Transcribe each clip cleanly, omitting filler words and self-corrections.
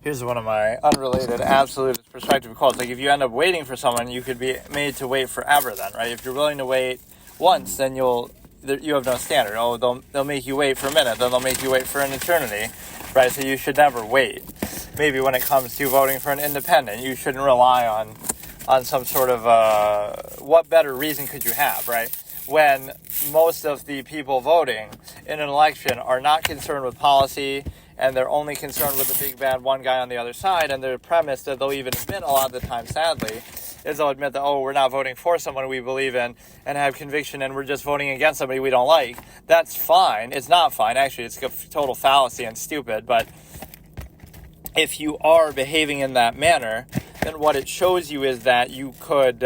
Here's one of my unrelated absolute perspective quotes. Like, if you end up waiting for someone, you could be made to wait forever then, right? If you're willing to wait once, then you have no standard. Oh, they'll make you wait for a minute, then they'll make you wait for an eternity, right? So you should never wait. Maybe when it comes to voting for an independent, you shouldn't rely on some sort of, what better reason could you have, right? When most of the people voting in an election are not concerned with policy, and they're only concerned with the big bad one guy on the other side, and their premise that they'll even admit a lot of the time, sadly, is they'll admit that, oh, we're not voting for someone we believe in and have conviction, and we're just voting against somebody we don't like. That's fine. It's not fine. Actually, it's a total fallacy and stupid, but if you are behaving in that manner, then what it shows you is that you could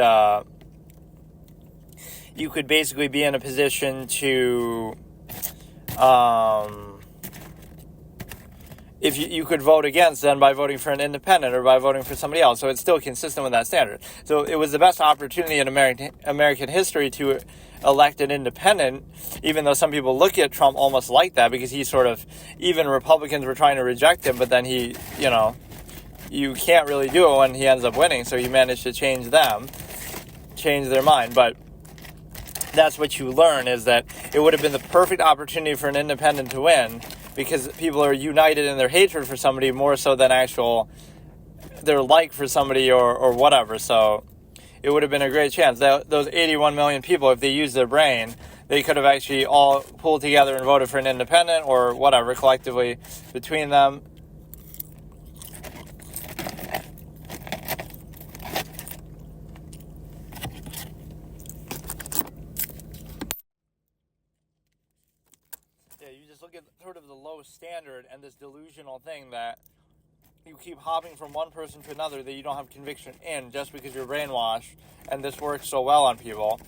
basically be in a position to, if you could vote against them by voting for an independent or by voting for somebody else. So it's still consistent with that standard. So it was the best opportunity in American history to elect an independent, even though some people look at Trump almost like that, because he sort of, even Republicans were trying to reject him, but then he, you can't really do it when he ends up winning. So he managed to change their mind. But that's what you learn, is that it would have been the perfect opportunity for an independent to win, because people are united in their hatred for somebody more so than their like for somebody or whatever. So it would have been a great chance. Those 81 million people, if they used their brain, they could have actually all pulled together and voted for an independent or whatever collectively between them. Look at sort of the low standard and this delusional thing that you keep hopping from one person to another that you don't have conviction in just because you're brainwashed, and this works so well on people.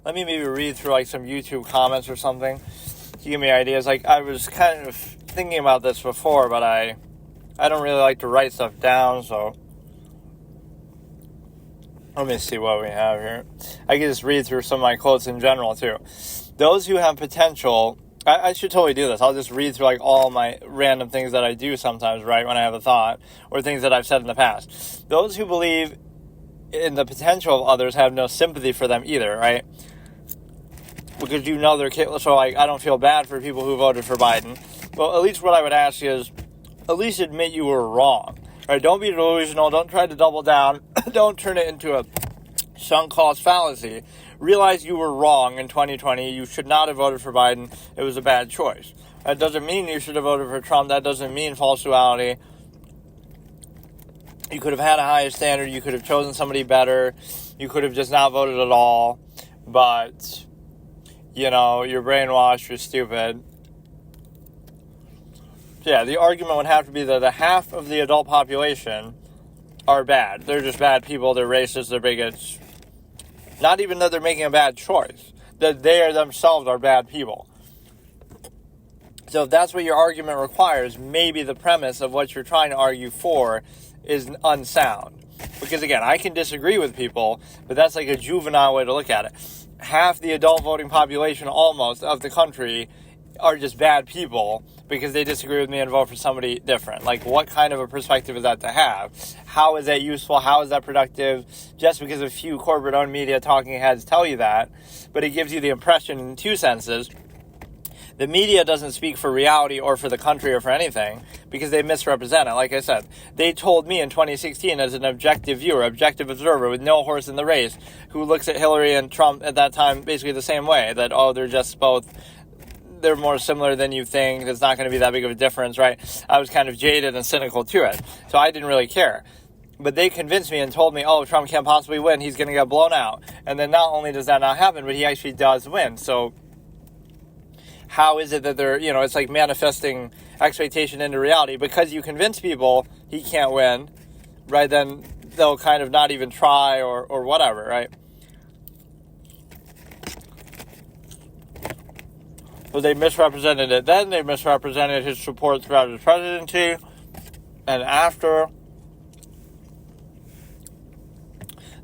Let me maybe read through like some YouTube comments or something to give me ideas. Like, I was kind of thinking about this before, but I don't really like to write stuff down, so let me see what we have here. I can just read through some of my quotes in general too. Those who have potential, I should totally do this. I'll just read through like all my random things that I do sometimes, right, when I have a thought, or things that I've said in the past. Those who believe in the potential of others have no sympathy for them either, right? Because they're capable. So like, I don't feel bad for people who voted for Biden. Well, at least what I would ask is, at least admit you were wrong, right? Don't be delusional. Don't try to double down. Don't turn it into a sunk cost fallacy. Realize you were wrong in 2020. You should not have voted for Biden. It was a bad choice. That doesn't mean you should have voted for Trump. That doesn't mean false duality. You could have had a higher standard. You could have chosen somebody better. You could have just not voted at all. But, you're brainwashed. You're stupid. Yeah, the argument would have to be that the half of the adult population are bad. They're just bad people. They're racist. They're bigots. Not even that they're making a bad choice, that they themselves are bad people. So if that's what your argument requires, maybe the premise of what you're trying to argue for is unsound. Because again, I can disagree with people, but that's like a juvenile way to look at it. Half the adult voting population almost of the country are just bad people because they disagree with me and vote for somebody different. Like, what kind of a perspective is that to have? How is that useful? How is that productive? Just because a few corporate-owned media talking heads tell you that, but it gives you the impression in two senses. The media doesn't speak for reality or for the country or for anything because they misrepresent it. Like I said, they told me in 2016 as an objective viewer, objective observer with no horse in the race, who looks at Hillary and Trump at that time basically the same way, that, they're just both, they're more similar than you think. It's not going to be that big of a difference, right? I was kind of jaded and cynical to it, so I didn't really care. But they convinced me and told me, Trump can't possibly win. He's going to get blown out. And then not only does that not happen, but he actually does win. So how is it that they're, it's like manifesting expectation into reality. Because you convince people he can't win, right, then they'll kind of not even try or whatever, right? So they misrepresented it then. They misrepresented his support throughout his presidency and after.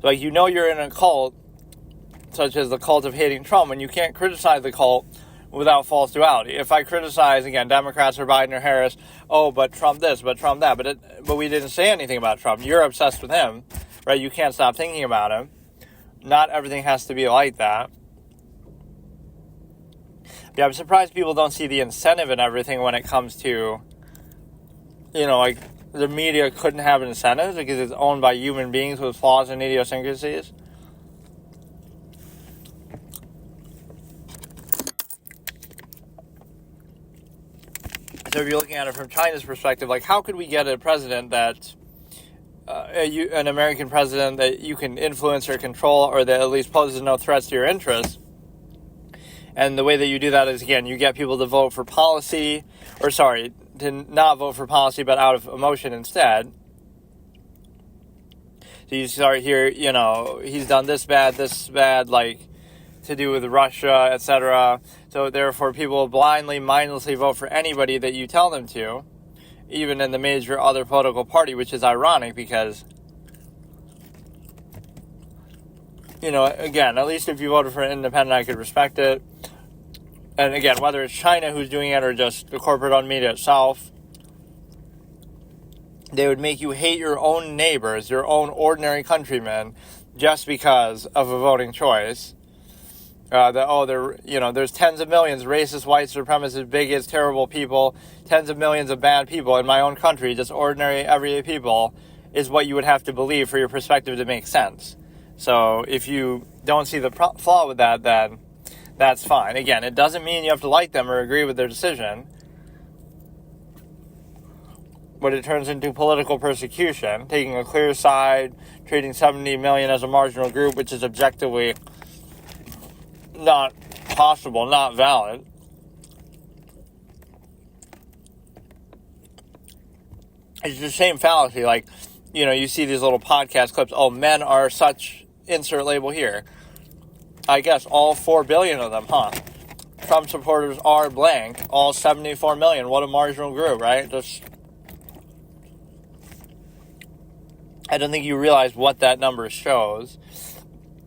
Like, you're in a cult, such as the cult of hating Trump, and you can't criticize the cult without false duality. If I criticize, again, Democrats or Biden or Harris, oh, but Trump this, but Trump that, but we didn't say anything about Trump. You're obsessed with him, right? You can't stop thinking about him. Not everything has to be like that. Yeah, I'm surprised people don't see the incentive in everything when it comes to, like, the media couldn't have incentives because it's owned by human beings with flaws and idiosyncrasies. So if you're looking at it from China's perspective, like, how could we get a president that, an American president that you can influence or control, or that at least poses no threats to your interests? And the way that you do that is, again, you get people to vote for policy, to not vote for policy, but out of emotion instead. So you start here, he's done this bad, like, to do with Russia, etc. So therefore, people blindly, mindlessly vote for anybody that you tell them to, even in the major other political party, which is ironic because, again, at least if you voted for an independent, I could respect it. And again, whether it's China who's doing it or just the corporate-owned media itself, they would make you hate your own neighbors, your own ordinary countrymen, just because of a voting choice. There's tens of millions of racist, white supremacist, bigots, terrible people, tens of millions of bad people in my own country, just ordinary, everyday people, is what you would have to believe for your perspective to make sense. So if you don't see the flaw with that, then that's fine. Again, it doesn't mean you have to like them or agree with their decision, but it turns into political persecution, taking a clear side, treating 70 million as a marginal group, which is objectively not possible, not valid. It's the same fallacy, like, you see these little podcast clips, oh, men are such, insert label here. I guess all 4 billion of them, huh? Trump supporters are blank, all 74 million, what a marginal group, right? I don't think you realize what that number shows.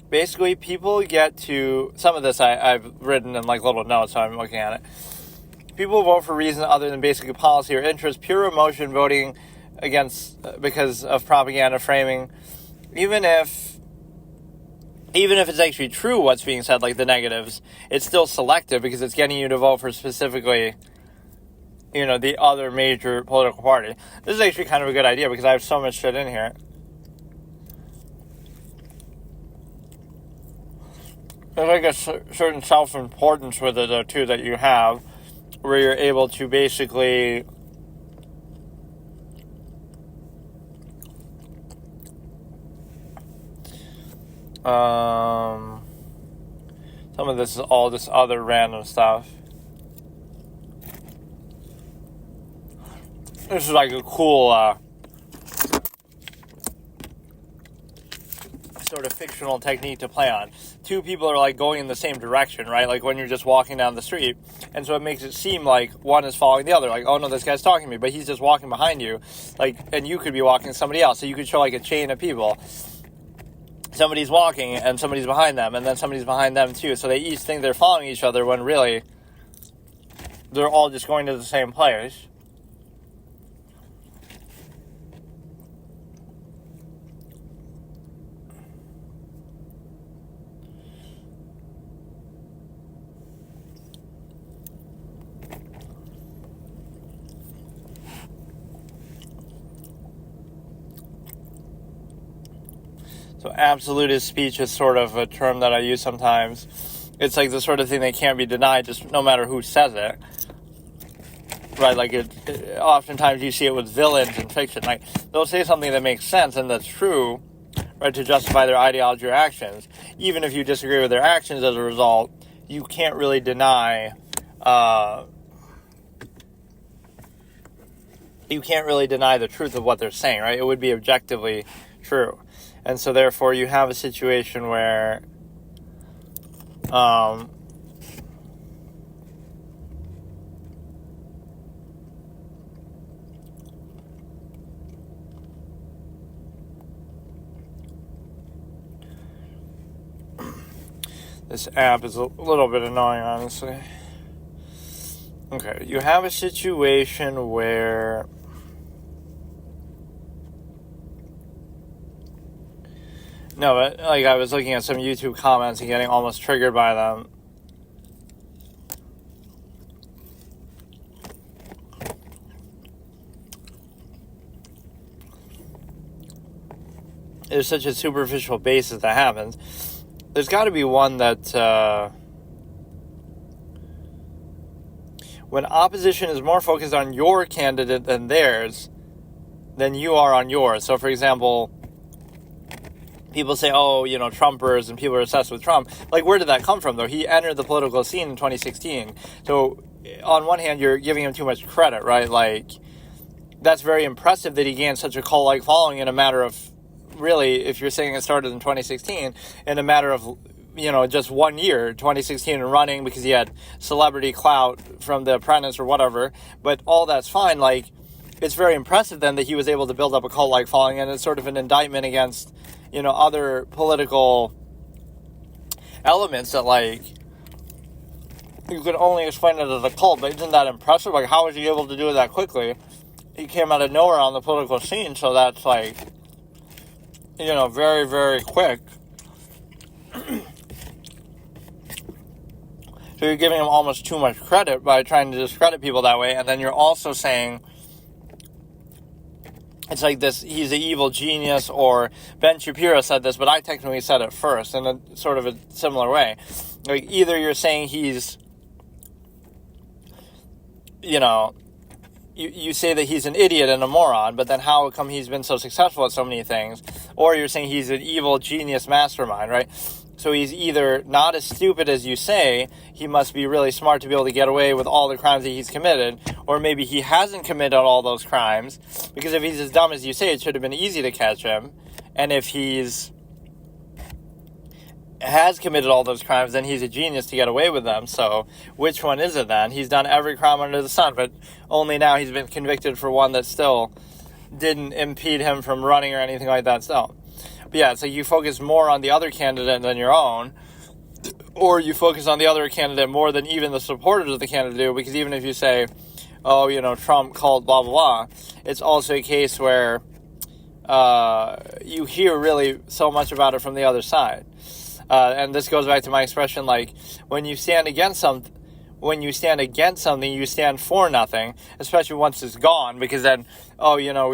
Basically, people get to, some of this I've written in like little notes, so I'm looking at it. People vote for reasons other than basically policy or interest, pure emotion, voting against because of propaganda framing. Even if it's actually true what's being said, like the negatives, it's still selective because it's getting you to vote for specifically, the other major political party. This is actually kind of a good idea because I have so much shit in here. There's like a certain self-importance with it, though, too, that you have, where you're able to basically some of this is all this other random stuff. This is like a cool sort of fictional technique to play on. Two people are like going in the same direction, right? Like when you're just walking down the street. And so it makes it seem like one is following the other. Like, oh no, this guy's talking to me, but he's just walking behind you. Like, and you could be walking somebody else. So you could show like a chain of people. Somebody's walking and somebody's behind them, and then somebody's behind them too. So they each think they're following each other when really they're all just going to the same place. So absolutist speech is sort of a term that I use sometimes. It's like the sort of thing that can't be denied, just no matter who says it. Right, like oftentimes you see it with villains in fiction. Like, they'll say something that makes sense and that's true, right, to justify their ideology or actions. Even if you disagree with their actions as a result, you can't really deny the truth of what they're saying, right? It would be objectively true. And so therefore you have a situation where this app is a little bit annoying, honestly. Okay, you have a situation where no, but like I was looking at some YouTube comments and getting almost triggered by them. There's such a superficial basis that happens. There's got to be one that when opposition is more focused on your candidate than theirs, than you are on yours. So, for example, people say, oh, you know, Trumpers and people are obsessed with Trump. Like, where did that come from, though? He entered the political scene in 2016. So, on one hand, you're giving him too much credit, right? Like, that's very impressive that he gained such a cult-like following in a matter of, really, if you're saying it started in 2016, in a matter of, you know, just 1 year, 2016, and running because he had celebrity clout from The Apprentice or whatever. But all that's fine. Like, it's very impressive then that he was able to build up a cult-like following, and it's sort of an indictment against, you know, other political elements that, like, you could only explain it as a cult, but isn't that impressive? Like, how was he able to do it that quickly? He came out of nowhere on the political scene, so that's, like, you know, very, very quick. So you're giving him almost too much credit by trying to discredit people that way, and then you're also saying it's like this, he's an evil genius, or Ben Shapiro said this, but I technically said it first in a sort of a similar way. Like, either you're saying he's, you know, you say that he's an idiot and a moron, but then how come he's been so successful at so many things? Or you're saying he's an evil genius mastermind, right? So he's either not as stupid as you say, he must be really smart to be able to get away with all the crimes that he's committed, or maybe he hasn't committed all those crimes, because if he's as dumb as you say, it should have been easy to catch him. And if has committed all those crimes, then he's a genius to get away with them. So which one is it then? He's done every crime under the sun, but only now he's been convicted for one that still didn't impede him from running or anything like that. So, but yeah, so you focus more on the other candidate than your own, or you focus on the other candidate more than even the supporters of the candidate do, because even if you say, oh, you know, Trump called blah, blah, blah, it's also a case where you hear really so much about it from the other side. And this goes back to my expression, like, when you stand against something, you stand for nothing, especially once it's gone, because then, oh, you know,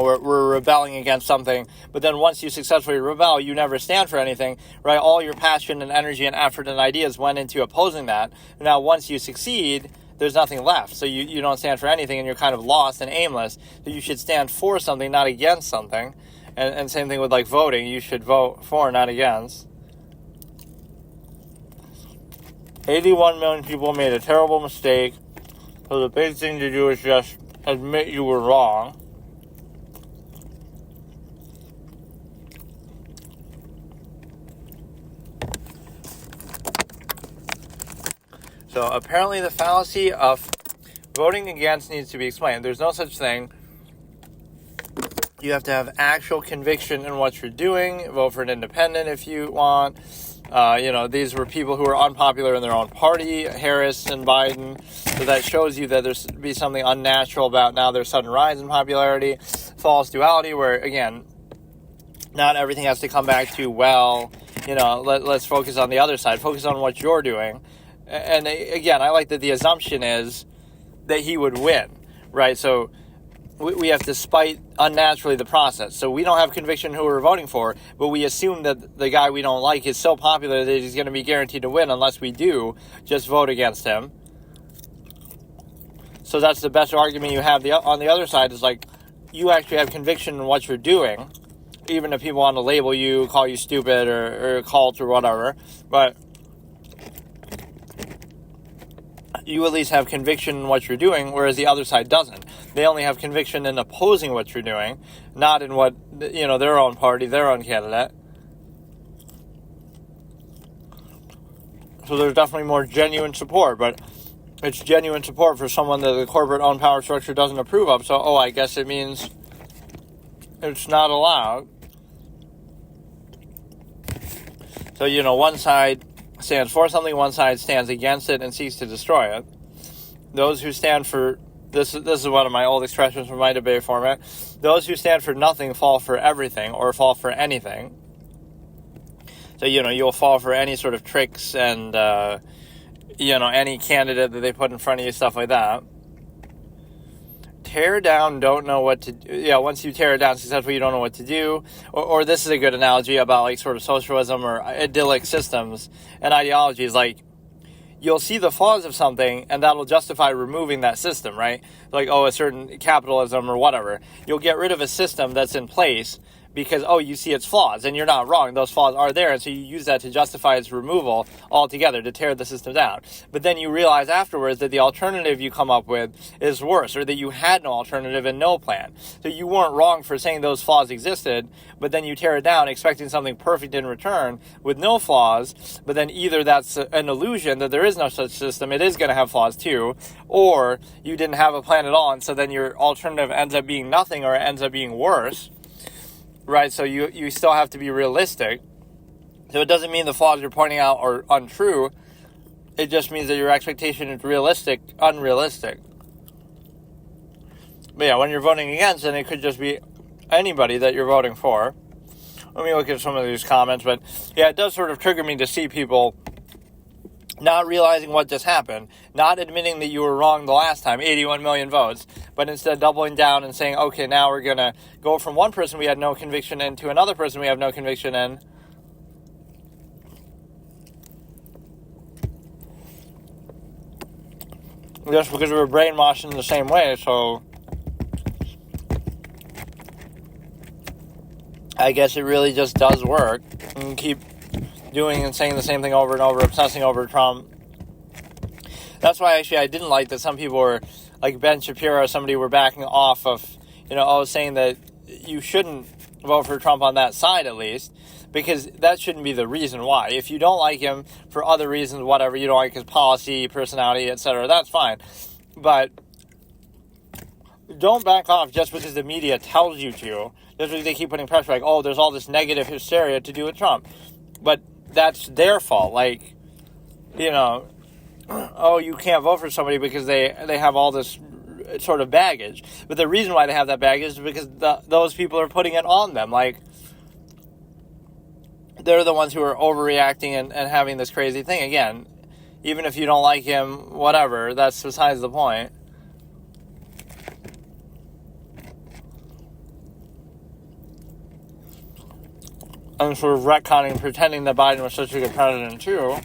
we're rebelling against something, but then once you successfully rebel, you never stand for anything, right? All your passion and energy and effort and ideas went into opposing that. Now, once you succeed, there's nothing left, so you don't stand for anything, and you're kind of lost and aimless. So you should stand for something, not against something. And same thing with, like, voting. You should vote for, not against. 81 million people made a terrible mistake. So the big thing to do is just admit you were wrong. So apparently the fallacy of voting against needs to be explained. There's no such thing. You have to have actual conviction in what you're doing. Vote for an independent if you want. These were people who were unpopular in their own party, Harris and Biden. So that shows you that there's be something unnatural about now their sudden rise in popularity. False duality, where, again, not everything has to come back to, well, let's focus on the other side. Focus on what you're doing. And again, I like that the assumption is that he would win, right? So we have to spite unnaturally the process. So we don't have conviction who we're voting for, but we assume that the guy we don't like is so popular that he's going to be guaranteed to win unless we do just vote against him. So that's the best argument you have. On the other side is, like, you actually have conviction in what you're doing, even if people want to label you, call you stupid or a cult or whatever. But you at least have conviction in what you're doing, whereas the other side doesn't. They only have conviction in opposing what you're doing, not in what, their own party, their own candidate. So there's definitely more genuine support, but it's genuine support for someone that the corporate-owned power structure doesn't approve of. So, I guess it means it's not allowed. So, one side stands for something, one side stands against it and seeks to destroy it. Those who stand for, this is one of my old expressions from my debate format, those who stand for nothing fall for everything or fall for anything. So, you'll fall for any sort of tricks and, any candidate that they put in front of you, stuff like that. Tear down, don't know what to do. Yeah, once you tear it down successfully, you don't know what to do. Or this is a good analogy about like sort of socialism or idyllic systems and ideologies. Like, you'll see the flaws of something, and that'll justify removing that system, right? Like, a certain capitalism or whatever. You'll get rid of a system that's in place because, you see its flaws, and you're not wrong. Those flaws are there, and so you use that to justify its removal altogether, to tear the system down. But then you realize afterwards that the alternative you come up with is worse, or that you had no alternative and no plan. So you weren't wrong for saying those flaws existed, but then you tear it down expecting something perfect in return with no flaws, but then either that's an illusion that there is no such system, it is going to have flaws too, or you didn't have a plan at all, and so then your alternative ends up being nothing, or it ends up being worse. Right, so you still have to be realistic. So it doesn't mean the flaws you're pointing out are untrue. It just means that your expectation is unrealistic. But yeah, when you're voting against, then it could just be anybody that you're voting for. Let me look at some of these comments. But yeah, it does sort of trigger me to see people not realizing what just happened, not admitting that you were wrong the last time, 81 million votes, but instead doubling down and saying, okay, now we're going to go from one person we had no conviction in to another person we have no conviction in. Just because we were brainwashed in the same way, so I guess it really just does work. And keep doing and saying the same thing over and over, obsessing over Trump. That's why actually I didn't like that some people were, like Ben Shapiro or somebody, were backing off of, saying that you shouldn't vote for Trump on that side at least, because that shouldn't be the reason why. If you don't like him for other reasons, whatever, you don't like his policy, personality, etc., that's fine. But don't back off just because the media tells you to, just because they keep putting pressure, like, there's all this negative hysteria to do with Trump. But that's their fault. Like, you can't vote for somebody because they have all this sort of baggage. But the reason why they have that baggage is because those people are putting it on them. Like, they're the ones who are overreacting and having this crazy thing. Again, even if you don't like him, whatever, that's besides the point. And sort of retconning and pretending that Biden was such a good president, too.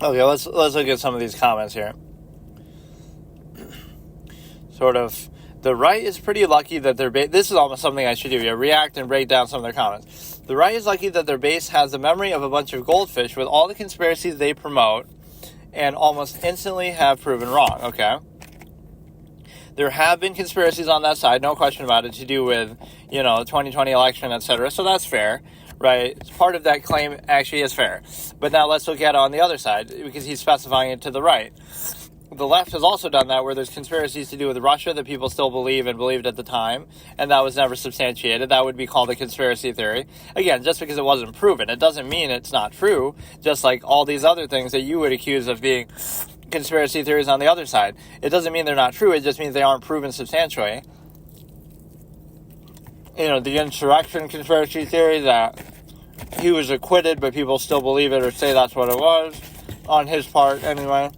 Okay, let's look at some of these comments here. Sort of, the right is pretty lucky that their base... This is almost something I should do here. React and break down some of their comments. The right is lucky that their base has the memory of a bunch of goldfish with all the conspiracies they promote and almost instantly have proven wrong. Okay. There have been conspiracies on that side, no question about it, to do with, the 2020 election, etc. So that's fair, right? Part of that claim actually is fair. But now let's look at it on the other side, because he's specifying it to the right. The left has also done that, where there's conspiracies to do with Russia that people still believe and believed at the time, and that was never substantiated. That would be called a conspiracy theory. Again, just because it wasn't proven, it doesn't mean it's not true, just like all these other things that you would accuse of being conspiracy theories on the other side. It doesn't mean they're not true, it just means they aren't proven substantially. The insurrection conspiracy theory that he was acquitted, but people still believe it or say that's what it was, on his part anyway.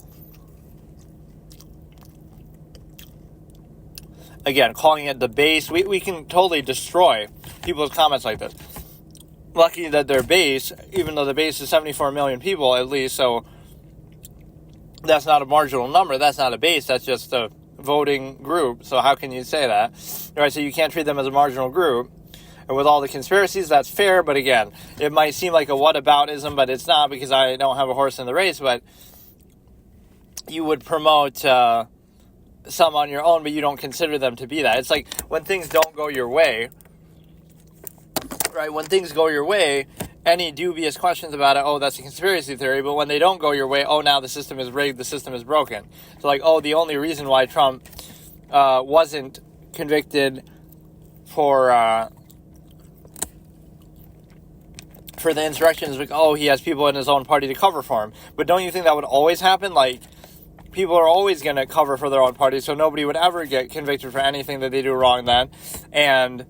Again, calling it the base, we can totally destroy people's comments like this. Lucky that their base, even though the base is 74 million people at least, so that's not a marginal number, that's not a base, that's just a voting group, so how can you say that? Right, so you can't treat them as a marginal group. And with all the conspiracies, that's fair, but again, it might seem like a whataboutism, but it's not, because I don't have a horse in the race, but you would promote some on your own, but you don't consider them to be that. It's like when things don't go your way, right? When things go your way, any dubious questions about it, that's a conspiracy theory, but when they don't go your way, now the system is rigged, the system is broken. So like, the only reason why Trump wasn't convicted for for the insurrections, like, oh, he has people in his own party to cover for him. But don't you think that would always happen? Like, people are always going to cover for their own party, so nobody would ever get convicted for anything that they do wrong then. And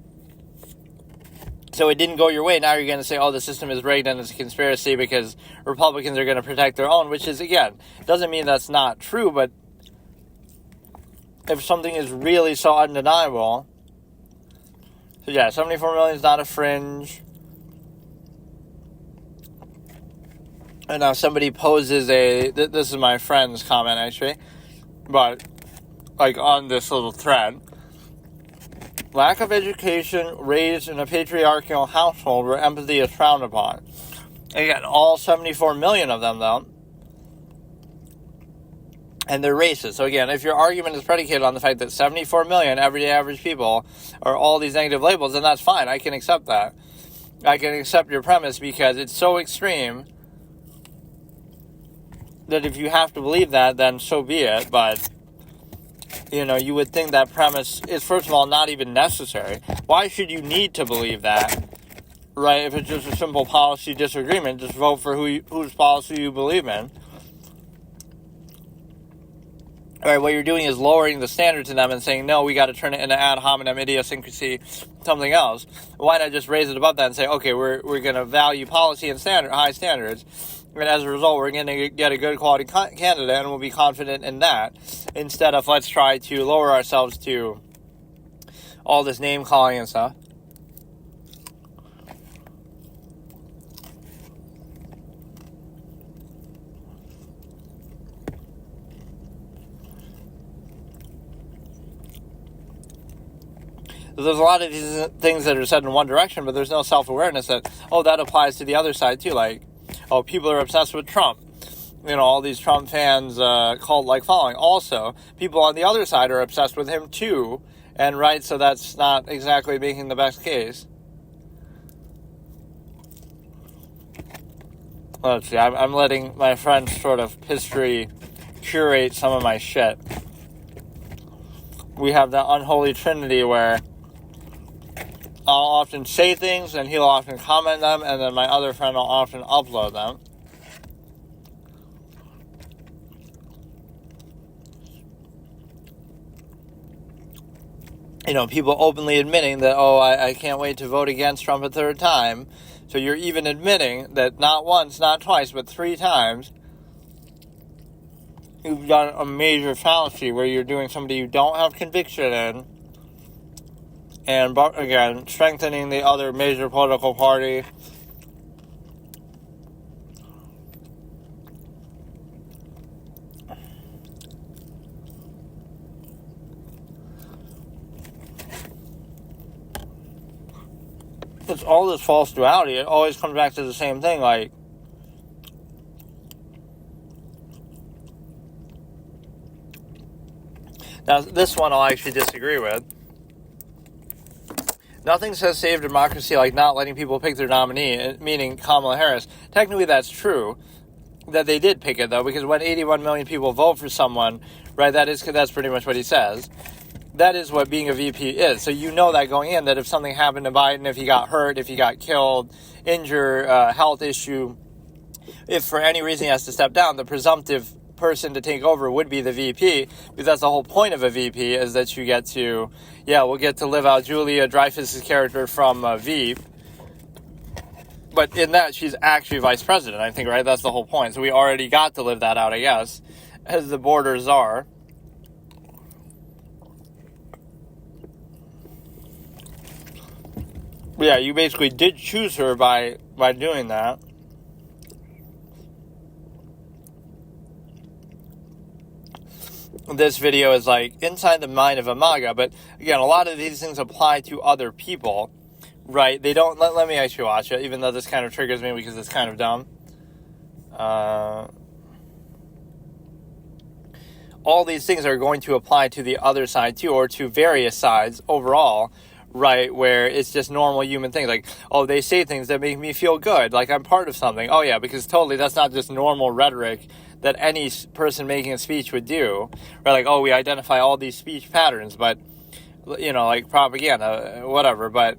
so it didn't go your way. Now you're going to say, oh, the system is rigged and it's a conspiracy because Republicans are going to protect their own, which is, again, doesn't mean that's not true, but if something is really so undeniable. So yeah, 74 million is not a fringe. And now somebody poses this is my friend's comment actually, but like on this little thread. Lack of education raised in a patriarchal household where empathy is frowned upon. Again, all 74 million of them though. And they're racist. So again, if your argument is predicated on the fact that 74 million everyday average people are all these negative labels, then that's fine. I can accept that. I can accept your premise because it's so extreme that if you have to believe that, then so be it. But, you would think that premise is, first of all, not even necessary. Why should you need to believe that? Right? If it's just a simple policy disagreement, just vote for whose policy you believe in. Right, what you're doing is lowering the standard to them and saying, no, we got to turn it into ad hominem idiosyncrasy, something else. Why not just raise it above that and say, okay, we're going to value policy and high standards, and as a result, we're going to get a good quality candidate, and we'll be confident in that, instead of let's try to lower ourselves to all this name calling and stuff. There's a lot of these things that are said in one direction, but there's no self-awareness that, that applies to the other side too. Like, people are obsessed with Trump. All these Trump fans, cult-like following. Also, people on the other side are obsessed with him too. And right, so that's not exactly making the best case. Let's see, I'm letting my friend's sort of history curate some of my shit. We have that unholy trinity where I'll often say things, and he'll often comment them, and then my other friend will often upload them. People openly admitting that, I can't wait to vote against Trump a third time. So you're even admitting that not once, not twice, but 3 times, you've done a major fallacy where you're doing somebody you don't have conviction in. And, again, strengthening the other major political party. It's all this false duality. It always comes back to the same thing, like, now, this one I'll actually disagree with. Nothing says save democracy like not letting people pick their nominee, meaning Kamala Harris. Technically, that's true that they did pick it, though, because when 81 million people vote for someone, right, that's pretty much what he says. That is what being a VP is. So you know that going in, that if something happened to Biden, if he got hurt, if he got killed, injured, health issue, if for any reason he has to step down, the presumptive person to take over would be the VP, because that's the whole point of a VP, is that you get to, we'll get to live out Julia Dreyfus's character from Veep, but in that, she's actually vice president, I think, right? That's the whole point. So we already got to live that out, I guess, as the borders are. But yeah, you basically did choose her by doing that. This video is like inside the mind of a MAGA, but again, a lot of these things apply to other people, right? They don't, let me actually watch it, even though this kind of triggers me because it's kind of dumb. All these things are going to apply to the other side too, or to various sides overall, right? Where it's just normal human things, like, they say things that make me feel good, like I'm part of something. Oh yeah, because totally that's not just normal rhetoric that any person making a speech would do, right? Like, we identify all these speech patterns, but, like propaganda, whatever, but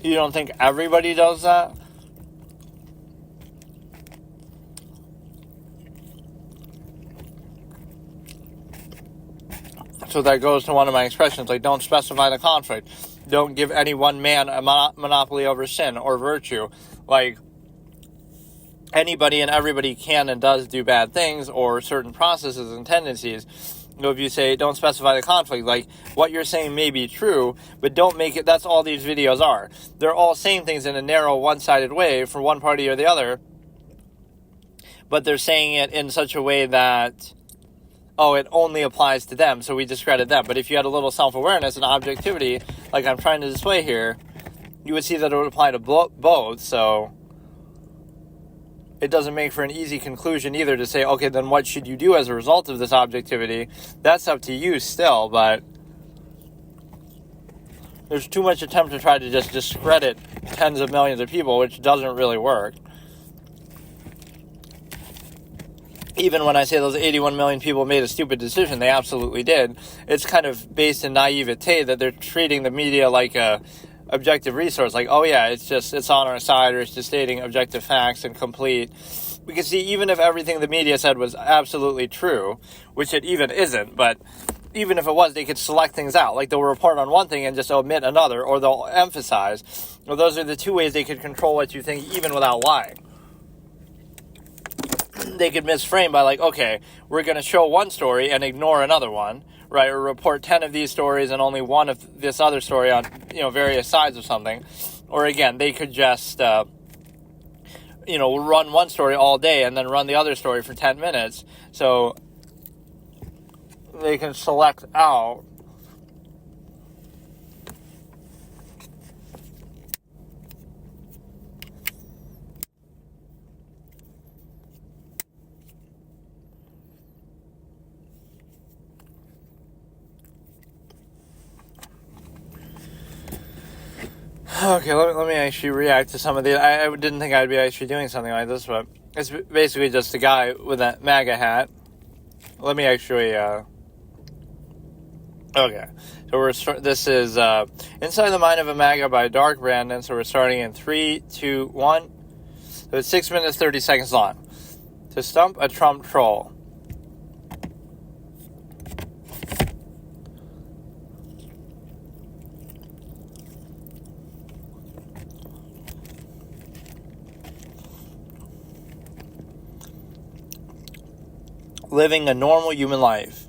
You don't think everybody does that? So that goes to one of my expressions, like, don't specify the conflict. Don't give any one man a monopoly over sin or virtue. Like, anybody and everybody can and does do bad things or certain processes and tendencies. So if you say, don't specify the conflict, like, what you're saying may be true, but don't make it, that's all these videos are. They're all saying things in a narrow, one-sided way for one party or the other, but they're saying it in such a way that, oh, it only applies to them, so we discredit them. But if you had a little self-awareness and objectivity, like I'm trying to display here, you would see that it would apply to both, so it doesn't make for an easy conclusion either to say, okay, then what should you do as a result of this objectivity? That's up to you still, but there's too much attempt to try to just discredit tens of millions of people, which doesn't really work. Even when I say those 81 million people made a stupid decision, they absolutely did. It's kind of based in naivete that they're treating the media like a objective resource. Like, oh yeah, it's on our side, or it's just stating objective facts and complete. Because see, even if everything the media said was absolutely true, which it even isn't, but even if it was, they could select things out. Like, they'll report on one thing and just omit another, or they'll emphasize. Well, those are the two ways they could control what you think, even without lying. They could misframe by, like, okay, we're going to show one story and ignore another one, right? Or report 10 of these stories and only one of this other story on, various sides of something. Or again, they could just, run one story all day and then run the other story for 10 minutes. So they can select out Okay, let me actually react to some of the... I didn't think I'd be actually doing something like this, but it's basically just a guy with that MAGA hat. Let me actually... Okay, so this is Inside the Mind of a MAGA by Dark Brandon, so we're starting in 3, 2, 1. So it's 6 minutes, 30 seconds long. To stump a Trump troll. Living a normal human life.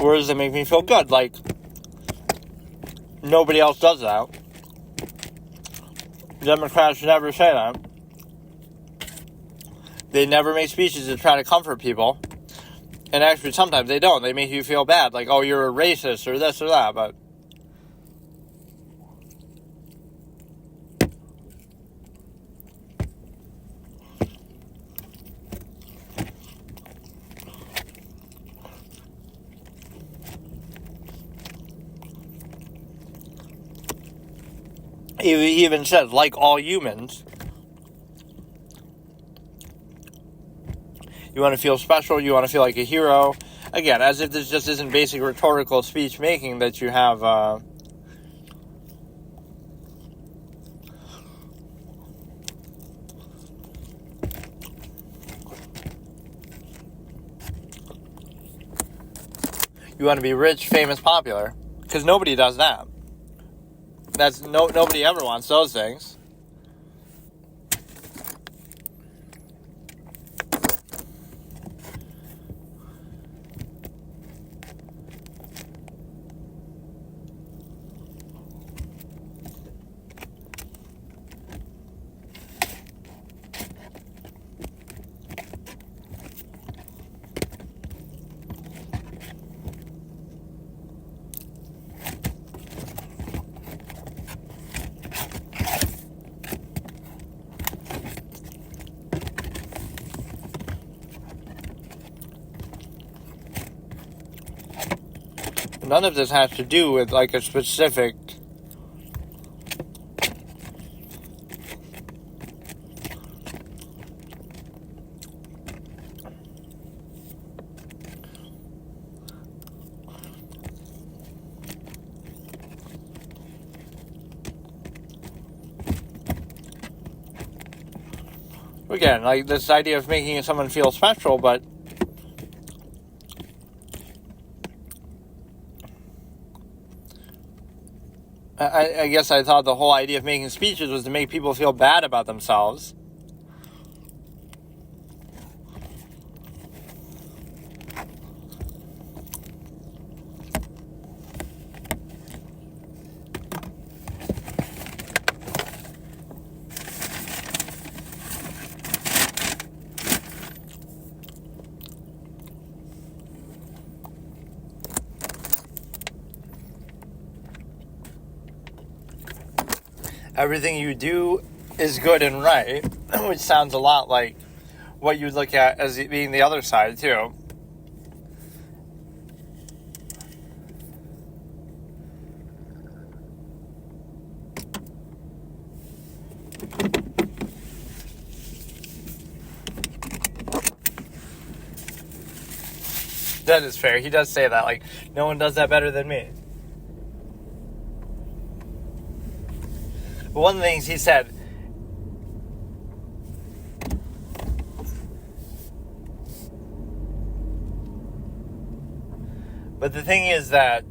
Words that make me feel good, like nobody else does that. Democrats never say that. They never make speeches to try to comfort people. And actually, sometimes they don't. They make you feel bad, like, oh, you're a racist or this or that, but he even says, like all humans, you want to feel special, you want to feel like a hero. Again, as if this just isn't basic rhetorical speech making that you have, you want to be rich, famous, popular, because nobody does that. Nobody ever wants those things. None of this has to do with, like, a specific Again, like this idea of making someone feel special, but I guess I thought the whole idea of making speeches was to make people feel bad about themselves. Everything you do is good and right, which sounds a lot like what you'd look at as being the other side, too. That is fair. He does say that, like, no one does that better than me. But one of the things he said, but the thing is that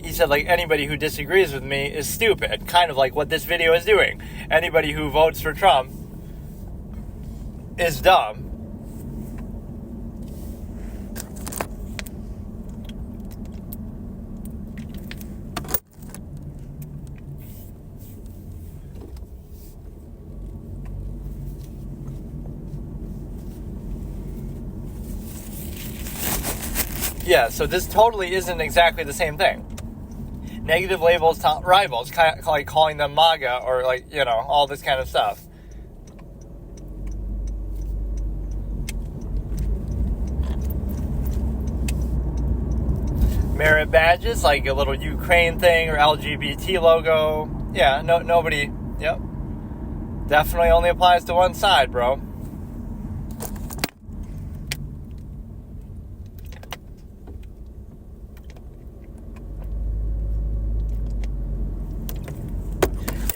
he said, like, anybody who disagrees with me is stupid, kind of like what this video is doing. Anybody who votes for Trump is dumb. Yeah, so this totally isn't exactly the same thing. Negative labels to rivals, kind of like calling them MAGA or, like, you know, all this kind of stuff. Merit badges, like a little Ukraine thing or LGBT logo. Yeah, nobody, yep. Definitely only applies to one side, bro.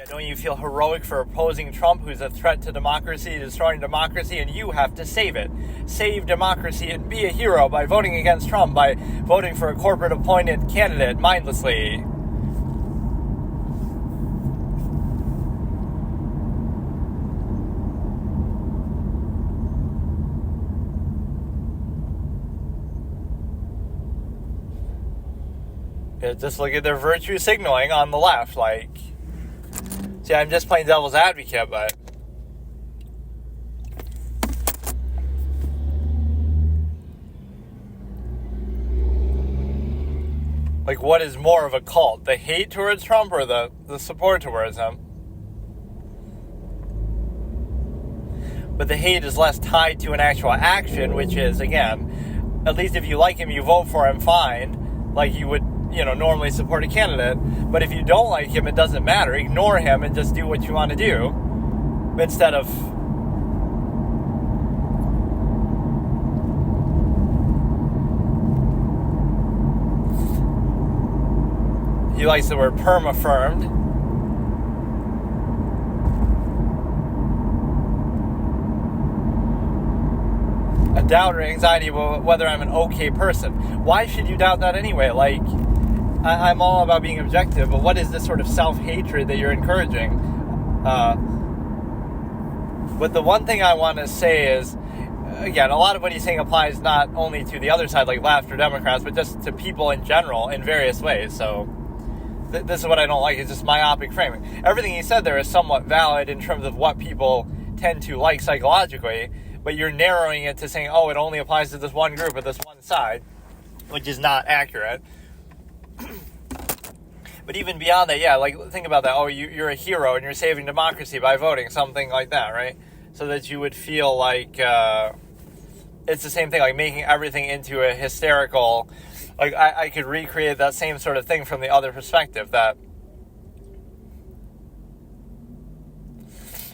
Don't you feel heroic for opposing Trump, who's a threat to democracy, destroying democracy, and you have to save it? Save democracy and be a hero by voting against Trump, by voting for a corporate-appointed candidate mindlessly. Just look at their virtue signaling on the left, like... See, I'm just playing devil's advocate, but... Like, what is more of a cult? The hate towards Trump or the support towards him? But the hate is less tied to an actual action, which is, again, at least if you like him, you vote for him, fine. Like you would... normally support a candidate, but if you don't like him, it doesn't matter. Ignore him and just do what you want to do instead of he likes the word perma-affirmed. A doubt or anxiety about whether I'm an okay person. Why should you doubt that anyway? Like, I'm all about being objective, but what is this sort of self-hatred that you're encouraging? But the one thing I want to say is, again, a lot of what he's saying applies not only to the other side, like left or Democrats, but just to people in general in various ways. So this is what I don't like. It's just myopic framing. Everything he said there is somewhat valid in terms of what people tend to like psychologically, but you're narrowing it to saying, oh, it only applies to this one group or this one side, which is not accurate. But even beyond that, yeah, like, think about that. Oh, you're a hero and you're saving democracy by voting, something like that, right? So that you would feel like it's the same thing, like making everything into a hysterical... Like, I could recreate that same sort of thing from the other perspective, that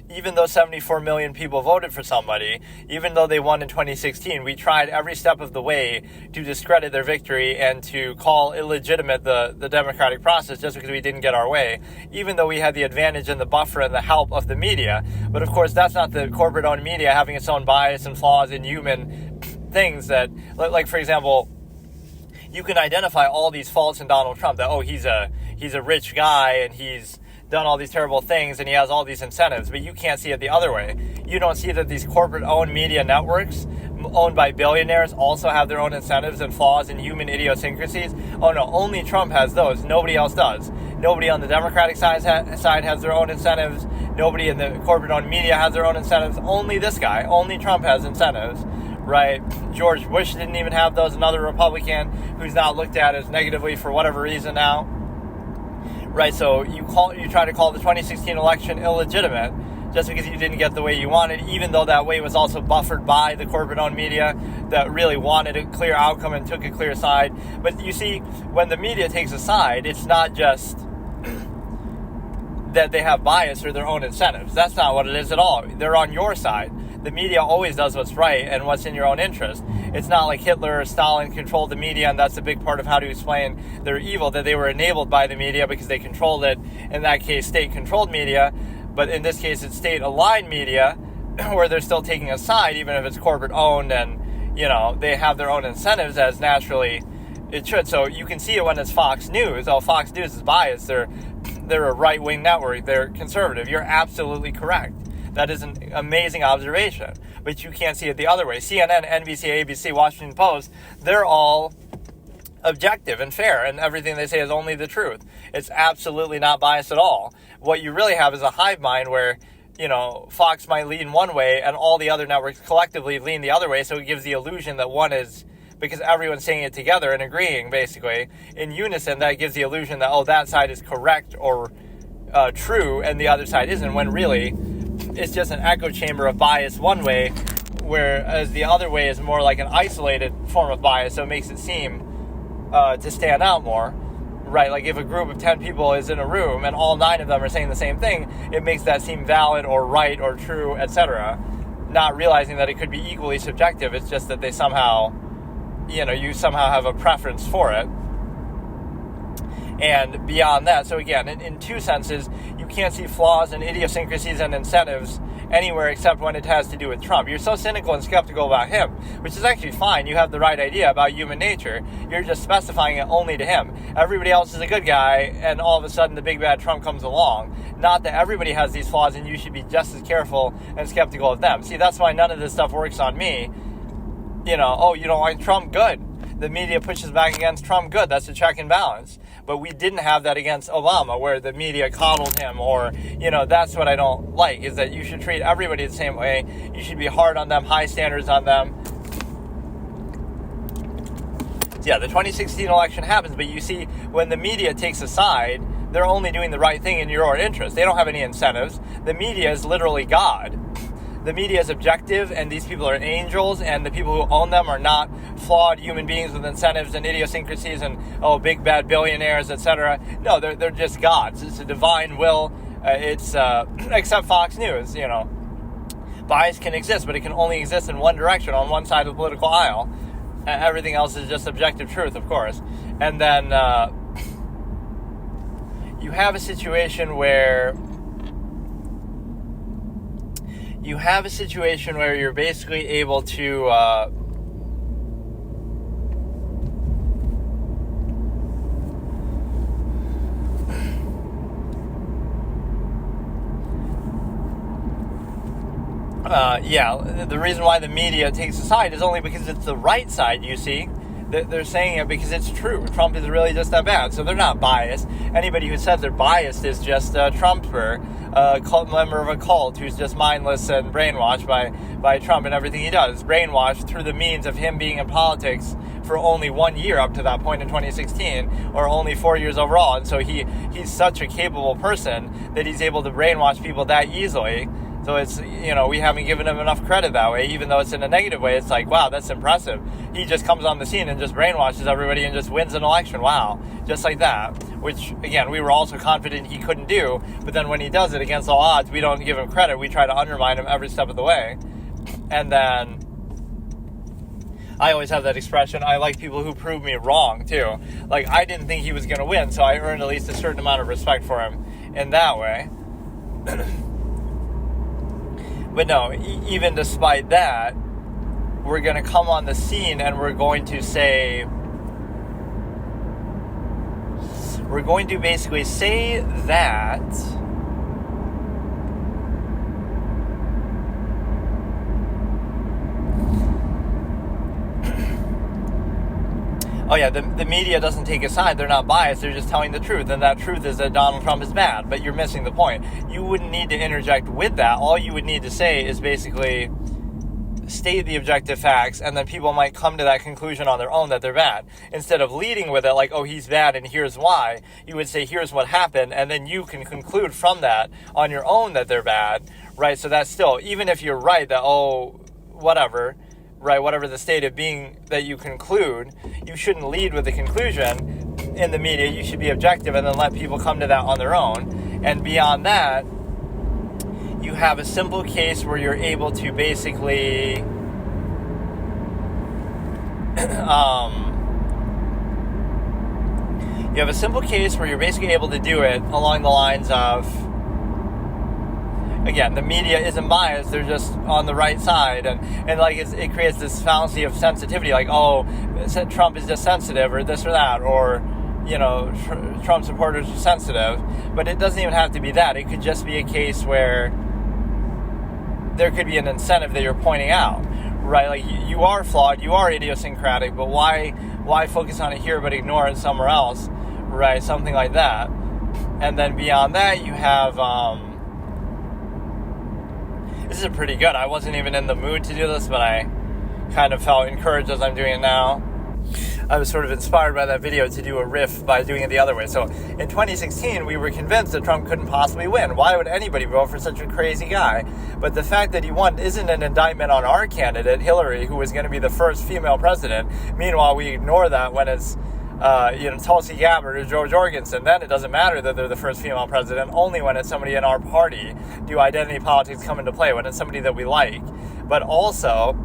even though 74 million people voted for somebody, even though they won in 2016, we tried every step of the way to discredit their victory and to call illegitimate the democratic process just because we didn't get our way, even though we had the advantage and the buffer and the help of the media. But of course, that's not the corporate-owned media having its own bias and flaws and human things that, like for example, you can identify all these faults in Donald Trump, that, oh, he's a rich guy and he's done all these terrible things and he has all these incentives, but you can't see it the other way. You don't see that these corporate-owned media networks owned by billionaires also have their own incentives and flaws and human idiosyncrasies. Oh no, only Trump has those. Nobody else does. Nobody on the Democratic side has their own incentives. Nobody in the corporate-owned media has their own incentives. Only this guy, only Trump has incentives, right? George Bush didn't even have those. Another Republican who's not looked at as negatively for whatever reason now. Right, so you try to call the 2016 election illegitimate just because you didn't get the way you wanted, even though that way was also buffered by the corporate-owned media that really wanted a clear outcome and took a clear side. But you see, when the media takes a side, it's not just that they have bias or their own incentives. That's not what it is at all. They're on your side. The media always does what's right and what's in your own interest. It's not like Hitler or Stalin controlled the media, and that's a big part of how to explain their evil, that they were enabled by the media because they controlled it. In that case, state-controlled media. But in this case, it's state-aligned media, where they're still taking a side, even if it's corporate-owned, and, you know, they have their own incentives as naturally it should. So you can see it when it's Fox News. Oh, Fox News is biased. They're a right-wing network. They're conservative. You're absolutely correct. That is an amazing observation, but you can't see it the other way. CNN, NBC, ABC, Washington Post, they're all objective and fair, and everything they say is only the truth. It's absolutely not biased at all. What you really have is a hive mind where, you know, Fox might lean one way and all the other networks collectively lean the other way, so it gives the illusion that one is, because everyone's saying it together and agreeing, basically, in unison, that gives the illusion that, oh, that side is correct or true and the other side isn't, when really it's just an echo chamber of bias one way, whereas the other way is more like an isolated form of bias, so it makes it seem to stand out more, right? Like if a group of 10 people is in a room and all 9 of them are saying the same thing, it makes that seem valid or right or true, etc., not realizing that it could be equally subjective. It's just that they somehow, you know, you somehow have a preference for it. And beyond that, so again, in two senses, you can't see flaws and idiosyncrasies and incentives anywhere except when it has to do with Trump. You're so cynical and skeptical about him, which is actually fine. You have the right idea about human nature. You're just specifying it only to him. Everybody else is a good guy, and all of a sudden the big bad Trump comes along. Not that everybody has these flaws and you should be just as careful and skeptical of them. See, that's why none of this stuff works on me. You know, oh, you don't like Trump? Good. The media pushes back against Trump? Good. That's a check and balance. But we didn't have that against Obama, where the media coddled him, or, you know, that's what I don't like, is that you should treat everybody the same way. You should be hard on them, high standards on them. Yeah, the 2016 election happens, but you see, when the media takes a side, they're only doing the right thing in your own interest. They don't have any incentives. The media is literally God. The media is objective, and these people are angels, and the people who own them are not flawed human beings with incentives and idiosyncrasies and, oh, big bad billionaires, etc. No, they're just gods. It's a divine will. Except Fox News, you know. Bias can exist, but it can only exist in one direction, on one side of the political aisle. Everything else is just objective truth, of course. And then you have a situation where you're basically able to the reason why the media takes a side is only because it's the right side, you see. They're saying it because it's true. Trump is really just that bad. So they're not biased. Anybody who says they're biased is just a Trumper, a cult member of a cult who's just mindless and brainwashed by Trump and everything he does. Brainwashed through the means of him being in politics for only 1 year up to that point in 2016, or only 4 years overall. And so he's such a capable person that he's able to brainwash people that easily. So it's, we haven't given him enough credit that way, even though it's in a negative way. It's like, wow, that's impressive. He just comes on the scene and just brainwashes everybody and just wins an election. Wow. Just like that, which, again, we were also confident he couldn't do. But then when he does it against all odds, we don't give him credit. We try to undermine him every step of the way. And then I always have that expression, I like people who prove me wrong, too. Like, I didn't think he was going to win, so I earned at least a certain amount of respect for him in that way. But no, even despite that, we're going to come on the scene and we're going to basically say that oh yeah, the media doesn't take a side. They're not biased. They're just telling the truth. And that truth is that Donald Trump is bad. But you're missing the point. You wouldn't need to interject with that. All you would need to say is basically state the objective facts, and then people might come to that conclusion on their own that they're bad. Instead of leading with it like, oh, he's bad and here's why, you would say, here's what happened, and then you can conclude from that on your own that they're bad, right? So that's still, even if you're right that, oh, whatever, right, whatever the state of being that you conclude, you shouldn't lead with the conclusion in the media. You should be objective and then let people come to that on their own. And beyond that, you have a simple case where you're able to basically you have a simple case where you're basically able to do it along the lines of, again, the media isn't biased, they're just on the right side, and like it creates this fallacy of sensitivity, like, oh, Trump is just sensitive, or this or that, or, Trump supporters are sensitive. But it doesn't even have to be that. It could just be a case where there could be an incentive that you're pointing out, right? Like, you are flawed, you are idiosyncratic, but why focus on it here but ignore it somewhere else, right? Something like that. And then beyond that, you have, this is pretty good. I wasn't even in the mood to do this, but I kind of felt encouraged as I'm doing it now. I was sort of inspired by that video to do a riff by doing it the other way. So in 2016, we were convinced that Trump couldn't possibly win. Why would anybody vote for such a crazy guy? But the fact that he won isn't an indictment on our candidate, Hillary, who was going to be the first female president. Meanwhile, we ignore that when it's Tulsi Gabbard or Joe Jorgensen. Then it doesn't matter that they're the first female president, only when it's somebody in our party do identity politics come into play, when it's somebody that we like. But also,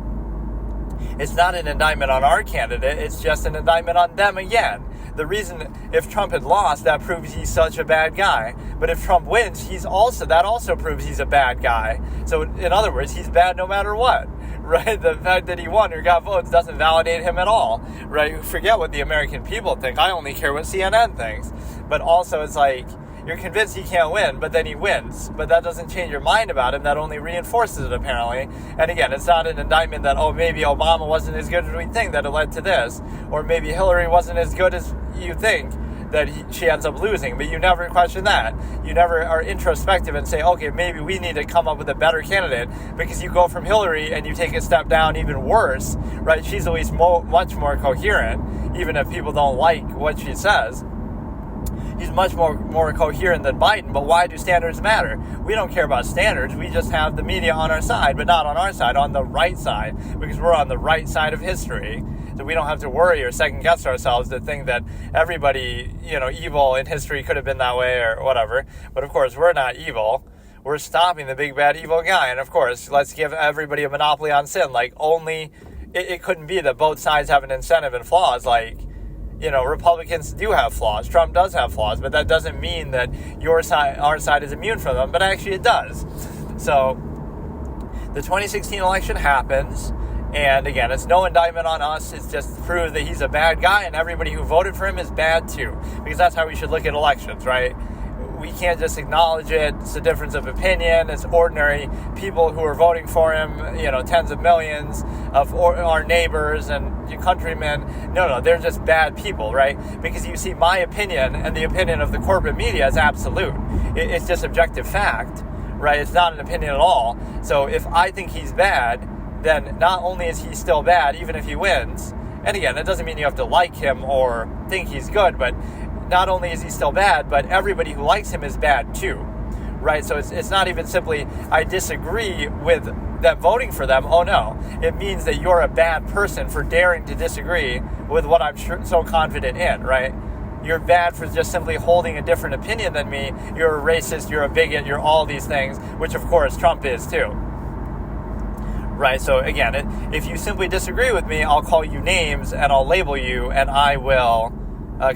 it's not an indictment on our candidate, it's just an indictment on them again. The reason, if Trump had lost, that proves he's such a bad guy. But if Trump wins, that also proves he's a bad guy. So in other words, he's bad no matter what, right? The fact that he won or got votes doesn't validate him at all, right? Forget what the American people think. I only care what CNN thinks. But also it's like, you're convinced he can't win, but then he wins. But that doesn't change your mind about him. That only reinforces it, apparently. And again, it's not an indictment that, oh, maybe Obama wasn't as good as we think that it led to this. Or maybe Hillary wasn't as good as you think that she ends up losing. But you never question that. You never are introspective and say, okay, maybe we need to come up with a better candidate, because you go from Hillary and you take a step down even worse, right? She's at least much more coherent, even if people don't like what she says. He's much more coherent than Biden, but why do standards matter? We don't care about standards. We just have the media on our side, but not on our side, on the right side, because we're on the right side of history. So we don't have to worry or second guess ourselves to think that everybody, evil in history could have been that way or whatever. But of course, we're not evil. We're stopping the big bad evil guy. And of course, let's give everybody a monopoly on sin. Like, it couldn't be that both sides have an incentive and flaws. Like, Republicans do have flaws. Trump does have flaws, but that doesn't mean that our side is immune from them, but actually it does. So the 2016 election happens, and again, it's no indictment on us. It's just to prove that he's a bad guy, and everybody who voted for him is bad too, because that's how we should look at elections, right? We can't just acknowledge it. It's a difference of opinion. It's ordinary people who are voting for him, tens of millions of our neighbors and countrymen. No, they're just bad people, right? Because you see, my opinion and the opinion of the corporate media is absolute. It's just objective fact, right? It's not an opinion at all. So if I think he's bad, then not only is he still bad, even if he wins, and again, that doesn't mean you have to like him or think he's good, but not only is he still bad, but everybody who likes him is bad too, right? So it's not even simply I disagree with them voting for them. Oh no, it means that you're a bad person for daring to disagree with what I'm so confident in, right? You're bad for just simply holding a different opinion than me. You're a racist, you're a bigot, you're all these things, which of course Trump is too. Right, so again, if you simply disagree with me, I'll call you names and I'll label you and I will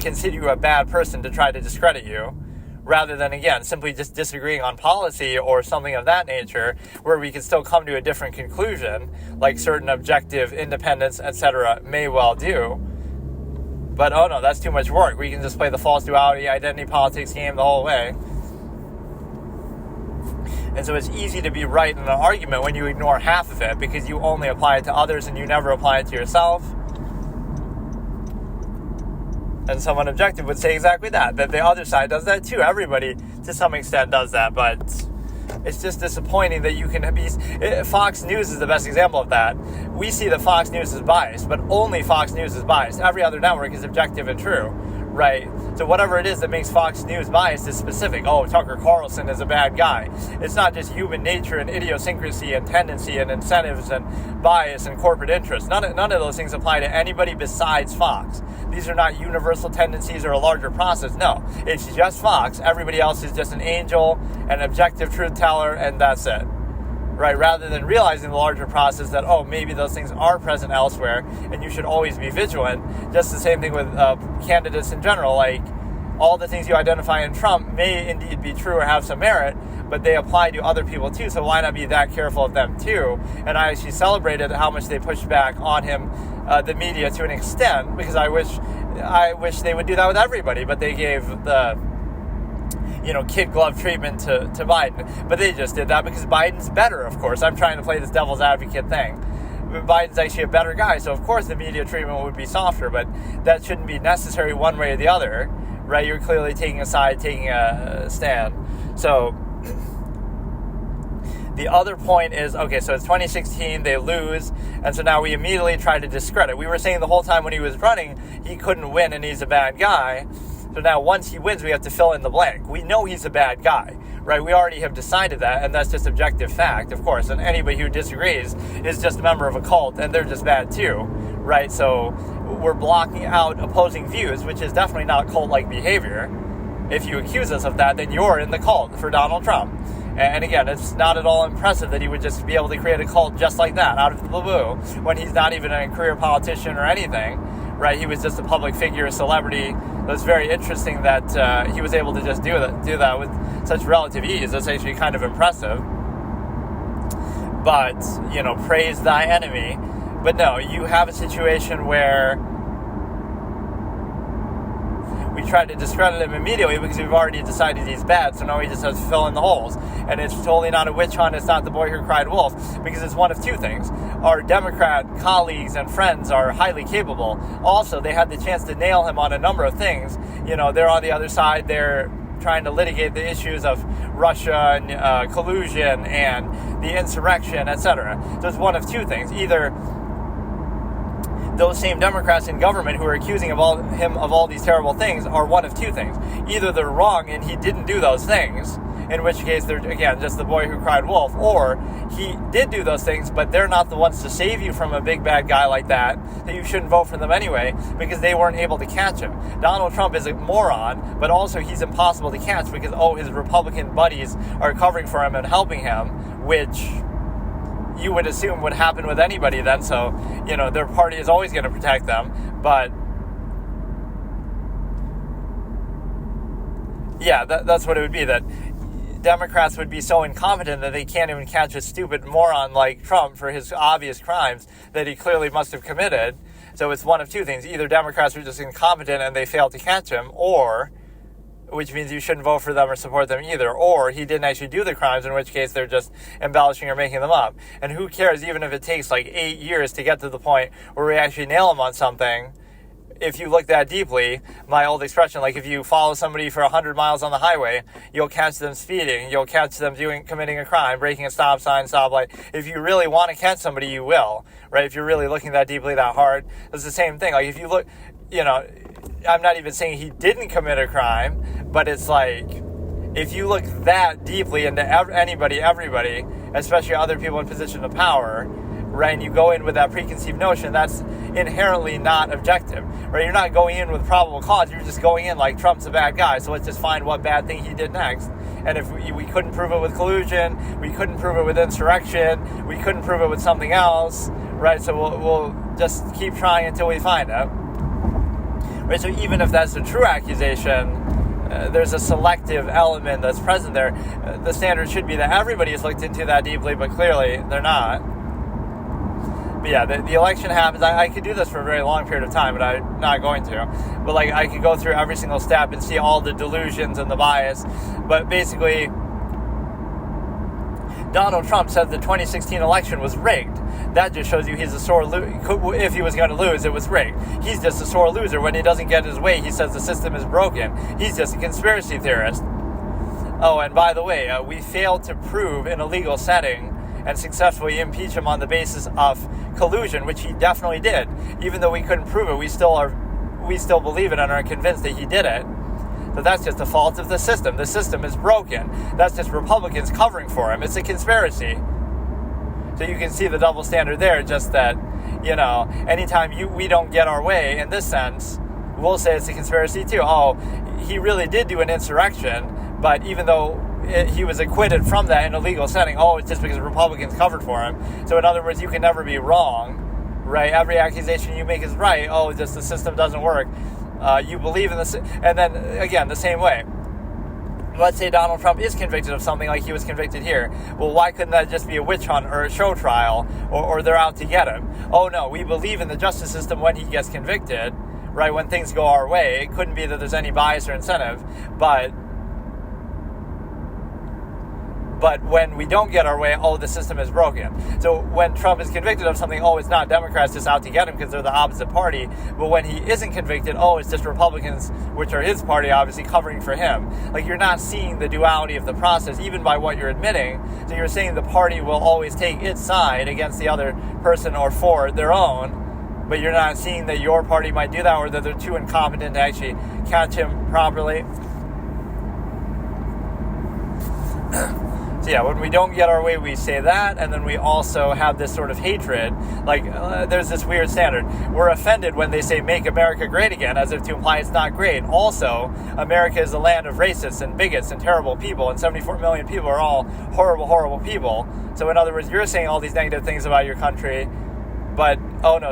consider you a bad person to try to discredit you, rather than, again, simply just disagreeing on policy or something of that nature, where we can still come to a different conclusion, like certain objective independents, etc. may well do. But, oh no, that's too much work. We can just play the false duality, identity politics game the whole way. And so it's easy to be right in an argument when you ignore half of it, because you only apply it to others and you never apply it to yourself. And someone objective would say exactly that the other side does that too. Everybody, to some extent, does that, but it's just disappointing that you can be... Fox News is the best example of that. We see that Fox News is biased, but only Fox News is biased. Every other network is objective and true, right? So whatever it is that makes Fox News biased is specific. Oh, Tucker Carlson is a bad guy. It's not just human nature and idiosyncrasy and tendency and incentives and bias and corporate interests. None of those things apply to anybody besides Fox. These are not universal tendencies or a larger process. No, it's just Fox. Everybody else is just an angel, an objective truth teller, and that's it. Right, rather than realizing the larger process that, oh, maybe those things are present elsewhere, and you should always be vigilant. Just the same thing with candidates in general. Like, all the things you identify in Trump may indeed be true or have some merit, but they apply to other people too, so why not be that careful of them too? And I actually celebrated how much they pushed back on him, the media, to an extent, because I wish they would do that with everybody, but they gave the kid glove treatment to Biden. But they just did that because Biden's better, of course. I'm trying to play this devil's advocate thing. Biden's actually a better guy, so of course the media treatment would be softer, but that shouldn't be necessary one way or the other, right? You're clearly taking a side, taking a stand. So the other point is, okay, so it's 2016, they lose, and so now we immediately try to discredit. We were saying the whole time when he was running, he couldn't win and he's a bad guy. So now once he wins, we have to fill in the blank. We know he's a bad guy, right? We already have decided that, and that's just objective fact, of course. And anybody who disagrees is just a member of a cult, and they're just bad too, right? So we're blocking out opposing views, which is definitely not cult-like behavior. If you accuse us of that, then you're in the cult for Donald Trump. And again, it's not at all impressive that he would just be able to create a cult just like that, out of the blue, when he's not even a career politician or anything, right? He was just a public figure, a celebrity. It was very interesting that he was able to just do that with such relative ease. That's actually kind of impressive. But, praise thy enemy. But no, you have a situation where we tried to discredit him immediately because we've already decided he's bad, so now he just has to fill in the holes. And it's totally not a witch hunt, it's not the boy who cried wolf, because it's one of two things. Our Democrat colleagues and friends are highly capable. Also, they had the chance to nail him on a number of things. They're on the other side, they're trying to litigate the issues of Russia and collusion and the insurrection, etc. So it's one of two things. Either those same Democrats in government who are accusing him of all these terrible things are one of two things. Either they're wrong and he didn't do those things, in which case they're, again, just the boy who cried wolf, or he did do those things, but they're not the ones to save you from a big bad guy like that you shouldn't vote for them anyway, because they weren't able to catch him. Donald Trump is a moron, but also he's impossible to catch because, his Republican buddies are covering for him and helping him, which you would assume would happen with anybody then, so, their party is always going to protect them, but yeah, that's what it would be, that Democrats would be so incompetent that they can't even catch a stupid moron like Trump for his obvious crimes that he clearly must have committed. So it's one of two things. Either Democrats are just incompetent and they failed to catch him, or, which means you shouldn't vote for them or support them either, or he didn't actually do the crimes, in which case they're just embellishing or making them up. And who cares, even if it takes 8 years to get to the point where we actually nail him on something. If you look that deeply, my old expression, if you follow somebody for 100 miles on the highway, you'll catch them speeding, you'll catch them committing a crime, breaking a stop sign, stoplight. If you really want to catch somebody, you will, right? If you're really looking that deeply, that hard, it's the same thing. If you look, I'm not even saying he didn't commit a crime, but it's if you look that deeply into everybody, especially other people in position of power, right, and you go in with that preconceived notion, that's inherently not objective, right? You're not going in with probable cause. You're just going in like Trump's a bad guy, so let's just find what bad thing he did next. And if we couldn't prove it with collusion, we couldn't prove it with insurrection, we couldn't prove it with something else, right? So we'll just keep trying until we find it. Right, so even if that's a true accusation, there's a selective element that's present there. The standard should be that everybody has looked into that deeply, but clearly they're not. But yeah, the election happens. I could do this for a very long period of time, but I'm not going to. But like, I could go through every single step and see all the delusions and the bias. But basically, Donald Trump said the 2016 election was rigged. That just shows you he's a sore loser. If he was going to lose, it was rigged. He's just a sore loser. When he doesn't get his way, he says the system is broken. He's just a conspiracy theorist. Oh, and by the way, we failed to prove in a legal setting and successfully impeach him on the basis of collusion, which he definitely did. Even though we couldn't prove it, we still believe it and are convinced that he did it. So that's just a fault of the system. The system is broken. That's just Republicans covering for him. It's a conspiracy. So you can see the double standard there, just that, anytime we don't get our way in this sense, we'll say it's a conspiracy too. Oh, he really did do an insurrection, but even though he was acquitted from that in a legal setting, it's just because Republicans covered for him. So in other words, you can never be wrong, right? Every accusation you make is right. Just the system doesn't work. You believe in this, and then again, the same way. Let's say Donald Trump is convicted of something like he was convicted here. Well, why couldn't that just be a witch hunt or a show trial, or they're out to get him? Oh no, we believe in the justice system when he gets convicted, right? When things go our way, it couldn't be that there's any bias or incentive, but when we don't get our way, the system is broken. So when Trump is convicted of something, it's not Democrats just out to get him because they're the opposite party. But when he isn't convicted, it's just Republicans, which are his party, obviously covering for him. Like, you're not seeing the duality of the process, even by what you're admitting. So you're saying the party will always take its side against the other person or for their own, but you're not seeing that your party might do that, or that they're too incompetent to actually catch him properly. So yeah, when we don't get our way, we say that, and then we also have this sort of hatred. Like, there's this weird standard. We're offended when they say, make America great again, as if to imply it's not great. Also, America is a land of racists and bigots and terrible people, and 74 million people are all horrible, horrible people. So in other words, you're saying all these negative things about your country, but,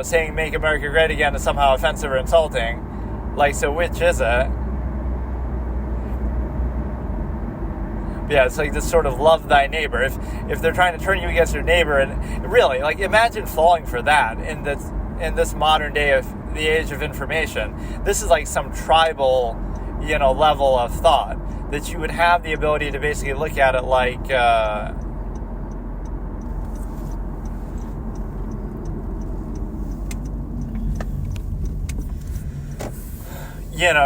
saying make America great again is somehow offensive or insulting. Like, so which is it? Yeah, it's like this sort of love thy neighbor. If they're trying to turn you against your neighbor, and really, like, imagine falling for that in this modern day of the age of information. This is like some tribal, level of thought, that you would have the ability to basically look at it like,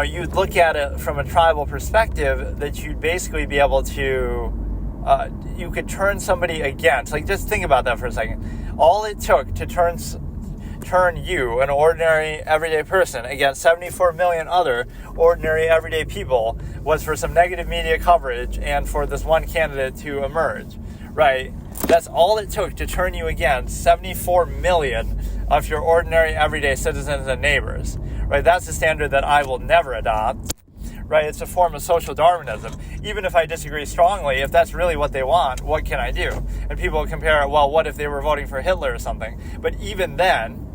you'd look at it from a tribal perspective, that you'd basically be able to, you could turn somebody against. Like, just think about that for a second. All it took to turn you, an ordinary, everyday person, against 74 million other ordinary, everyday people, was for some negative media coverage and for this one candidate to emerge, right? That's all it took to turn you against 74 million of your ordinary, everyday citizens and neighbors. Right, that's the standard that I will never adopt. Right, it's a form of social Darwinism. Even if I disagree strongly, if that's really what they want, what can I do? And people compare, what if they were voting for Hitler or something? But even then,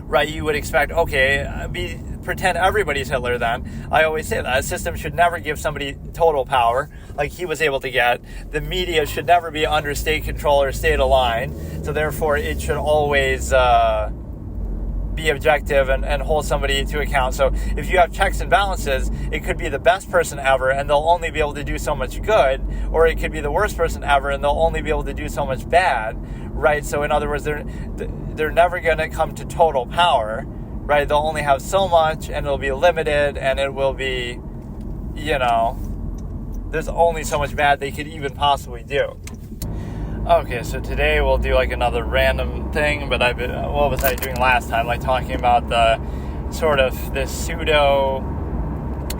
right, you would expect, pretend everybody's Hitler then. I always say that. A system should never give somebody total power like he was able to get. The media should never be under state control or state aligned. So therefore, it should always be objective and hold somebody to account. So if you have checks and balances, it could be the best person ever and they'll only be able to do so much good, or it could be the worst person ever and they'll only be able to do so much bad, right? So in other words, they're never going to come to total power, right? They'll only have so much and it'll be limited, and it will be, there's only so much bad they could even possibly do. Okay, so today we'll do like another random thing, but what was I doing last time? Like talking about the sort of this pseudo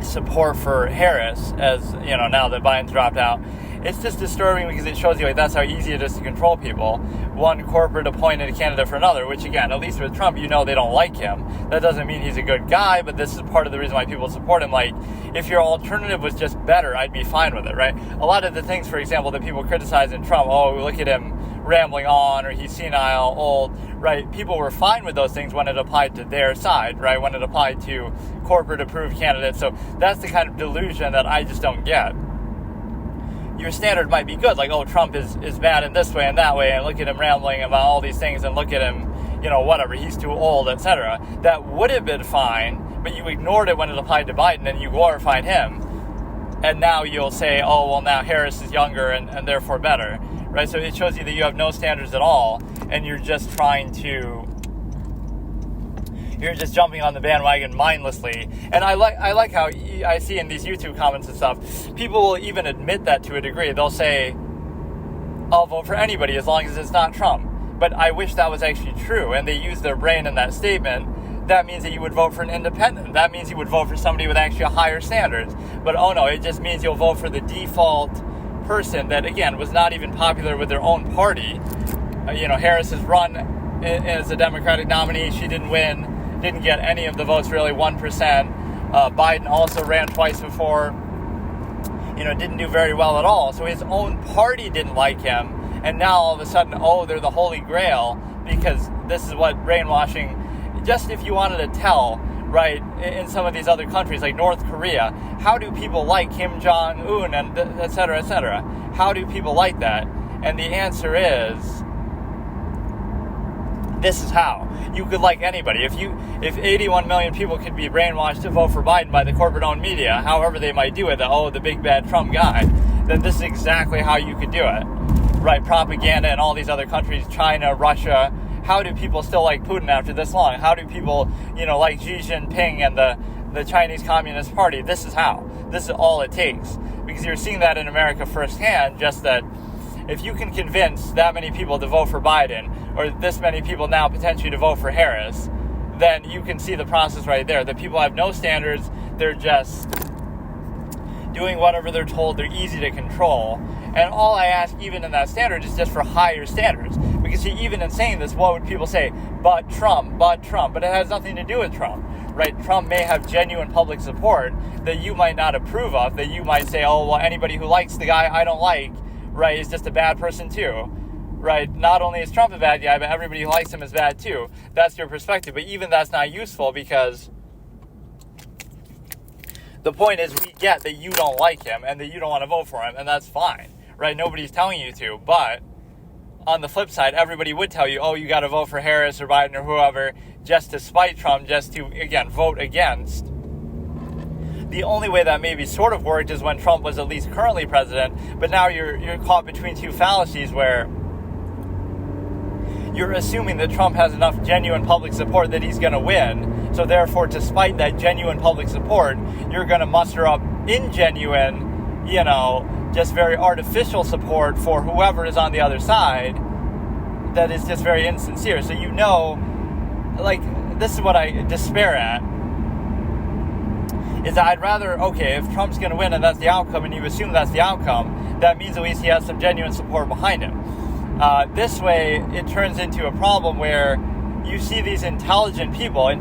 support for Harris, as now that Biden dropped out. It's just disturbing because it shows you that's how easy it is to control people. One corporate appointed candidate for another, which again, at least with Trump, they don't like him. That doesn't mean he's a good guy, but this is part of the reason why people support him. Like, if your alternative was just better, I'd be fine with it, right? A lot of the things, for example, that people criticize in Trump, look at him rambling on, or he's senile, old, right? People were fine with those things when it applied to their side, right? When it applied to corporate-approved candidates. So that's the kind of delusion that I just don't get. Your standard might be good, like, Trump is bad in this way and that way, and look at him rambling about all these things, and look at him, whatever, he's too old, etc. That would have been fine, but you ignored it when it applied to Biden, and you glorified him. And now you'll say, now Harris is younger and therefore better, right? So it shows you that you have no standards at all, and you're just you're just jumping on the bandwagon mindlessly. And I like how I see in these YouTube comments and stuff, people will even admit that to a degree. They'll say, I'll vote for anybody as long as it's not Trump. But I wish that was actually true, and they use their brain in that statement. That means that you would vote for an independent. That means you would vote for somebody with actually higher standards. But no, it just means you'll vote for the default person that, again, was not even popular with their own party. Harris has run as a Democratic nominee. She didn't win. Didn't get any of the votes, really, 1%. Biden also ran twice before, didn't do very well at all. So his own party didn't like him. And now all of a sudden, they're the Holy Grail, because this is what brainwashing, just if you wanted to tell, right, in some of these other countries like North Korea, how do people like Kim Jong-un and et cetera, et cetera? How do people like that? And the answer is, this is how. You could like anybody. If 81 million people could be brainwashed to vote for Biden by the corporate-owned media, however they might do it, the big bad Trump guy, then this is exactly how you could do it. Right, propaganda in all these other countries, China, Russia. How do people still like Putin after this long? How do people, like Xi Jinping and the Chinese Communist Party? This is how. This is all it takes. Because you're seeing that in America firsthand, just that if you can convince that many people to vote for Biden, or this many people now potentially to vote for Harris, then you can see the process right there. The people have no standards. They're just doing whatever they're told. They're easy to control. And all I ask, even in that standard, is just for higher standards. Because even in saying this, what would people say? But Trump. But it has nothing to do with Trump, right? Trump may have genuine public support that you might not approve of, that you might say, anybody who likes the guy I don't like, right, is just a bad person too, right? Not only is Trump a bad guy, but everybody who likes him is bad too. That's your perspective. But even that's not useful, because the point is, we get that you don't like him and that you don't want to vote for him, and that's fine. Right, nobody's telling you to, but on the flip side, everybody would tell you, you got to vote for Harris or Biden or whoever just to spite Trump, just to, again, vote against. The only way that maybe sort of worked is when Trump was at least currently president, but now you're caught between two fallacies where you're assuming that Trump has enough genuine public support that he's going to win, so therefore, to spite that genuine public support, you're going to muster up ingenuine, just very artificial support for whoever is on the other side that is just very insincere. So this is what I despair at, is that I'd rather, if Trump's going to win and that's the outcome, and you assume that's the outcome, that means at least he has some genuine support behind him. This way, it turns into a problem where you see these intelligent people,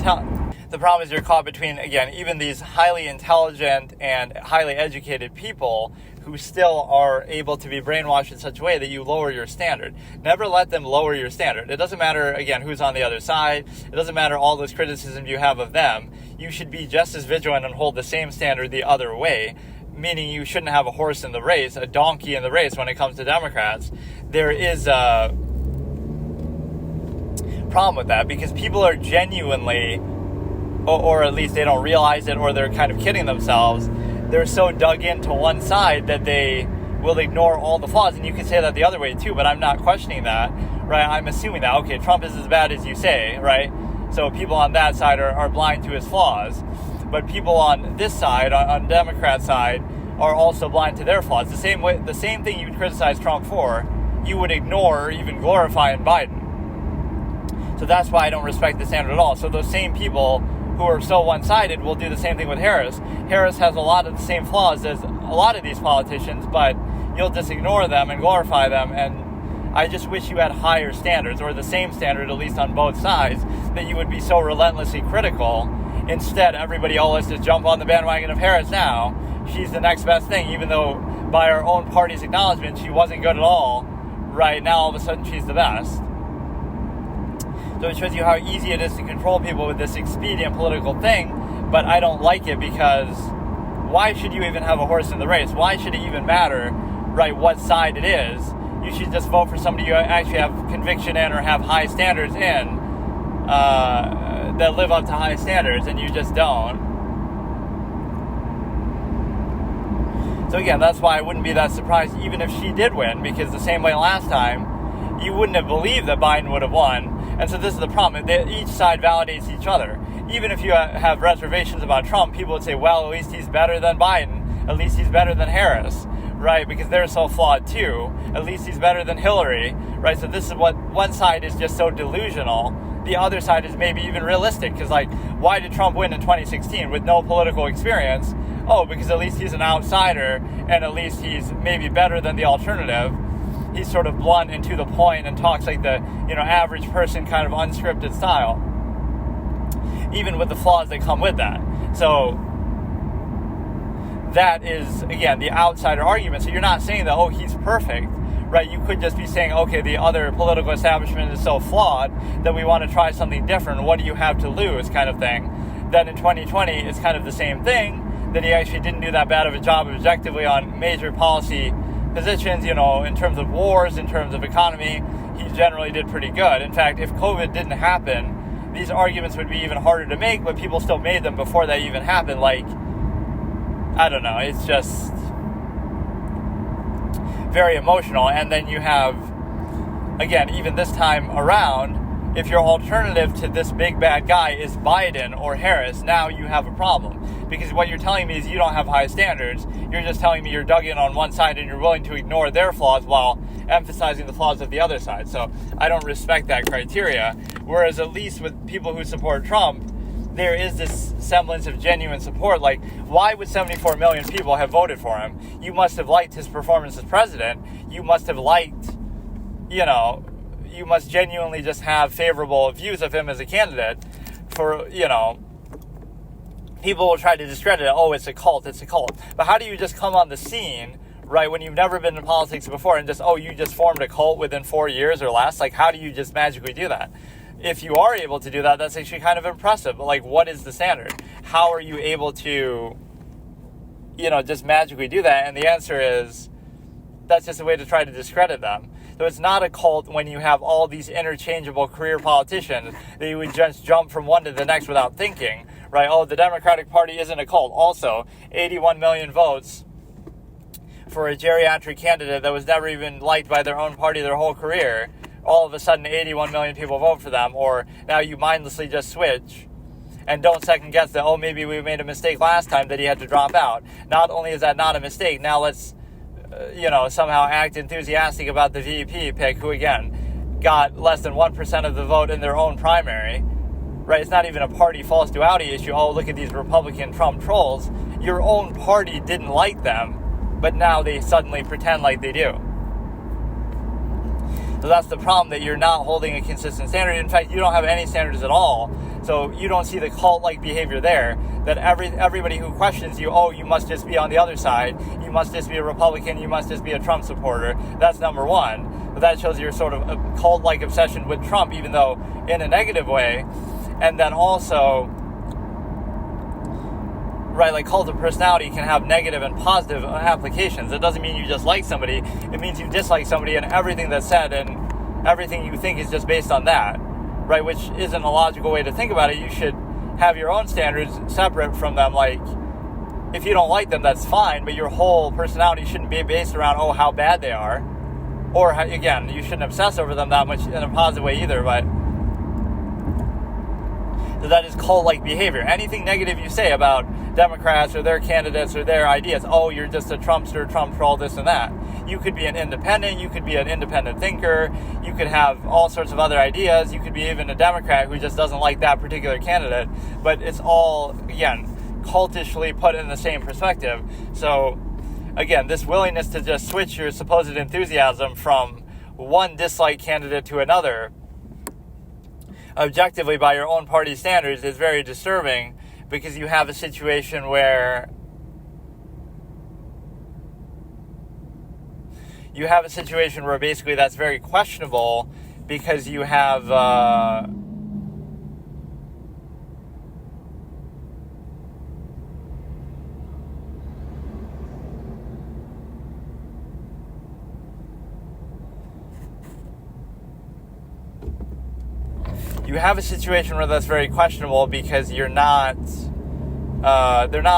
the problem is you're caught between, again, even these highly intelligent and highly educated people who still are able to be brainwashed in such a way that you lower your standard. Never let them lower your standard. It doesn't matter, again, who's on the other side. It doesn't matter all those criticisms you have of them. You should be just as vigilant and hold the same standard the other way, meaning you shouldn't have a horse in the race, a donkey in the race when it comes to Democrats. There is a problem with that, because people are genuinely, or at least they don't realize it, or they're kind of kidding themselves, they're so dug into one side that they will ignore all the flaws. And you can say that the other way too, but I'm not questioning that, right? I'm assuming that, Trump is as bad as you say, right? So people on that side are blind to his flaws. But people on this side, on Democrat side, are also blind to their flaws. The same thing you would criticize Trump for, you would ignore or even glorify in Biden. So that's why I don't respect the standard at all. So those same people who are so one-sided will do the same thing with Harris. Harris has a lot of the same flaws as a lot of these politicians, but you'll just ignore them and glorify them. And I just wish you had higher standards, or the same standard, at least on both sides, that you would be so relentlessly critical. Instead, everybody, let's just jump on the bandwagon of Harris now. She's the next best thing, even though by our own party's acknowledgement, she wasn't good at all. Right now, all of a sudden, she's the best. So it shows you how easy it is to control people with this expedient political thing, but I don't like it because why should you even have a horse in the race? Why should it even matter, right, what side it is? You should just vote for somebody you actually have conviction in or have high standards in, that live up to high standards, and you just don't. So again, that's why I wouldn't be that surprised even if she did win, because the same way last time, you wouldn't have believed that Biden would have won. And so this is the problem. Each side validates each other. Even if you have reservations about Trump, people would say, well, at least he's better than Biden. At least he's better than Harris, right? Because they're so flawed too. At least he's better than Hillary, right? So this is what one side is just so delusional. The other side is maybe even realistic. Because, like, why did Trump win in 2016 with no political experience? Oh, because at least he's an outsider, and at least he's maybe better than the alternative. He's sort of blunt and to the point and talks like the, average person kind of unscripted style. Even with the flaws that come with that. So that is, again, the outsider argument. So you're not saying that, he's perfect, right? You could just be saying, okay, the other political establishment is so flawed that we want to try something different. What do you have to lose, kind of thing. Then in 2020, it's kind of the same thing, that he actually didn't do that bad of a job objectively on major policy positions, in terms of wars, in terms of economy. He generally did pretty good. In fact, if COVID didn't happen, these arguments would be even harder to make, but people still made them before that even happened. Like, I don't know, it's just very emotional. And then you have, again, even this time around, if your alternative to this big bad guy is Biden or Harris, now you have a problem. Because what you're telling me is you don't have high standards. You're just telling me you're dug in on one side and you're willing to ignore their flaws while emphasizing the flaws of the other side. So I don't respect that criteria. Whereas at least with people who support Trump, there is this semblance of genuine support. Like, why would 74 million people have voted for him? You must have liked his performance as president. You must have liked, you must genuinely just have favorable views of him as a candidate. For, people will try to discredit it. Oh, it's a cult. But how do you just come on the scene, right, when you've never been in politics before and just, you just formed a cult within 4 years or less? Like, how do you just magically do that? If you are able to do that, that's actually kind of impressive. But, like, what is the standard? How are you able to, just magically do that? And the answer is, that's just a way to try to discredit them. So it's not a cult when you have all these interchangeable career politicians that you would just jump from one to the next without thinking, right? The Democratic Party isn't a cult. Also, 81 million votes for a geriatric candidate that was never even liked by their own party their whole career. All of a sudden, 81 million people vote for them, or now you mindlessly just switch and don't second guess that, maybe we made a mistake last time that he had to drop out. Not only is that not a mistake, now let's somehow act enthusiastic about the VP pick, who, again, got less than 1% of the vote in their own primary, right? It's not even a party false duality issue. Look at these Republican Trump trolls. Your own party didn't like them, but now they suddenly pretend like they do. So that's the problem, that you're not holding a consistent standard. In fact, you don't have any standards at all. So you don't see the cult-like behavior there, that everybody who questions you, you must just be on the other side, you must just be a Republican, you must just be a Trump supporter. That's number one. But that shows your sort of a cult-like obsession with Trump, even though in a negative way. And then also, right, like cult of personality can have negative and positive applications. It doesn't mean you just like somebody. It means you dislike somebody, and everything that's said and everything you think is just based on that, right? Which isn't a logical way to think about it. You should have your own standards separate from them. Like, if you don't like them, that's fine, but your whole personality shouldn't be based around, how bad they are. Or, again, you shouldn't obsess over them that much in a positive way either, but so that is cult-like behavior. Anything negative you say about Democrats or their candidates or their ideas, you're just a Trumpster, Trump troll, this and that. You could be an independent, you could be an independent thinker, you could have all sorts of other ideas, you could be even a Democrat who just doesn't like that particular candidate, but it's all, again, cultishly put in the same perspective. So, again, this willingness to just switch your supposed enthusiasm from one dislike candidate to another, objectively by your own party standards, is very disturbing, because you have a situation where basically that's very questionable, because you have a situation where that's very questionable, because they're not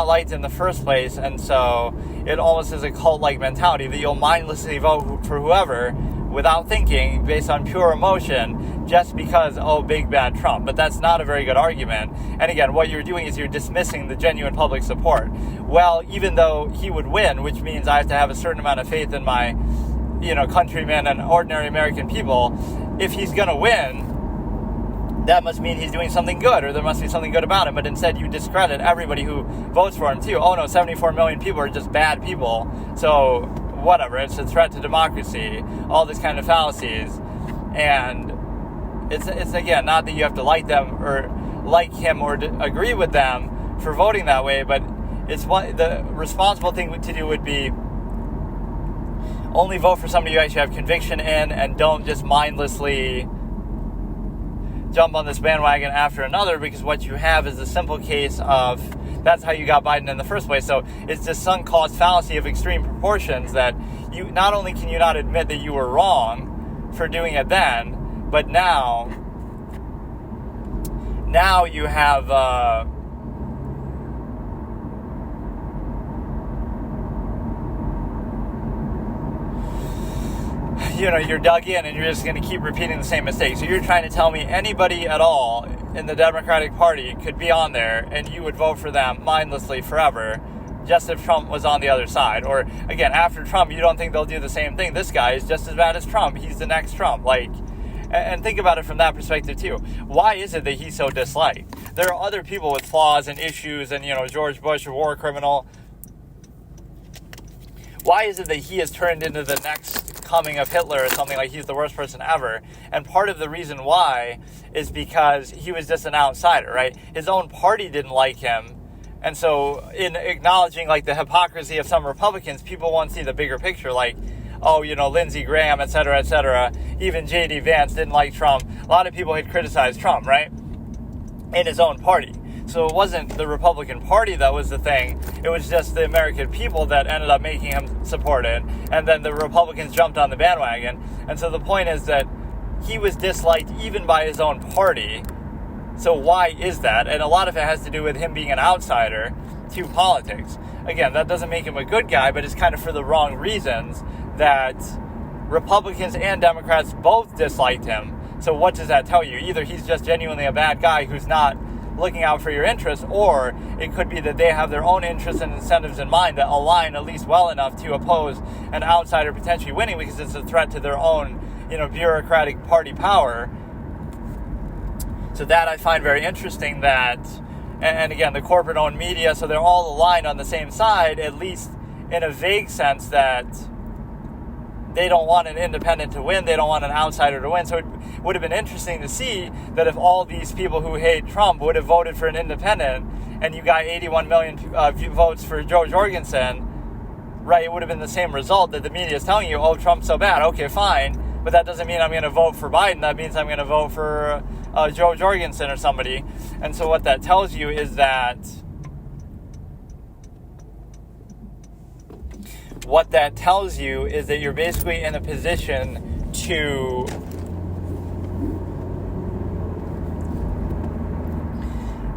liked in the first place, and so it almost is a cult-like mentality that you'll mindlessly vote for whoever without thinking, based on pure emotion, just because, big bad Trump. But that's not a very good argument. And again, what you're doing is you're dismissing the genuine public support. Well, even though he would win, which means I have to have a certain amount of faith in my, countrymen and ordinary American people, if he's going to win, that must mean he's doing something good, or there must be something good about him. But instead, you discredit everybody who votes for him, too. 74 million people are just bad people. So, whatever, it's a threat to democracy. All this kind of fallacies. And it's again, not that you have to like them, or like him, or agree with them for voting that way, but it's the responsible thing to do would be only vote for somebody you actually have conviction in, and don't just mindlessly jump on this bandwagon after another, because what you have is a simple case of that's how you got Biden in the first place. So it's this sunk cost fallacy of extreme proportions, that you not only can you not admit that you were wrong for doing it then, but now you have you're dug in, and you're just going to keep repeating the same mistake. So you're trying to tell me anybody at all in the Democratic Party could be on there, and you would vote for them mindlessly forever, just if Trump was on the other side. Or, again, after Trump, you don't think they'll do the same thing. This guy is just as bad as Trump. He's the next Trump. And think about it from that perspective, too. Why is it that he's so disliked? There are other people with flaws and issues, and, George Bush, a war criminal. Why is it that he has turned into the next coming of Hitler or something, like he's the worst person ever? And part of the reason why is because he was just an outsider, right? His own party didn't like him. And so in acknowledging the hypocrisy of some Republicans, people want to see the bigger picture, Lindsey Graham, et cetera, even J.D. Vance didn't like Trump. A lot of people had criticized Trump, right? In his own party. So it wasn't the Republican Party that was the thing. It was just the American people that ended up making him supported. And then the Republicans jumped on the bandwagon. And so the point is that he was disliked even by his own party. So why is that? And a lot of it has to do with him being an outsider to politics. Again, that doesn't make him a good guy, but it's kind of for the wrong reasons that Republicans and Democrats both disliked him. So what does that tell you? Either he's just genuinely a bad guy who's not looking out for your interests, or it could be that they have their own interests and incentives in mind that align at least well enough to oppose an outsider potentially winning, because it's a threat to their own, bureaucratic party power. So that I find very interesting, that, and again, the corporate-owned media, so they're all aligned on the same side, at least in a vague sense, that they don't want an independent to win, they don't want an outsider to win. So it would have been interesting to see that if all these people who hate Trump would have voted for an independent, and you got 81 million votes for Joe Jorgensen, right, it would have been the same result that the media is telling you, Trump's so bad, okay, fine, but that doesn't mean I'm going to vote for Biden, that means I'm going to vote for Joe Jorgensen or somebody. And so what that tells you is that you're basically in a position to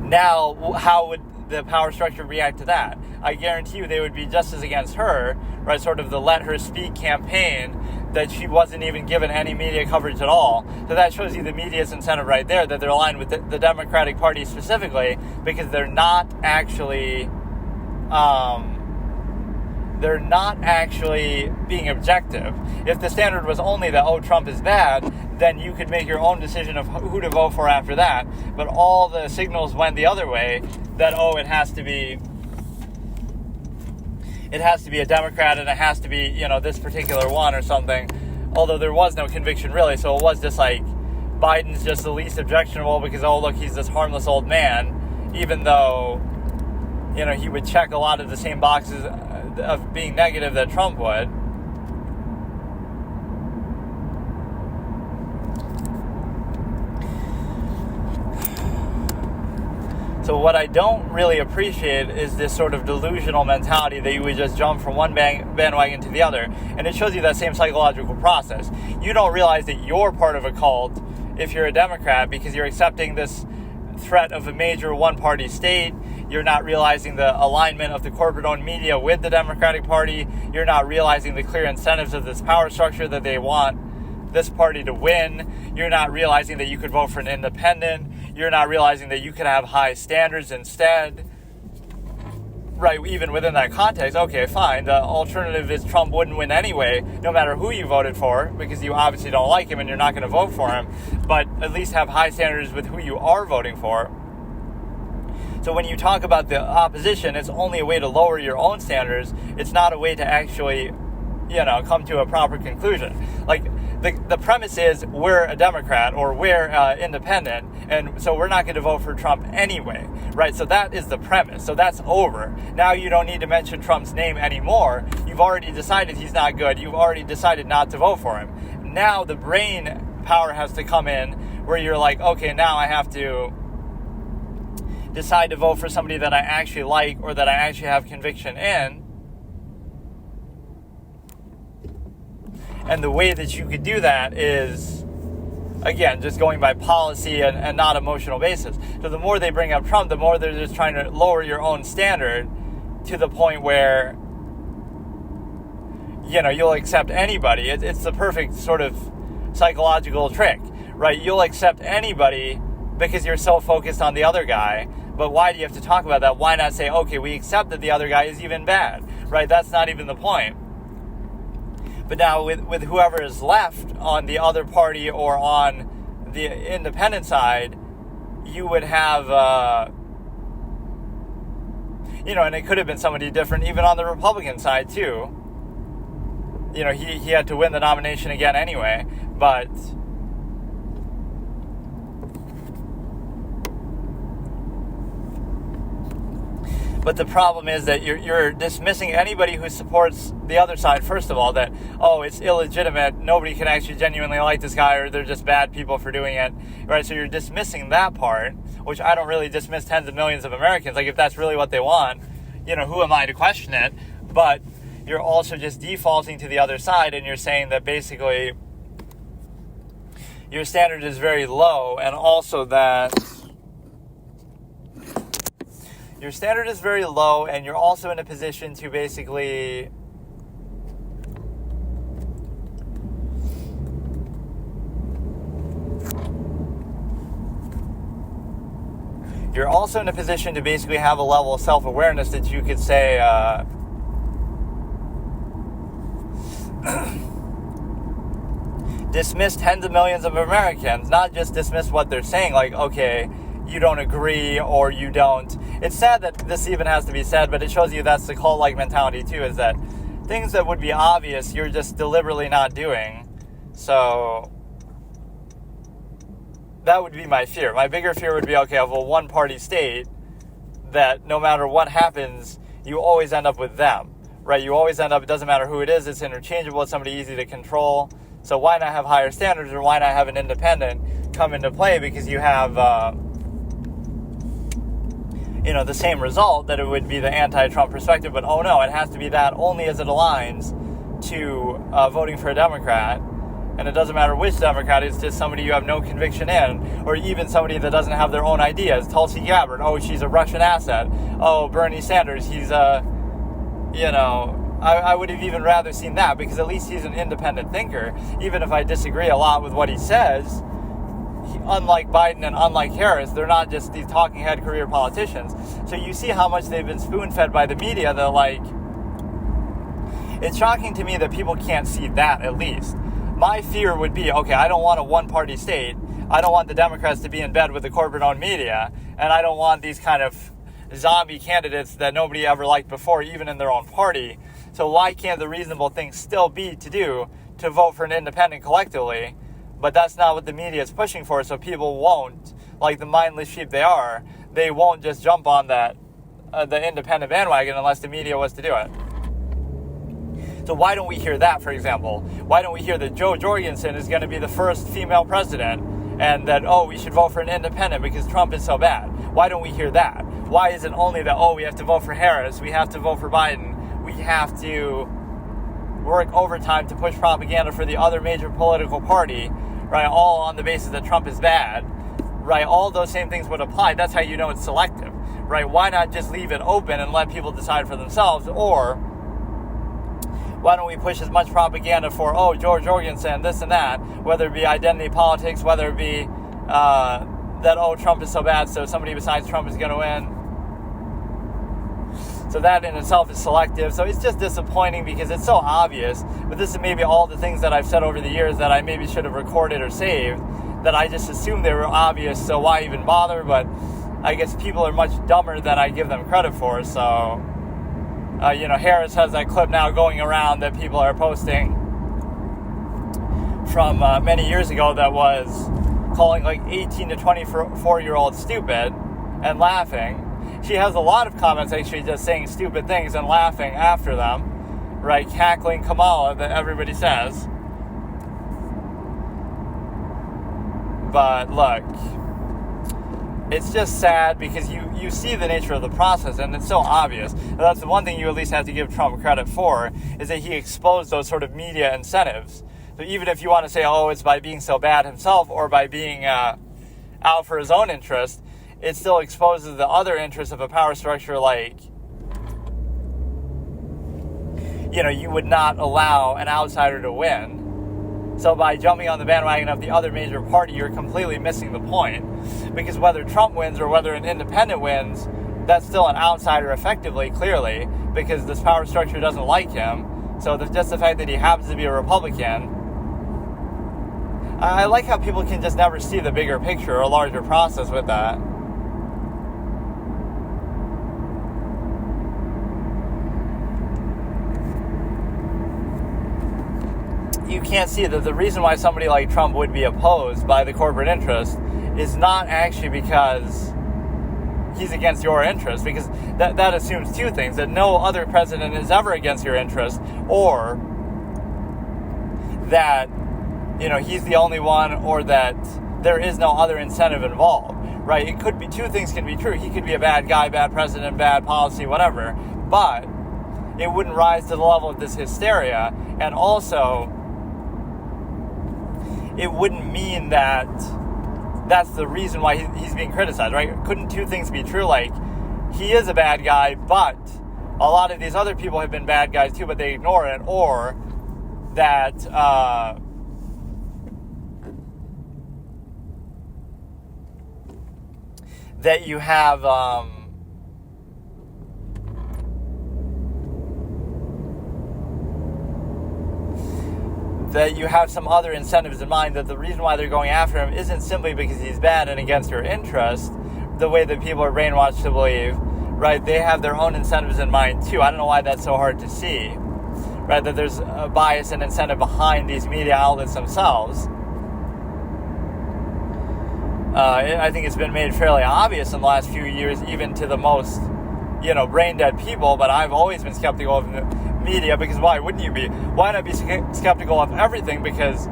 now, how would the power structure react to that? I guarantee you they would be just as against her, right? Sort of the let her speak campaign, that she wasn't even given any media coverage at all. So that shows you the media's incentive right there, that they're aligned with the Democratic Party specifically, because they're not actually they're not actually being objective. If the standard was only that, oh, Trump is bad, then you could make your own decision of who to vote for after that. But all the signals went the other way, that, oh, it has to be a Democrat, and it has to be, this particular one or something. Although there was no conviction really, so it was just like, Biden's just the least objectionable because, oh, look, he's this harmless old man, even though, he would check a lot of the same boxes of being negative that Trump would. So what I don't really appreciate is this sort of delusional mentality that you would just jump from one bandwagon to the other. And it shows you that same psychological process. You don't realize that you're part of a cult if you're a Democrat because you're accepting this threat of a major one-party state. You're not realizing the alignment of the corporate-owned media with the Democratic Party. You're not realizing the clear incentives of this power structure that they want this party to win. You're not realizing that you could vote for an independent. You're not realizing that you could have high standards instead. Right, even within that context, okay, fine. The alternative is Trump wouldn't win anyway, no matter who you voted for, because you obviously don't like him and you're not going to vote for him. But at least have high standards with who you are voting for. So when you talk about the opposition, it's only a way to lower your own standards. It's not a way to actually, come to a proper conclusion. Like, the premise is we're a Democrat or we're independent, and so we're not going to vote for Trump anyway, right? So that is the premise. So that's over. Now you don't need to mention Trump's name anymore. You've already decided he's not good. You've already decided not to vote for him. Now the brain power has to come in where you're like, okay, now I have to decide to vote for somebody that I actually like or that I actually have conviction in. And the way that you could do that is, again, just going by policy and not emotional basis. So the more they bring up Trump, the more they're just trying to lower your own standard to the point where, you'll accept anybody. It's the perfect sort of psychological trick, right? You'll accept anybody because you're so focused on the other guy. But why do you have to talk about that? Why not say, okay, we accept that the other guy is even bad, right? That's not even the point. But now with whoever is left on the other party or on the independent side, you would have, and it could have been somebody different even on the Republican side too. He had to win the nomination again anyway, but the problem is that you're dismissing anybody who supports the other side, first of all, that, oh, it's illegitimate, nobody can actually genuinely like this guy, or they're just bad people for doing it, right? So you're dismissing that part, which I don't really dismiss tens of millions of Americans. Like, if that's really what they want, who am I to question it? But you're also just defaulting to the other side, and you're saying that basically your standard is very low, and also that your standard is very low, and you're also in a position to basically have a level of self-awareness that you could say, dismiss tens of millions of Americans, not just dismiss what they're saying, like, okay, you don't agree or you don't. It's sad that this even has to be said, but it shows you that's the cult-like mentality too, is that things that would be obvious, you're just deliberately not doing. So that would be my fear. My bigger fear would be, okay, of a one-party state that no matter what happens, you always end up with them, right? You always end up, it doesn't matter who it is, it's interchangeable, it's somebody easy to control. So why not have higher standards, or why not have an independent come into play? Because you have, the same result, that it would be the anti-Trump perspective, but oh no, it has to be that only as it aligns to voting for a Democrat. And it doesn't matter which Democrat, it's just somebody you have no conviction in, or even somebody that doesn't have their own ideas. Tulsi Gabbard, oh, she's a Russian asset. Oh, Bernie Sanders, he's I would have even rather seen that, because at least he's an independent thinker. Even if I disagree a lot with what he says, unlike Biden and unlike Harris, they're not just these talking head career politicians. So you see how much they've been spoon-fed by the media that, like, It's shocking to me that people can't see that, at least. My fear would be, okay, I don't want a one-party state. I don't want the Democrats to be in bed with the corporate-owned media, and I don't want these kind of zombie candidates that nobody ever liked before, even in their own party. So why can't the reasonable thing still be to vote for an independent collectively? But that's not what the media is pushing for, so people won't, like the mindless sheep they are, they won't just jump on that the independent bandwagon unless the media was to do it. So why don't we hear that, for example? Why don't we hear that Jo Jorgensen is going to be the first female president, and that, we should vote for an independent because Trump is so bad? Why don't we hear that? Why is it only that, we have to vote for Harris, we have to vote for Biden, we have to work overtime to push propaganda for the other major political party, right, all on the basis that Trump is bad, right? All those same things would apply. That's how you know it's selective, right? Why not just leave it open and let people decide for themselves? Or why don't we push as much propaganda for, George Jorgensen, this and that, whether it be identity politics, whether it be that, Trump is so bad, so somebody besides Trump is going to win. So that in itself is selective. So it's just disappointing because it's so obvious. But this is maybe all the things that I've said over the years that I maybe should have recorded or saved, that I just assumed they were obvious, so why even bother? But I guess people are much dumber than I give them credit for. So, Harris has that clip now going around that people are posting from many years ago that was calling like 18 to 24-year-olds stupid and laughing. She has a lot of comments actually just saying stupid things and laughing after them, right? Cackling Kamala that everybody says. But look, it's just sad because you see the nature of the process and it's so obvious. And that's the one thing you at least have to give Trump credit for, is that he exposed those sort of media incentives. So even if you want to say, it's by being so bad himself or by being out for his own interest, it still exposes the other interests of a power structure like, you would not allow an outsider to win. So by jumping on the bandwagon of the other major party, you're completely missing the point. Because whether Trump wins or whether an independent wins, that's still an outsider effectively, clearly, because this power structure doesn't like him. So just the fact that he happens to be a Republican, I like how people can just never see the bigger picture or larger process with that. You can't see that the reason why somebody like Trump would be opposed by the corporate interest is not actually because he's against your interest, because that assumes two things: that no other president is ever against your interest, or that he's the only one, or that there is no other incentive involved, right? It could be, two things can be true. He could be a bad guy, bad president, bad policy, whatever, but it wouldn't rise to the level of this hysteria. And also, it wouldn't mean that that's the reason why he's being criticized, right? Couldn't two things be true? Like, he is a bad guy, but a lot of these other people have been bad guys too, but they ignore it. Or that that you have that you have some other incentives in mind, that the reason why they're going after him isn't simply because he's bad and against your interest, the way that people are brainwashed to believe, right? They have their own incentives in mind too. I don't know why that's so hard to see, right? That there's a bias and incentive behind these media outlets themselves. I think it's been made fairly obvious in the last few years, even to the most, brain dead people, but I've always been skeptical of the media, because why wouldn't you be? Why not be skeptical of everything? Because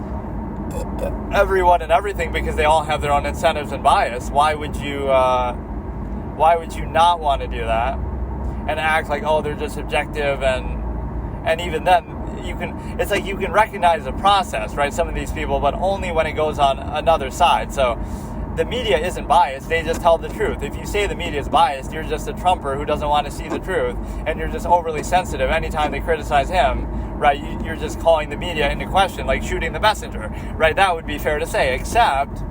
everyone and everything, because they all have their own incentives and bias. Why would you not want to do that and act like, they're just objective? And even then, it's like you can recognize the process, right? Some of these people, but only when it goes on another side. So the media isn't biased, they just tell the truth. If you say the media is biased, you're just a Trumper who doesn't want to see the truth, and you're just overly sensitive. Anytime they criticize him, right, you're just calling the media into question, like shooting the messenger, right? That would be fair to say, except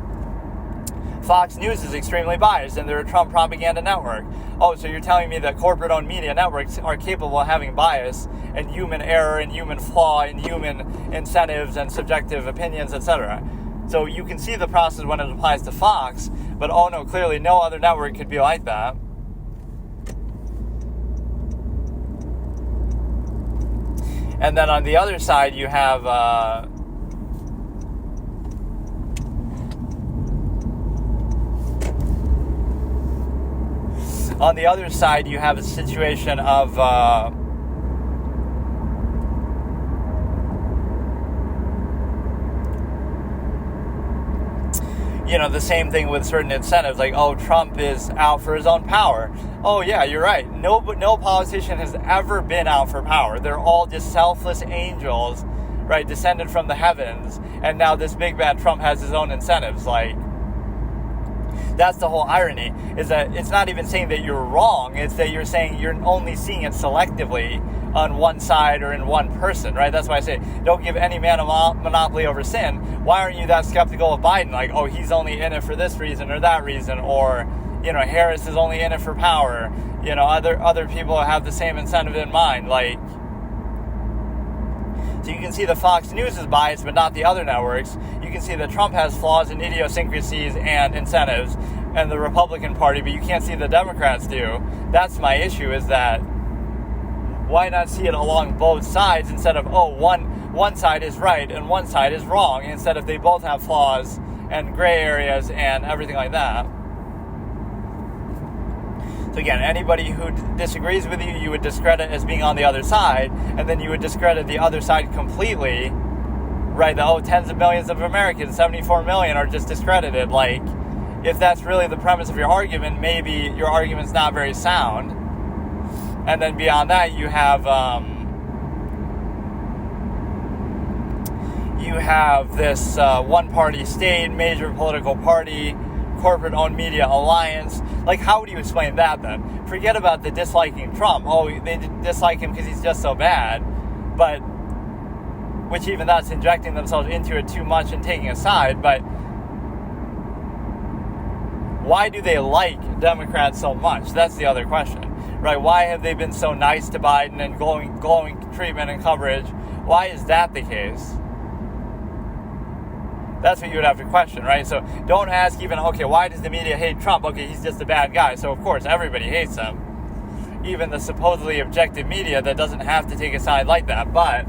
Fox News is extremely biased, and they're a Trump propaganda network. oh, so you're telling me that corporate-owned media networks are capable of having bias and human error and human flaw and human incentives and subjective opinions, etc. So you can see the process when it applies to Fox, but oh no, clearly no other network could be like that. And then on the other side, you have a situation of the same thing with certain incentives, like, oh, Trump is out for his own power. Oh yeah, you're right. No politician has ever been out for power. They're all just selfless angels, right, descended from the heavens, and now this big bad Trump has his own incentives. Like, that's the whole irony, is that it's not even saying that you're wrong, it's that you're saying you're only seeing it selectively on one side or in one person, right? That's why I say, don't give any man a monopoly over sin. Why aren't you that skeptical of Biden? Like, oh, he's only in it for this reason or that reason, or, Harris is only in it for power. Other people have the same incentive in mind. Like, so you can see the Fox News is biased, but not the other networks. You can see that Trump has flaws and idiosyncrasies and incentives, and the Republican Party, but you can't see the Democrats do. That's my issue, is that why not see it along both sides instead of, oh, one side is right and one side is wrong, instead of they both have flaws and gray areas and everything like that. So again, anybody who disagrees with you, you would discredit as being on the other side, and then you would discredit the other side completely, right? Tens of millions of Americans, 74 million, are just discredited. Like, if that's really the premise of your argument, maybe your argument's not very sound. And then beyond that, you have this one-party state, major political party, corporate-owned media alliance. Like, how would you explain that then? Forget about the disliking Trump. Oh, they dislike him because he's just so bad. But, which even that's injecting themselves into it too much and taking a side. But why do they like Democrats so much? That's the other question, right? Why have they been so nice to Biden and glowing treatment and coverage? Why is that the case? That's what you would have to question, right? So don't ask even, okay, why does the media hate Trump? Okay, he's just a bad guy, so of course everybody hates him. Even the supposedly objective media that doesn't have to take a side like that. But,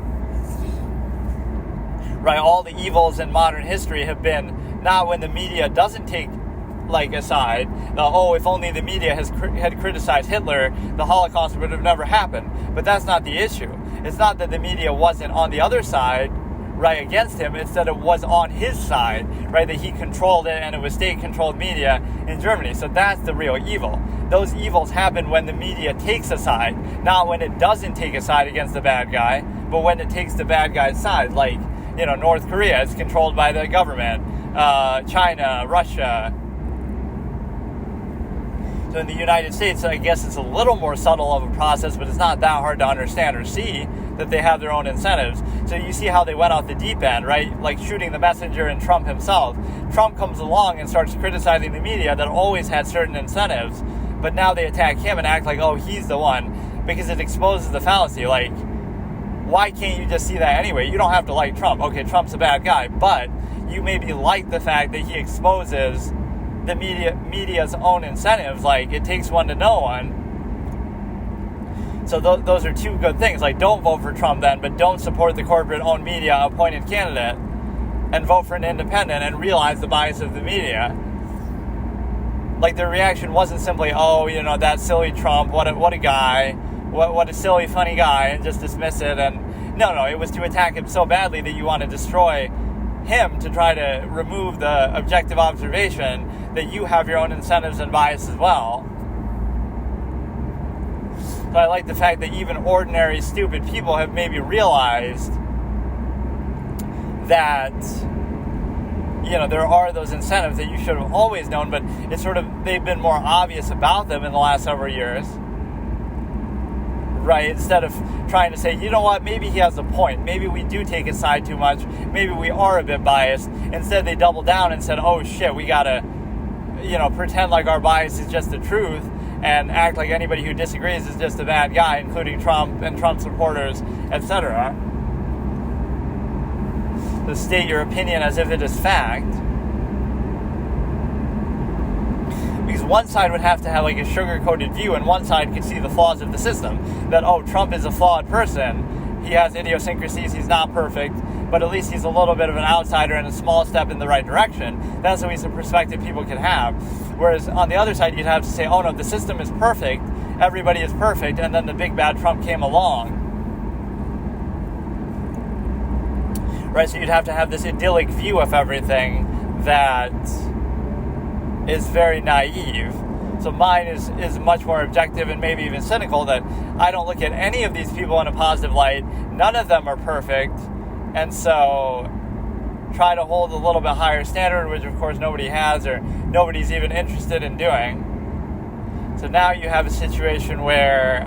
right, all the evils in modern history have been not when the media doesn't take like a side. If only the media had criticized Hitler, the Holocaust would have never happened. But that's not the issue. It's not that the media wasn't on the other side, right, against him. It's that it was on his side, right, that he controlled it, and it was state-controlled media in Germany. So that's the real evil. Those evils happen when the media takes a side, not when it doesn't take a side against the bad guy, but when it takes the bad guy's side. Like, North Korea is controlled by the government, China, Russia. So in the United States, I guess it's a little more subtle of a process, but it's not that hard to understand or see that they have their own incentives. So you see how they went off the deep end, right? Like shooting the messenger and Trump himself. Trump comes along and starts criticizing the media that always had certain incentives, but now they attack him and act like, oh, he's the one, because it exposes the fallacy. Like, why can't you just see that anyway? You don't have to like Trump. Okay, Trump's a bad guy, but you maybe like the fact that he exposes the media's own incentives. Like, it takes one to know one. So those are two good things. Like, don't vote for Trump then, but don't support the corporate-owned media appointed candidate, and vote for an independent and realize the bias of the media. Like, their reaction wasn't simply, oh, that silly Trump, what a guy, what a silly, funny guy, and just dismiss it. And no, it was to attack him so badly that you want to destroy him, to try to remove the objective observation that you have your own incentives and bias as well. So I like the fact that even ordinary stupid people have maybe realized that, there are those incentives that you should have always known, but it's sort of, they've been more obvious about them in the last several years. Right, instead of trying to say, you know what, maybe he has a point. Maybe we do take his side too much. Maybe we are a bit biased. Instead, they doubled down and said, oh shit, we gotta, pretend like our bias is just the truth and act like anybody who disagrees is just a bad guy, including Trump and Trump supporters, etc. To state your opinion as if it is fact. Because one side would have to have like a sugar-coated view, and one side could see the flaws of the system. That, oh, Trump is a flawed person. He has idiosyncrasies. He's not perfect. But at least he's a little bit of an outsider and a small step in the right direction. That's always a perspective people can have. Whereas on the other side, you'd have to say, oh no, the system is perfect. Everybody is perfect. And then the big bad Trump came along. Right, so you'd have to have this idyllic view of everything that is very naive. So mine is much more objective and maybe even cynical, that I don't look at any of these people in a positive light. None of them are perfect. And so try to hold a little bit higher standard, which of course nobody has or nobody's even interested in doing. So now you have a situation where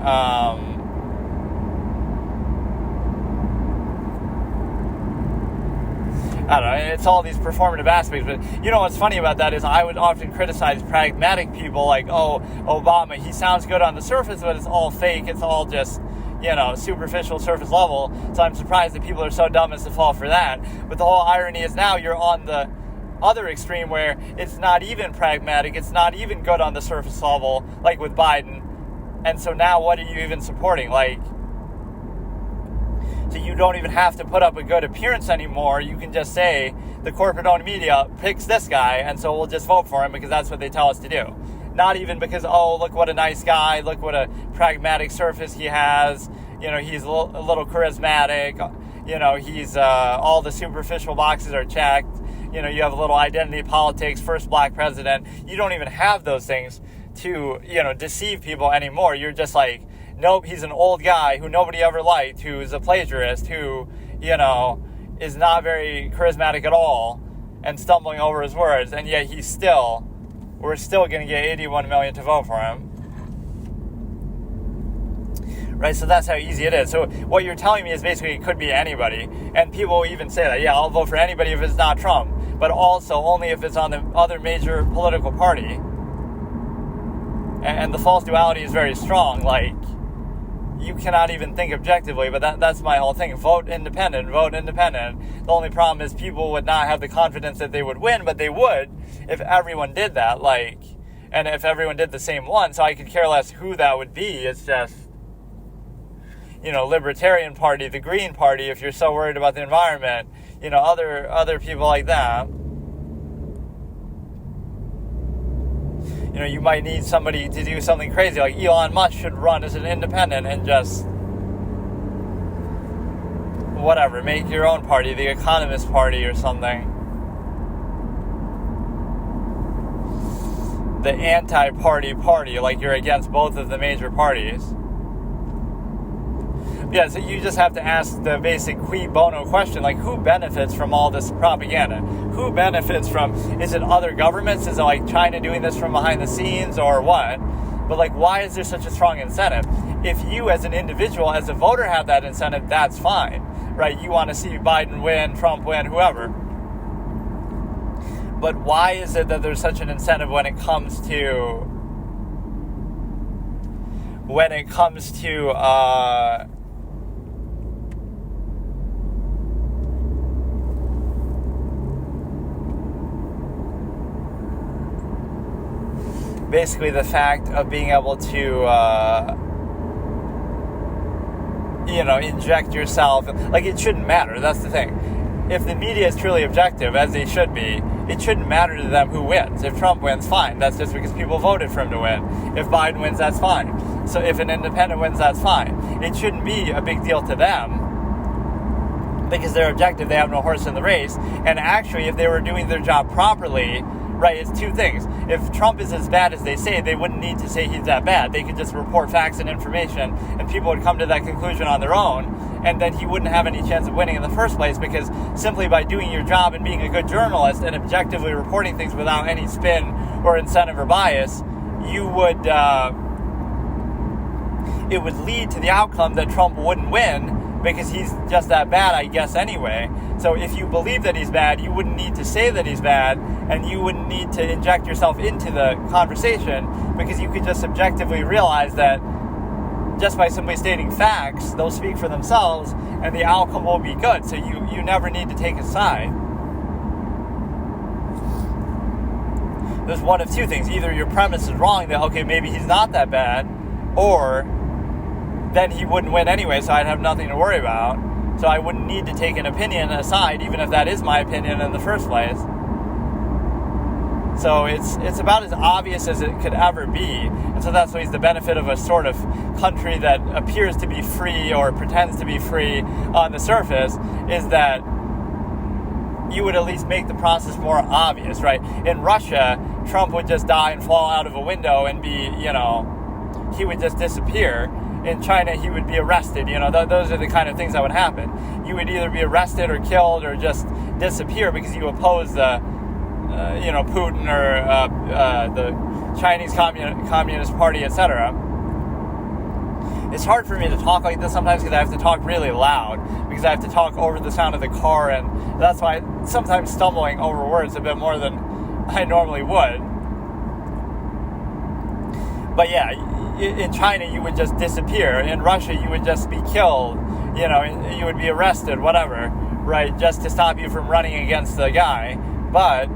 I don't know, it's all these performative aspects, but you know what's funny about that is I would often criticize pragmatic people like, oh, Obama, he sounds good on the surface, but it's all fake, it's all just, you know, superficial surface level, so I'm surprised that people are so dumb as to fall for that. But the whole irony is now you're on the other extreme where it's not even pragmatic, it's not even good on the surface level, like with Biden, and so now what are you even supporting? Like, so you don't even have to put up a good appearance anymore. You can just say the corporate-owned media picks this guy, and so we'll just vote for him because that's what they tell us to do. Not even because, oh, look what a nice guy, look what a pragmatic surface he has, you know, he's a little charismatic, you know, he's, all the superficial boxes are checked, you know, you have a little identity politics, first black president. You don't even have those things to, you know, deceive people anymore. You're just like, nope, he's an old guy who nobody ever liked, who's a plagiarist, who, you know, is not very charismatic at all and stumbling over his words, and yet we're still going to get 81 million to vote for him. Right, so that's how easy it is. So what you're telling me is basically it could be anybody, and people even say that, yeah, I'll vote for anybody if it's not Trump, but also only if it's on the other major political party. And the false duality is very strong, like, you cannot even think objectively, but that's my whole thing. Vote independent. The only problem is people would not have the confidence that they would win, but they would if everyone did that, like, and if everyone did the same one. So I could care less who that would be. It's just, you know, Libertarian Party, the Green Party, if you're so worried about the environment, you know, other people like that. You know, you might need somebody to do something crazy, like Elon Musk should run as an independent and just, whatever, make your own party, the Economist Party or something. The anti-party party, like you're against both of the major parties. Yeah, so you just have to ask the basic cui bono question, like, who benefits from all this propaganda? Who benefits from, is it other governments? Is it like China doing this from behind the scenes or what? But like, why is there such a strong incentive? If you as an individual, as a voter have that incentive, that's fine, right? You want to see Biden win, Trump win, whoever. But why is it that there's such an incentive when it comes to basically the fact of being able to, you know, inject yourself. Like, it shouldn't matter. That's the thing. If the media is truly objective, as they should be, it shouldn't matter to them who wins. If Trump wins, fine. That's just because people voted for him to win. If Biden wins, that's fine. So if an independent wins, that's fine. It shouldn't be a big deal to them because they're objective. They have no horse in the race. And actually, if they were doing their job properly, right, it's two things. If Trump is as bad as they say, they wouldn't need to say he's that bad. They could just report facts and information, and people would come to that conclusion on their own, and then he wouldn't have any chance of winning in the first place, because simply by doing your job and being a good journalist and objectively reporting things without any spin or incentive or bias, you would, it would lead to the outcome that Trump wouldn't win, because he's just that bad, I guess, anyway. So if you believe that he's bad, you wouldn't need to say that he's bad, and you wouldn't need to inject yourself into the conversation, because you could just subjectively realize that just by simply stating facts, they'll speak for themselves, and the outcome will be good. So you never need to take a side. There's one of two things. Either your premise is wrong, that, okay, maybe he's not that bad, or then he wouldn't win anyway, so I'd have nothing to worry about. So I wouldn't need to take an opinion aside, even if that is my opinion in the first place. So it's about as obvious as it could ever be. And so that's always the benefit of a sort of country that appears to be free or pretends to be free on the surface, is that you would at least make the process more obvious, right? In Russia, Trump would just die and fall out of a window and be, he would just disappear. In China, he would be arrested. Those are the kind of things that would happen. You would either be arrested or killed or just disappear because you oppose the Putin or the Chinese Communist Party, etc. It's hard for me to talk like this sometimes because I have to talk really loud, because I have to talk over the sound of the car, and that's why I'm sometimes stumbling over words a bit more than I normally would. But yeah, in China you would just disappear. In Russia you would just be killed. You would be arrested, whatever, right, just to stop you from running against the guy. But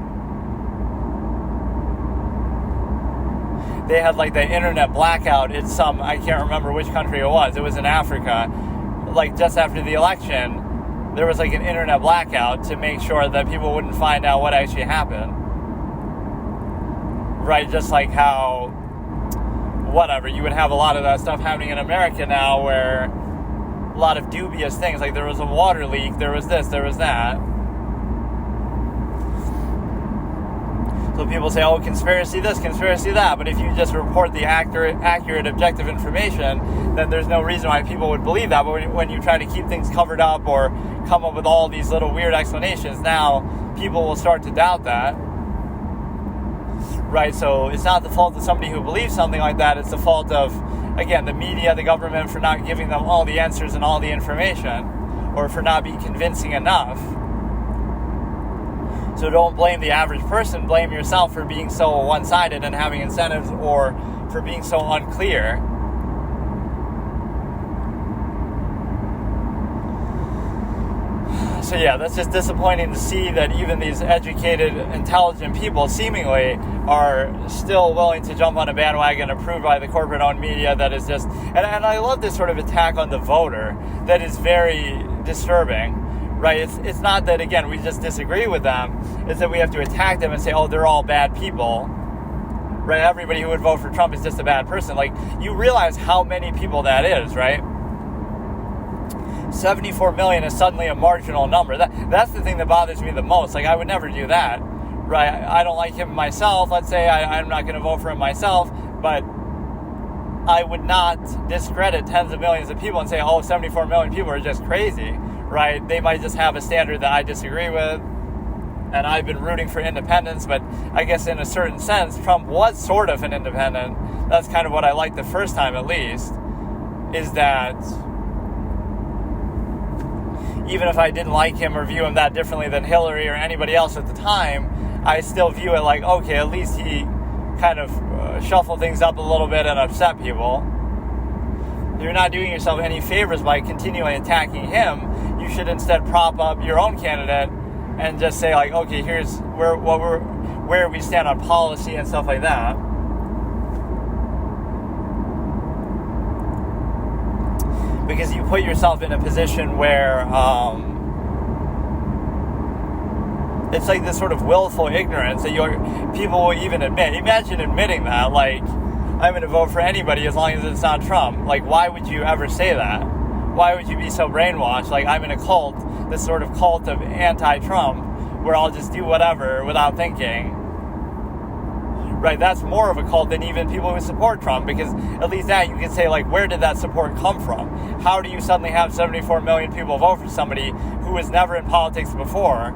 they had like the internet blackout in I can't remember which country it was. It was in Africa. Like just after the election, there was like an internet blackout to make sure that people wouldn't find out what actually happened. Right, just like how, whatever, you would have a lot of that stuff happening in America now, where a lot of dubious things, like there was a water leak, there was this, there was that. So people say, oh, conspiracy this, conspiracy that. But if you just report the accurate, objective information, then there's no reason why people would believe that. But when you try to keep things covered up or come up with all these little weird explanations, now people will start to doubt that. Right? So it's not the fault of somebody who believes something like that. It's the fault of, again, the media, the government, for not giving them all the answers and all the information, or for not being convincing enough. So don't blame the average person, blame yourself for being so one-sided and having incentives, or for being so unclear. So yeah, that's just disappointing to see that even these educated, intelligent people seemingly are still willing to jump on a bandwagon approved by the corporate-owned media that is just... And I love this sort of attack on the voter that is very disturbing. Right, it's not that, again, we just disagree with them. It's that we have to attack them and say, oh, they're all bad people. Right, everybody who would vote for Trump is just a bad person. Like, you realize how many people that is, right? 74 million is suddenly a marginal number. That's the thing that bothers me the most. Like, I would never do that. Right, I don't like him myself. Let's say I'm not going to vote for him myself, but I would not discredit tens of millions of people and say, oh, 74 million people are just crazy. Right, they might just have a standard that I disagree with, and I've been rooting for independence, but I guess in a certain sense, Trump was sort of an independent. That's kind of what I liked the first time, at least, is that even if I didn't like him or view him that differently than Hillary or anybody else at the time, I still view it like, okay, at least he kind of shuffled things up a little bit and upset people. You're not doing yourself any favors by continually attacking him. You should instead prop up your own candidate and just say, like, okay, here's where we stand on policy and stuff like that. Because you put yourself in a position where it's like this sort of willful ignorance that people will even admit. Imagine admitting that, like, I'm going to vote for anybody as long as it's not Trump. Like, why would you ever say that? Why would you be so brainwashed? Like, I'm in a cult, this sort of cult of anti-Trump, where I'll just do whatever without thinking. Right, that's more of a cult than even people who support Trump, because at least that you can say, like, where did that support come from? How do you suddenly have 74 million people vote for somebody who was never in politics before?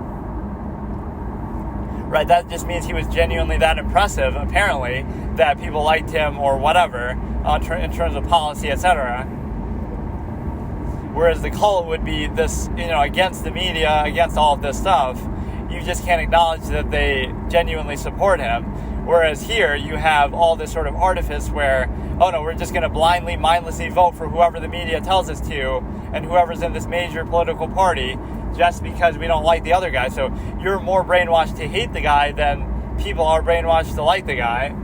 Right, that just means he was genuinely that impressive, apparently, that people liked him or whatever in terms of policy, etc. Whereas the cult would be this, against the media, against all of this stuff. You just can't acknowledge that they genuinely support him. Whereas here, you have all this sort of artifice where, oh no, we're just going to blindly, mindlessly vote for whoever the media tells us to, and whoever's in this major political party, just because we don't like the other guy. So you're more brainwashed to hate the guy than people are brainwashed to like the guy.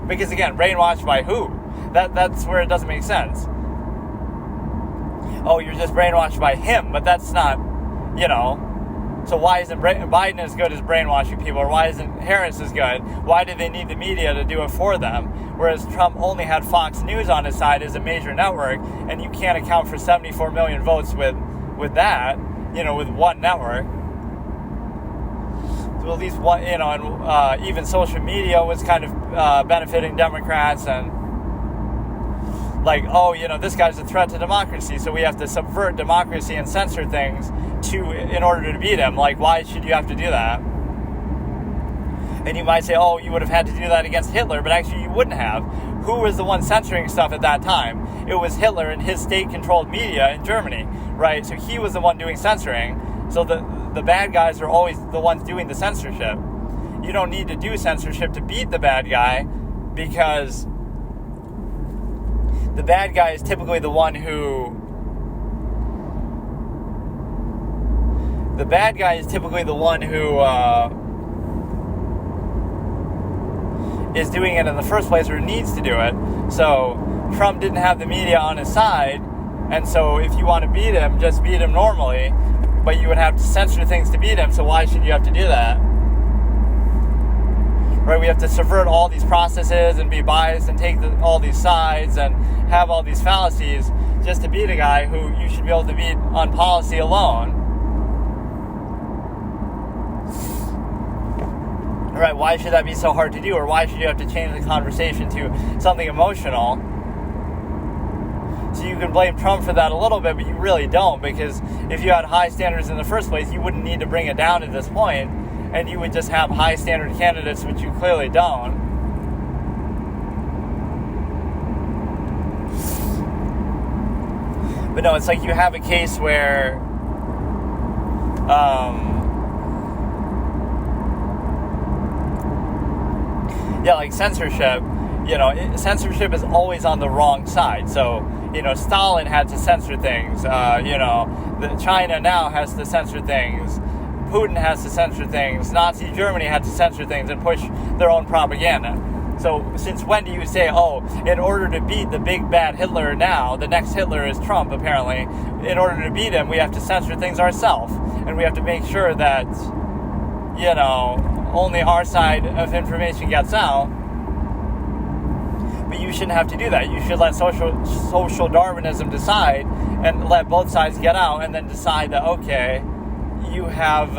Because again, brainwashed by who? That's where it doesn't make sense. Oh, you're just brainwashed by him, but that's not, So why isn't Biden as good as brainwashing people? Or why isn't Harris as good? Why do they need the media to do it for them? Whereas Trump only had Fox News on his side as a major network, and you can't account for 74 million votes with that, with one network. So at least one, and even social media was kind of benefiting Democrats, and this guy's a threat to democracy, so we have to subvert democracy and censor things in order to beat him. Why should you have to do that? And you might say, oh, you would have had to do that against Hitler, but actually you wouldn't have. Who was the one censoring stuff at that time? It was Hitler and his state-controlled media in Germany, right? So he was the one doing censoring. So the bad guys are always the ones doing the censorship. You don't need to do censorship to beat the bad guy, because the bad guy is typically the one who... is doing it in the first place, or needs to do it. So Trump didn't have the media on his side, and so if you want to beat him, just beat him normally, but you would have to censor things to beat him, so why should you have to do that? Right, we have to subvert all these processes and be biased and take all these sides and have all these fallacies just to beat a guy who you should be able to beat on policy alone. Right, why should that be so hard to do? Or why should you have to change the conversation to something emotional? So you can blame Trump for that a little bit, but you really don't, because if you had high standards in the first place, you wouldn't need to bring it down at this point, and you would just have high standard candidates, which you clearly don't. But no, it's like you have a case where censorship, censorship is always on the wrong side. So, Stalin had to censor things. China now has to censor things. Putin has to censor things. Nazi Germany had to censor things and push their own propaganda. So, since when do you say, in order to beat the big bad Hitler now, the next Hitler is Trump, apparently, in order to beat him, we have to censor things ourselves. And we have to make sure that, only our side of information gets out. But you shouldn't have to do that. You should let social Darwinism decide and let both sides get out, and then decide that, okay, you have,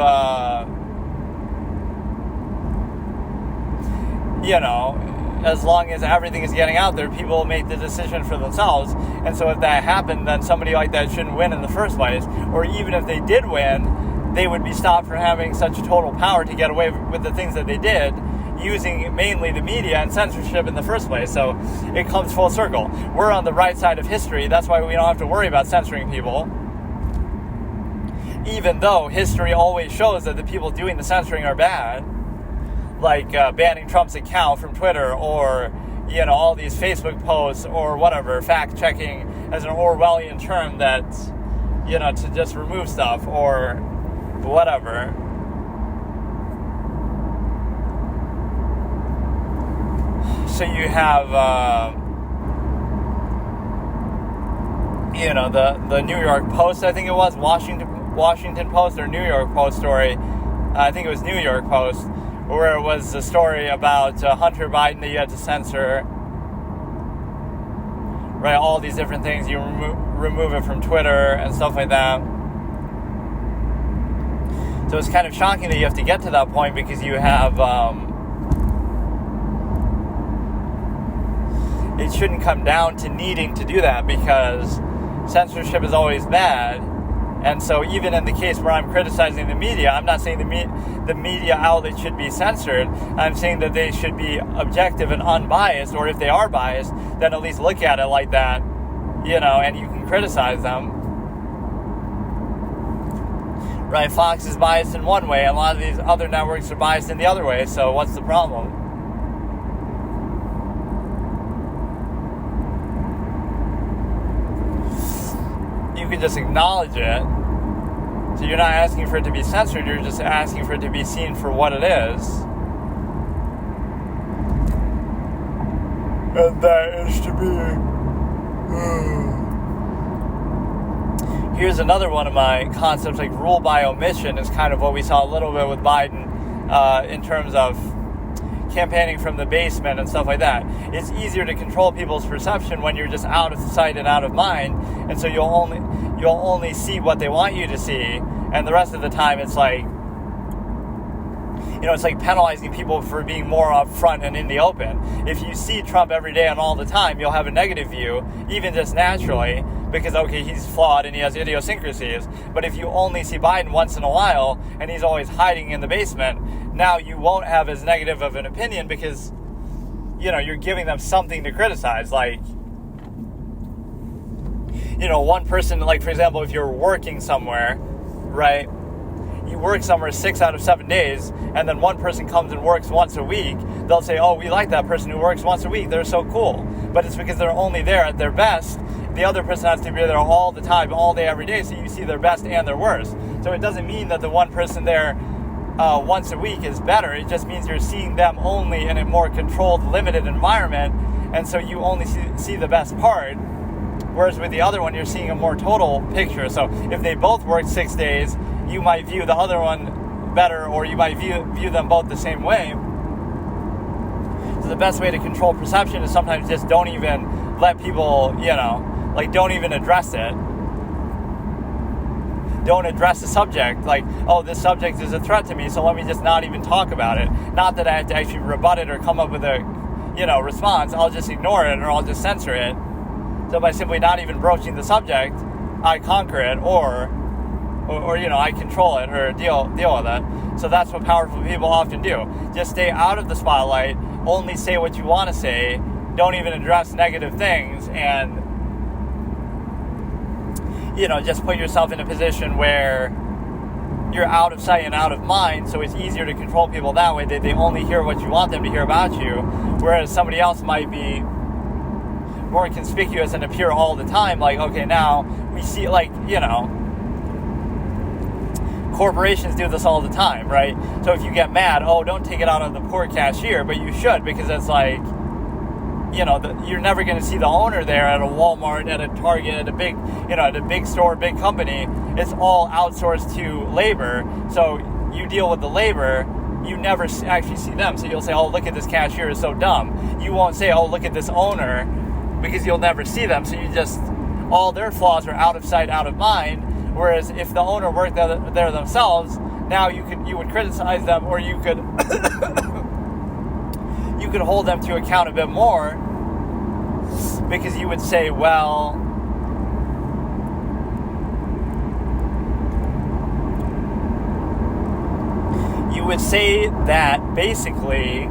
as long as everything is getting out there, people will make the decision for themselves. And so if that happened, then somebody like that shouldn't win in the first place. Or even if they did win, they would be stopped from having such total power to get away with the things that they did, using mainly the media and censorship in the first place. So it comes full circle. We're on the right side of history. That's why we don't have to worry about censoring people. Even though history always shows that the people doing the censoring are bad. Like banning Trump's account from Twitter, or, all these Facebook posts, or whatever, fact-checking as an Orwellian term that, to just remove stuff, or whatever. So you have, the New York Post, I think it was, Washington Post or New York Post story, I think it was New York Post, where it was a story about Hunter Biden that you had to censor, right, all these different things, you remove it from Twitter and stuff like that. So it's kind of shocking that you have to get to that point, because you have, it shouldn't come down to needing to do that, because censorship is always bad. And so even in the case where I'm criticizing the media, I'm not saying the media outlet should be censored. I'm saying that they should be objective and unbiased, or if they are biased, then at least look at it like that, and you can criticize them. right? Fox is biased in one way, and a lot of these other networks are biased in the other way, so what's the problem? You can just acknowledge it. So you're not asking for it to be censored, you're just asking for it to be seen for what it is. And that is to be... Here's another one of my concepts, like rule by omission is kind of what we saw a little bit with Biden in terms of campaigning from the basement and stuff like that. It's easier to control people's perception when you're just out of sight and out of mind, and so you'll only see what they want you to see, and the rest of the time it's like, it's like penalizing people for being more upfront and in the open. If you see Trump every day and all the time, you'll have a negative view, even just naturally, because, okay, he's flawed and he has idiosyncrasies. But if you only see Biden once in a while and he's always hiding in the basement, now you won't have as negative of an opinion because, you're giving them something to criticize. Like, one person, like, for example, if you're working somewhere, right? You work somewhere 6 out of 7 days, and then one person comes and works once a week, they'll say, oh, we like that person who works once a week, they're so cool. But it's because they're only there at their best. The other person has to be there all the time, all day, every day, so you see their best and their worst. So it doesn't mean that the one person there once a week is better. It just means you're seeing them only in a more controlled, limited environment, and so you only see the best part. Whereas with the other one, you're seeing a more total picture. So if they both work 6 days, you might view the other one better, or you might view them both the same way. So the best way to control perception is sometimes just don't even let people, don't even address it. Don't address the subject, like, oh, this subject is a threat to me, so let me just not even talk about it. Not that I have to actually rebut it or come up with a, response. I'll just ignore it, or I'll just censor it. So by simply not even broaching the subject, I conquer it, or I control it, or deal with it. So that's what powerful people often do. Just stay out of the spotlight, only say what you want to say, don't even address negative things, and, just put yourself in a position where you're out of sight and out of mind, so it's easier to control people that way. They only hear what you want them to hear about you, whereas somebody else might be more conspicuous and appear all the time, like, okay, now we see, like, corporations do this all the time, right? So if you get mad, oh, don't take it out on the poor cashier, but you should, because it's like, you're never going to see the owner there at a Walmart, at a Target, at a big, at a big store, big company. It's all outsourced to labor, so you deal with the labor, you never actually see them. So you'll say, oh, look at this cashier, is so dumb. You won't say, oh, look at this owner, because you'll never see them, so you just, all their flaws are out of sight, out of mind. Whereas if the owner worked there themselves, now you would criticize them, or you could you could hold them to account a bit more, because you would say, well, you would say that basically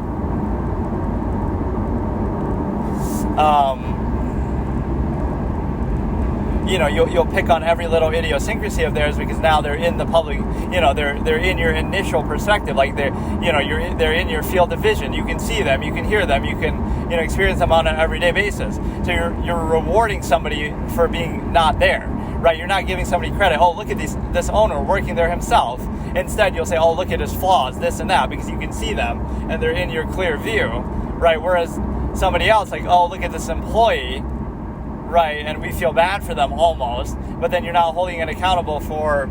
you'll pick on every little idiosyncrasy of theirs, because now they're in the public, they're in your initial perspective, like they're in your field of vision. You can see them, you can hear them, you can, experience them on an everyday basis. So you're rewarding somebody for being not there, right? You're not giving somebody credit. Oh, look at this owner working there himself. Instead, you'll say, oh, look at his flaws, this and that, because you can see them and they're in your clear view, right? Whereas somebody else, like, oh, look at this employee, right, and we feel bad for them almost, but then you're not holding it accountable for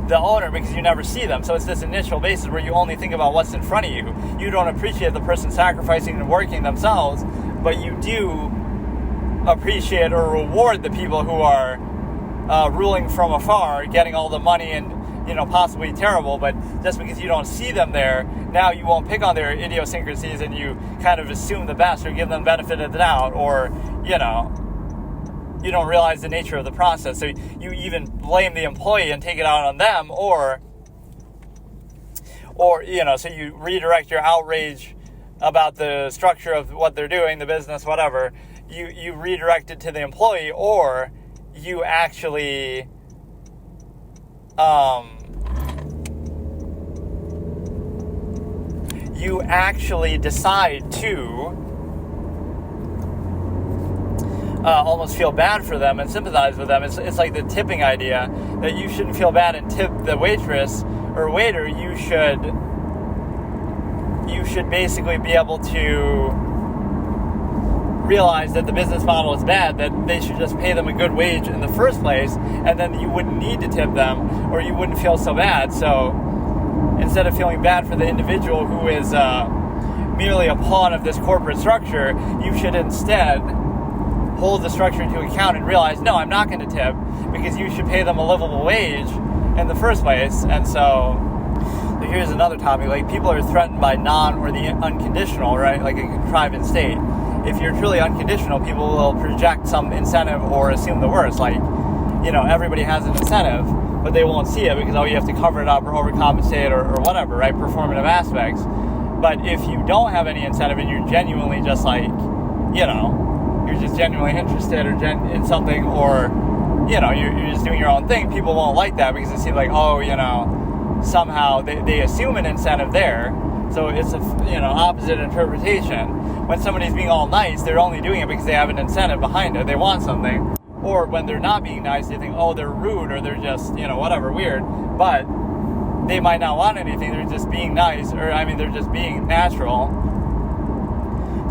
the owner because you never see them. So it's this initial basis where you only think about what's in front of you. You don't appreciate the person sacrificing and working themselves, but you do appreciate or reward the people who are ruling from afar, getting all the money and, possibly terrible, but just because you don't see them there, now you won't pick on their idiosyncrasies and you kind of assume the best or give them benefit of the doubt, or, you don't realize the nature of the process. So you even blame the employee and take it out on them, or so you redirect your outrage about the structure of what they're doing, the business, whatever, you redirect it to the employee, or you actually you actually decide to almost feel bad for them and sympathize with them. It's like the tipping idea, that you shouldn't feel bad and tip the waitress or waiter. You should basically be able to realize that the business model is bad, that they should just pay them a good wage in the first place, and then you wouldn't need to tip them, or you wouldn't feel so bad. So instead of feeling bad for the individual who is merely a pawn of this corporate structure, you should instead hold the structure into account and realize, no, I'm not going to tip, because you should pay them a livable wage in the first place. And so here's another topic, like people are threatened by non or the unconditional, right? Like a contriving state. If you're truly unconditional, people will project some incentive or assume the worst. Like, everybody has an incentive, but they won't see it because, you have to cover it up or overcompensate or whatever, right? Performative aspects. But if you don't have any incentive and you're genuinely just like, you're just genuinely interested in something, or, you're just doing your own thing, people won't like that because it seems like, somehow they assume an incentive there. So it's a opposite interpretation. When somebody's being all nice, they're only doing it because they have an incentive behind it. They want something. Or when they're not being nice, they think, they're rude, or they're just, whatever, weird. But they might not want anything. They're just being nice, or they're just being natural.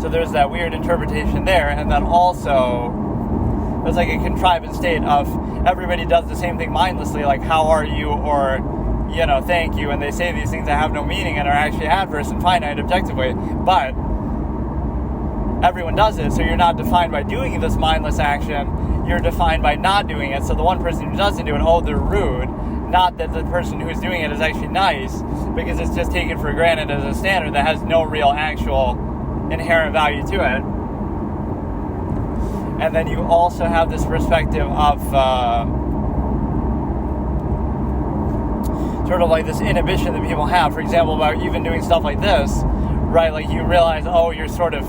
So there's that weird interpretation there. And then also, there's like a contrivance state of everybody does the same thing mindlessly, like, how are you, or, thank you. And they say these things that have no meaning and are actually adverse and finite objectively. But everyone does it, so you're not defined by doing this mindless action, you're defined by not doing it. So the one person who doesn't do it, they're rude. Not that the person who's doing it is actually nice, because it's just taken for granted as a standard that has no real actual inherent value to it. And then you also have this perspective of sort of like this inhibition that people have, for example, about even doing stuff like this, right? Like you realize, you're sort of,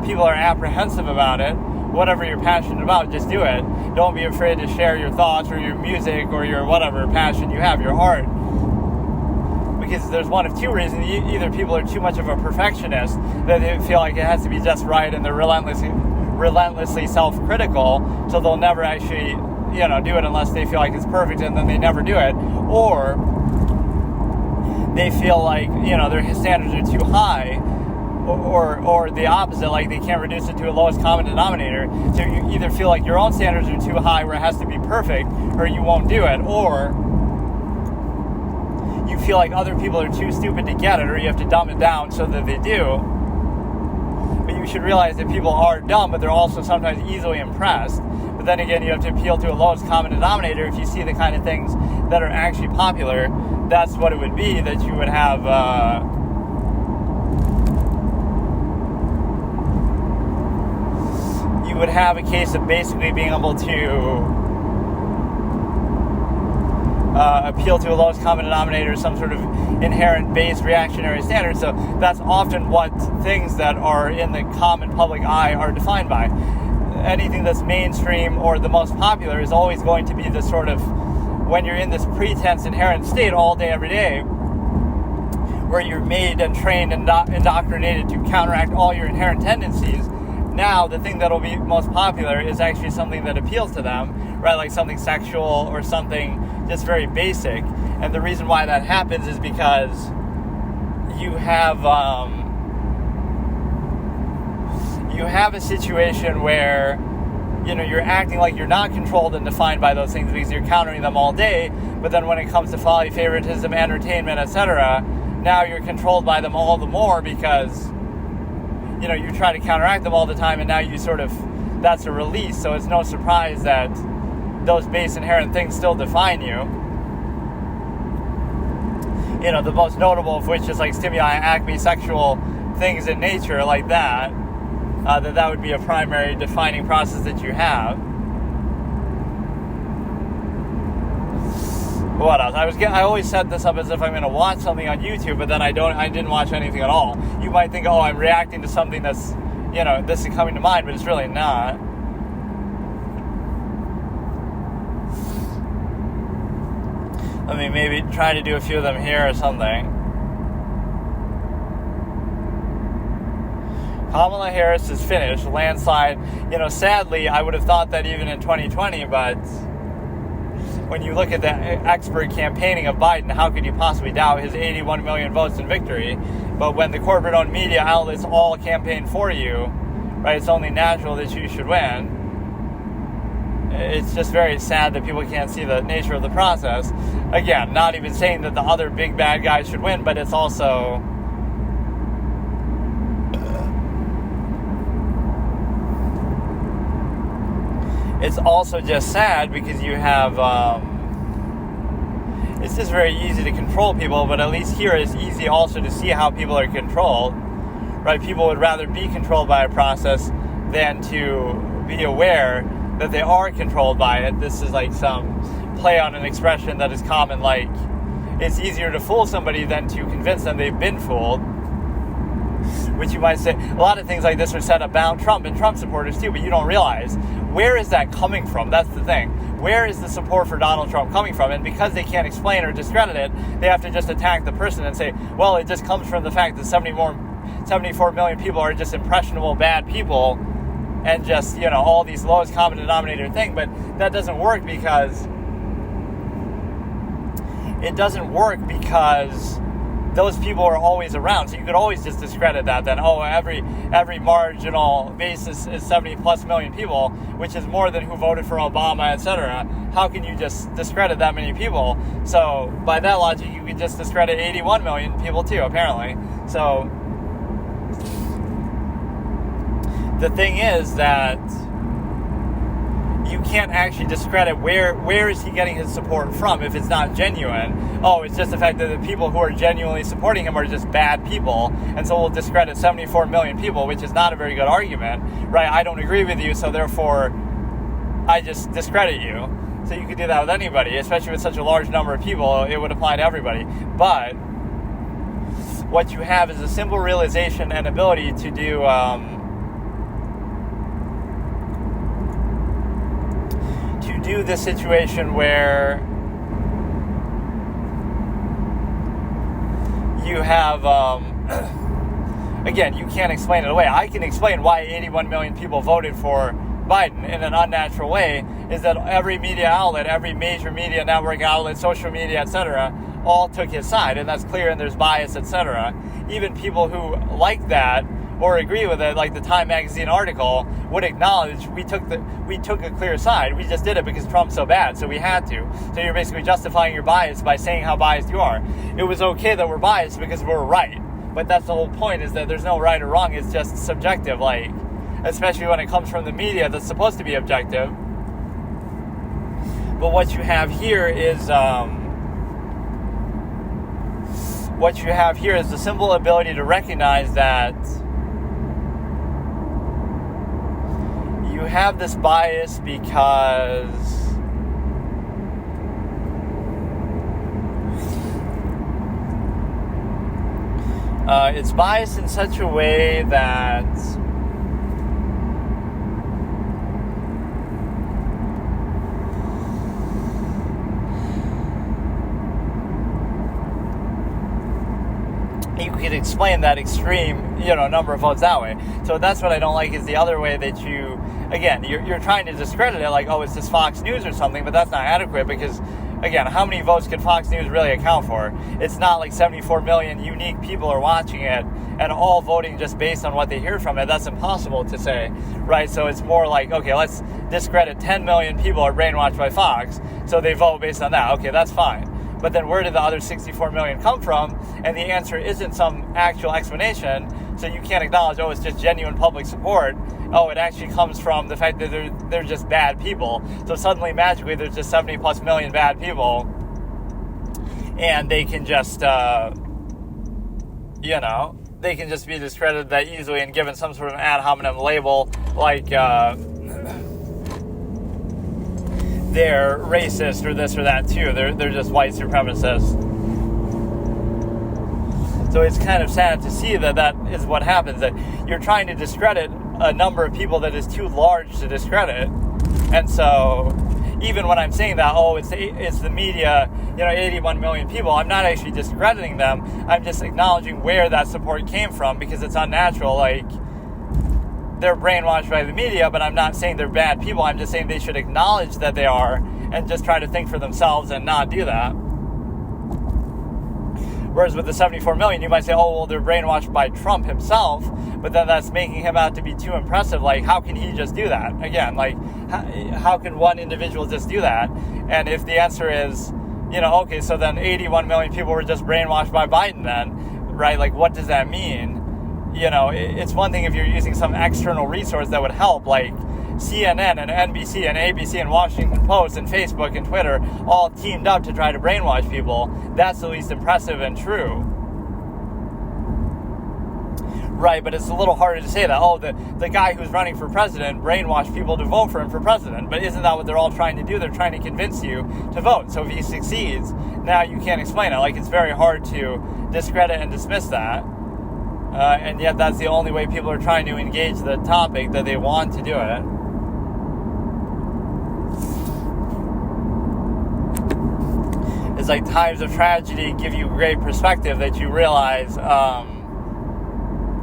people are apprehensive about it. Whatever you're passionate about, just do it. Don't be afraid to share your thoughts or your music or your whatever passion you have, your art. Because there's one of two reasons. Either people are too much of a perfectionist, that they feel like it has to be just right, and they're relentlessly self-critical, so they'll never actually, do it unless they feel like it's perfect, and then they never do it. Or they feel like, their standards are too high, or the opposite, like they can't reduce it to a lowest common denominator. So you either feel like your own standards are too high where it has to be perfect, or you won't do it, or you feel like other people are too stupid to get it, or you have to dumb it down so that they do. But you should realize that people are dumb, but they're also sometimes easily impressed. But then again, you have to appeal to a lowest common denominator. If you see the kind of things that are actually popular, that's what it would be, that you would have a case of basically being able to appeal to a lowest common denominator, some sort of inherent base reactionary standard. So that's often what things that are in the common public eye are defined by. Anything that's mainstream or the most popular is always going to be this sort of, when you're in this pretense inherent state all day, every day, where you're made and trained and indoctrinated to counteract all your inherent tendencies. Now, the thing that'll be most popular is actually something that appeals to them, right? Like something sexual or something just very basic. And the reason why that happens is because you have a situation where, you're acting like you're not controlled and defined by those things because you're countering them all day. But then when it comes to folly, favoritism, entertainment, etc., now you're controlled by them all the more because you try to counteract them all the time, and now that's a release, so it's no surprise that those base inherent things still define you. The most notable of which is like stimuli, acme, sexual things in nature like that, that would be a primary defining process that you have. What else? I always set this up as if I'm going to watch something on YouTube, but then I didn't watch anything at all. You might think, I'm reacting to something that's, this is coming to mind, but it's really not. Let me maybe try to do a few of them here or something. Kamala Harris is finished, landslide. Sadly, I would have thought that even in 2020, but when you look at the expert campaigning of Biden, how could you possibly doubt his 81 million votes in victory? But when the corporate-owned media outlets all campaign for you, right, it's only natural that you should win. It's just very sad that people can't see the nature of the process. Again, not even saying that the other big bad guys should win, but it's also... It's also just sad because you have... it's just very easy to control people, but at least here it's easy also to see how people are controlled. Right? People would rather be controlled by a process than to be aware that they are controlled by it. This is like some play on an expression that is common, like, it's easier to fool somebody than to convince them they've been fooled. Which you might say, a lot of things like this are set up about Trump and Trump supporters too, but you don't realize, where is that coming from? That's the thing. Where is the support for Donald Trump coming from? And because they can't explain or discredit it, they have to just attack the person and say, well, it just comes from the fact that 74 million people are just impressionable, bad people, and just, all these lowest common denominator thing. But that doesn't work because those people are always around. So you could always just discredit that then, every marginal basis is 70 plus million people, which is more than who voted for Obama, etc. How can you just discredit that many people? So by that logic, you could just discredit 81 million people too, apparently. So the thing is that you can't actually discredit where is he getting his support from if it's not genuine. It's just the fact that the people who are genuinely supporting him are just bad people, and so we'll discredit 74 million people, which is not a very good argument, right? I don't agree with you, so therefore I just discredit you. So you could do that with anybody, especially with such a large number of people. It would apply to everybody. But what you have is a simple realization and ability to do this situation where you have, again, you can't explain it away. I can explain why 81 million people voted for Biden in an unnatural way, is that every media outlet, every major media network outlet, social media, etc., all took his side, and that's clear, and there's bias, etc. Even people who like that or agree with it, like the Time magazine article, would acknowledge we took a clear side. We just did it because Trump's so bad, so we had to. So you're basically justifying your bias by saying how biased you are. It was okay that we're biased because we're right. But that's the whole point, is that there's no right or wrong. It's just subjective, like, especially when it comes from the media that's supposed to be objective. But what you have here is the simple ability to recognize that you have this bias because it's biased in such a way that you could explain that extreme, number of votes that way. So that's what I don't like, is the other way that you, again, you're trying to discredit it, like, it's just Fox News or something, but that's not adequate because, again, how many votes can Fox News really account for? It's not like 74 million unique people are watching it and all voting just based on what they hear from it. That's impossible to say, right? So it's more like, okay, let's discredit 10 million people are brainwashed by Fox, so they vote based on that. Okay, that's fine. But then where did the other 64 million come from? And the answer isn't some actual explanation, so you can't acknowledge, it's just genuine public support. It actually comes from the fact that they're just bad people. So suddenly, magically, there's just 70 plus million bad people, and they can just, they can just be discredited that easily and given some sort of ad hominem label, like, they're racist or this or that too. They're just white supremacists. So it's kind of sad to see that is what happens, that you're trying to discredit a number of people that is too large to discredit. And so even when I'm saying that, it's the media, 81 million people, I'm not actually discrediting them. I'm just acknowledging where that support came from, because it's unnatural. Like, they're brainwashed by the media, but I'm not saying they're bad people. I'm just saying they should acknowledge that they are and just try to think for themselves and not do that. Whereas with the 74 million, you might say, they're brainwashed by Trump himself, but then that's making him out to be too impressive. Like, how can he just do that? Again, like, how can one individual just do that? And if the answer is, okay, so then 81 million people were just brainwashed by Biden then, right? Like, what does that mean? It's one thing if you're using some external resource that would help, like CNN and NBC and ABC and Washington Post and Facebook and Twitter all teamed up to try to brainwash people. That's at least impressive and true. Right, but it's a little harder to say that, the guy who's running for president brainwashed people to vote for him for president. But isn't that what they're all trying to do? They're trying to convince you to vote. So if he succeeds, now you can't explain it. Like, it's very hard to discredit and dismiss that. And yet that's the only way people are trying to engage the topic, that they want to do it. It's like times of tragedy give you great perspective, that you realize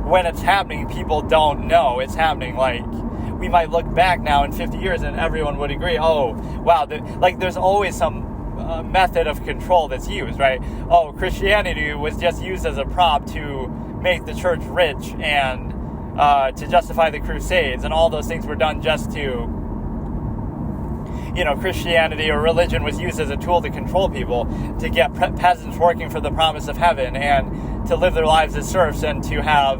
when it's happening, people don't know it's happening. Like, we might look back now in 50 years and everyone would agree, there's always some method of control that's used, right? Christianity was just used as a prop to make the church rich and to justify the Crusades, and all those things were done just to, Christianity or religion was used as a tool to control people, to get peasants working for the promise of heaven, and to live their lives as serfs, and to have,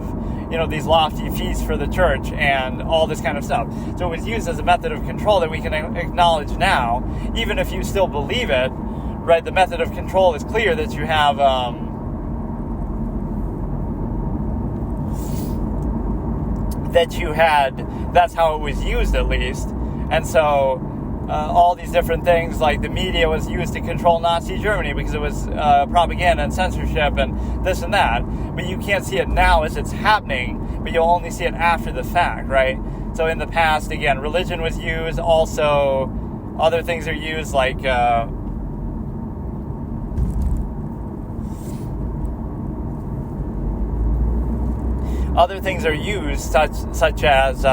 these lofty feasts for the church, and all this kind of stuff. So it was used as a method of control that we can acknowledge now, even if you still believe it, right? The method of control is clear, that you have, that's how it was used, at least. And so all these different things, like the media was used to control Nazi Germany because it was propaganda and censorship and this and that. But you can't see it now as it's happening, but you'll only see it after the fact, right? So in the past, again, religion was used. Also, other things are used, like other things are used, such as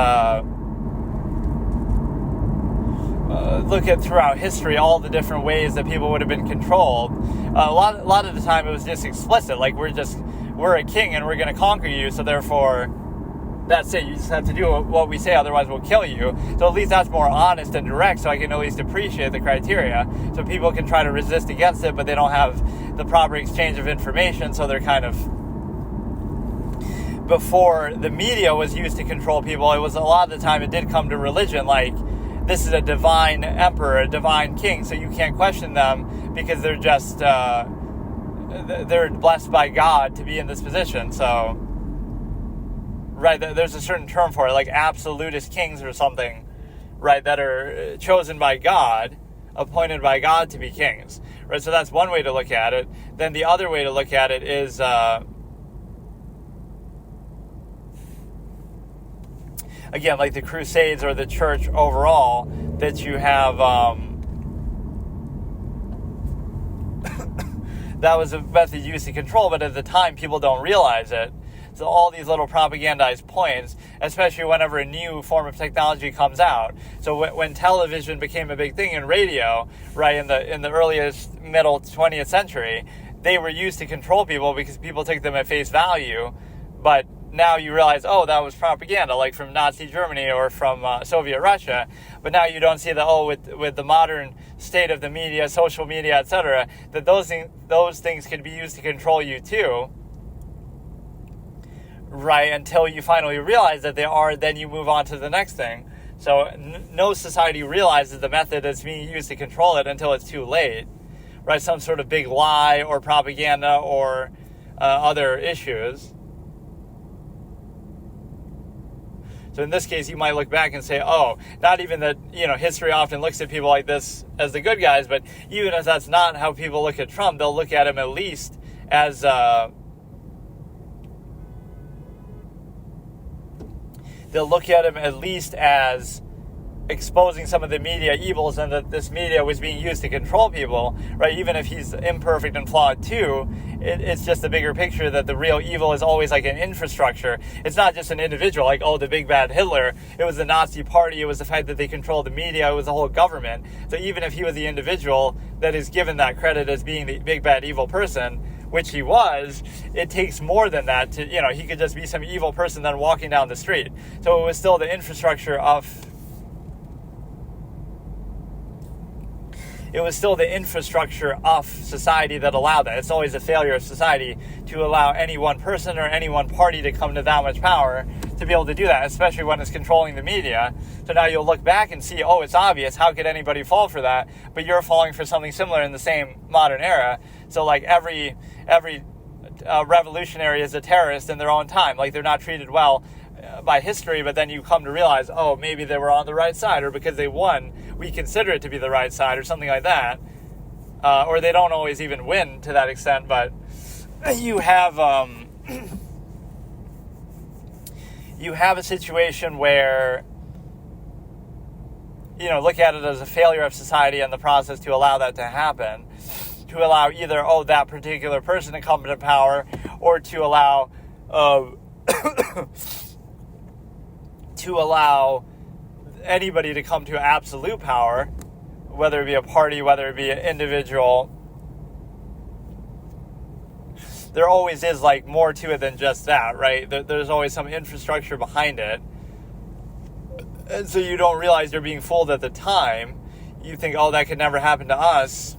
look at throughout history all the different ways that people would have been controlled. A lot of the time it was just explicit, like we're a king and we're going to conquer you, so therefore that's it. You just have to do what we say, otherwise we'll kill you. So at least that's more honest and direct, so I can at least appreciate the criteria. So people can try to resist against it, but they don't have the proper exchange of information, so they're kind of... Before the media was used to control people, it was a lot of the time it did come to religion, like, this is a divine emperor, a divine king, so you can't question them because they're just, they're blessed by God to be in this position. So, right, there's a certain term for it, like absolutist kings or something, right, that are chosen by God, appointed by God to be kings, right? So that's one way to look at it. Then the other way to look at it is, again, like the Crusades or the church overall, that you have, that was a method used to control, but at the time people don't realize it. So all these little propagandized points, especially whenever a new form of technology comes out. So when television became a big thing, in radio, right, in the earliest middle 20th century, they were used to control people because people took them at face value, but now you realize, that was propaganda, like from Nazi Germany or from Soviet Russia. But now you don't see that, with the modern state of the media, social media, etc., that those things can be used to control you too, right? Until you finally realize that they are, then you move on to the next thing. So no society realizes the method that's being used to control it until it's too late, right? Some sort of big lie or propaganda or other issues. So in this case, you might look back and say, not even that, history often looks at people like this as the good guys, but even if that's not how people look at Trump, they'll look at him at least as, exposing some of the media evils, and that this media was being used to control people, right? Even if he's imperfect and flawed too, it's just the bigger picture that the real evil is always like an infrastructure. It's not just an individual, like, oh, the big bad Hitler. It was the Nazi party. It was the fact that they controlled the media. It was the whole government. So even if he was the individual that is given that credit as being the big bad evil person, which he was, it takes more than that to, he could just be some evil person then walking down the street. So it was still the infrastructure of society that allowed that. It's always a failure of society to allow any one person or any one party to come to that much power to be able to do that, especially when it's controlling the media. So now you'll look back and see, oh, it's obvious. How could anybody fall for that? But you're falling for something similar in the same modern era. So like every revolutionary is a terrorist in their own time. Like, they're not treated well by history, but then you come to realize, oh, maybe they were on the right side, or because they won, we consider it to be the right side, or something like that. Or they don't always even win to that extent, but you have you have a situation where, look at it as a failure of society and the process to allow that to happen, to allow either, that particular person to come to power, or to allow anybody to come to absolute power, whether it be a party, whether it be an individual. There always is like more to it than just that, right? There's always some infrastructure behind it. And so you don't realize you're being fooled at the time. You think, oh, that could never happen to us.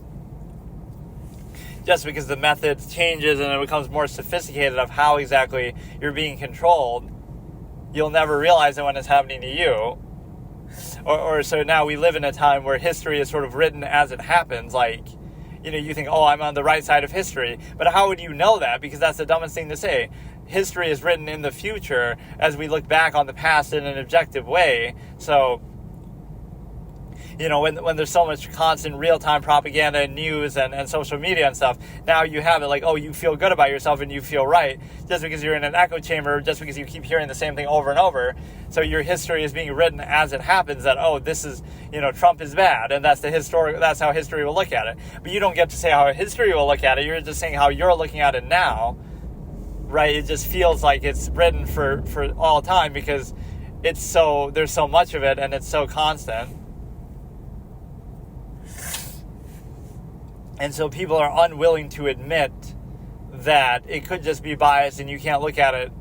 Just because the method changes and it becomes more sophisticated of how exactly you're being controlled, you'll never realize it when it's happening to you. Or so now we live in a time where history is sort of written as it happens. Like, you think, oh, I'm on the right side of history. But how would you know that? Because that's the dumbest thing to say. History is written in the future as we look back on the past in an objective way. So, when there's so much constant real-time propaganda and news and social media and stuff, now you have it like, oh, you feel good about yourself and you feel right just because you're in an echo chamber, just because you keep hearing the same thing over and over. So your history is being written as it happens, that, oh, this is, Trump is bad, and that's how history will look at it. But you don't get to say how history will look at it. You're just saying how you're looking at it now, right? It just feels like it's written for all time because there's so much of it and it's so constant. And so people are unwilling to admit that it could just be biased and you can't look at it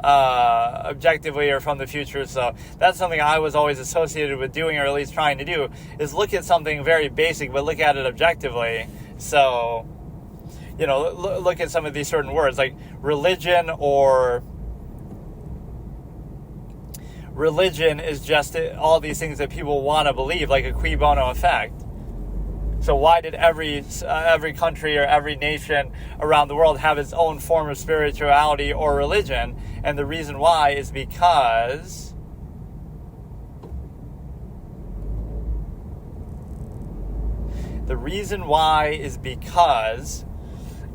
objectively or from the future. So that's something I was always associated with doing, or at least trying to do, is look at something very basic, but look at it objectively. So, look at some of these certain words, like religion is just all these things that people want to believe, like a cui bono effect. So why did every country or every nation around the world have its own form of spirituality or religion? And the reason why is because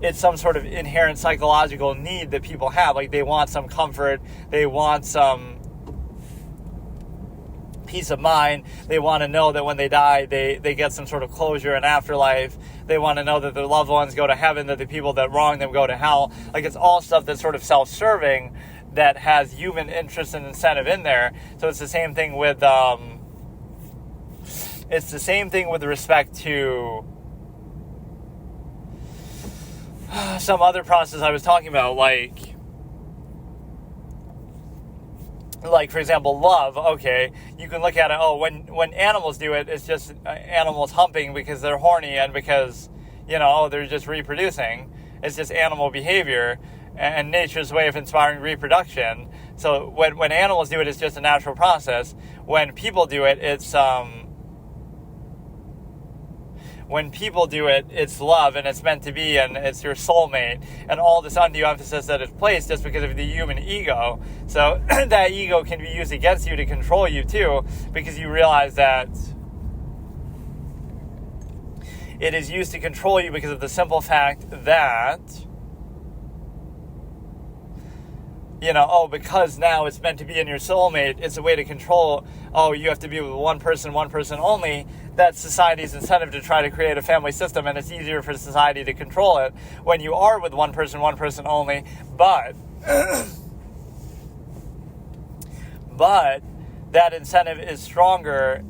it's some sort of inherent psychological need that people have. Like, they want some comfort, they want some peace of mind. They want to know that when they die, they get some sort of closure in afterlife. They want to know that their loved ones go to heaven, that the people that wrong them go to hell. Like, it's all stuff that's sort of self-serving that has human interest and incentive in there. So it's the same thing with respect to some other process I was talking about, like, for example, love. Okay, you can look at it, when animals do it, it's just animals humping because they're horny and because, they're just reproducing. It's just animal behavior and nature's way of inspiring reproduction. So when animals do it, it's just a natural process. When people do it, it's love, and it's meant to be, and it's your soulmate, and all this undue emphasis that is placed just because of the human ego. So that ego can be used against you to control you too, because you realize that it is used to control you because of the simple fact that, because now it's meant to be in your soulmate, it's a way to control, you have to be with one person only. That's society's incentive to try to create a family system, and it's easier for society to control it when you are with one person only. But that incentive is stronger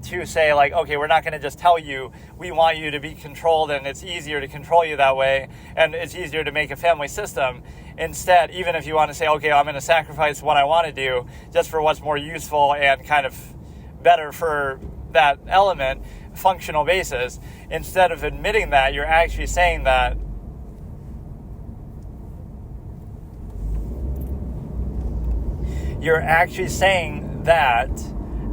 to say, like, okay, we're not going to just tell you we want you to be controlled, and it's easier to control you that way, and it's easier to make a family system. Instead, even if you want to say, okay, I'm going to sacrifice what I want to do just for what's more useful and kind of better for that element, functional basis, instead of admitting that, you're actually saying that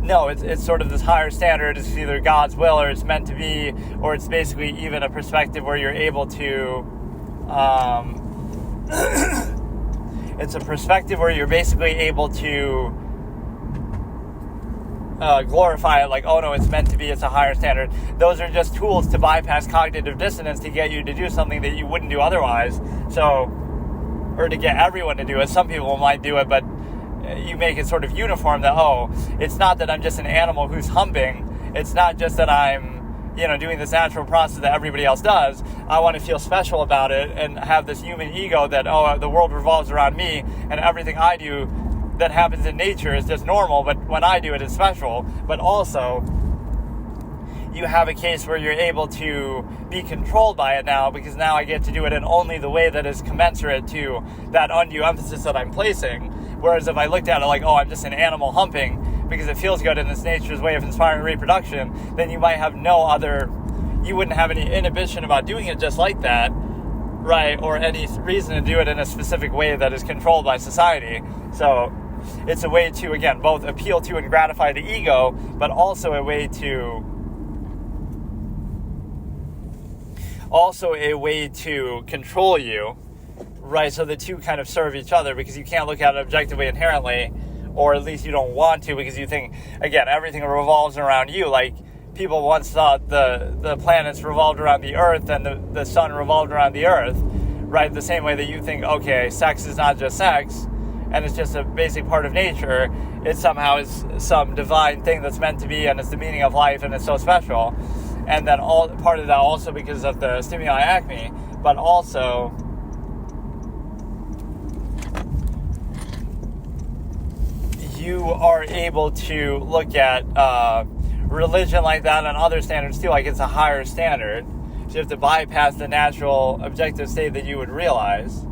no, it's sort of this higher standard. It's either God's will or it's meant to be, or it's basically even a perspective where you're able to, it's a perspective where you're basically able to glorify it, like, oh no, it's meant to be, it's a higher standard. Those are just tools to bypass cognitive dissonance to get you to do something that you wouldn't do otherwise. Or to get everyone to do it. Some people might do it, but you make it sort of uniform that, it's not that I'm just an animal who's humping. It's not just that I'm, doing this natural process that everybody else does. I want to feel special about it and have this human ego that, the world revolves around me and everything I do that happens in nature is just normal, but when I do it, it's special. But also, you have a case where you're able to be controlled by it now, because now I get to do it in only the way that is commensurate to that undue emphasis that I'm placing. Whereas if I looked at it like, I'm just an animal humping because it feels good and it's nature's way of inspiring reproduction, then you might have you wouldn't have any inhibition about doing it just like that, right? Or any reason to do it in a specific way that is controlled by society. So it's a way to, again, both appeal to and gratify the ego, but also a way to control you, right? So the two kind of serve each other, because you can't look at it objectively inherently, or at least you don't want to, because you think, again, everything revolves around you. Like, people once thought the planets revolved around the Earth and the sun revolved around the Earth, right? The same way that you think, okay, sex is not just sex, and it's just a basic part of nature. It somehow is some divine thing that's meant to be, and it's the meaning of life, and it's so special. And then part of that also because of the stimuli acme, but also you are able to look at religion like that and other standards too, like it's a higher standard. So you have to bypass the natural objective state that you would realize.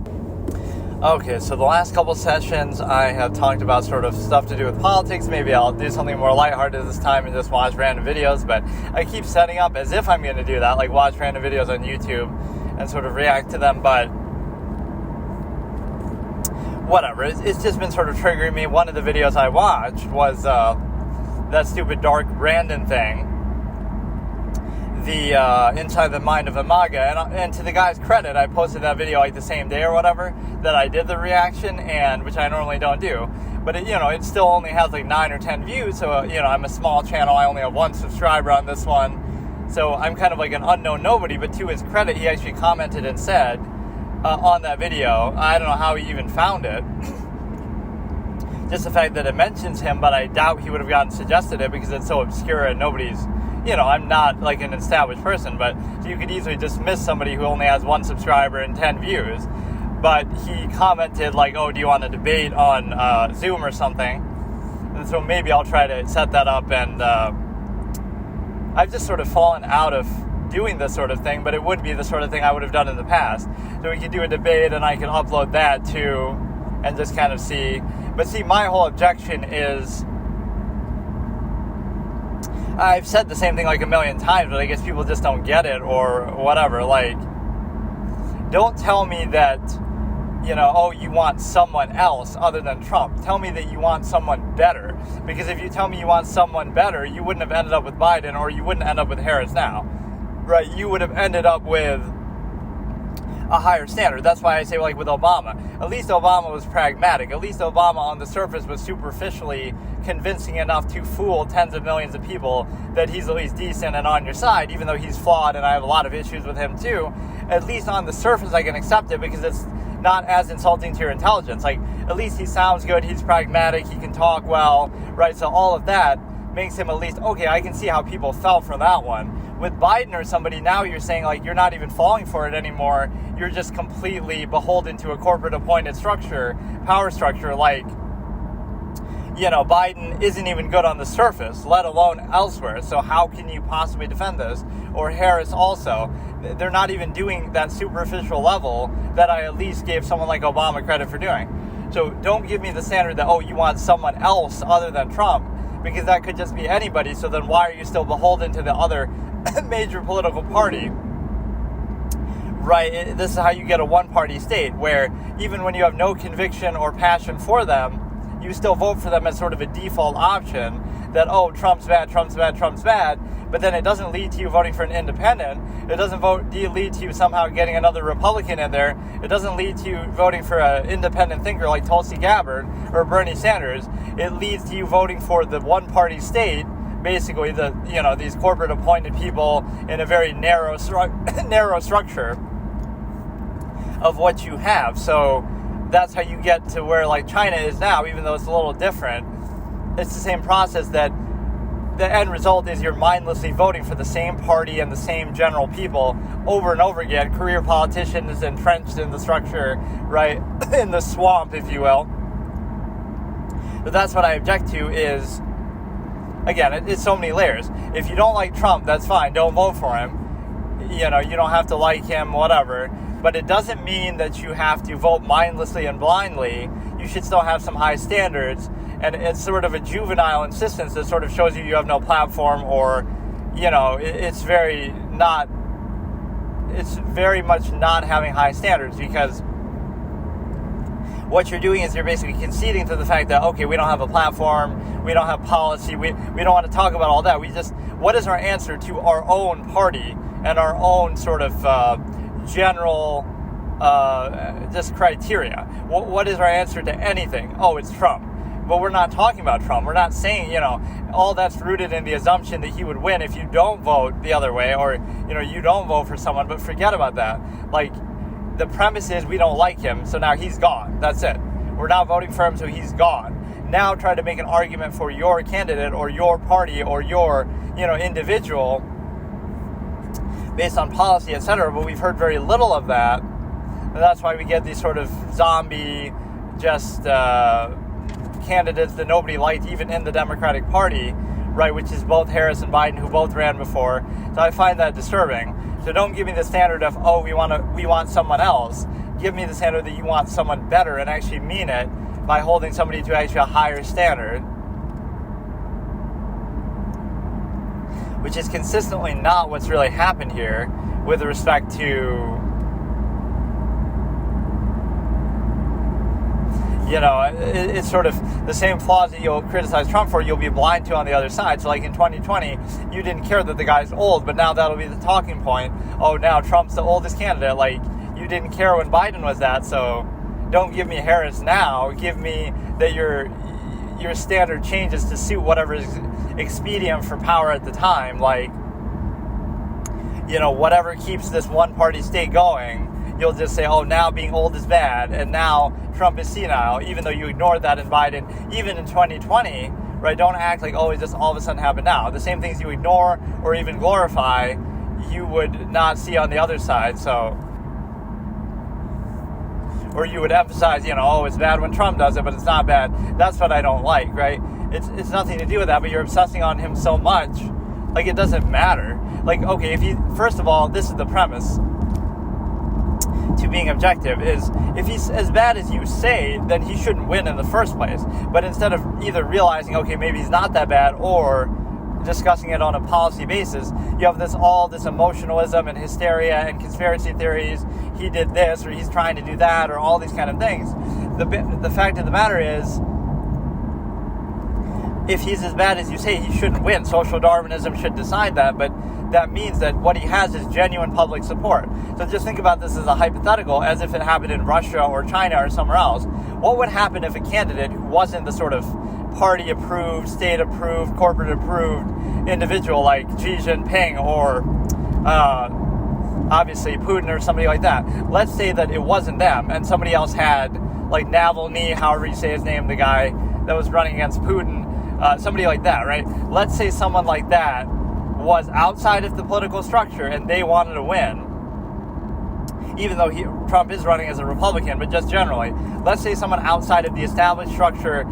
Okay, so the last couple sessions I have talked about sort of stuff to do with politics. Maybe I'll do something more lighthearted this time and just watch random videos, but I keep setting up as if I'm going to do that, like watch random videos on YouTube and sort of react to them, but whatever. It's just been sort of triggering me. One of the videos I watched was that stupid dark Brandon thing, the Inside the Mind of a MAGA, and to the guy's credit, I posted that video like the same day or whatever that I did the reaction, and which I normally don't do, but it still only has like 9 or 10 views, so I'm a small channel, I only have 1 subscriber on this one, so I'm kind of like an unknown nobody. But to his credit, he actually commented and said on that video, I don't know how he even found it, just the fact that it mentions him, but I doubt he would have suggested it because it's so obscure and nobody's, I'm not like an established person, but so you could easily dismiss somebody who only has 1 subscriber and 10 views. But he commented like, do you want to debate on Zoom or something? And so maybe I'll try to set that up, and I've just sort of fallen out of doing this sort of thing, but it would be the sort of thing I would have done in the past. So we could do a debate and I can upload that too and just kind of see. But see, my whole objection is, I've said the same thing like a million times, but I guess people just don't get it or whatever. Like, don't tell me that, you want someone else other than Trump. Tell me that you want someone better. Because if you tell me you want someone better, you wouldn't have ended up with Biden, or you wouldn't end up with Harris now. Right? You would have ended up with a higher standard. That's why I say, like with Obama, at least Obama was pragmatic. At least Obama on the surface was superficially convincing enough to fool tens of millions of people that he's at least decent and on your side, even though he's flawed and I have a lot of issues with him too. At least on the surface I can accept it because it's not as insulting to your intelligence. Like, at least he sounds good, he's pragmatic, he can talk well, right? So all of that makes him at least, okay, I can see how people fell for that one. With Biden or somebody, now you're saying, like, you're not even falling for it anymore. You're just completely beholden to a corporate appointed structure, power structure, like, you know, Biden isn't even good on the surface, let alone elsewhere. So how can you possibly defend this? Or Harris also. They're not even doing that superficial level that I at least gave someone like Obama credit for doing. So don't give me the standard that, oh, you want someone else other than Trump, because that could just be anybody. So then why are you still beholden to the other major political party? Right? This is how you get a one-party state, where even when you have no conviction or passion for them, you still vote for them as sort of a default option that, oh, Trump's bad, Trump's bad, Trump's bad. But then it doesn't lead to you voting for an independent. It doesn't lead to you somehow getting another Republican in there. It doesn't lead to you voting for an independent thinker like Tulsi Gabbard or Bernie Sanders. It leads to you voting for the one-party state, basically these corporate appointed people in a very narrow structure of what you have. So that's how you get to where, like, China is now, even though it's a little different. It's the same process that the end result is you're mindlessly voting for the same party and the same general people over and over again, career politicians entrenched in the structure, right, in the swamp, if you will. But that's what I object to is, again, it's so many layers. If you don't like Trump, that's fine, don't vote for him. You know, you don't have to like him, whatever. But it doesn't mean that you have to vote mindlessly and blindly. You should still have some high standards. And it's sort of a juvenile insistence that sort of shows you have no platform, or, you know, it's very much not having high standards, because what you're doing is you're basically conceding to the fact that, okay, we don't have a platform, we don't have policy, we don't want to talk about all that. What is our answer to our own party and our own sort of general just criteria? What is our answer to anything? Oh, it's Trump. But we're not talking about Trump. We're not saying, you know, all that's rooted in the assumption that he would win if you don't vote the other way, or, you know, you don't vote for someone. But forget about that. Like, the premise is we don't like him, so now he's gone. That's it. We're not voting for him, so he's gone. Now try to make an argument for your candidate or your party or your, you know, individual based on policy, etc. But we've heard very little of that. And that's why we get these sort of zombie, just candidates that nobody liked, even in the Democratic Party, right, which is both Harris and Biden, who both ran before. So I find that disturbing. So don't give me the standard of, oh, we want someone else. Give me the standard that you want someone better, and actually mean it by holding somebody to actually a higher standard, which is consistently not what's really happened here with respect to, you know, it's sort of the same flaws that you'll criticize Trump for, you'll be blind to on the other side. So, like, in 2020, you didn't care that the guy's old, but now that'll be the talking point. Oh, now Trump's the oldest candidate. Like, you didn't care when Biden was that, so don't give me Harris now. Give me that your standard changes to suit whatever is expedient for power at the time. Like, you know, whatever keeps this one-party state going, you'll just say, oh, now being old is bad, and now Trump is senile, even though you ignored that in Biden, even in 2020, right? Don't act like, oh, it just all of a sudden happened now. The same things you ignore or even glorify, you would not see on the other side, so, or you would emphasize, you know, oh, it's bad when Trump does it, but it's not bad. That's what I don't like, right? It's nothing to do with that, but you're obsessing on him so much, like, it doesn't matter. Like, okay, first of all, this is the premise to being objective, is if he's as bad as you say, then he shouldn't win in the first place. But instead of either realizing, okay, maybe he's not that bad, or discussing it on a policy basis, you have all this emotionalism and hysteria and conspiracy theories. He did this, or he's trying to do that, or all these kind of things. The fact of the matter is, if he's as bad as you say, he shouldn't win. Social Darwinism should decide that, but that means that what he has is genuine public support. So just think about this as a hypothetical, as if it happened in Russia or China or somewhere else. What would happen if a candidate who wasn't the sort of party-approved, state-approved, corporate-approved individual like Xi Jinping or, obviously Putin or somebody like that. Let's say that it wasn't them and somebody else had, like Navalny, however you say his name, the guy that was running against Putin, somebody like that, right? Let's say someone like that was outside of the political structure and they wanted to win, even though Trump is running as a Republican, but just generally, let's say someone outside of the established structure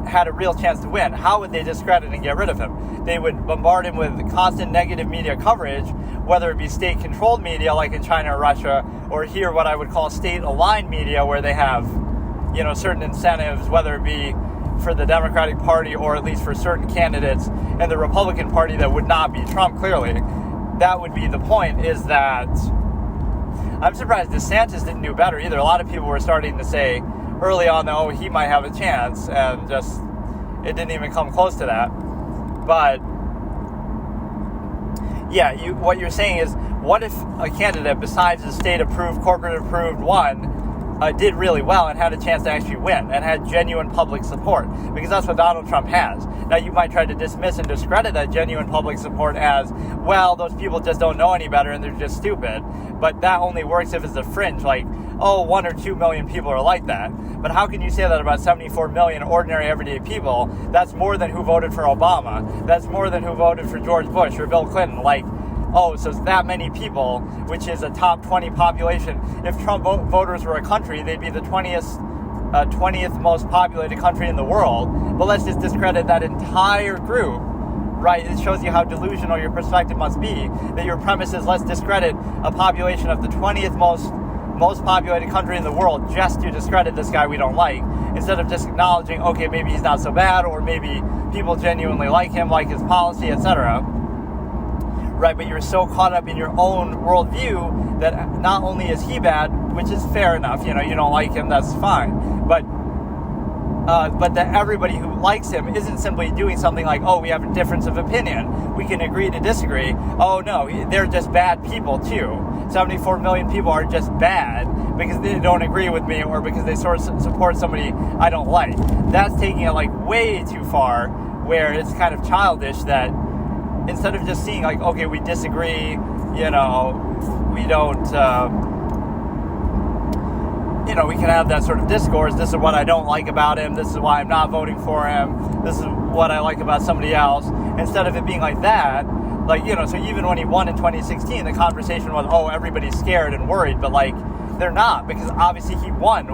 had a real chance to win. How would they discredit and get rid of him? They would bombard him with constant negative media coverage, whether it be state-controlled media like in China or Russia, or here what I would call state-aligned media, where they have, certain incentives, whether it be for the Democratic Party or at least for certain candidates in the Republican Party that would not be Trump, clearly. That would be the point, is that I'm surprised DeSantis didn't do better either. A lot of people were starting to say early on that, he might have a chance, and just, it didn't even come close to that. But, yeah, what you're saying is, what if a candidate besides the state-approved, corporate-approved one did really well and had a chance to actually win and had genuine public support? Because that's what Donald Trump has. Now, you might try to dismiss and discredit that genuine public support as, well, those people just don't know any better and they're just stupid. But that only works if it's a fringe, like, 1 or 2 million people are like that. But how can you say that about 74 million ordinary, everyday people? That's more than who voted for Obama. That's more than who voted for George Bush or Bill Clinton. So it's that many people, which is a top 20 population. If Trump voters were a country, they'd be the 20th most populated country in the world. But let's just discredit that entire group, right? It shows you how delusional your perspective must be. That your premise is, let's discredit a population of the 20th most populated country in the world just to discredit this guy we don't like, instead of just acknowledging, okay, maybe he's not so bad, or maybe people genuinely like him, like his policy, etc. Right, but you're so caught up in your own worldview that not only is he bad, which is fair enough, you don't like him, that's fine, but that everybody who likes him isn't simply doing something like, we have a difference of opinion, we can agree to disagree. No, they're just bad people too. 74 million people are just bad because they don't agree with me or because they support somebody I don't like. That's taking it way too far, where it's kind of childish that instead of just seeing okay, we disagree, we don't, we can have that sort of discourse. This is what I don't like about him. This is why I'm not voting for him. This is what I like about somebody else. Instead of it being like that, so even when he won in 2016, the conversation was, everybody's scared and worried, but they're not, because obviously he won.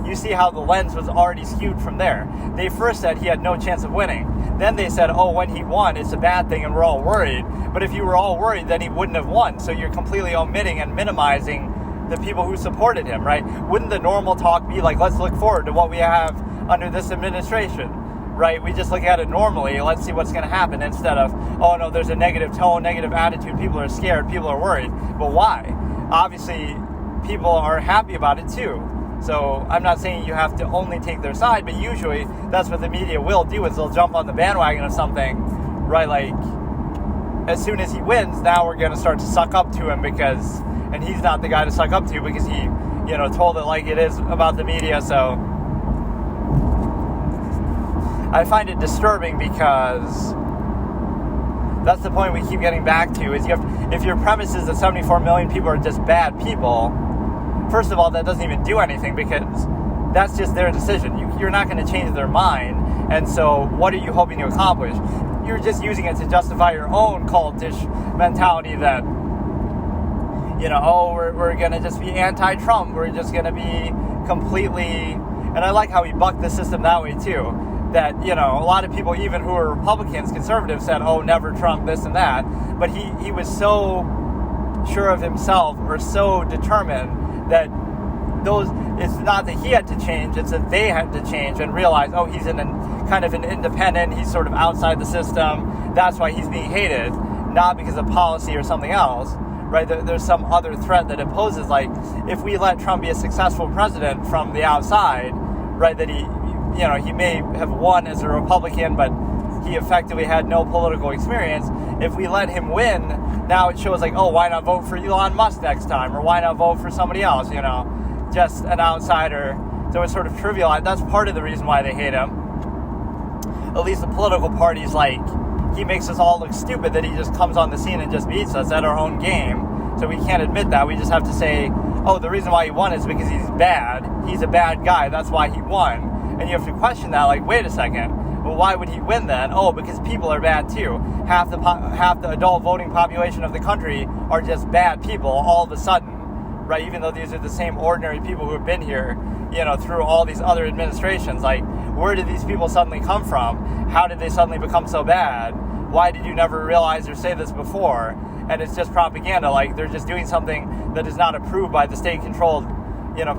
You see how the lens was already skewed from there. They first said he had no chance of winning. Then they said, when he won, it's a bad thing and we're all worried. But if you were all worried, then he wouldn't have won. So you're completely omitting and minimizing the people who supported him, right? Wouldn't the normal talk be let's look forward to what we have under this administration, right? We just look at it normally, let's see what's going to happen, instead of, no, there's a negative tone, negative attitude, people are scared, people are worried. But why? Obviously, people are happy about it too. So I'm not saying you have to only take their side, but usually that's what the media will do, is they'll jump on the bandwagon of something, right? As soon as he wins, now we're going to start to suck up to him and he's not the guy to suck up to because he, told it like it is about the media. So I find it disturbing, because that's the point we keep getting back to, is if your premise is that 74 million people are just bad people, first of all, that doesn't even do anything, because that's just their decision. You're not going to change their mind, and so what are you hoping to accomplish? You're just using it to justify your own cultish mentality that, we're going to just be anti-Trump, we're just going to be completely, and I like how he bucked the system that way too, that, a lot of people, even who are Republicans, conservatives, said, never Trump, this and that, but he was so sure of himself, or so determined, that it's not that he had to change, it's that they had to change and realize, he's kind of an independent, he's sort of outside the system, that's why he's being hated, not because of policy or something else, right? There's some other threat that it poses, if we let Trump be a successful president from the outside, right, that he may have won as a Republican, but he effectively had no political experience. If we let him win, now it shows why not vote for Elon Musk next time, or why not vote for somebody else, just an outsider. So it's sort of trivial. That's part of the reason why they hate him. At least the political parties, he makes us all look stupid that he just comes on the scene and just beats us at our own game. So we can't admit that. We just have to say, oh, the reason why he won is because he's bad. He's a bad guy. That's why he won. And you have to question that, like, wait a second. Well, why would he win then? Oh, because people are bad too. Half the adult voting population of the country are just bad people all of a sudden, right? Even though these are the same ordinary people who have been here, through all these other administrations. Like, where did these people suddenly come from? How did they suddenly become so bad? Why did you never realize or say this before? And it's just propaganda. Like, they're just doing something that is not approved by the state-controlled,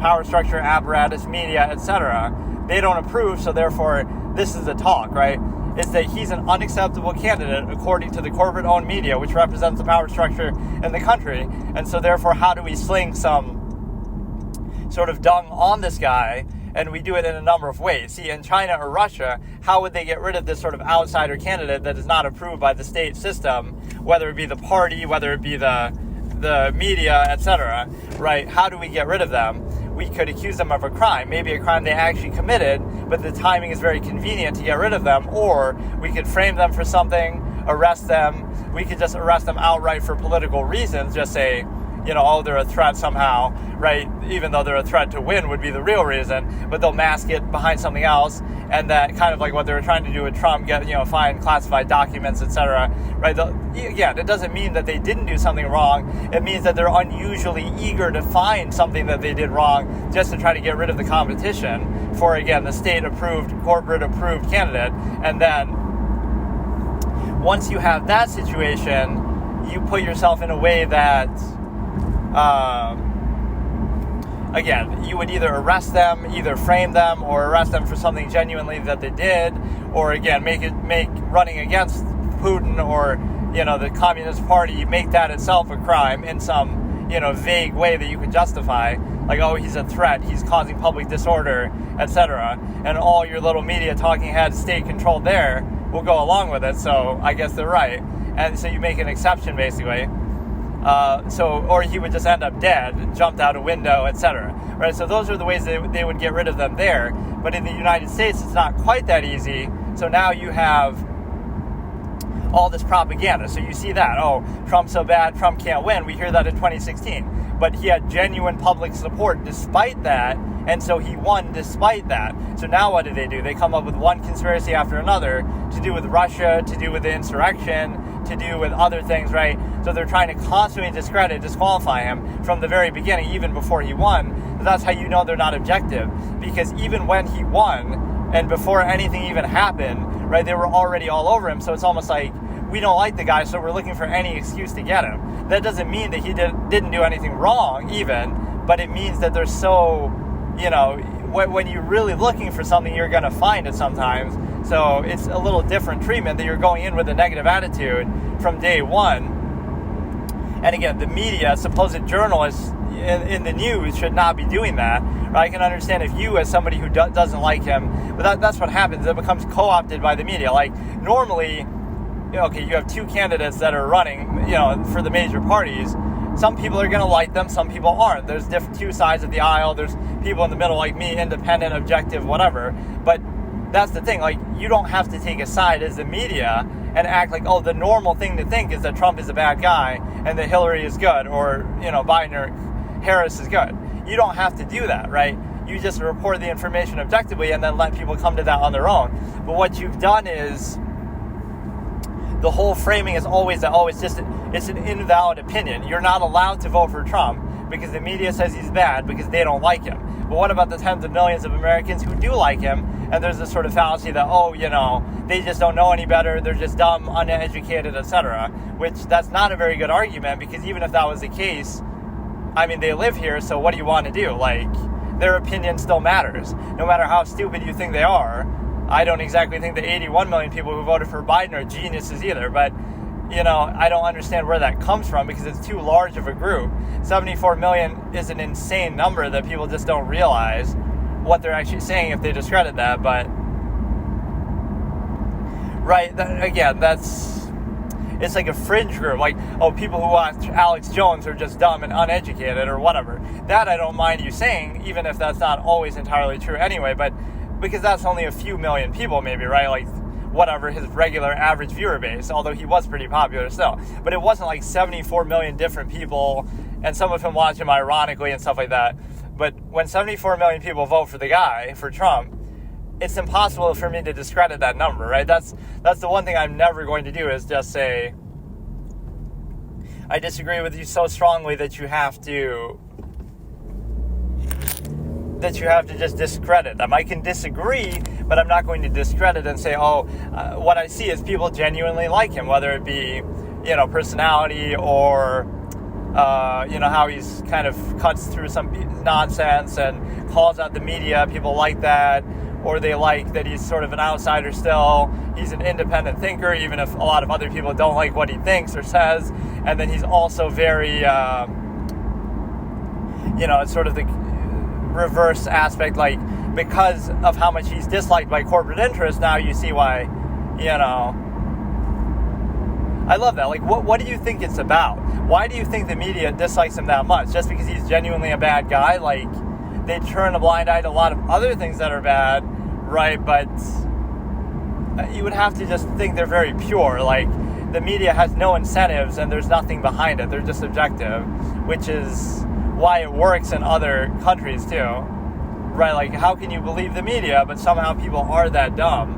power structure, apparatus, media, etc. They don't approve, so therefore, this is the talk, right? It's that he's an unacceptable candidate according to the corporate-owned media, which represents the power structure in the country. And so therefore, how do we sling some sort of dung on this guy? And we do it in a number of ways. See, in China or Russia, how would they get rid of this sort of outsider candidate that is not approved by the state system, whether it be the party, whether it be the media, etc., right? How do we get rid of them? We could accuse them of a crime, maybe a crime they actually committed, but the timing is very convenient to get rid of them, or we could frame them for something, arrest them. We could just arrest them outright for political reasons, just say, oh, they're a threat somehow, right? Even though they're a threat to win would be the real reason, but they'll mask it behind something else, and that kind of like what they were trying to do with Trump, find classified documents, etc., right? It doesn't mean that they didn't do something wrong. It means that they're unusually eager to find something that they did wrong just to try to get rid of the competition for, again, the state-approved, corporate-approved candidate. And then once you have that situation, you put yourself in a way that again, you would either arrest them, either frame them, or arrest them for something genuinely that they did, or again, make running against Putin or, the Communist Party, make that itself a crime in some, vague way that you could justify. Like, oh, he's a threat, he's causing public disorder, etc. And all your little media talking heads, state-controlled there, will go along with it, so I guess they're right. And so you make an exception, basically. Or he would just end up dead, jumped out a window, etc. Right? So those are the ways they would get rid of them there. But in the United States, it's not quite that easy. So now you have all this propaganda. So you see that, oh, Trump's so bad, Trump can't win. We hear that in 2016. But he had genuine public support despite that, and so he won despite that. So now what do? They come up with one conspiracy after another to do with Russia, to do with the insurrection, to do with other things, right? So they're trying to constantly disqualify him from the very beginning, even before he won. But that's how you know they're not objective. Because even when he won, and before anything even happened, right, they were already all over him. So it's almost like, we don't like the guy, so we're looking for any excuse to get him. That doesn't mean that he didn't do anything wrong, even, but it means that they're so, when you're really looking for something, you're going to find it sometimes. So it's a little different treatment that you're going in with a negative attitude from day one. And again, the media, supposed journalists in the news should not be doing that. Right? I can understand if you, as somebody who doesn't like him, but that's what happens. It becomes co-opted by the media. Like, normally, okay, you have two candidates that are running, for the major parties. Some people are going to like them, some people aren't. There's two sides of the aisle. There's people in the middle like me, independent, objective, whatever. But that's the thing. Like, you don't have to take a side as the media and act like, oh, the normal thing to think is that Trump is a bad guy and that Hillary is good, or, Biden or Harris is good. You don't have to do that, right? You just report the information objectively and then let people come to that on their own. But what you've done is, the whole framing is always that, oh, it's an invalid opinion. You're not allowed to vote for Trump because the media says he's bad because they don't like him. But what about the tens of millions of Americans who do like him? And there's this sort of fallacy that, oh, they just don't know any better, they're just dumb, uneducated, etc. Which, that's not a very good argument, because even if that was the case, I mean, they live here, so what do you want to do? Like, their opinion still matters, no matter how stupid you think they are. I don't exactly think the 81 million people who voted for Biden are geniuses either, but, I don't understand where that comes from, because it's too large of a group. 74 million is an insane number that people just don't realize what they're actually saying if they discredit that, but, right, it's like a fringe group, like, oh, people who watch Alex Jones are just dumb and uneducated or whatever. That I don't mind you saying, even if that's not always entirely true anyway, but because that's only a few million people maybe, right? Like, whatever, his regular average viewer base, although he was pretty popular still. But it wasn't like 74 million different people, and some of them watch him ironically and stuff like that. But when 74 million people vote for the guy, for Trump, it's impossible for me to discredit that number, right? That's the one thing I'm never going to do, is just say, I disagree with you so strongly that you have to just discredit them. I can disagree, but I'm not going to discredit and say, what I see is people genuinely like him, whether it be, personality or, how he's kind of cuts through some nonsense and calls out the media. People like that, or they like that he's sort of an outsider still. He's an independent thinker, even if a lot of other people don't like what he thinks or says. And then he's also very, it's sort of the reverse aspect, like, because of how much he's disliked by corporate interests, now you see why, I love that. Like, what do you think it's about? Why do you think the media dislikes him that much? Just because he's genuinely a bad guy? Like, they turn a blind eye to a lot of other things that are bad, right? But you would have to just think they're very pure. Like, the media has no incentives and there's nothing behind it. They're just objective, which is why it works in other countries too, right? Like, how can you believe the media, but somehow people are that dumb?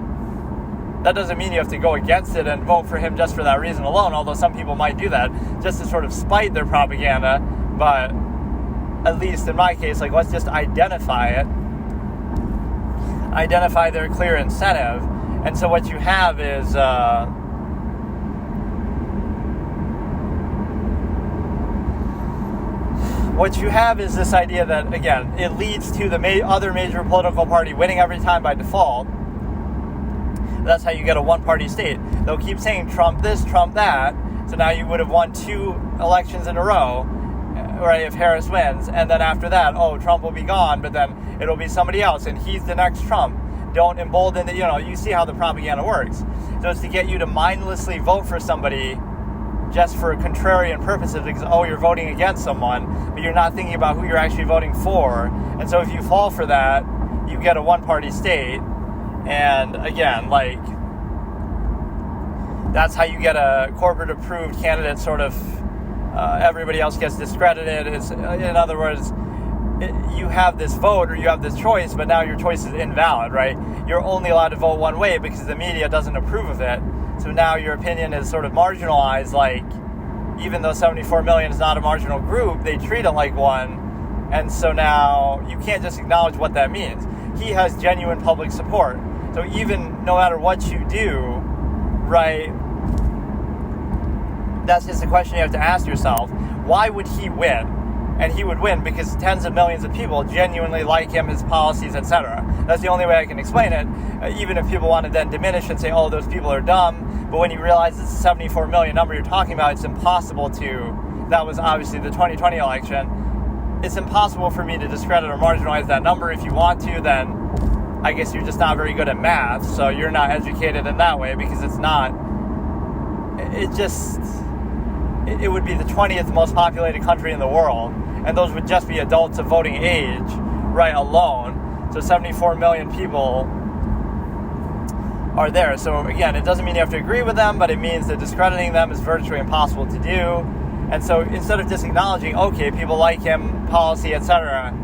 That doesn't mean you have to go against it and vote for him just for that reason alone, although some people might do that just to sort of spite their propaganda. But at least in my case, like, let's just identify it, identify their clear incentive. And so what you have is this idea that, again, it leads to the other major political party winning every time by default. That's how you get a one-party state. They'll keep saying Trump this, Trump that, so now you would have won 2 elections in a row, right, if Harris wins, and then after that, Trump will be gone, but then it'll be somebody else, and he's the next Trump. Don't embolden the, you see how the propaganda works. So it's to get you to mindlessly vote for somebody just for contrarian purposes, because, you're voting against someone, but you're not thinking about who you're actually voting for. And so if you fall for that, you get a one-party state. And again, like, that's how you get a corporate-approved candidate, sort of, everybody else gets discredited. It's, in other words, you have this vote or you have this choice, but now your choice is invalid, right? You're only allowed to vote one way because the media doesn't approve of it. So now your opinion is sort of marginalized, like, even though 74 million is not a marginal group, they treat it like one. And so now you can't just acknowledge what that means. He has genuine public support. So even no matter what you do, right, that's just a question you have to ask yourself. Why would he win? And he would win because tens of millions of people genuinely like him, his policies, etc. That's the only way I can explain it. Even if people want to then diminish and say, those people are dumb. But when you realize it's a 74 million number you're talking about, it's impossible to, that was obviously the 2020 election. It's impossible for me to discredit or marginalize that number. If you want to, then I guess you're just not very good at math. So you're not educated in that way, because it's not, it would be the 20th most populated country in the world. And those would just be adults of voting age, right, alone. So 74 million people are there. So again, it doesn't mean you have to agree with them, but it means that discrediting them is virtually impossible to do. And so instead of just acknowledging, people like him, policy, etc.,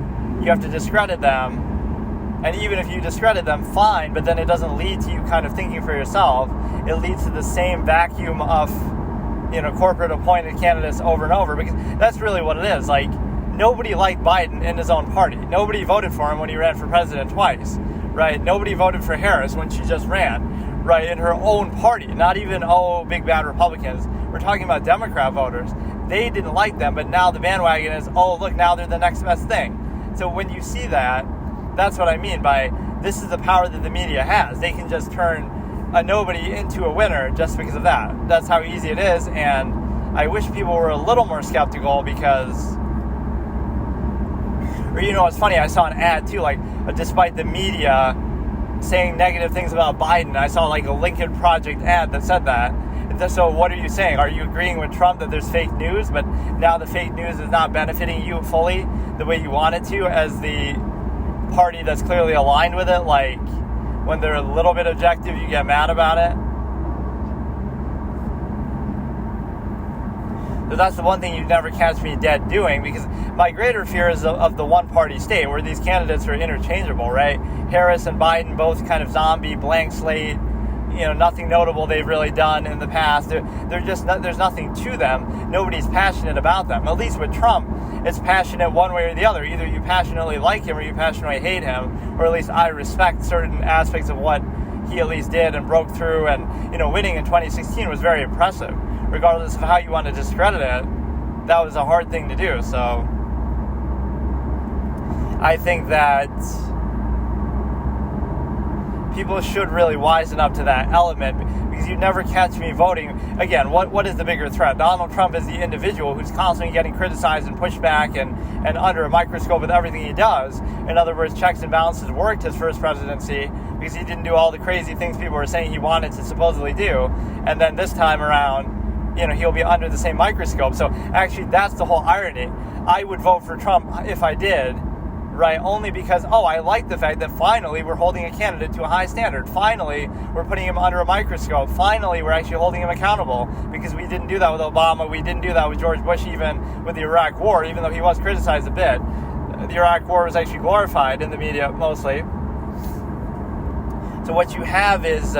you have to discredit them. And even if you discredit them, fine, but then it doesn't lead to you kind of thinking for yourself. It leads to the same vacuum of, corporate appointed candidates over and over, because that's really what it is. Like, nobody liked Biden in his own party. Nobody voted for him when he ran for president twice, right? Nobody voted for Harris when she just ran, right, in her own party. Not even, big bad Republicans. We're talking about Democrat voters. They didn't like them, but now the bandwagon is, look, now they're the next best thing. So when you see that, that's what I mean by, this is the power that the media has. They can just turn a nobody into a winner just because of that. That's how easy it is, and I wish people were a little more skeptical, because, or it's funny, I saw an ad too, like, despite the media saying negative things about Biden, I saw like a Lincoln Project ad that said that. So what are you saying? Are you agreeing with Trump that there's fake news, but now the fake news is not benefiting you fully the way you want it to, as the party that's clearly aligned with it? Like, when they're a little bit objective, you get mad about it. So that's the one thing you'd never catch me dead doing, because my greater fear is of the one-party state, where these candidates are interchangeable, right? Harris and Biden, both kind of zombie, blank slate, nothing notable they've really done in the past. They're just there's nothing to them. Nobody's passionate about them. At least with Trump, it's passionate one way or the other. Either you passionately like him or you passionately hate him, or at least I respect certain aspects of what he at least did and broke through. And, winning in 2016 was very impressive. Regardless of how you want to discredit it, that was a hard thing to do. So I think that people should really wisen up to that element, because you never catch me voting. Again, what is the bigger threat? Donald Trump is the individual who's constantly getting criticized and pushed back and under a microscope with everything he does. In other words, checks and balances worked his first presidency because he didn't do all the crazy things people were saying he wanted to supposedly do. And then this time around, he'll be under the same microscope. So actually, that's the whole irony. I would vote for Trump if I did, right? Only because, I like the fact that finally we're holding a candidate to a high standard. Finally, we're putting him under a microscope. Finally, we're actually holding him accountable, because we didn't do that with Obama. We didn't do that with George Bush, even with the Iraq War, even though he was criticized a bit. The Iraq War was actually glorified in the media, mostly. So what you have is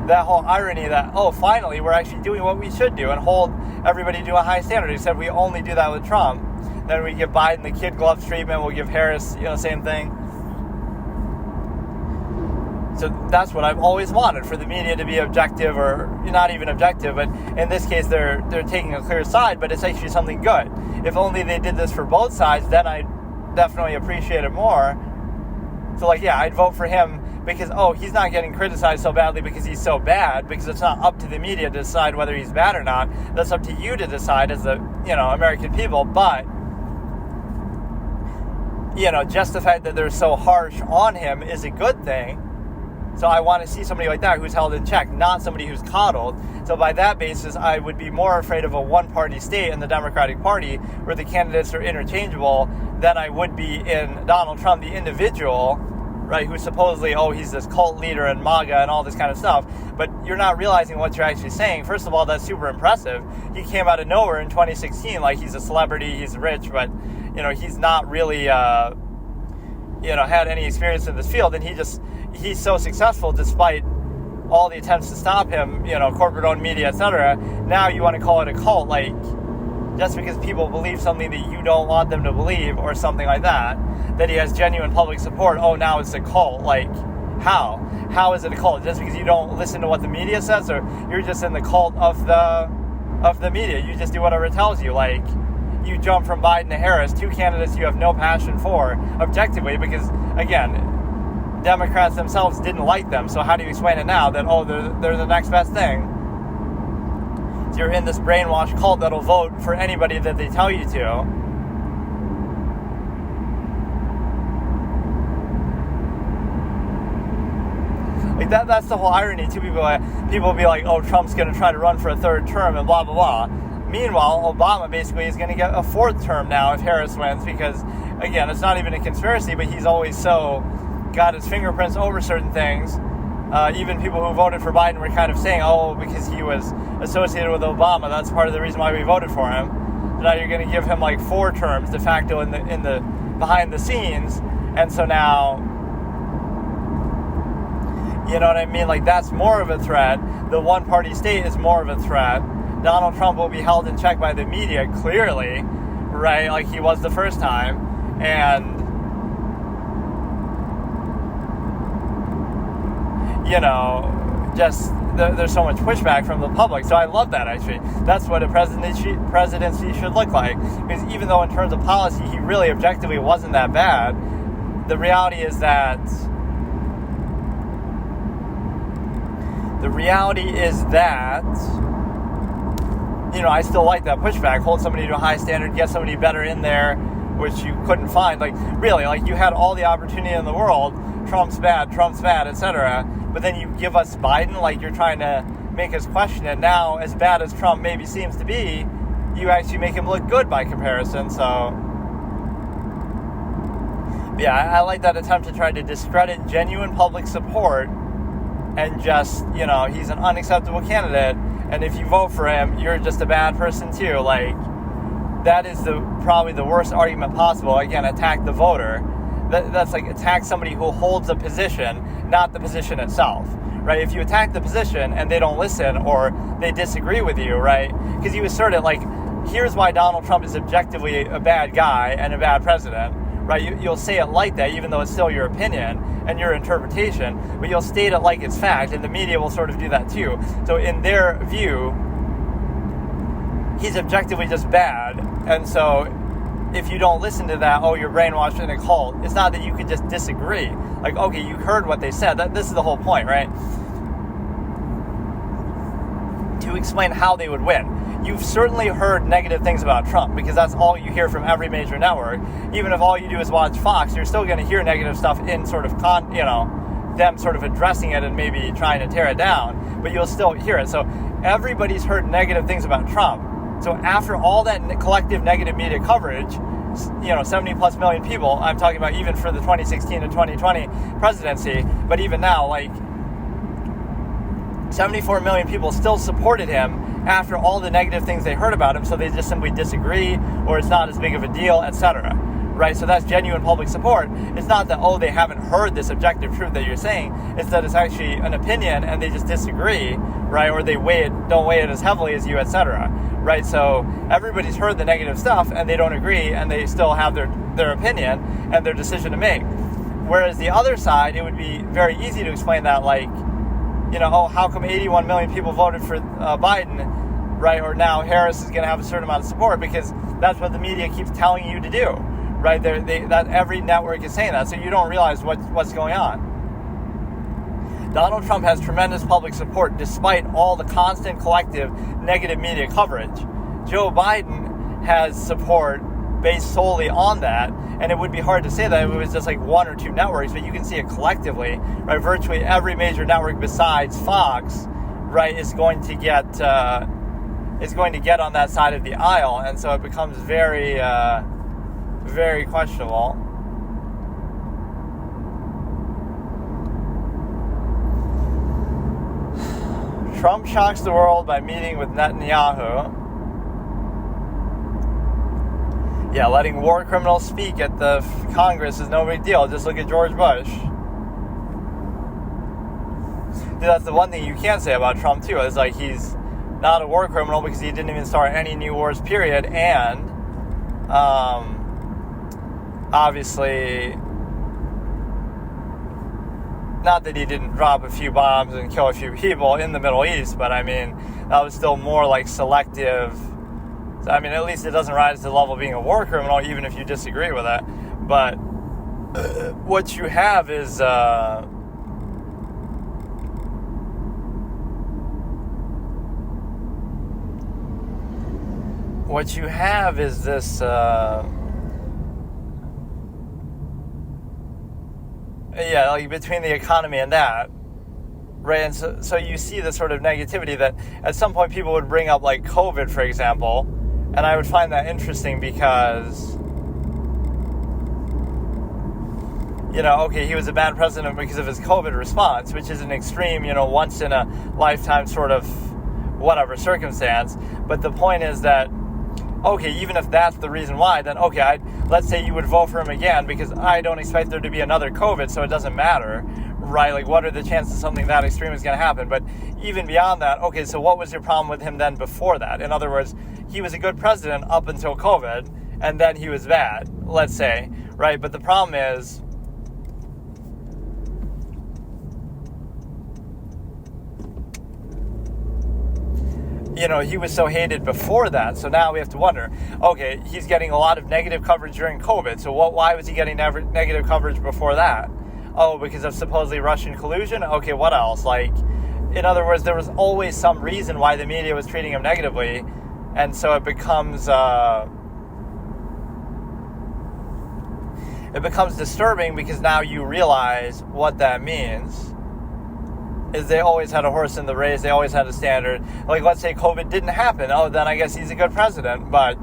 that whole irony that, finally, we're actually doing what we should do and hold everybody to a high standard, except we only do that with Trump. Then we give Biden the kid gloves treatment, we'll give Harris, same thing. So that's what I've always wanted, for the media to be objective, or not even objective, but in this case they're taking a clear side, but it's actually something good. If only they did this for both sides, then I'd definitely appreciate it more. So I'd vote for him because, he's not getting criticized so badly because he's so bad, because it's not up to the media to decide whether he's bad or not. That's up to you to decide as the, American people. But, just the fact that they're so harsh on him is a good thing. So I want to see somebody like that who's held in check, not somebody who's coddled. So by that basis, I would be more afraid of a one-party state in the Democratic Party, where the candidates are interchangeable, than I would be in Donald Trump, the individual, right, who's supposedly, he's this cult leader and MAGA and all this kind of stuff. But you're not realizing what you're actually saying. First of all, that's super impressive. He came out of nowhere in 2016 like he's a celebrity, he's rich, but, he's not really, had any experience in this field. And he's so successful despite all the attempts to stop him, corporate-owned media, etc. Now you want to call it a cult, just because people believe something that you don't want them to believe, or something like that he has genuine public support, now it's a cult. How? How is it a cult? Just because you don't listen to what the media says, or you're just in the cult of the media? You just do whatever it tells you. You jump from Biden to Harris, two candidates you have no passion for, objectively, because, again, Democrats themselves didn't like them. So how do you explain it now that, they're the next best thing? So you're in this brainwashed cult that'll vote for anybody that they tell you to. That's the whole irony too. People will be like, Trump's going to try to run for a third term and blah, blah, blah. Meanwhile, Obama basically is going to get a fourth term now if Harris wins, because, again, it's not even a conspiracy, but he's always so got his fingerprints over certain things. Even people who voted for Biden were kind of saying, because he was associated with Obama, that's part of the reason why we voted for him. So now you're going to give him 4 terms de facto in the behind the scenes, and so now, you know what I mean? That's more of a threat. The one-party state is more of a threat. Donald Trump will be held in check by the media, clearly, right? Like he was the first time. And, just there's so much pushback from the public. So I love that, actually. That's what a presidency should look like. Because even though in terms of policy, he really objectively wasn't that bad, the reality is that I still like that pushback. Hold somebody to a high standard, get somebody better in there, which you couldn't find. You had all the opportunity in the world. Trump's bad, etc. But then you give us Biden, you're trying to make us question it. Now, as bad as Trump maybe seems to be, you actually make him look good by comparison. So Yeah, I like that attempt to try to discredit genuine public support and just, he's an unacceptable candidate, and if you vote for him, you're just a bad person too. Like, that is probably the worst argument possible. Again, attack the voter. That's like attack somebody who holds a position, not the position itself, right? If you attack the position and they don't listen or they disagree with you, right? Because you assert it like, here's why Donald Trump is objectively a bad guy and a bad president, right? You'll say it like that, even though it's still your opinion and your interpretation, but you'll state it like it's fact, and the media will sort of do that too. So in their view, he's objectively just bad, and so if you don't listen to that, you're brainwashed in a cult. It's not that you could just disagree. Like, okay, you heard what they said. This is the whole point, right? To explain how they would win. You've certainly heard negative things about Trump because that's all you hear from every major network. Even if all you do is watch Fox, you're still going to hear negative stuff in sort of, them sort of addressing it and maybe trying to tear it down, but you'll still hear it. So everybody's heard negative things about Trump. So after all that collective negative media coverage, 70 plus million people, I'm talking about even for the 2016 to 2020 presidency, but even now, like 74 million people still supported him after all the negative things they heard about him, so they just simply disagree, or it's not as big of a deal, etc. Right? So that's genuine public support. It's not that, they haven't heard this objective truth that you're saying. It's that it's actually an opinion and they just disagree, right? Or they don't weigh it as heavily as you, etc. Right? So everybody's heard the negative stuff and they don't agree and they still have their opinion and their decision to make. Whereas the other side, it would be very easy to explain that, like, how come 81 million people voted for Biden, right? Or now Harris is going to have a certain amount of support, because that's what the media keeps telling you to do, right? That every network is saying that, so you don't realize what's going on. Donald Trump has tremendous public support despite all the constant collective negative media coverage. Joe Biden has support based solely on that, and it would be hard to say that if it was just like one or two networks, but you can see it collectively, right? Virtually every major network besides Fox, right, is going to get on that side of the aisle, and so it becomes very, very questionable. Trump shocks the world by meeting with Netanyahu. Yeah, letting war criminals speak at the Congress is no big deal. Just look at George Bush. Dude, that's the one thing you can't say about Trump, too. Is like, he's not a war criminal because he didn't even start any new wars, period. And, obviously, not that he didn't drop a few bombs and kill a few people in the Middle East, but I mean, that was still more like selective. I mean, at least it doesn't rise to the level of being a war criminal, even if you disagree with it. But what you have is this like between the economy and that, right? And so you see this sort of negativity that at some point people would bring up, like COVID, for example. And I would find that interesting because, okay, he was a bad president because of his COVID response, which is an extreme, once in a lifetime sort of whatever circumstance. But the point is that, okay, even if that's the reason why, then okay, let's say you would vote for him again because I don't expect there to be another COVID, so it doesn't matter, right? Like, what are the chances something that extreme is going to happen? But even beyond that, okay, so what was your problem with him then before that? In other words, he was a good president up until COVID, and then he was bad, let's say, right? But the problem is, he was so hated before that, so now we have to wonder, okay, he's getting a lot of negative coverage during COVID, so why was he getting negative coverage before that? Oh, because of supposedly Russian collusion? Okay, what else? Like, in other words, there was always some reason why the media was treating him negatively, and so it becomes disturbing because now you realize what that means. Is they always had a horse in the race, they always had a standard. Like, let's say COVID didn't happen, then I guess he's a good president, but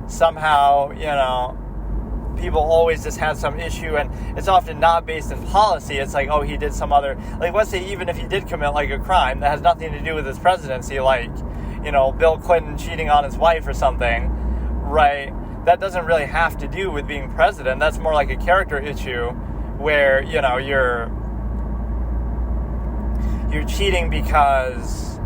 somehow, people always just have some issue, and it's often not based in policy. It's like, oh, he did some other, like, let's say even if he did commit like a crime that has nothing to do with his presidency, like, Bill Clinton cheating on his wife or something, right? That doesn't really have to do with being president. That's more like a character issue where, you're cheating because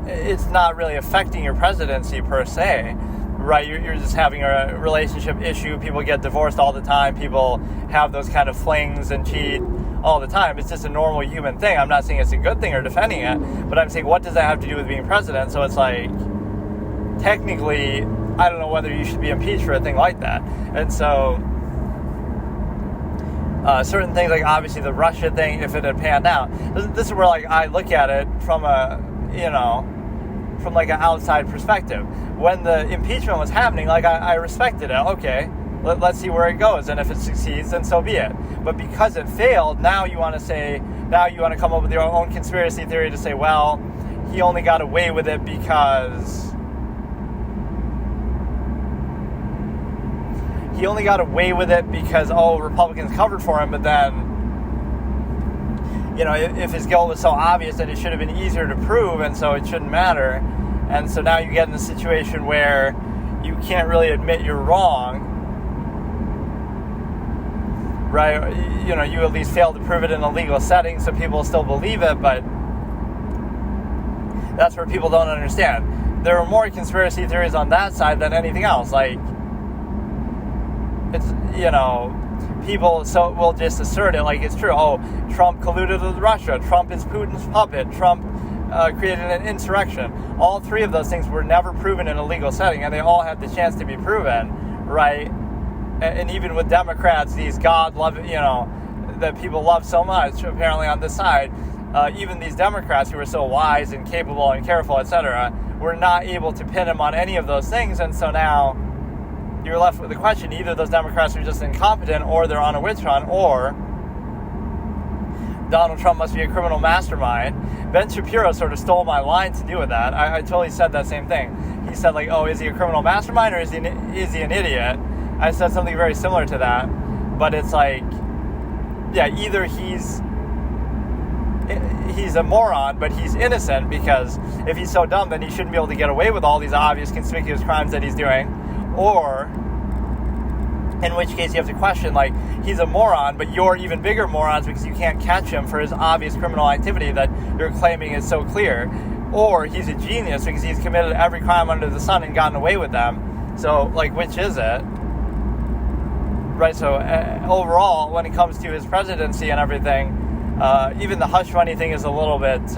it's not really affecting your presidency per se, right? You're just having a relationship issue. People get divorced all the time. People have those kind of flings and cheat all the time. It's just a normal human thing. I'm not saying it's a good thing or defending it, but I'm saying, what does that have to do with being president? So it's like, technically, I don't know whether you should be impeached for a thing like that. And so certain things, like obviously the Russia thing, if it had panned out, this is where like I look at it from from like an outside perspective. When the impeachment was happening, like I respected it. Okay, let's see where it goes, and if it succeeds, then so be it. But because it failed, now you want to come up with your own conspiracy theory to say, well, he only got away with it because Republicans covered for him. But then, if his guilt was so obvious that it should have been easier to prove, and so it shouldn't matter. And so now you get in a situation where you can't really admit you're wrong, right? You at least failed to prove it in a legal setting, so people still believe it, but that's where people don't understand. There are more conspiracy theories on that side than anything else. Like, it's, people will just assert it like it's true. Oh, Trump colluded with Russia. Trump is Putin's puppet. Trump created an insurrection. All three of those things were never proven in a legal setting, and they all had the chance to be proven, right? And even with Democrats, these God-loving, that people love so much, apparently on this side, even these Democrats who are so wise and capable and careful, etc., were not able to pin him on any of those things. And so now you're left with the question: either those Democrats are just incompetent, or they're on a witch hunt, or Donald Trump must be a criminal mastermind. Ben Shapiro sort of stole my line to do with that. I totally said that same thing. He said, like, oh, is he a criminal mastermind, or is he an idiot? I said something very similar to that. But it's like, yeah, either he's a moron, but he's innocent, because if he's so dumb, then he shouldn't be able to get away with all these obvious, conspicuous crimes that he's doing. Or, in which case you have to question, like, he's a moron, but you're even bigger morons because you can't catch him for his obvious criminal activity that you're claiming is so clear. Or he's a genius because he's committed every crime under the sun and gotten away with them. So, like, which is it? Right, so overall, when it comes to his presidency and everything, even the hush money thing is a little bit,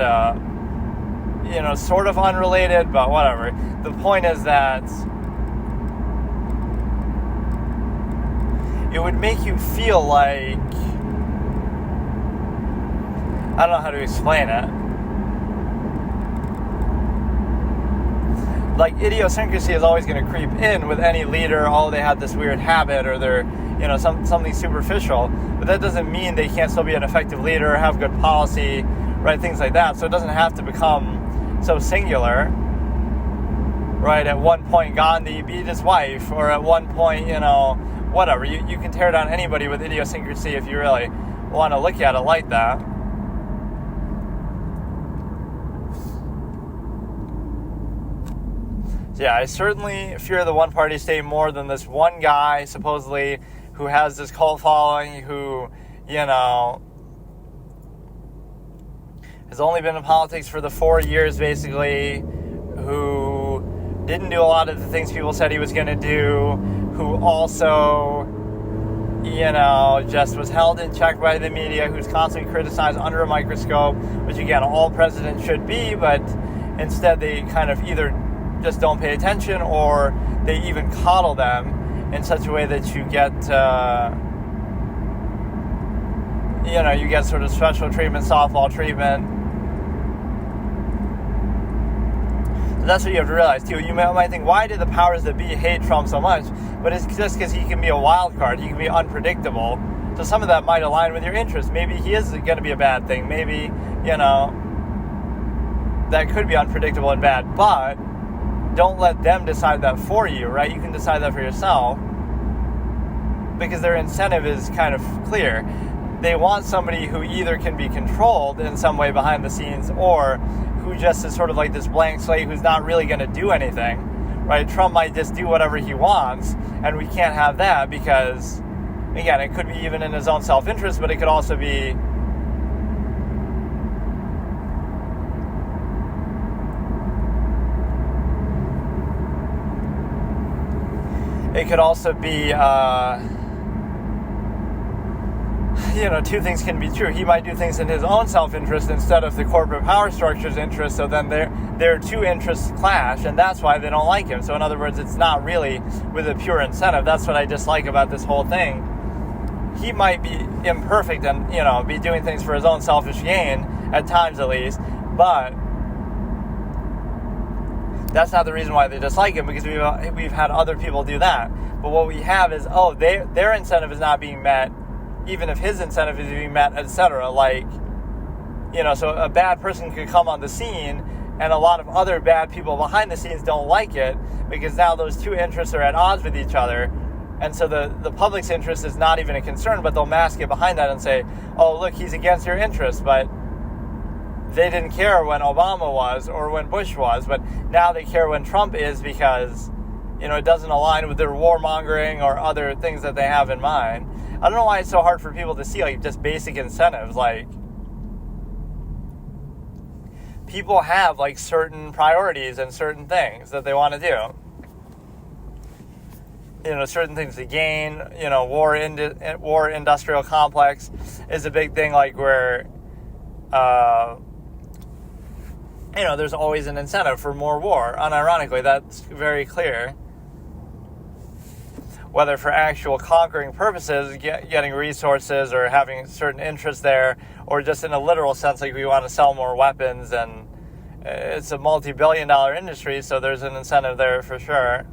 sort of unrelated, but whatever. The point is that it would make you feel like, I don't know how to explain it. Like, idiosyncrasy is always going to creep in with any leader. Oh, they had this weird habit, or they're, something superficial. But that doesn't mean they can't still be an effective leader, have good policy, right? Things like that. So it doesn't have to become so singular, right? At one point, Gandhi beat his wife, or at one point, whatever. You can tear down anybody with idiosyncrasy if you really want to look at it like that. So yeah, I certainly fear the one-party state more than this one guy, supposedly, who has this cult following, who, has only been in politics for the 4 years, basically, who didn't do a lot of the things people said he was going to do, who also, just was held in check by the media, who's constantly criticized under a microscope, which, again, all presidents should be, but instead they kind of either just don't pay attention, or they even coddle them in such a way that you get, you get sort of special treatment, softball treatment. So that's what you have to realize, too. You might think, why do the powers that be hate Trump so much? But it's just because he can be a wild card. He can be unpredictable. So some of that might align with your interests. Maybe he is going to be a bad thing. Maybe, that could be unpredictable and bad. But don't let them decide that for you, right? You can decide that for yourself, because their incentive is kind of clear. They want somebody who either can be controlled in some way behind the scenes, or who just is sort of like this blank slate who's not really going to do anything, right? Trump might just do whatever he wants, and we can't have that because, again, it could be even in his own self-interest, but it could also be two things can be true. He might do things in his own self-interest instead of the corporate power structure's interest, so then their two interests clash, and that's why they don't like him. So in other words, it's not really with a pure incentive. That's what I dislike about this whole thing. He might be imperfect and, be doing things for his own selfish gain, at times at least, but that's not the reason why they dislike him, because we've had other people do that. But what we have is, their incentive is not being met, even if his incentive is being met, etc. So a bad person could come on the scene, and a lot of other bad people behind the scenes don't like it, because now those two interests are at odds with each other. And so the public's interest is not even a concern, but they'll mask it behind that and say, oh, look, he's against your interests, but they didn't care when Obama was or when Bush was, but now they care when Trump is, because, it doesn't align with their warmongering or other things that they have in mind. I don't know why it's so hard for people to see, just basic incentives. People have, certain priorities and certain things that they want to do. Certain things to gain. War industrial complex is a big thing, where, there's always an incentive for more war. Unironically, that's very clear. Whether for actual conquering purposes, getting resources or having certain interests there, or just in a literal sense, we want to sell more weapons, and it's a multi-billion-dollar industry, so there's an incentive there for sure.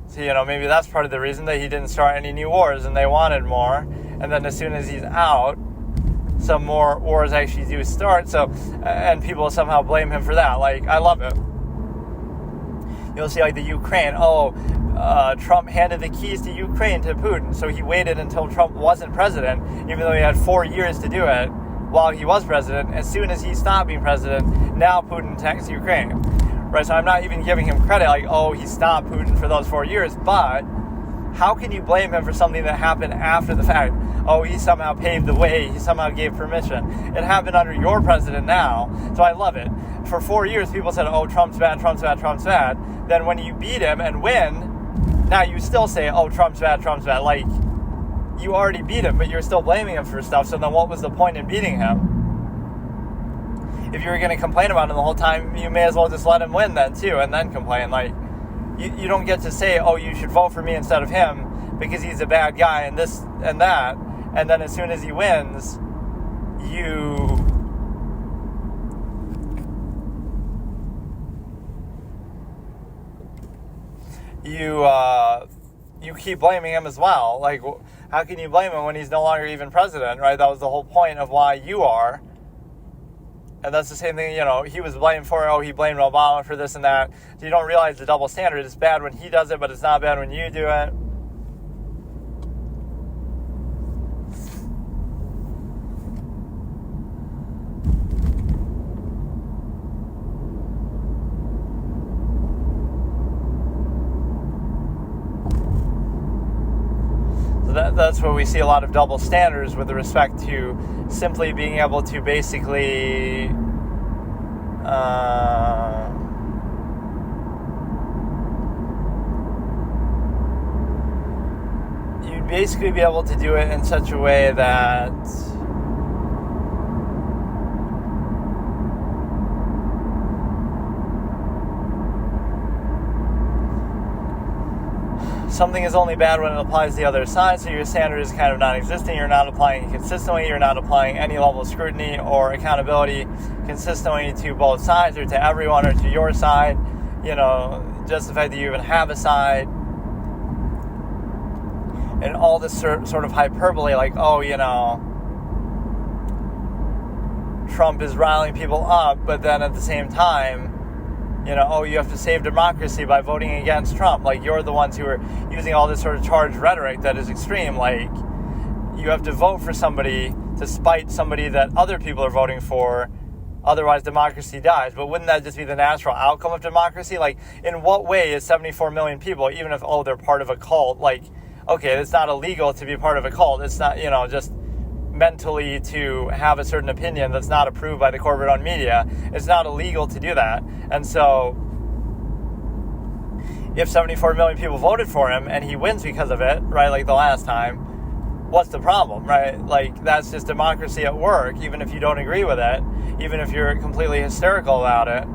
So, maybe that's part of the reason that he didn't start any new wars, and they wanted more, and then as soon as he's out, some more wars actually do start, and people somehow blame him for that. I love it. You'll see, the Ukraine, Trump handed the keys to Ukraine to Putin, so he waited until Trump wasn't president, even though he had 4 years to do it while he was president. As soon as he stopped being president, now Putin attacks Ukraine. Right, so I'm not even giving him credit, he stopped Putin for those 4 years, but how can you blame him for something that happened after the fact? He somehow paved the way, he somehow gave permission. It happened under your president now, so I love it. For 4 years, people said, Trump's bad, Trump's bad, Trump's bad. Then when you beat him and win, now you still say, Trump's bad, Trump's bad. You already beat him, but you're still blaming him for stuff, so then what was the point in beating him? If you were going to complain about him the whole time, you may as well just let him win then, too, and then complain. You don't get to say, you should vote for me instead of him because he's a bad guy and this and that, and then as soon as he wins, you keep blaming him as well. How can you blame him when he's no longer even president, right? That was the whole point of why you are. And that's the same thing, he was blamed for, he blamed Obama for this and that. So you don't realize the double standard. It's bad when he does it, but it's not bad when you do it. So that's where we see a lot of double standards with respect to simply being able to basically you'd basically be able to do it in such a way that something is only bad when it applies to the other side, so your standard is kind of non-existent. You're not applying it consistently. You're not applying any level of scrutiny or accountability consistently to both sides or to everyone or to your side. Just the fact that you even have a side. And all this sort of hyperbole, Trump is riling people up, but then at the same time, oh, you have to save democracy by voting against Trump. Like, you're the ones who are using all this sort of charged rhetoric that is extreme. Like, you have to vote for somebody to spite somebody that other people are voting for. Otherwise, democracy dies. But wouldn't that just be the natural outcome of democracy? Like, in what way is 74 million people, even if, they're part of a cult, like, okay, it's not illegal to be part of a cult. It's not, just mentally to have a certain opinion that's not approved by the corporate-owned media. It's not illegal to do that. And so, if 74 million people voted for him and he wins because of it, right, like the last time, what's the problem, right? Like, that's just democracy at work, even if you don't agree with it, even if you're completely hysterical about it.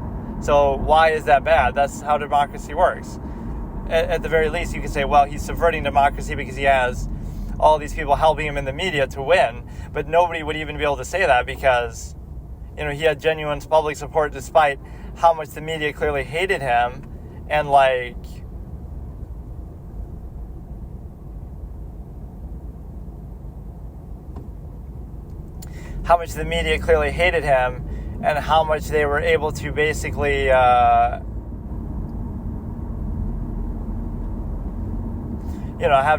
So why is that bad? That's how democracy works. At the very least, you could say, well, he's subverting democracy because he has all these people helping him in the media to win. But nobody would even be able to say that because, he had genuine public support despite how much the media clearly hated him. And, like, how much the media clearly hated him and how much they were able to basically have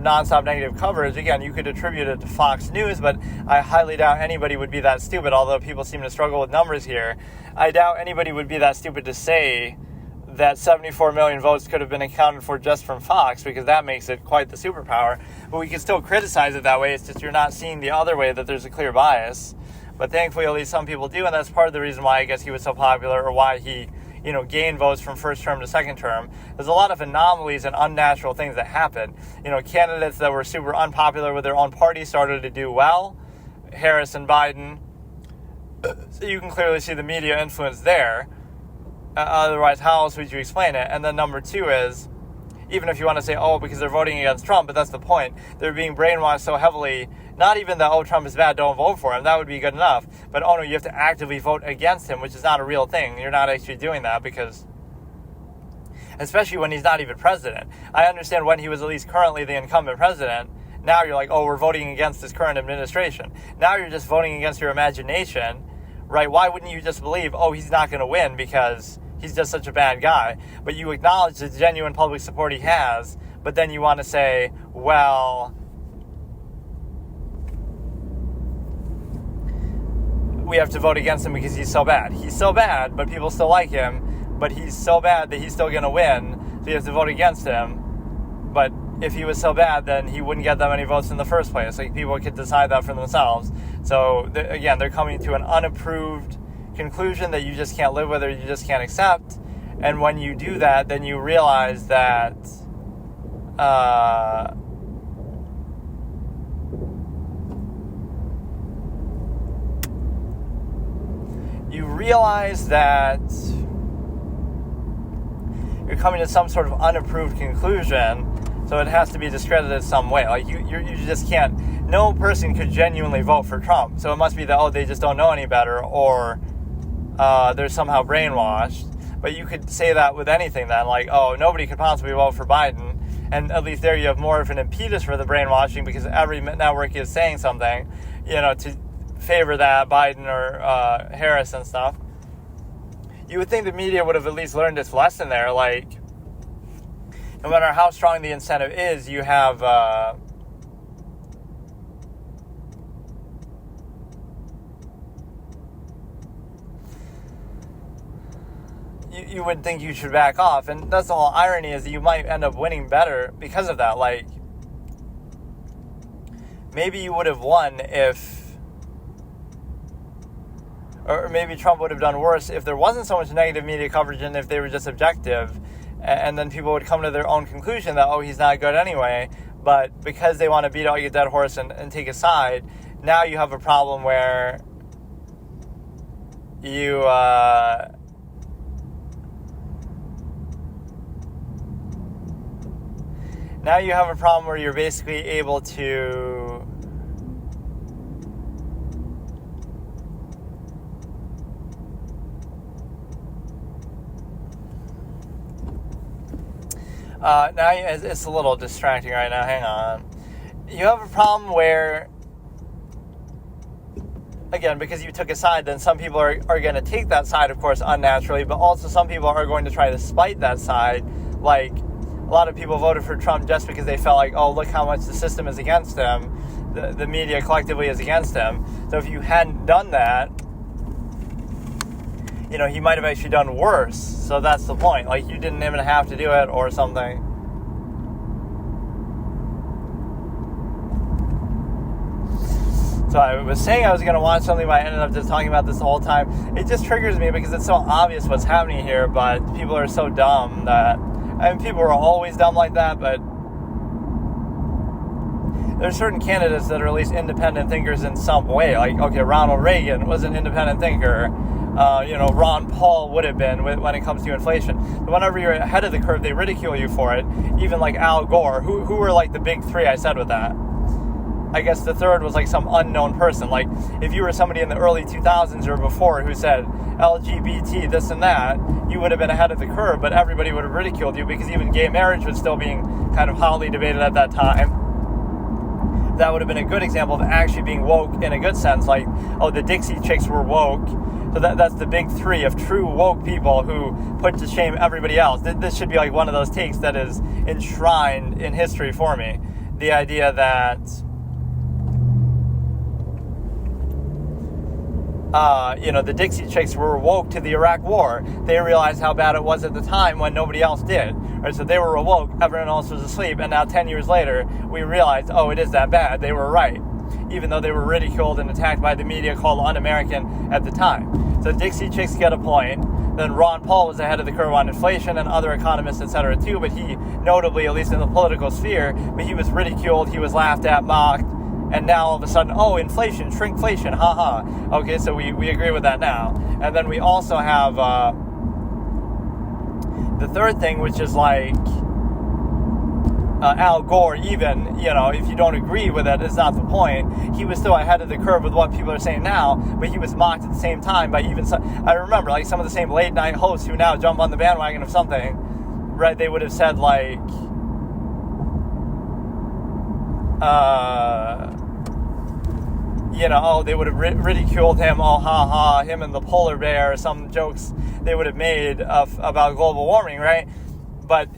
nonstop negative coverage. Again, you could attribute it to Fox News, but I highly doubt anybody would be that stupid, although people seem to struggle with numbers here. I doubt anybody would be that stupid to say that 74 million votes could have been accounted for just from Fox, because that makes it quite the superpower. But we can still criticize it that way. It's just you're not seeing the other way, that there's a clear bias. But thankfully, at least some people do, and that's part of the reason why I guess he was so popular, or why he, gained votes from first term to second term. There's a lot of anomalies and unnatural things that happen. Candidates that were super unpopular with their own party started to do well. Harris and Biden. So you can clearly see the media influence there. Otherwise, how else would you explain it? And then number two is, even if you want to say, because they're voting against Trump, but that's the point. They're being brainwashed so heavily, not even that, Trump is bad, don't vote for him. That would be good enough. But, no, you have to actively vote against him, which is not a real thing. You're not actually doing that because, especially when he's not even president. I understand when he was at least currently the incumbent president. Now you're like, we're voting against this current administration. Now you're just voting against your imagination, right? Why wouldn't you just believe, he's not going to win because he's just such a bad guy? But you acknowledge the genuine public support he has, but then you want to say, well, we have to vote against him because he's so bad. He's so bad, but people still like him, but he's so bad that he's still going to win, so you have to vote against him. But if he was so bad, then he wouldn't get that many votes in the first place. Like, people could decide that for themselves. So, again, they're coming to an unapproved conclusion that you just can't live with or you just can't accept. And when you do that, then you realize that you're coming to some sort of unapproved conclusion, so it has to be discredited some way. Like, you just can't. No person could genuinely vote for Trump, so it must be that they just don't know any better, or they're somehow brainwashed. But you could say that with anything then, like, nobody could possibly vote for Biden, and at least there you have more of an impetus for the brainwashing, because every network is saying something, to favor that, Biden or Harris and stuff. You would think the media would have at least learned its lesson there. Like, no matter how strong the incentive is, you have you would think you should back off. And that's the whole irony, is that you might end up winning better because of that. Like, maybe you would have won or maybe Trump would have done worse if there wasn't so much negative media coverage and if they were just objective. And then people would come to their own conclusion that, he's not good anyway. But because they want to beat out your dead horse and take a side, now you have a problem where you now you have a problem where you're basically able to now it's a little distracting right now. Hang on. You have a problem where, again, because you took a side, then some people are going to take that side, of course, unnaturally, but also some people are going to try to spite that side. Like, a lot of people voted for Trump just because they felt like, oh, look how much the system is against him. The media collectively is against him. So if you hadn't done that, you know, he might have actually done worse. So that's the point. Like, you didn't even have to do it or something. So I was saying I was going to watch something, but I ended up just talking about this the whole time. It just triggers me because it's so obvious what's happening here, but people are so dumb that... I mean, people are always dumb like that, but there's certain candidates that are at least independent thinkers in some way. Like, okay, Ronald Reagan was an independent thinker. Ron Paul would have been when it comes to inflation. But whenever you're ahead of the curve, they ridicule you for it. Even like Al Gore, who were like the big three I said with that. I guess the third was like some unknown person. Like, if you were somebody in the early 2000s or before who said LGBT, this and that, you would have been ahead of the curve, but everybody would have ridiculed you because even gay marriage was still being kind of hotly debated at that time. That would have been a good example of actually being woke in a good sense. Like, oh, the Dixie Chicks were woke. So that's the big three of true woke people who put to shame everybody else. This should be like one of those takes that is enshrined in history for me. The idea that... the Dixie Chicks were woke to the Iraq War. They realized how bad it was at the time when nobody else did. Right? So they were awoke, everyone else was asleep, and now 10 years later, we realized, oh, it is that bad. They were right. Even though they were ridiculed and attacked by the media called un-American at the time. So Dixie Chicks get a point. Then Ron Paul was ahead of the curve on inflation and other economists, etc. too, but he, notably, at least in the political sphere, but he was ridiculed, he was laughed at, mocked. And now all of a sudden, oh, inflation, shrinkflation, haha. Okay, so we agree with that now. And then we also have the third thing, which is like Al Gore, even, if you don't agree with it, it's not the point. He was still ahead of the curve with what people are saying now, but he was mocked at the same time by even some... I remember, like, some of the same late-night hosts who now jump on the bandwagon of something, right, they would have said, like... they would have ridiculed him, oh, ha, ha, him and the polar bear, some jokes they would have made about global warming, right? But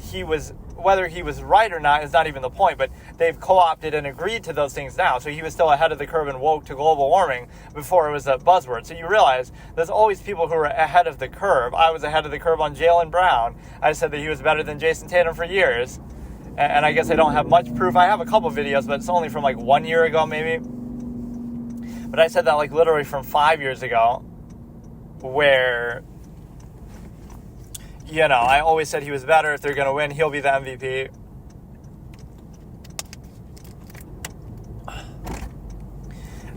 whether he was right or not is not even the point, but they've co-opted and agreed to those things now. So he was still ahead of the curve and woke to global warming before it was a buzzword. So you realize there's always people who are ahead of the curve. I was ahead of the curve on Jaylen Brown. I said that he was better than Jason Tatum for years. And I guess I don't have much proof. I have a couple videos, but it's only from like 1 year ago, maybe. But I said that like literally from 5 years ago, where, I always said he was better. If they're going to win, he'll be the MVP.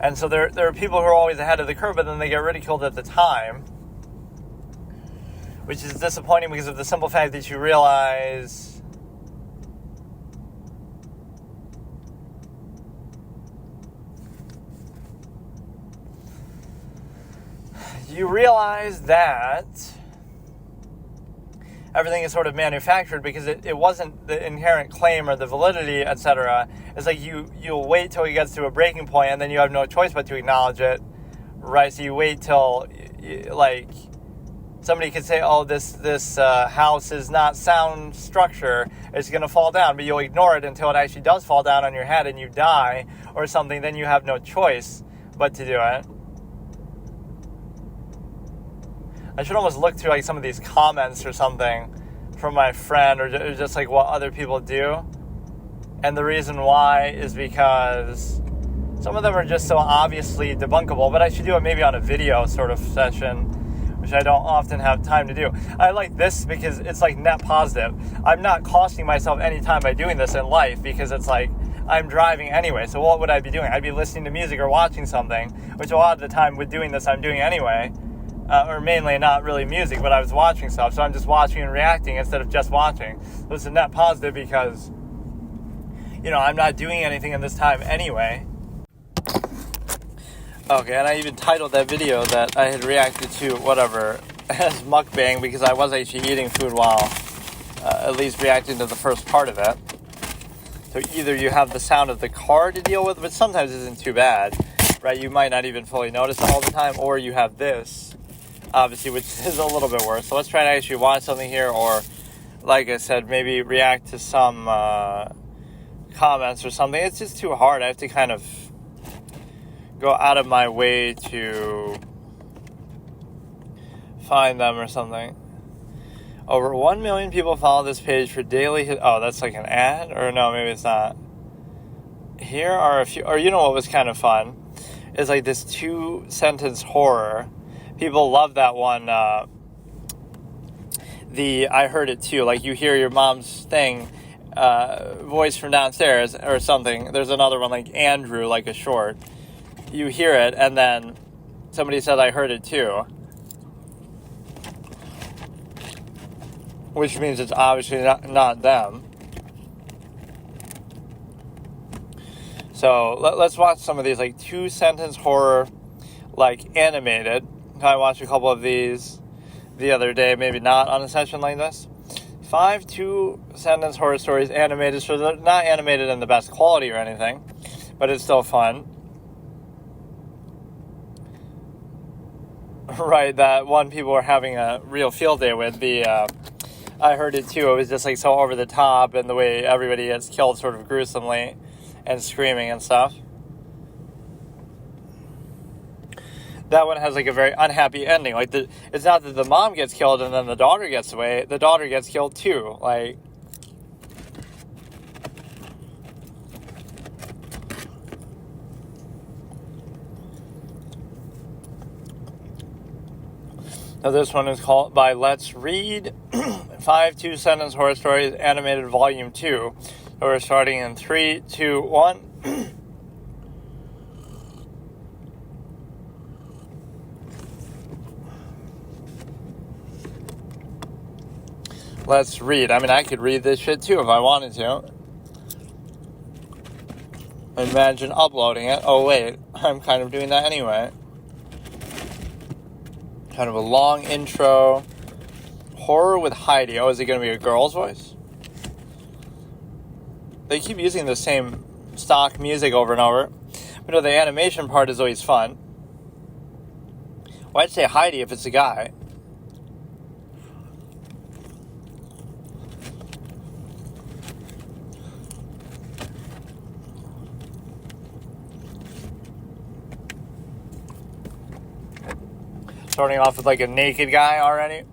And so there are people who are always ahead of the curve, but then they get ridiculed at the time, which is disappointing because of the simple fact that you realize... that everything is sort of manufactured because it wasn't the inherent claim or the validity, etc. It's like you'll wait till it gets to a breaking point and then you have no choice but to acknowledge it, right? So you wait till, like, somebody could say, oh, this house is not sound structure, it's going to fall down, but you'll ignore it until it actually does fall down on your head and you die or something, then you have no choice but to do it. I should almost look through like some of these comments or something from my friend or just like what other people do. And the reason why is because some of them are just so obviously debunkable, but I should do it maybe on a video sort of session, which I don't often have time to do. I like this because it's like net positive. I'm not costing myself any time by doing this in life because it's like I'm driving anyway. So what would I be doing? I'd be listening to music or watching something, which a lot of the time with doing this I'm doing anyway. Or mainly not really music, but I was watching stuff. So I'm just watching and reacting instead of just watching. So it's a net positive because, I'm not doing anything in this time anyway. Okay, and I even titled that video that I had reacted to, as mukbang, because I was actually eating food while at least reacting to the first part of it. So either you have the sound of the car to deal with, which sometimes isn't too bad, right? You might not even fully notice it all the time, or you have this, obviously, which is a little bit worse. So let's try to actually watch something here, or, like I said, maybe react to some comments or something. It's just too hard. I have to kind of go out of my way to find them or something. Over 1 million people follow this page for daily oh, that's like an ad? Or no, maybe it's not. Here are a few, or you know what was kind of fun? Is like this 2-sentence horror. People love that one. I heard it too. Like you hear your mom's thing, voice from downstairs or something. There's another one like Andrew, like a short. You hear it, and then somebody said, I heard it too. Which means it's obviously not them. So let's watch some of these like 2-sentence horror, like animated. I watched a couple of these the other day, maybe not on a session like this. 5 2-sentence horror stories animated, so they're not animated in the best quality or anything, but it's still fun. Right, that one people were having a real field day with. I heard it too. It was just like so over the top, and the way everybody gets killed sort of gruesomely and screaming and stuff. That one has like a very unhappy ending. Like it's not that the mom gets killed and then the daughter gets away. The daughter gets killed too. Like, now this one is called by Let's Read. 5 2-sentence horror stories animated volume 2. So we're starting in 3, 2, 1. Let's read. I mean, I could read this shit too if I wanted to. Imagine uploading it. Oh wait, I'm kind of doing that anyway. Kind of a long intro. Horror with Heidi. Oh, is it going to be a girl's voice? They keep using the same stock music over and over. But no, the animation part is always fun. Why'd say Heidi if it's a guy? Starting off with like a naked guy already.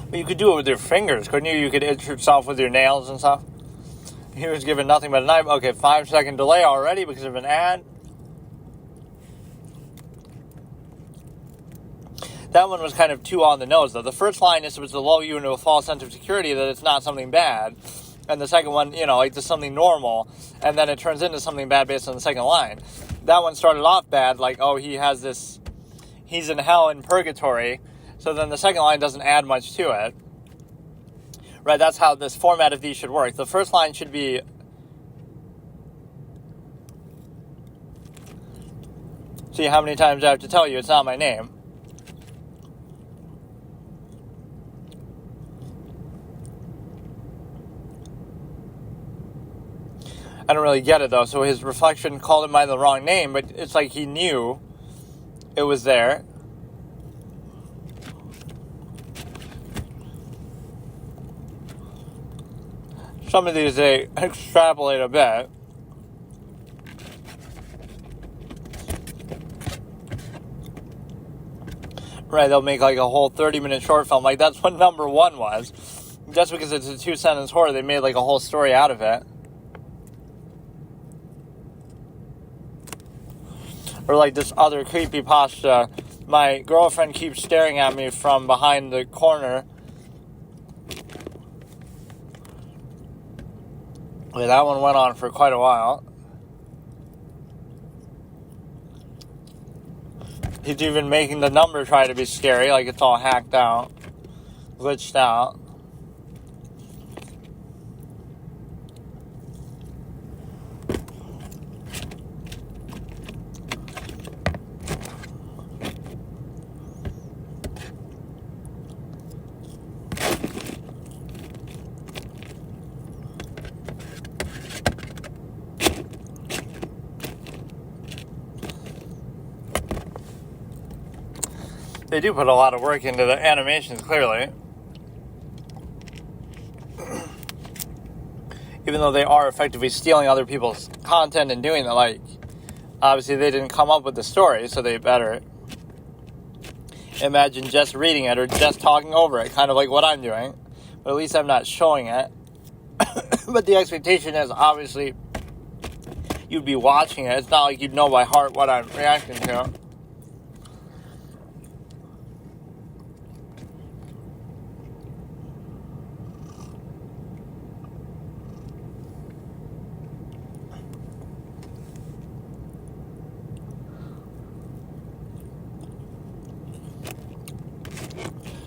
But you could do it with your fingers, couldn't you? You could itch yourself with your nails and stuff. He was given nothing but a knife. Okay, 5-second delay already because of an ad. That one was kind of too on the nose, though. The first line is supposed to lull you into a false sense of security that it's not something bad. And the second one, like just something normal. And then it turns into something bad based on the second line. That one started off bad, like, oh, he has this, he's in hell in purgatory. So then the second line doesn't add much to it. Right, that's how this format of these should work. The first line should be... See how many times I have to tell you it's not my name. I don't really get it, though. So his reflection called him by the wrong name, but it's like he knew it was there. Some of these, they extrapolate a bit. Right, they'll make like a whole 30-minute short film. Like, that's what number 1 was. Just because it's a 2-sentence horror, they made like a whole story out of it. Or like this other creepypasta. My girlfriend keeps staring at me from behind the corner. Yeah, that one went on for quite a while. He's even making the number try to be scary, like it's all hacked out, glitched out. They do put a lot of work into the animations, clearly. Even though they are effectively stealing other people's content and doing that, like, obviously they didn't come up with the story, so they better imagine just reading it or just talking over it, kind of like what I'm doing. But at least I'm not showing it. But the expectation is, obviously, you'd be watching it. It's not like you'd know by heart what I'm reacting to.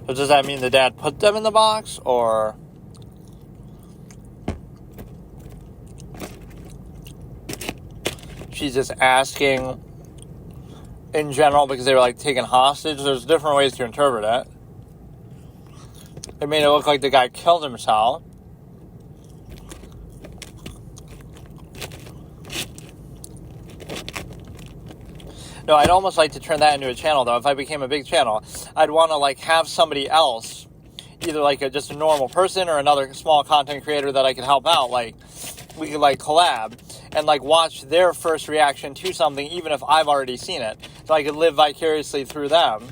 So does that mean the dad put them in the box, or she's just asking in general because they were like taken hostage? There's different ways to interpret it. It made it look like the guy killed himself. No, I'd almost like to turn that into a channel, though. If I became a big channel, I'd want to, like, have somebody else, either, like, just a normal person or another small content creator that I could help out. Like, we could, like, collab and, like, watch their first reaction to something, even if I've already seen it. So I could live vicariously through them.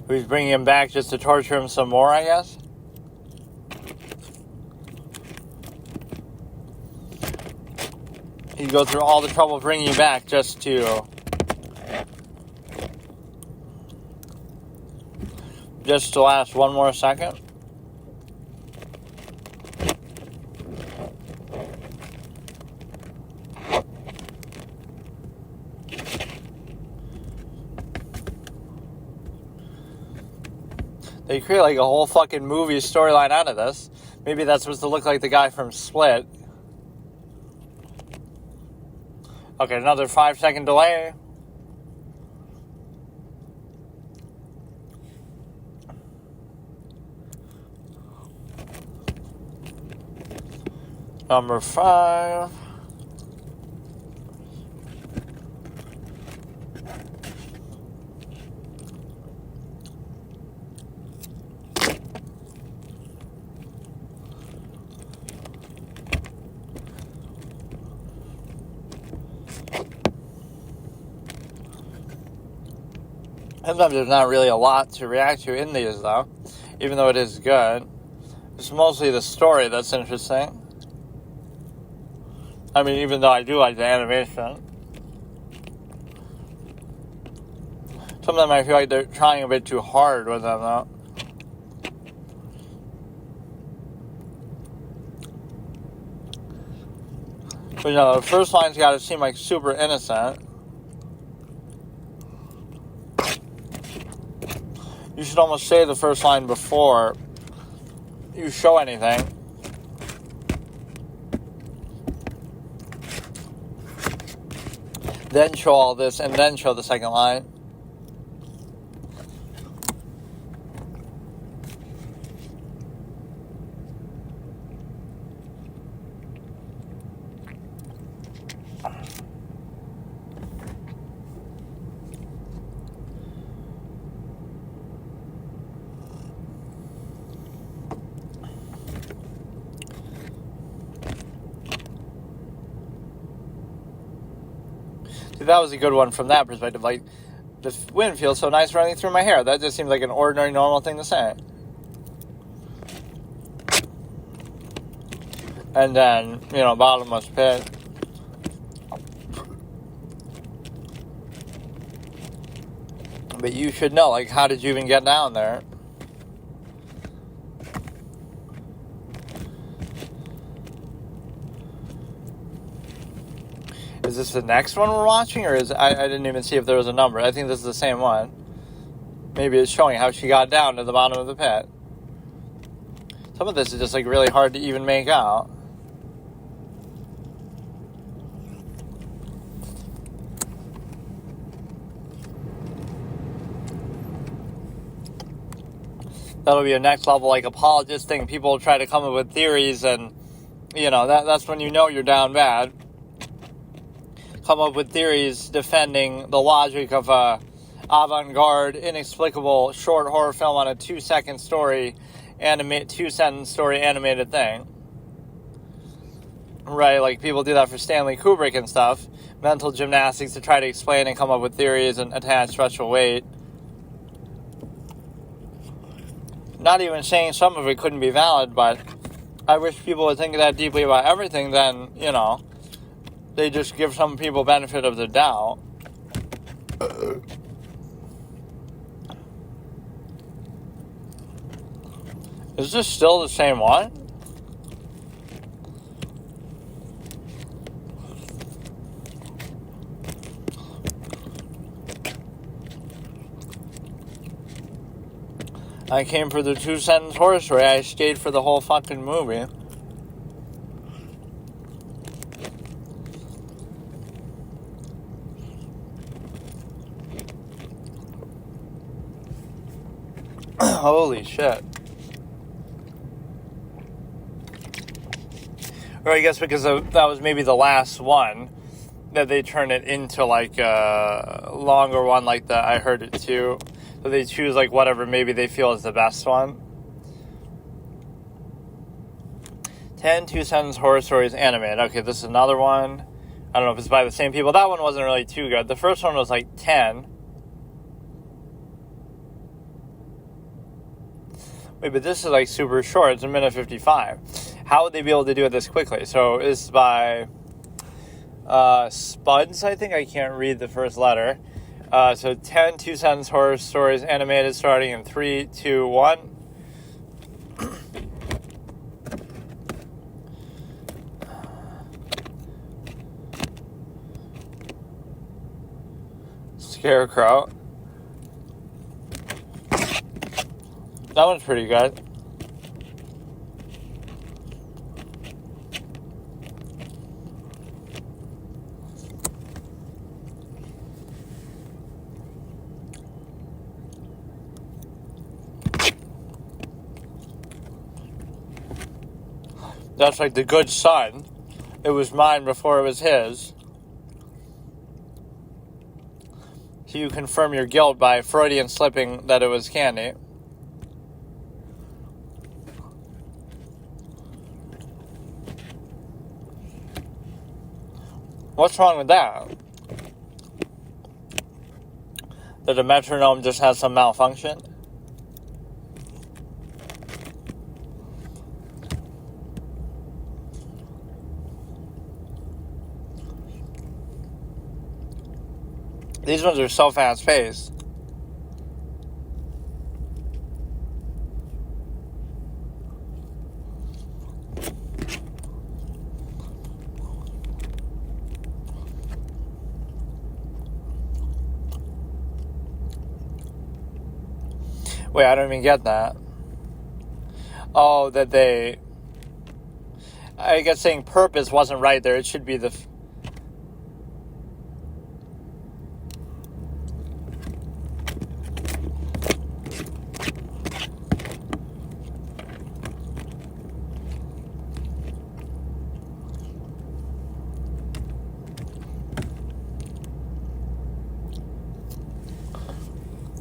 He's bringing him back just to torture him some more, I guess. He goes through all the trouble of bringing you back just to last one more second. They create like a whole fucking movie storyline out of this. Maybe that's supposed to look like the guy from Split. Okay, another 5-second delay. Number 5. Sometimes there's not really a lot to react to in these, though, even though it is good. It's mostly the story that's interesting. I mean, even though I do like the animation. Some of them I feel like they're trying a bit too hard with them, though. But, you know, the first line's got to seem like super innocent. You should almost say the first line before you show anything. Then show all this, and then show the second line. That was a good one from that perspective. Like, the wind feels so nice running through my hair. That just seems like an ordinary, normal thing to say. And then, you know, bottomless pit. But you should know, like, how did you even get down there? Is this the next one we're watching, or I didn't even see if there was a number. I think this is the same one. Maybe it's showing how she got down to the bottom of the pit. Some of this is just like really hard to even make out. That'll be a next level, like, apologist thing. People try to come up with theories, and, you know, that's when you know you're down bad. Come up with theories defending the logic of a avant-garde, inexplicable short horror film on a 2-second story, 2-sentence story animated thing. Right, like people do that for Stanley Kubrick and stuff. Mental gymnastics to try to explain and come up with theories and attach special weight. Not even saying some of it couldn't be valid, but I wish people would think that deeply about everything, then, you know, they just give some people benefit of the doubt. Is this still the same one? I came for the 2-sentence horror story. I stayed for the whole fucking movie. Holy shit. Or I guess because that was maybe the last one, that they turn it into like a longer one, like the I Heard It Too. So they choose like whatever maybe they feel is the best one. 10 2-sentence horror stories animated. Okay, this is another one. I don't know if it's by the same people. That one wasn't really too good. The first one was like 10. Wait, but this is like super short. It's 1:55. How would they be able to do it this quickly? So it's by Spuds, I think. I can't read the first letter. So 10 2-sentence horror stories animated starting in 3, 2, 1. Scarecrow. That one's pretty good. That's like The Good Son. It was mine before it was his. So you confirm your guilt by Freudian slipping that it was candy. What's wrong with that? That the metronome just has some malfunction? These ones are so fast-paced. Wait, I don't even get that. Oh, that they... I guess saying purpose wasn't right there. It should be the...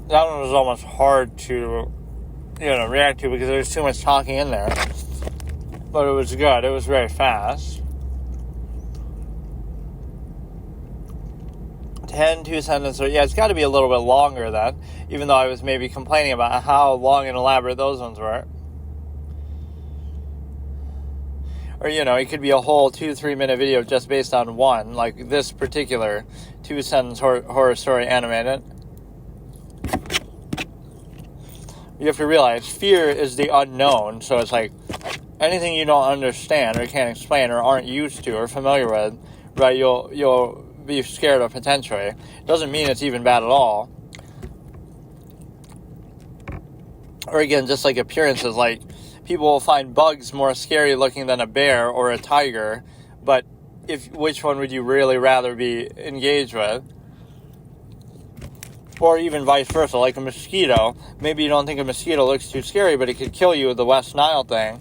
That one was almost hard to, react to because there's too much talking in there. But it was good. It was very fast. 10 2-sentences. Yeah, it's got to be a little bit longer then, even though I was maybe complaining about how long and elaborate those ones were. Or, it could be a whole 2-3 minute video just based on one, like this particular 2-sentence horror story animated. You have to realize fear is the unknown, so it's like anything you don't understand or can't explain or aren't used to or familiar with, right, you'll be scared of potentially. It doesn't mean it's even bad at all. Or again, just like appearances, like people will find bugs more scary looking than a bear or a tiger, but which one would you really rather be engaged with? Or even vice versa, like a mosquito. Maybe you don't think a mosquito looks too scary, but it could kill you with the West Nile thing.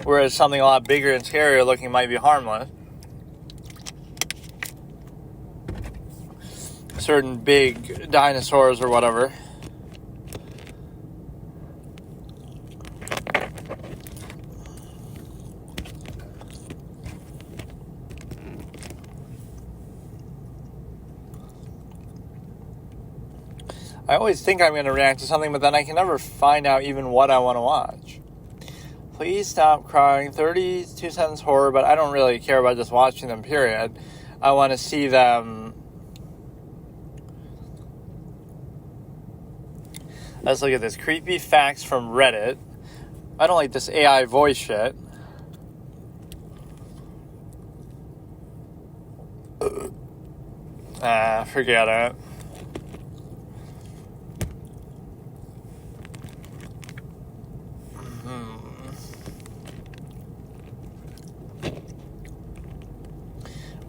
Whereas something a lot bigger and scarier looking might be harmless. Certain big dinosaurs or whatever. I always think I'm going to react to something, but then I can never find out even what I want to watch. Please stop crying. 32 Cents Horror, but I don't really care about just watching them, period. I want to see them. Let's look at this. Creepy facts from Reddit. I don't like this AI voice shit. Forget it.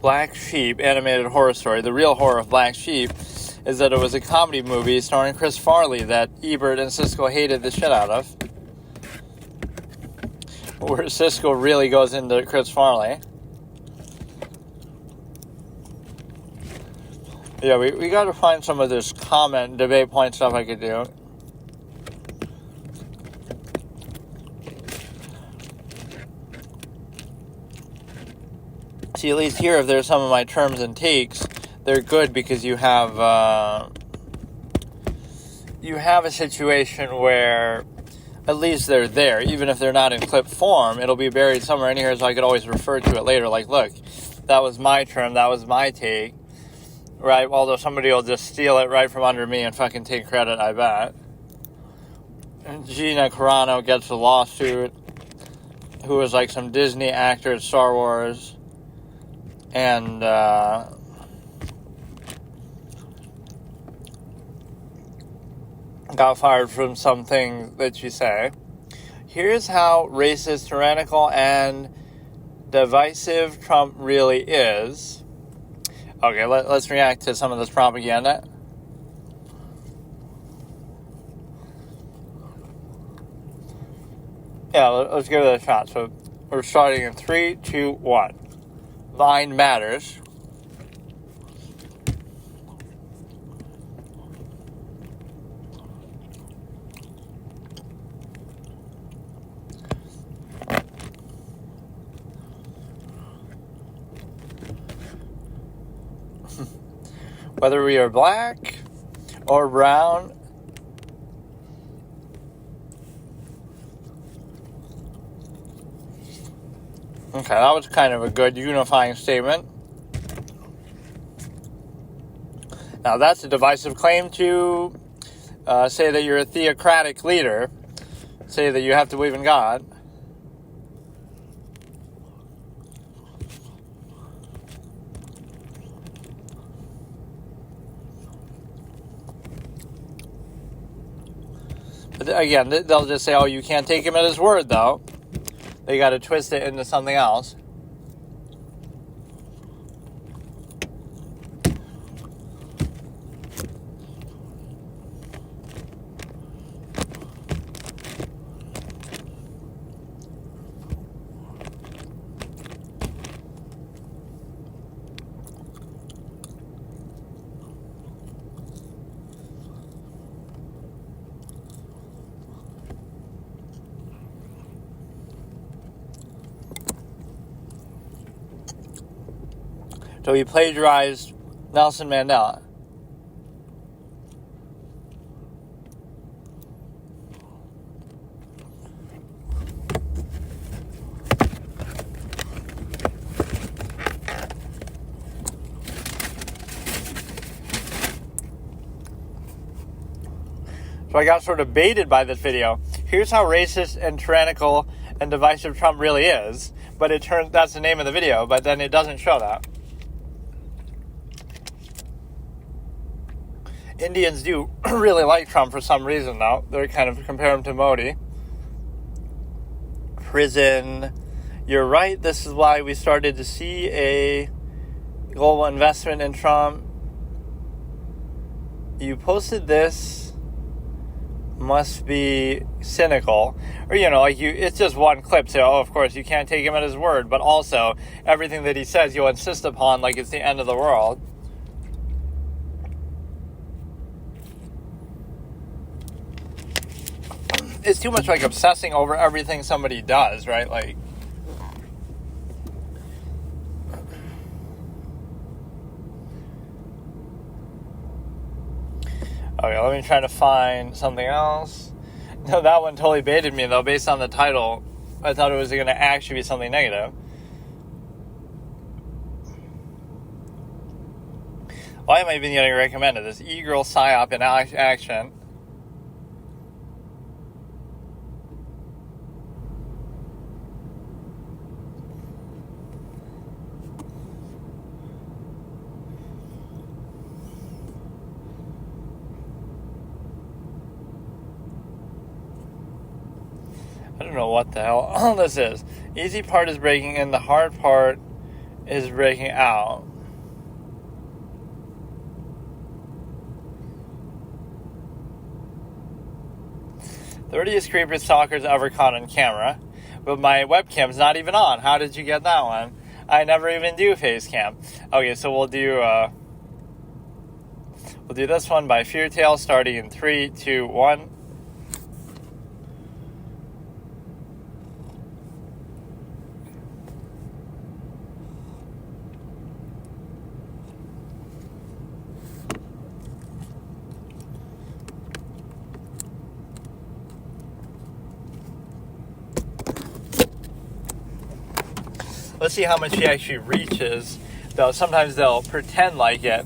Black Sheep animated horror story. The real horror of Black Sheep is that it was a comedy movie starring Chris Farley that Ebert and Siskel hated the shit out of. Where Siskel really goes into Chris Farley. Yeah, we got to find some of this comment, debate point stuff I could do. See, at least here, if there's some of my terms and takes, they're good because you have a situation where at least they're there. Even if they're not in clip form, it'll be buried somewhere in here so I could always refer to it later. Like, look, that was my term, that was my take. Right? Although somebody will just steal it right from under me and fucking take credit, I bet. And Gina Carano gets a lawsuit. Who was like some Disney actor at Star Wars. And, got fired from something that you say. Here's how racist, tyrannical, and divisive Trump really is. Okay, let's react to some of this propaganda. Yeah, let's give it a shot. So we're starting in 3, 2, 1. Vine matters. Whether we are black or brown, okay, that was kind of a good unifying statement. Now, that's a divisive claim to say that you're a theocratic leader, say that you have to believe in God. But again, they'll just say, oh, you can't take him at his word, though. They got to twist it into something else. So he plagiarized Nelson Mandela. So I got sort of baited by this video. Here's how racist and tyrannical and divisive Trump really is. But it turns, that's the name of the video, but then it doesn't show that. Indians do really like Trump for some reason, though. They kind of compare him to Modi. prison. You're right, this is why we started to see a global investment in Trump. You posted this, must be cynical. Or, it's just one clip, so of course you can't take him at his word, but also everything that he says you'll insist upon like it's the end of the world. It's too much like obsessing over everything somebody does, right? Like, okay, let me try to find something else. No, that one totally baited me, though, based on the title. I thought it was going to actually be something negative. Why am I even getting recommended? This e-girl psyop in action. I don't know what the hell all this is. Easy part is breaking in, the hard part is breaking out. The dirtiest creepy stalkers ever caught on camera. But my webcam's not even on. How did you get that one? I never even do face cam. Okay, so we'll do this one by Fear Tale starting in 3, 2, 1. Let's see how much he actually reaches, though sometimes they'll pretend like it.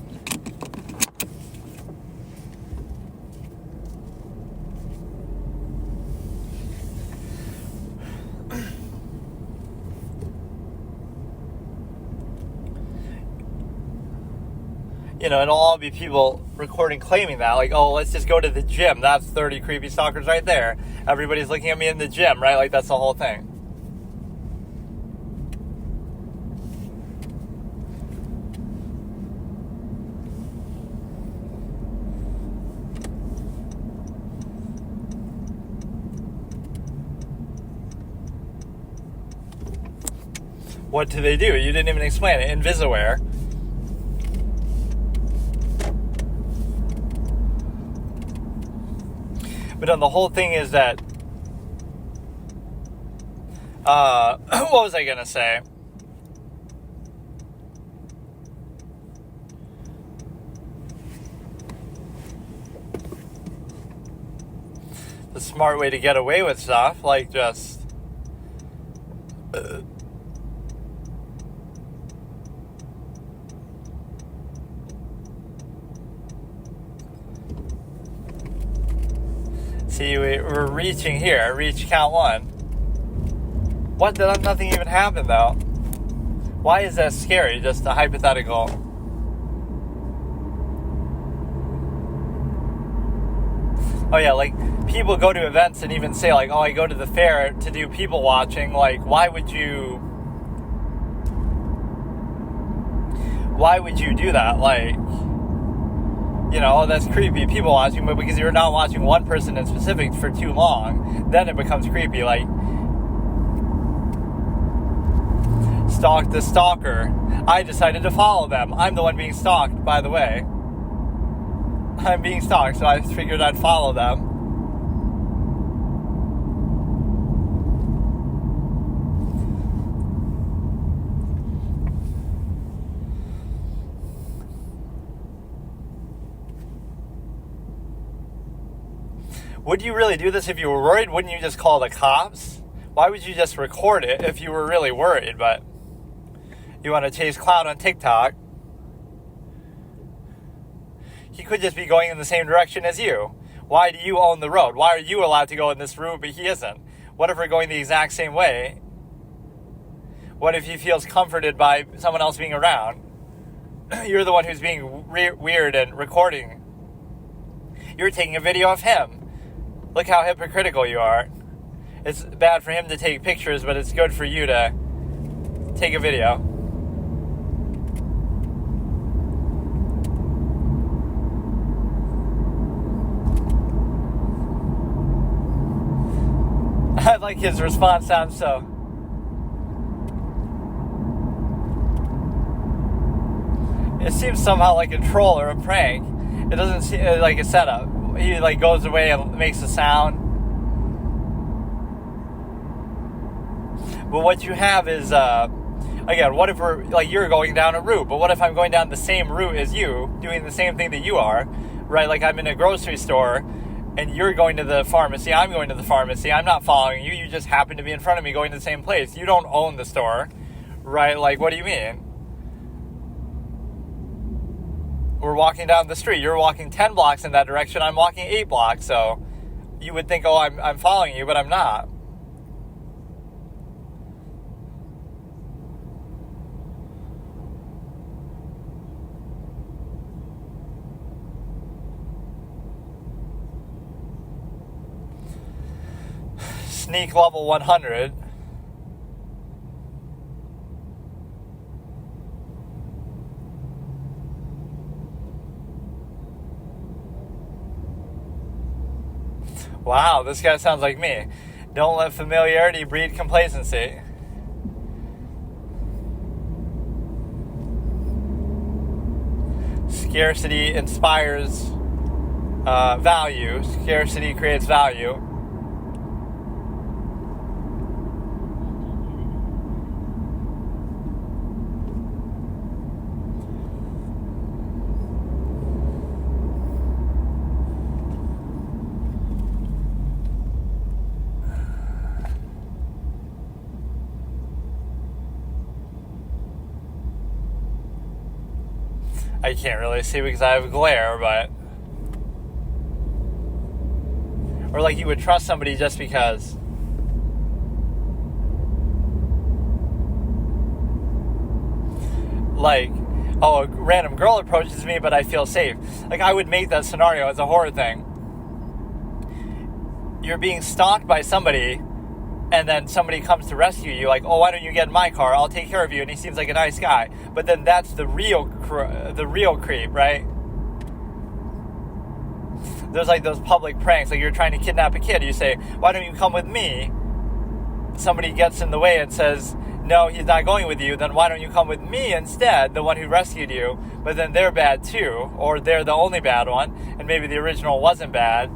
It'll all be people recording claiming that, like, oh, let's just go to the gym. That's 30 creepy stalkers right there. Everybody's looking at me in the gym, right? Like, that's the whole thing. What do they do? You didn't even explain it. Invisaware. But then the whole thing is that, what was I going to say? The smart way to get away with stuff, like just... See, we're reaching here. Reach count 1. What? Did nothing even happen, though? Why is that scary? Just a hypothetical. Oh, yeah, like, people go to events and even say, like, oh, I go to the fair to do people watching. Like, why would you do that? Like... that's creepy, people watching, but because you're not watching one person in specific for too long, then it becomes creepy, like, stalk the stalker. I decided to follow them. I'm the one being stalked, by the way. I'm being stalked, so I figured I'd follow them. Would you really do this if you were worried? Wouldn't you just call the cops? Why would you just record it if you were really worried? But you want to chase clout on TikTok. He could just be going in the same direction as you. Why do you own the road? Why are you allowed to go in this route, but he isn't? What if we're going the exact same way? What if he feels comforted by someone else being around? You're the one who's being weird and recording. You're taking a video of him. Look how hypocritical you are. It's bad for him to take pictures, but it's good for you to take a video. I like his response sounds so. It seems somehow like a troll or a prank. It doesn't seem like a setup. He like goes away and makes a sound. But what you have is, again, what if we're, like, you're going down a route, but what if I'm going down the same route as you, doing the same thing that you are, right? Like, I'm in a grocery store, and you're going to the pharmacy, I'm going to the pharmacy, I'm not following you, you just happen to be in front of me going to the same place. You don't own the store, right? Like, what do you mean? We're walking down the street, you're walking 10 blocks in that direction, I'm walking 8 blocks, so you would think, oh, I'm following you, but I'm not. Sneak level 100. Wow, this guy sounds like me. Don't let familiarity breed complacency. Scarcity inspires value. Scarcity creates value. I can't really see because I have glare, but... Or like you would trust somebody just because. Like, oh, a random girl approaches me, but I feel safe. Like, I would make that scenario as a horror thing. You're being stalked by somebody, and then somebody comes to rescue you, like, oh, why don't you get in my car? I'll take care of you. And he seems like a nice guy. But then that's the real creep, right? There's like those public pranks, like you're trying to kidnap a kid. You say, why don't you come with me? Somebody gets in the way and says, no, he's not going with you. Then why don't you come with me instead, the one who rescued you? But then they're bad too, or they're the only bad one, and maybe the original wasn't bad.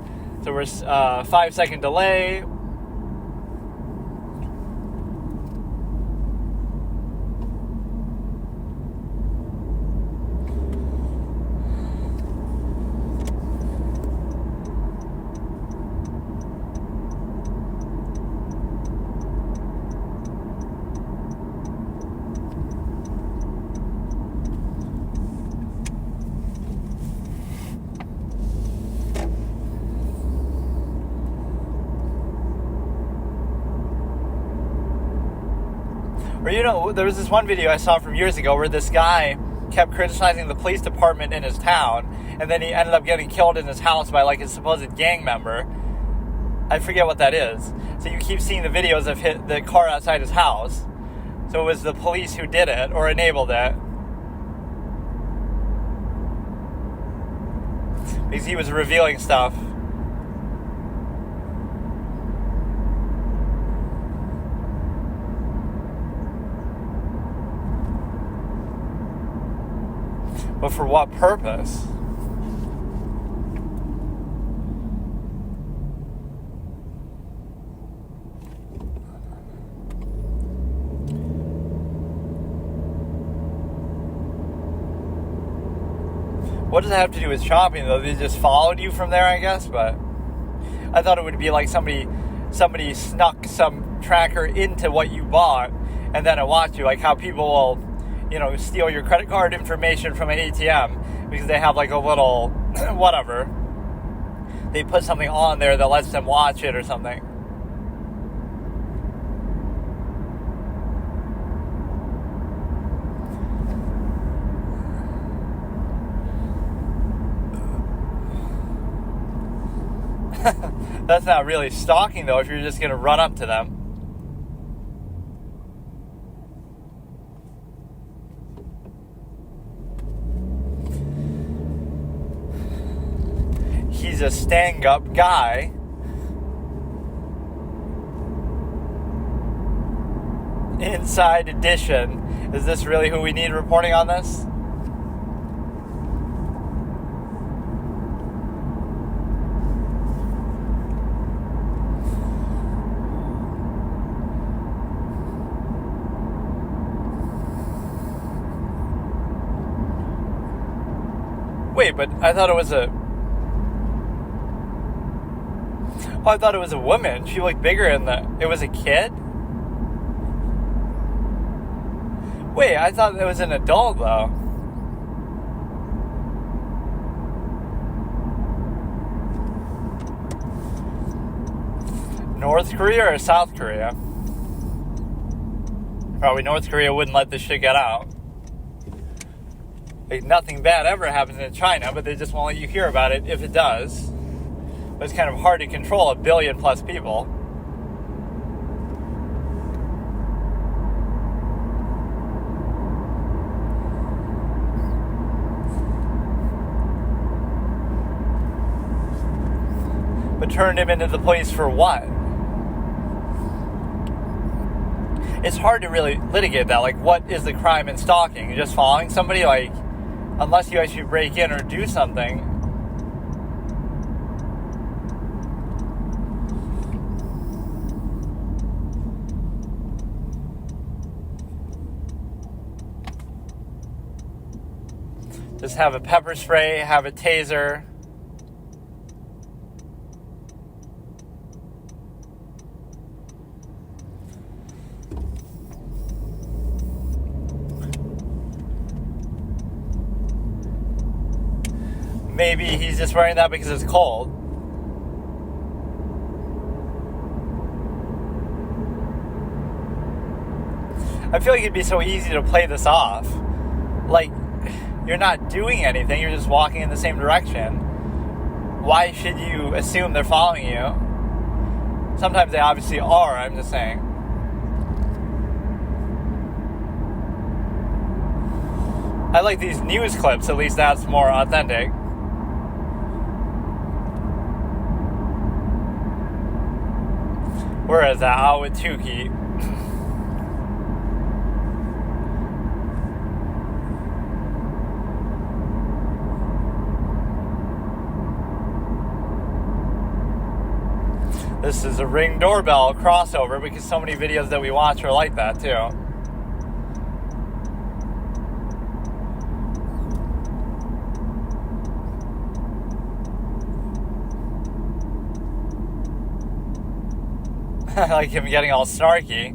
So we're 5-second delay. Or, you know, there was this one video I saw from years ago where this guy kept criticizing the police department in his town, and then he ended up getting killed in his house by, like, his supposed gang member. I forget what that is. So you keep seeing the videos of the car outside his house. So it was the police who did it, or enabled it. Because he was revealing stuff. But for what purpose? What does it have to do with shopping, though? They just followed you from there, I guess? But I thought it would be like somebody snuck some tracker into what you bought, and then it watched you, like how people will, you know, steal your credit card information from an ATM because they have like a little whatever. They put something on there that lets them watch it or something. That's not really stalking, though, if you're just going to run up to them. He's a stand-up guy. Inside Edition. Is this really who we need reporting on this? Wait, but I thought it was a... Oh, I thought it was a woman. She looked bigger in the... It was a kid? Wait, I thought it was an adult, though. North Korea or South Korea? Probably North Korea wouldn't let this shit get out. Like, nothing bad ever happens in China, but they just won't let you hear about it if it does. But it's kind of hard to control 1 billion plus people. But turned him into the police for what? It's hard to really litigate that. Like, what is the crime in stalking? You're just following somebody? Like, unless you actually break in or do something. Just have a pepper spray, have a taser. Maybe he's just wearing that because it's cold. I feel like it'd be so easy to play this off. Like, you're not doing anything, you're just walking in the same direction. Why should you assume they're following you? Sometimes they obviously are, I'm just saying. I like these news clips, at least that's more authentic. Where is that? Awatuki. This is a Ring doorbell crossover because so many videos that we watch are like that too. I like him getting all snarky.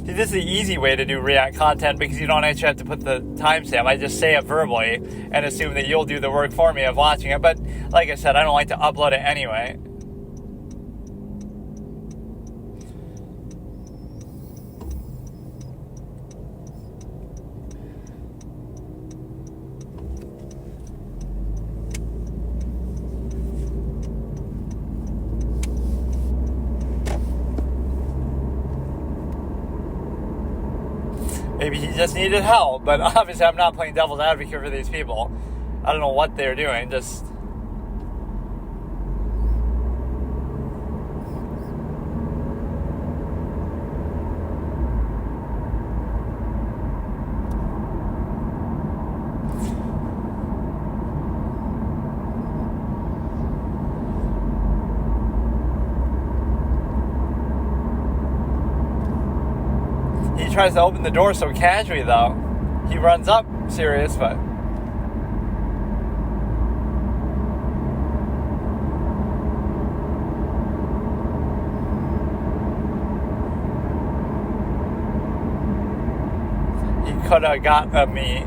This is the easy way to do React content because you don't actually have to put the timestamp. I just say it verbally and assume that you'll do the work for me of watching it. But like I said, I don't like to upload it anyway. Maybe he just needed help, but obviously I'm not playing devil's advocate for these people. I don't know what they're doing, just... He tries to open the door so casually, though. He runs up serious, but... he could have got me.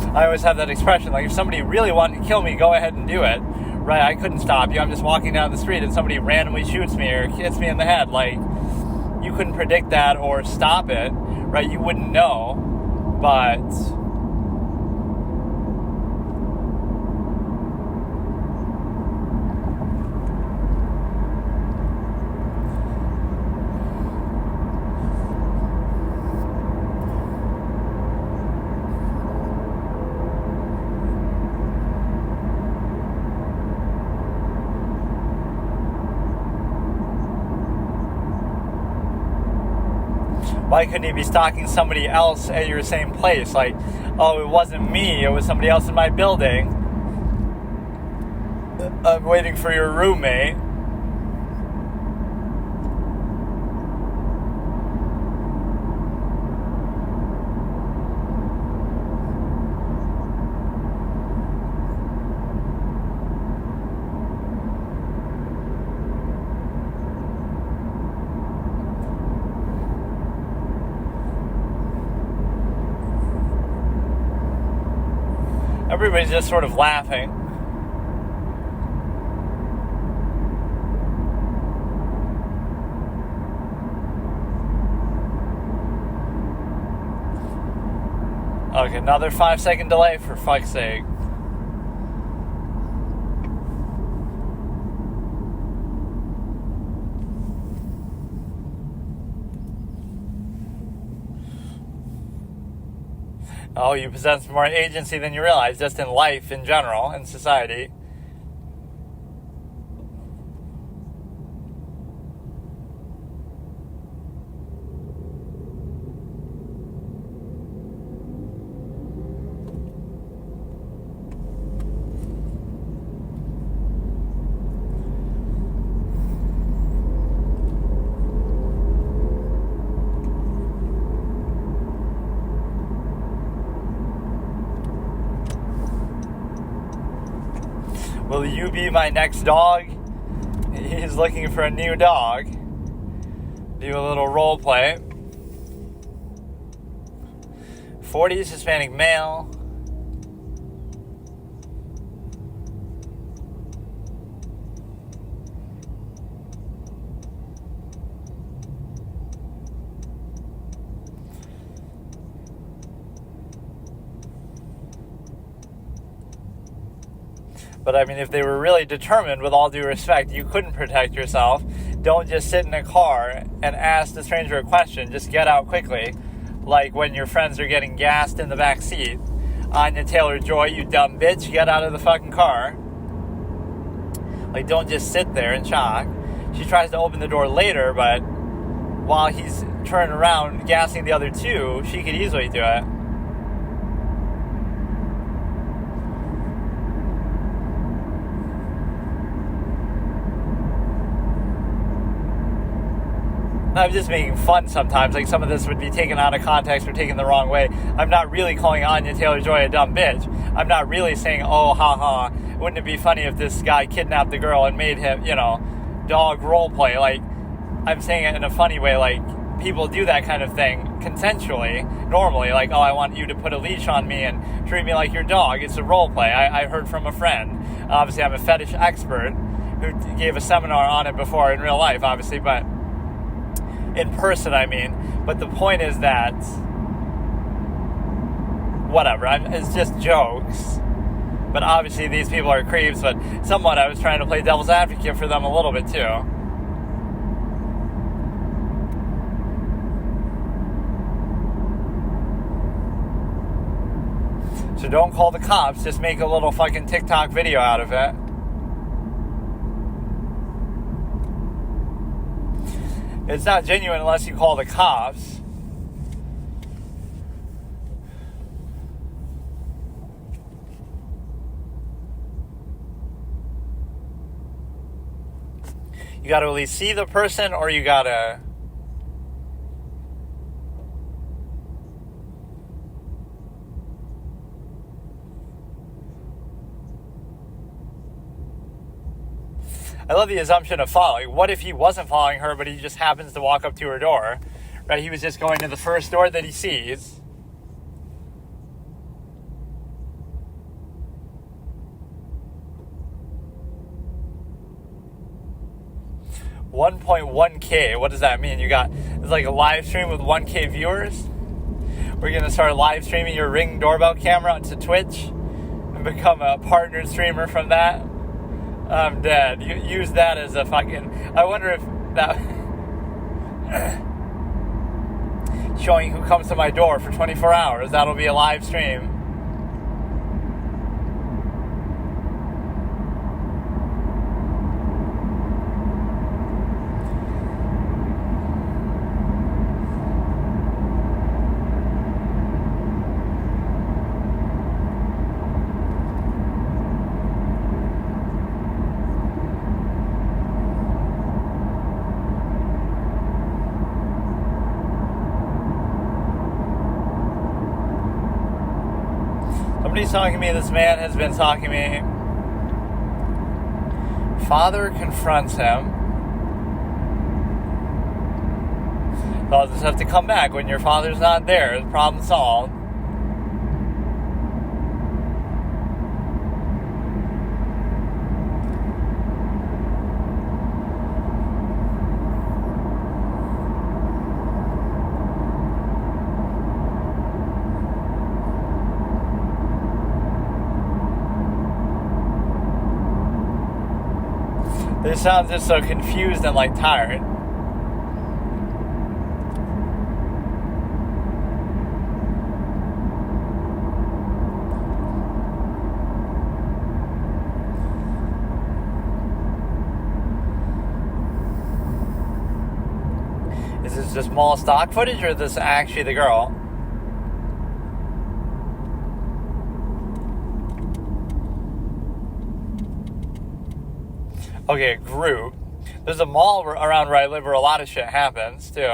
I always have that expression, like, if somebody really wanted to kill me, go ahead and do it. Right, I couldn't stop you. I'm just walking down the street and somebody randomly shoots me or hits me in the head. Like, you you couldn't predict that or stop it, right? You wouldn't know, but why couldn't he be stalking somebody else at your same place? Like, oh, it wasn't me, it was somebody else in my building. I'm waiting for your roommate. Everybody's just sort of laughing. Okay, another 5-second delay, for fuck's sake. Oh, you possess more agency than you realize, just in life in general, in society. Will you be my next dog? He's looking for a new dog. Do a little role play. 40s Hispanic male. But I mean, if they were really determined, with all due respect, you couldn't protect yourself, don't just sit in a car and ask the stranger a question. Just get out quickly. Like when your friends are getting gassed in the back seat. Anya Taylor-Joy, you dumb bitch, get out of the fucking car. Like, don't just sit there in shock. She tries to open the door later, but while he's turning around gassing the other two, she could easily do it. I'm just making fun sometimes. Like, some of this would be taken out of context or taken the wrong way. I'm not really calling Anya Taylor-Joy a dumb bitch. I'm not really saying, oh, haha, wouldn't it be funny if this guy kidnapped the girl and made him, dog role play? Like, I'm saying it in a funny way. Like, people do that kind of thing consensually, normally. Like, oh, I want you to put a leash on me and treat me like your dog. It's a role play. I heard from a friend. Obviously, I'm a fetish expert who gave a seminar on it before in real life, obviously, but in person, I mean. But the point is that, whatever, it's just jokes. But obviously these people are creeps, but somewhat I was trying to play devil's advocate for them a little bit too. So don't call the cops, just make a little fucking TikTok video out of it. It's not genuine unless you call the cops. You gotta at least see the person, or you gotta... I love the assumption of following. What if he wasn't following her, but he just happens to walk up to her door? Right? He was just going to the first door that he sees. 1.1K. What does that mean? It's like a live stream with 1K viewers? We're going to start live streaming your Ring doorbell camera onto Twitch and become a partnered streamer from that. I'm dead. You use that as a fucking... I wonder if that... showing who comes to my door for 24 hours. That'll be a live stream. Somebody's talking to me. This man has been talking to me. Father confronts him. I'll just have to come back when your father's not there. Problem solved. They sound just so confused and like tired. Is this just mall stock footage or is this actually the girl? Okay, a group. There's a mall around where I live where a lot of shit happens, too.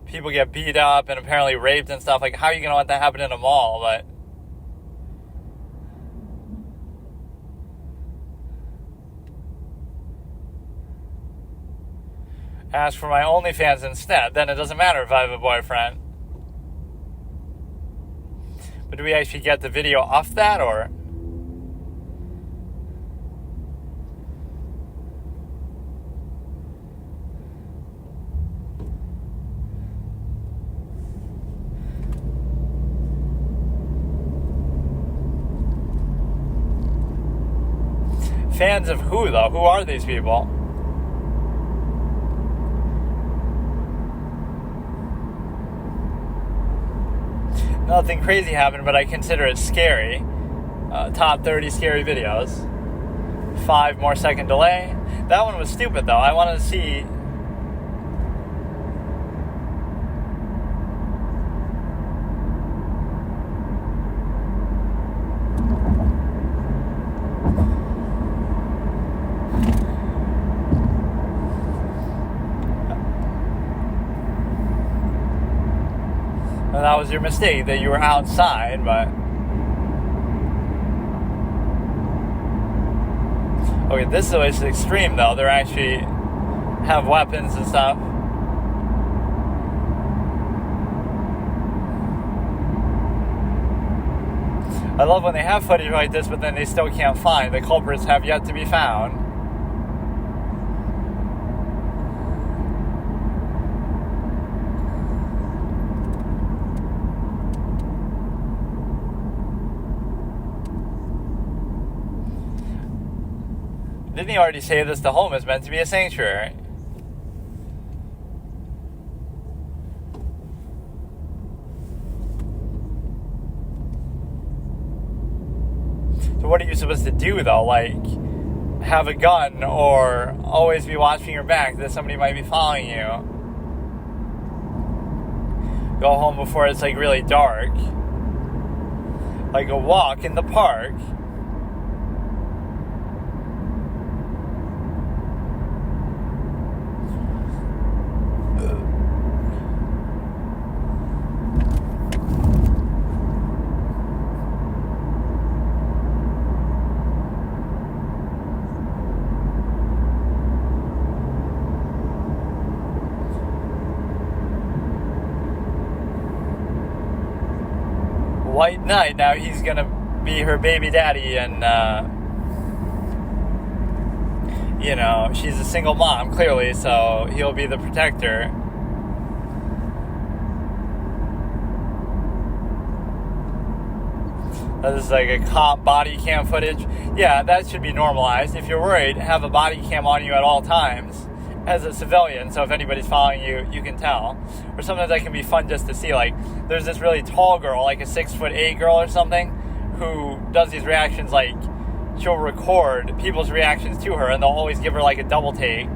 People get beat up and apparently raped and stuff. Like, how are you going to let that happen in a mall? But ask for my OnlyFans instead. Then it doesn't matter if I have a boyfriend. But do we actually get the video off that, or... Fans of who, though? Who are these people? Nothing crazy happened, but I consider it scary. Top 30 scary videos. 5 more second delay. That one was stupid, though. I wanted to see... That was your mistake, that you were outside, but... Okay, this is extreme, though. They actually have weapons and stuff. I love when they have footage like this, but then they still can't find. The culprits have yet to be found. Didn't he already say this? The home is meant to be a sanctuary. So what are you supposed to do, though? Like, have a gun or always be watching your back that somebody might be following you? Go home before it's, like, really dark. Like a walk in the park. White Knight, now he's gonna be her baby daddy and you know, she's a single mom, clearly, so he'll be the protector. This is like a cop body cam footage. Yeah, that should be normalized. If you're worried, have a body cam on you at all times as a civilian, so if anybody's following you, you can tell. Or sometimes that can be fun just to see. Like, there's this really tall girl, like a 6'8" girl or something, who does these reactions. Like, she'll record people's reactions to her, and they'll always give her like a double take.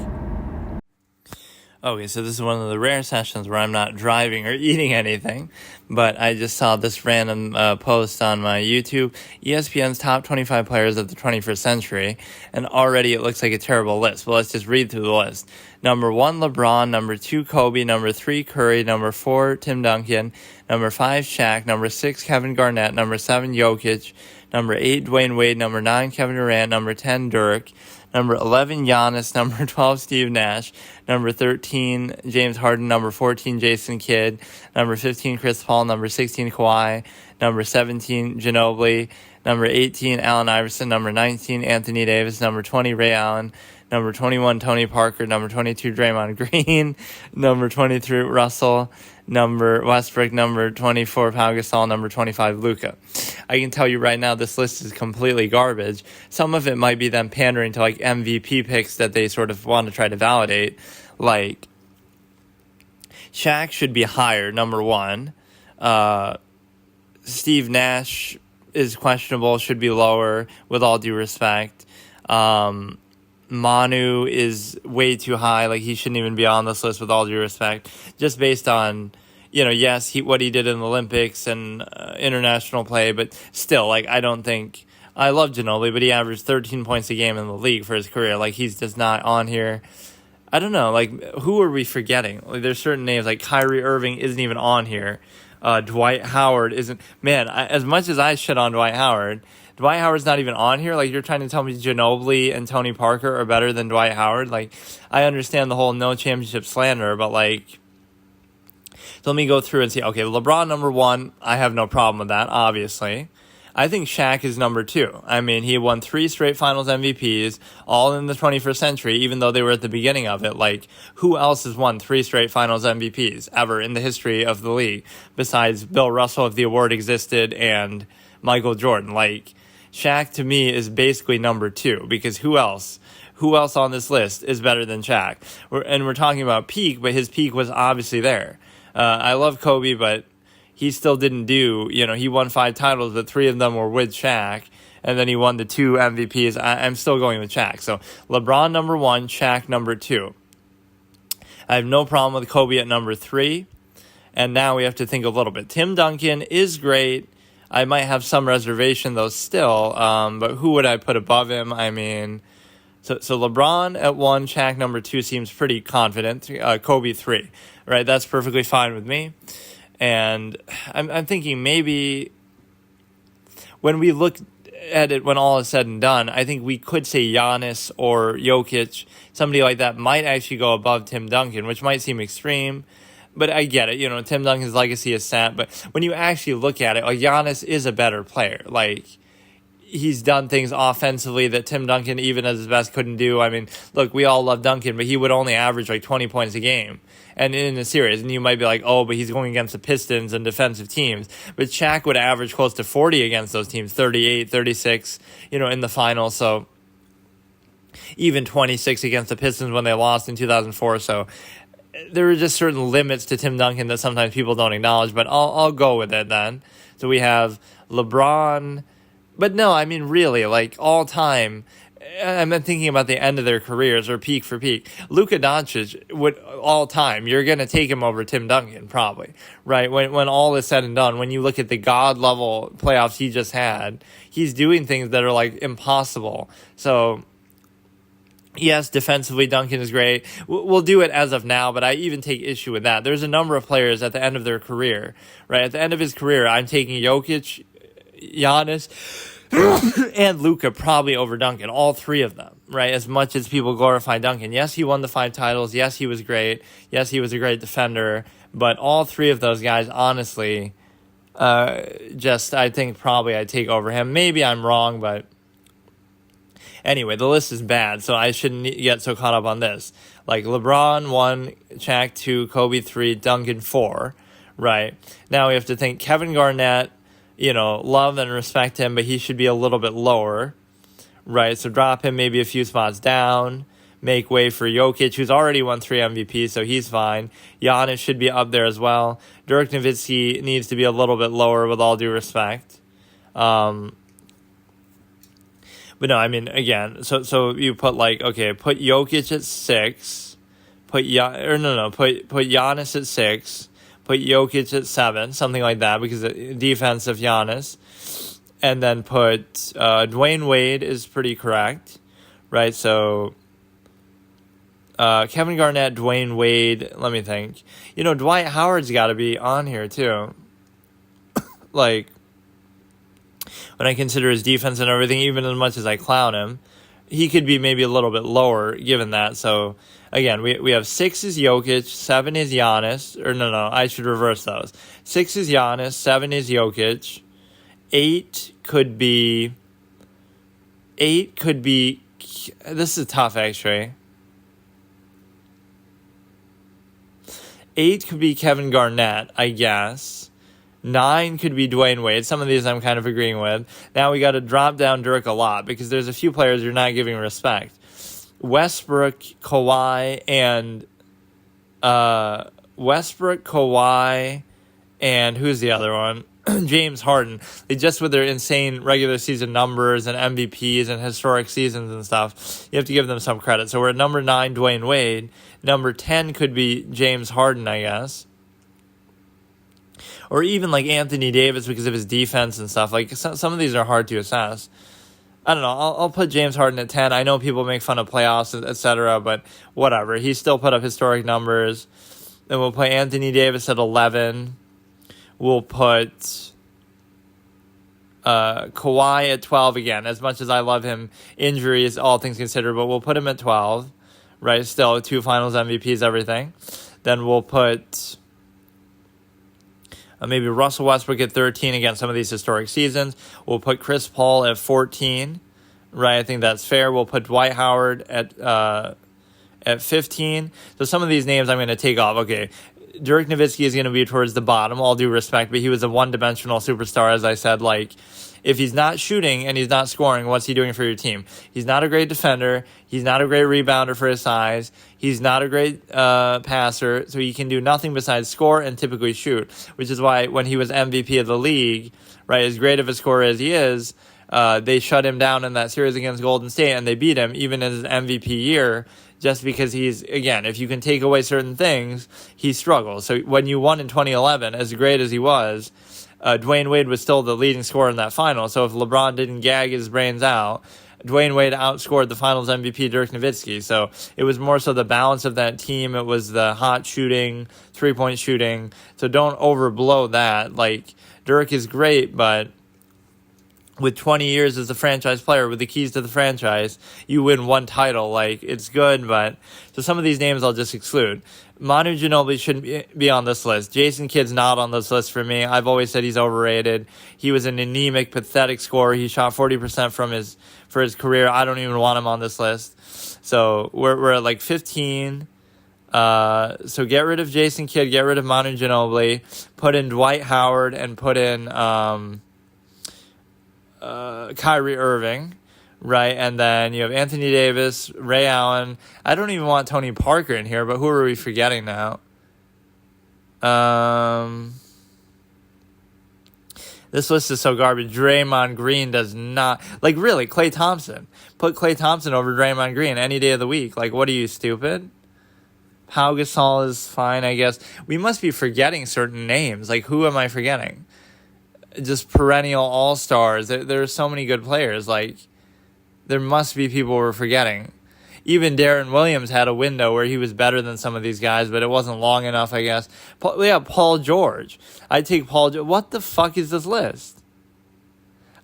Okay, so this is one of the rare sessions where I'm not driving or eating anything, but I just saw this random post on my YouTube, ESPN's top 25 players of the 21st century, and already it looks like a terrible list. But let's just read through the list. Number 1, LeBron. Number 2, Kobe. Number 3, Curry. Number 4, Tim Duncan. Number 5, Shaq. Number 6, Kevin Garnett. Number 7, Jokic. Number 8, Dwayne Wade. Number 9, Kevin Durant. Number 10, Dirk. Number 11, Giannis. Number 12, Steve Nash. Number 13, James Harden. Number 14, Jason Kidd. Number 15, Chris Paul. Number 16, Kawhi. Number 17, Ginobili. Number 18, Allen Iverson. Number 19, Anthony Davis. Number 20, Ray Allen. Number 21, Tony Parker. Number 22, Draymond Green. Number 23, Russell. Number Westbrook. Number 24, Pau Gasol. Number 25, Luka. I can tell you right now, this list is completely garbage. Some of it might be them pandering to like MVP picks that they sort of want to try to validate. Like, Shaq should be higher, number 1. Steve Nash is questionable, should be lower, with all due respect. Manu is way too high. Like, he shouldn't even be on this list, with all due respect. Just based on, you know, yes, what he did in the Olympics and international play, but still, like, I don't think... I love Ginobili, but he averaged 13 points a game in the league for his career. Like, he's just not on here. I don't know, like, who are we forgetting? Like, there's certain names, like Kyrie Irving isn't even on here. Dwight Howard isn't... Man, as much as I shit on Dwight Howard's not even on here. Like, you're trying to tell me Ginobili and Tony Parker are better than Dwight Howard? Like, I understand the whole no championship slander, but, like... So let me go through and see. Okay, LeBron, number 1. I have no problem with that, obviously. I think Shaq is number 2. I mean, he won 3 straight finals MVPs, all in the 21st century, even though they were at the beginning of it. Like, who else has won 3 straight finals MVPs ever in the history of the league, besides Bill Russell, if the award existed, and Michael Jordan? Like, Shaq, to me, is basically number 2, because who else on this list is better than Shaq? We're talking about peak, but his peak was obviously there. I love Kobe, but he still didn't do, you know, he won 5 titles, but 3 of them were with Shaq, and then he won the 2 MVPs. I'm still going with Shaq. So LeBron, number 1, Shaq, number 2. I have no problem with Kobe at number 3, and now we have to think a little bit. Tim Duncan is great. I might have some reservation, though, still, but who would I put above him? I mean, so LeBron at 1, Shaq number 2 seems pretty confident. Kobe 3, right? That's perfectly fine with me. And I'm thinking maybe when we look at it when all is said and done, I think we could say Giannis or Jokic, somebody like that might actually go above Tim Duncan, which might seem extreme. But I get it, you know, Tim Duncan's legacy is set. But when you actually look at it, like, Giannis is a better player. Like, he's done things offensively that Tim Duncan, even at his best, couldn't do. I mean, look, we all love Duncan, but he would only average like 20 points a game. And in a series, and you might be like, oh, but he's going against the Pistons and defensive teams. But Shaq would average close to 40 against those teams, 38, 36, you know, in the finals. So even 26 against the Pistons when they lost in 2004. So there are just certain limits to Tim Duncan that sometimes people don't acknowledge, but I'll go with it then. So we have LeBron, but no, I mean, really, like, all time, I'm thinking about the end of their careers or peak for peak. Luka Doncic would all time. You're going to take him over Tim Duncan, probably, right? When all is said and done, when you look at the God level playoffs he just had, he's doing things that are like impossible. So yes, defensively, Duncan is great. We'll do it as of now, but I even take issue with that. There's a number of players at the end of their career, right? At the end of his career, I'm taking Jokic, Giannis, and Luka probably over Duncan, all 3 of them, right? As much as people glorify Duncan. Yes, he won the 5 titles. Yes, he was great. Yes, he was a great defender. But all 3 of those guys, honestly, I think probably I'd take over him. Maybe I'm wrong, but... Anyway, the list is bad, so I shouldn't get so caught up on this. Like LeBron 1, Shaq 2, Kobe 3, Duncan 4, right? Now we have to think Kevin Garnett, love and respect him, but he should be a little bit lower, right? So drop him maybe a few spots down, make way for Jokic, who's already won 3 MVPs, so he's fine. Giannis should be up there as well. Dirk Nowitzki needs to be a little bit lower with all due respect. But no, I mean, again, so you put put Jokic at 6, put Giannis at 6, put Jokic at 7, something like that, because the defense of Giannis, and then put Dwayne Wade is pretty correct, right? So Kevin Garnett, Dwayne Wade, let me think. Dwight Howard's got to be on here too. When I consider his defense and everything, even as much as I clown him, he could be maybe a little bit lower given that. So, again, we have 6 is Jokic, 7 is Giannis. Or no, I should reverse those. 6 is Giannis, 7 is Jokic. 8 could be... This is tough, actually. 8 could be Kevin Garnett, I guess. 9 could be Dwayne Wade. Some of these I'm kind of agreeing with. Now we got to drop down Dirk a lot because there's a few players you're not giving respect. Westbrook, Kawhi, and who's the other one? James Harden. They just with their insane regular season numbers and MVPs and historic seasons and stuff, you have to give them some credit. So we're at number 9, Dwayne Wade. Number 10 could be James Harden, I guess. Or even like Anthony Davis because of his defense and stuff. Like some of these are hard to assess. I don't know. I'll put James Harden at 10. I know people make fun of playoffs, etc., but whatever. He still put up historic numbers. Then we'll put Anthony Davis at 11. We'll put Kawhi at 12 again. As much as I love him, injuries, all things considered, but we'll put him at 12. Right? Still 2 Finals MVPs, everything. Then we'll put... maybe Russell Westbrook at 13, again, some of these historic seasons. We'll put Chris Paul at 14, right? I think that's fair. We'll put Dwight Howard at 15. So some of these names I'm going to take off. Okay, Dirk Nowitzki is going to be towards the bottom, all due respect, but he was a one-dimensional superstar, as I said. If he's not shooting and he's not scoring, what's he doing for your team? He's not a great defender. He's not a great rebounder for his size. He's not a great passer, so he can do nothing besides score and typically shoot, which is why when he was MVP of the league, right, as great of a scorer as he is, they shut him down in that series against Golden State, and they beat him even in his MVP year, just because he's, again, if you can take away certain things, he struggles. So when you won in 2011, as great as he was, Dwayne Wade was still the leading scorer in that final. So if LeBron didn't gag his brains out, Dwayne Wade outscored the Finals MVP Dirk Nowitzki. So it was more so the balance of that team. It was the hot shooting, three-point shooting. So don't overblow that. Dirk is great, but with 20 years as a franchise player, with the keys to the franchise, you win one title. It's good, but... So some of these names I'll just exclude. Manu Ginobili shouldn't be on this list. Jason Kidd's not on this list for me. I've always said he's overrated. He was an anemic, pathetic scorer. He shot 40% for his career. I don't even want him on this list. So we're at 15. So get rid of Jason Kidd, get rid of Manu Ginobili, put in Dwight Howard, and put in Kyrie Irving. Right, and then you have Anthony Davis, Ray Allen. I don't even want Tony Parker in here, but who are we forgetting now? This list is so garbage. Draymond Green does not... really, Klay Thompson. Put Klay Thompson over Draymond Green any day of the week. What are you, stupid? Pau Gasol is fine, I guess. We must be forgetting certain names. Who am I forgetting? Just perennial all-stars. There are so many good players. There must be people we're forgetting. Even Darren Williams had a window where he was better than some of these guys, but it wasn't long enough, I guess. Paul George. I'd take Paul George. What the fuck is this list?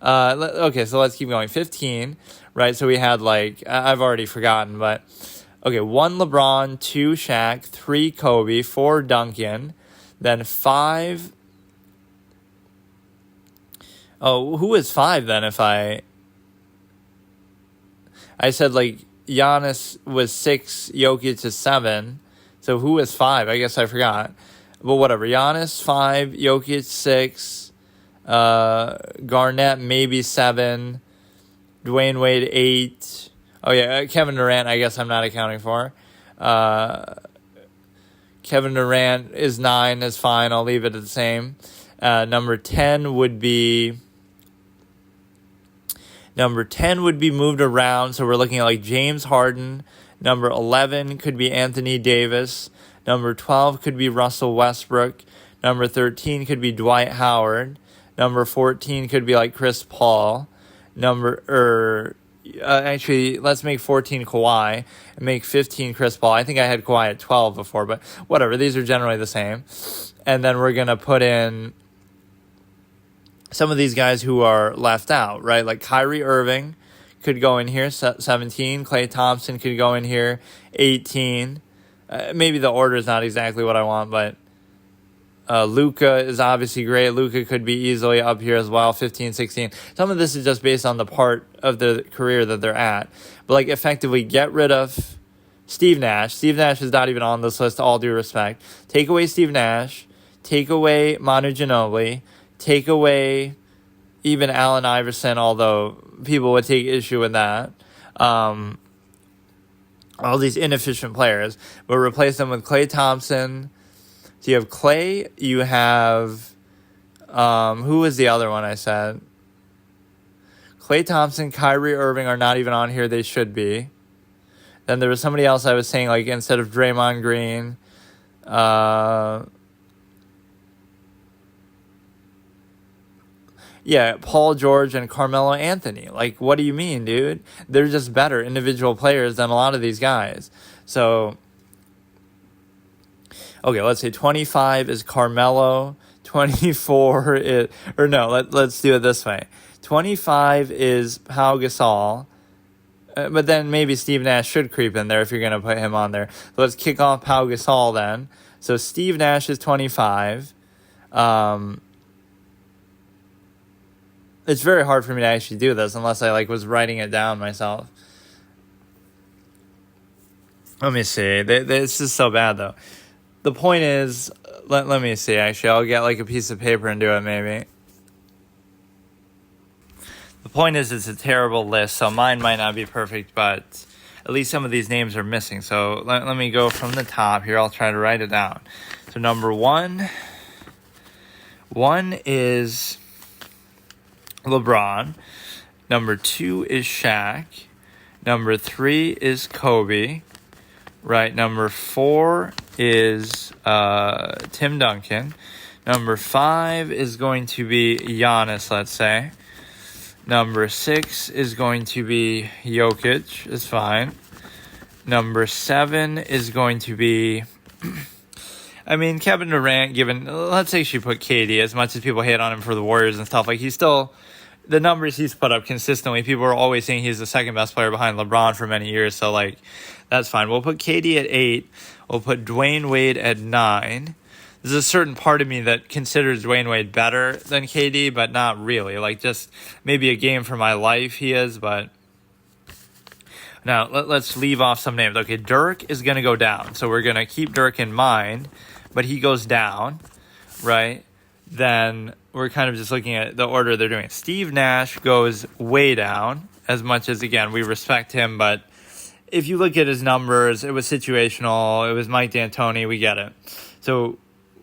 Okay, so let's keep going. 15, right? So we had I've already forgotten, but... Okay, 1 LeBron, 2 Shaq, 3 Kobe, 4 Duncan, then 5... Oh, who is 5 then if I... I said, like, Giannis was 6, Jokic is 7. So who was 5? I guess I forgot. But whatever. Giannis 5, Jokic 6, Garnett maybe 7, Dwayne Wade 8. Oh yeah, Kevin Durant I guess I'm not accounting for. Kevin Durant is 9, is fine. I'll leave it at the same. Number 10 would be moved around. So we're looking at like James Harden. Number 11 could be Anthony Davis. Number 12 could be Russell Westbrook. Number 13 could be Dwight Howard. Number 14 could be like Chris Paul. Actually, let's make 14 Kawhi and make 15 Chris Paul. I think I had Kawhi at 12 before, but whatever. These are generally the same. And then we're going to put in some of these guys who are left out, right? Like Kyrie Irving could go in here, 17. Klay Thompson could go in here, 18. Maybe the order is not exactly what I want, but Luka is obviously great. Luka could be easily up here as well, 15, 16. Some of this is just based on the part of the career that they're at. But, like, effectively get rid of Steve Nash. Steve Nash is not even on this list, all due respect. Take away Steve Nash. Take away Manu Ginobili. Take away even Allen Iverson, although people would take issue with that. All these inefficient players. But replace them with Klay Thompson. So you have Klay, you have, who was the other one I said? Klay Thompson, Kyrie Irving are not even on here. They should be. Then there was somebody else I was saying, like, instead of Draymond Green, Paul George and Carmelo Anthony. Like, what do you mean, dude? They're just better individual players than a lot of these guys. So, okay, let's say 25 is Carmelo, 24 is, or no, let's do it this way. 25 is Pau Gasol, but then maybe Steve Nash should creep in there if you're going to put him on there. So let's kick off Pau Gasol then. So Steve Nash is 25. It's very hard for me to actually do this unless I was writing it down myself. Let me see. This is so bad though. The point is, let me see, actually. I'll get a piece of paper and do it, maybe. The point is, it's a terrible list, so mine might not be perfect, but at least some of these names are missing. So let me go from the top here. I'll try to write it down. So number one is LeBron. Number 2 is Shaq. Number 3 is Kobe. Right, number 4 is Tim Duncan. Number 5 is going to be Giannis, let's say. Number 6 is going to be Jokic, is fine. Number 7 is going to be, Kevin Durant, let's say she put KD, as much as people hate on him for the Warriors and stuff, he's still, the numbers he's put up consistently, people are always saying he's the second best player behind LeBron for many years, so that's fine. We'll put KD at 8. We'll put Dwayne Wade at 9. There's a certain part of me that considers Dwayne Wade better than KD, but not really. Just maybe a game for my life he is, but... Now, let's leave off some names. Okay, Dirk is going to go down. So we're going to keep Dirk in mind, but he goes down, right? Then we're kind of just looking at the order they're doing. Steve Nash goes way down, as much as, again, we respect him, but if you look at his numbers, it was situational. It was Mike D'Antoni. We get it. So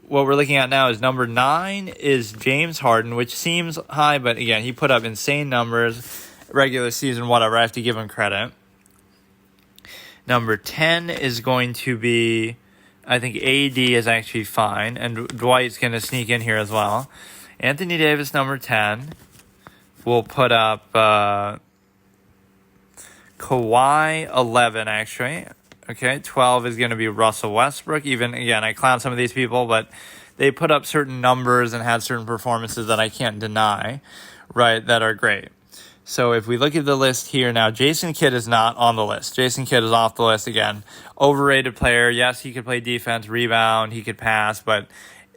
what we're looking at now is number 9 is James Harden, which seems high, but again, he put up insane numbers, regular season, whatever. I have to give him credit. Number 10 is going to be, I think AD is actually fine, and Dwight's going to sneak in here as well. Anthony Davis, number 10. We'll put up Kawhi, 11, actually. Okay, 12 is going to be Russell Westbrook. Even, again, I clown some of these people, but they put up certain numbers and had certain performances that I can't deny, right, that are great. So if we look at the list here now, Jason Kidd is not on the list. Jason Kidd is off the list again. Overrated player. Yes, he could play defense, rebound, he could pass, but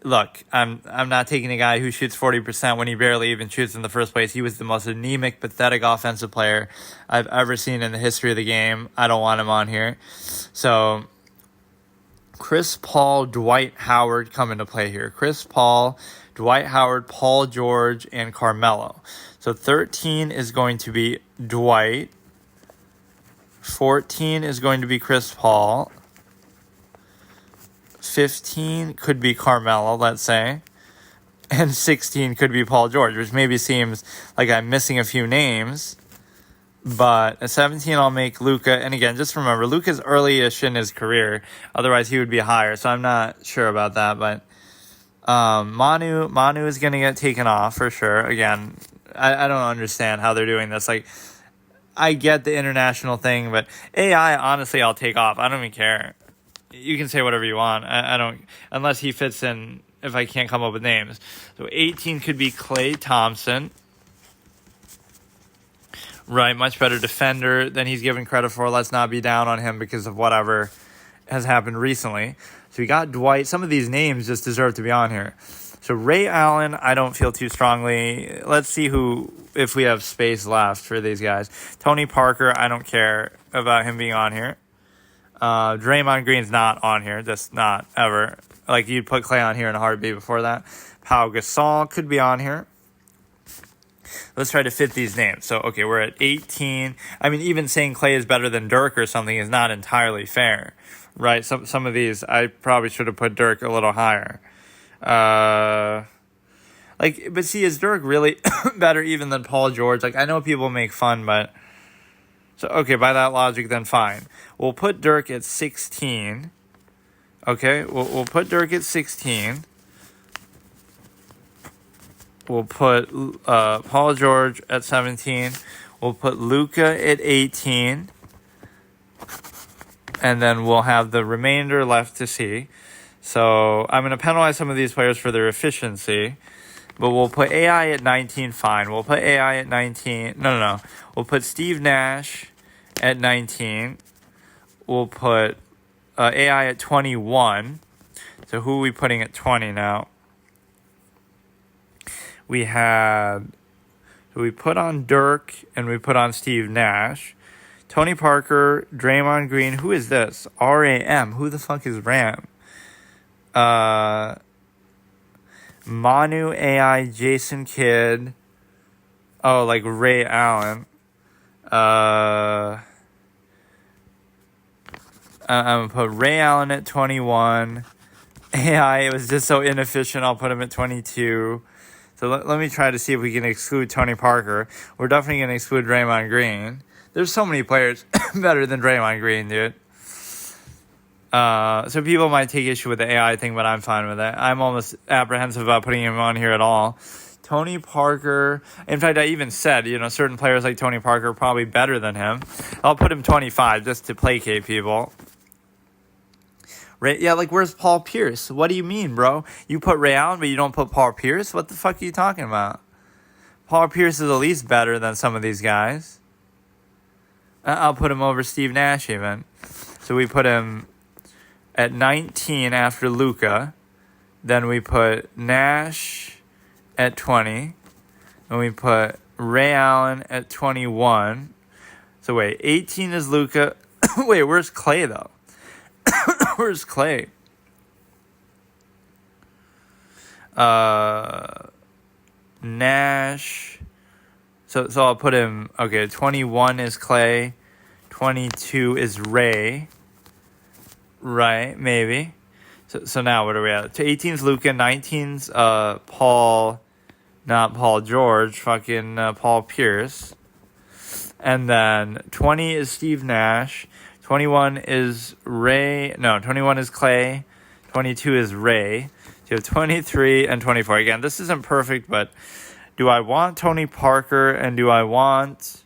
look, I'm not taking a guy who shoots 40% when he barely even shoots in the first place. He was the most anemic, pathetic offensive player I've ever seen in the history of the game. I don't want him on here. So Chris Paul, Dwight Howard come into play here. Chris Paul, Dwight Howard, Paul George, and Carmelo. So 13 is going to be Dwight. 14 is going to be Chris Paul. 15 could be Carmelo, let's say. And 16 could be Paul George, which maybe seems like I'm missing a few names. But at 17, I'll make Luka. And again, just remember, Luka's early-ish in his career. Otherwise, he would be higher. So I'm not sure about that. But Manu is going to get taken off for sure. Again, I don't understand how they're doing this. Like, I get the international thing, but AI, honestly, I'll take off. I don't even care. You can say whatever you want. I don't, unless he fits in, if I can't come up with names. So 18 could be Klay Thompson. Right, much better defender than he's given credit for. Let's not be down on him because of whatever has happened recently. So we got Dwight. Some of these names just deserve to be on here. So Ray Allen, I don't feel too strongly. Let's see if we have space left for these guys. Tony Parker, I don't care about him being on here. Draymond Green's not on here, just not ever. Like, you'd put Klay on here in a heartbeat before that. Pau Gasol could be on here. Let's try to fit these names. So, okay, we're at 18. I mean, even saying Klay is better than Dirk or something is not entirely fair, right? Some of these, I probably should have put Dirk a little higher. But see, is Dirk really better even than Paul George? Like, I know people make fun, but... So, okay, by that logic, then fine. We'll put Dirk at 16. Okay, we'll put Dirk at 16. We'll put Paul George at 17. We'll put Luka at 18. And then we'll have the remainder left to see. So I'm going to penalize some of these players for their efficiency. But we'll put AI at 19, fine. We'll put AI at 19. No. We'll put Steve Nash at 19. We'll put AI at 21. So who are we putting at 20 now? We put on Dirk and we put on Steve Nash. Tony Parker, Draymond Green. Who is this? RAM. Who the fuck is RAM? Manu, AI, Jason Kidd. Oh, like Ray Allen. I'm going to put Ray Allen at 21. AI, it was just so inefficient. I'll put him at 22. So let me try to see if we can exclude Tony Parker. We're definitely going to exclude Draymond Green. There's so many players better than Draymond Green, dude. So people might take issue with the AI thing, but I'm fine with it. I'm almost apprehensive about putting him on here at all. Tony Parker. In fact, I even said, certain players like Tony Parker are probably better than him. I'll put him 25 just to placate people. Where's Paul Pierce? What do you mean, bro? You put Ray Allen, but you don't put Paul Pierce? What the fuck are you talking about? Paul Pierce is at least better than some of these guys. I'll put him over Steve Nash even. So we put him at 19 after Luka. Then we put Nash at 20. And we put Ray Allen at 21. So wait, 18 is Luka. Wait, where's Klay though? Where's Klay? Nash. So I'll put him. Okay, 21 is Klay. 22 is Ray. Right, maybe. So now what are we at? 18's Luka. 19's Paul. Not Paul George. Fucking Paul Pierce. And then 20 is Steve Nash. 21 is Ray. No, 21 is Klay. 22 is Ray. So you have 23 and 24. Again, this isn't perfect, but do I want Tony Parker and do I want